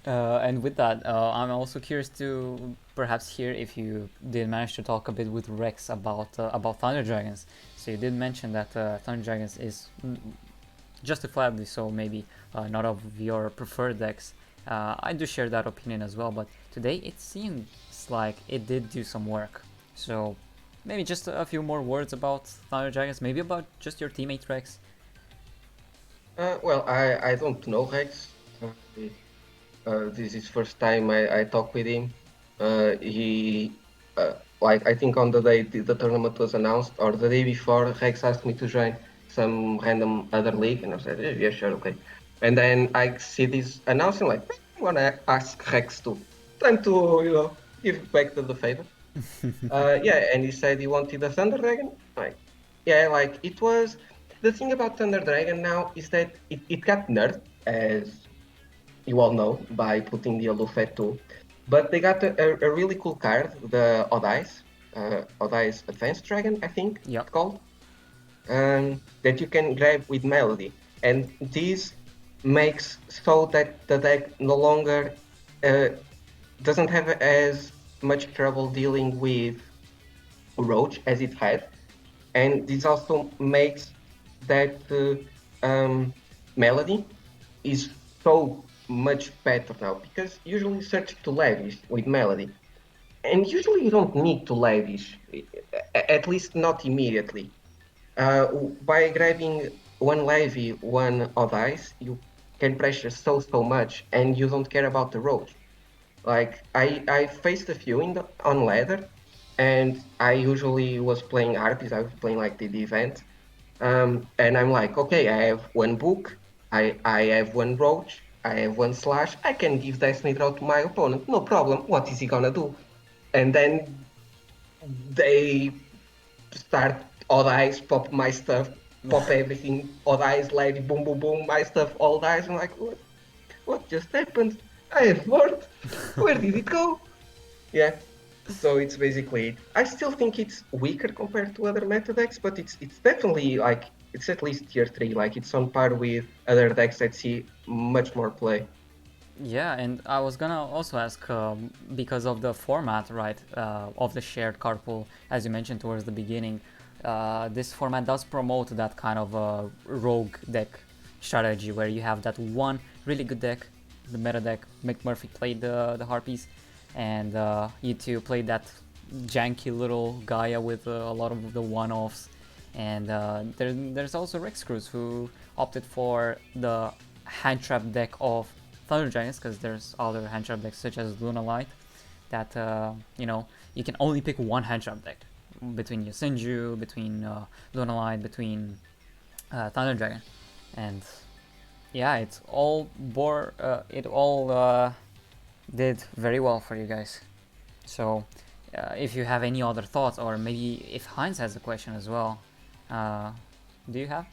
And with that, I'm also curious to perhaps hear if you did manage to talk a bit with Rex about Thunder Dragons. So you did mention that Thunder Dragons is justifiably so, maybe not of your preferred decks. I do share that opinion as well, but today it seems like it did do some work. So maybe just a few more words about Thunder Dragons, maybe about just your teammate Rex. Well, I don't know Rex. This is first time I talk with him. He like I think on the day the tournament was announced or the day before, Rex asked me to join some random other league, and I said, yeah, sure, okay. And then I see this announcement, like, I want to ask Rex too. Time to give back the favor. Yeah, and he said he wanted a Thunder Dragon. Like, yeah, like it was. The thing about Thunder Dragon now is that it got nerfed, as you all know, by putting the Alufet too. But they got a really cool card, the Odai's Advanced Dragon, I think it's called, that you can grab with Melody. And this makes so that the deck no longer doesn't have as much trouble dealing with Roach as it had. And this also makes that Melody is so much better now, because usually search to lavish with Melody, and usually you don't need to lavish, at least not immediately. By grabbing 1 Levy, 1 Odice, you can pressure so much, and you don't care about the roach. Like I faced a few on ladder, and I usually was playing Harpies. I was playing like the event, and I'm like, okay, I have 1 book, I have 1 roach, I have 1 slash. I can give Destiny Draw to my opponent, no problem. What is he gonna do? And then they start all dice, pop my stuff, pop everything, all dice, lady, boom, boom, boom, my stuff, all dice. I'm like, what? What just happened? I have board. Where did it go? Yeah. So it's basically it. I still think it's weaker compared to other meta decks, but it's definitely like it's at least tier 3. Like it's on par with other decks that see much more play. Yeah, and I was gonna also ask, because of the format, right, of the shared carpool, as you mentioned towards the beginning, this format does promote that kind of rogue deck strategy where you have that one really good deck, the meta deck. McMurphy played the Harpies, and you two played that janky little Gaia with a lot of the one-offs. And there's also Rex Cruz who opted for the hand trap deck of Thunder Giants, because there's other hand trap decks such as Luna Light that you can only pick one hand trap deck between Yosinju, between Luna Light, between Thunder Giant, and yeah, it all did very well for you guys. So if you have any other thoughts, or maybe if Heinz has a question as well, do you have?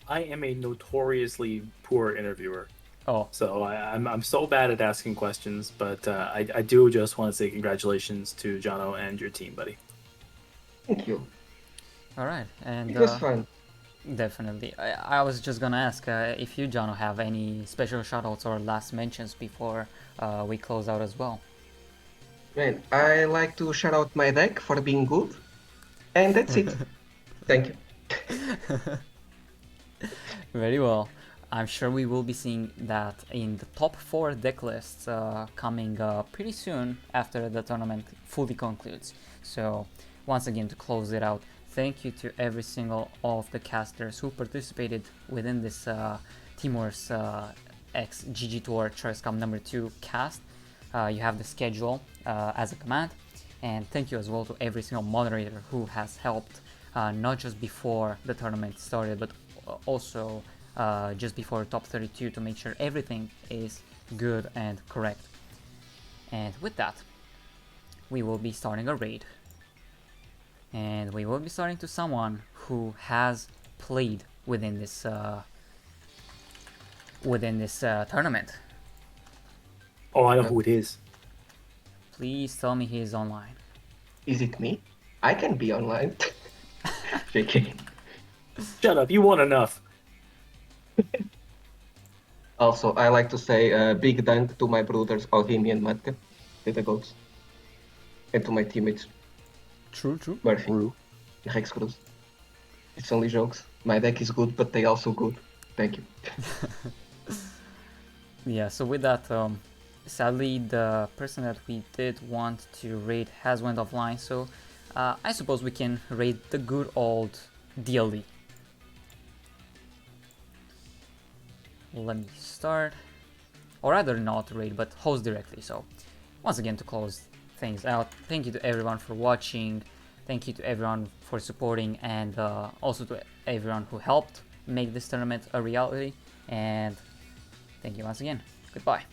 I am a notoriously poor interviewer. Oh, So I'm so bad at asking questions, but I do just want to say congratulations to Jono and your team, buddy. Thank you. all right, and It was fun. definitely. I was just gonna ask if you, Jono, have any special shoutouts or last mentions before we close out as well. Man, I like to shout out my deck for being good. And that's it. Thank you. Very well. I'm sure we will be seeing that in the top 4 deck lists coming pretty soon after the tournament fully concludes. So once again, to close it out, thank you to every single of the casters who participated within this Timor's X GGtoor Choice Cup number 2 cast. You have the schedule as a command, and thank you as well to every single moderator who has helped not just before the tournament started, but also just before top 32 to make sure everything is good and correct. And with that, we will be starting a raid, and we will be starting to someone who has played within this tournament. Oh, I know who it is. Please tell me he is online. Is it me? I can be online. JK. Shut up, you won enough. Also, I like to say a big thank to my brothers Alvimi and Matka, they're the goats. And to my teammates True. Murphy and Rex Cruz. It's only jokes. My deck is good, but they also good. Thank you. Yeah, so with that, sadly the person that we did want to raid has went offline, so I suppose we can raid the good old DLE. Let me start, or rather not raid, but host directly. So once again, to close things out, thank you to everyone for watching, thank you to everyone for supporting, and also to everyone who helped make this tournament a reality, and thank you once again. Goodbye.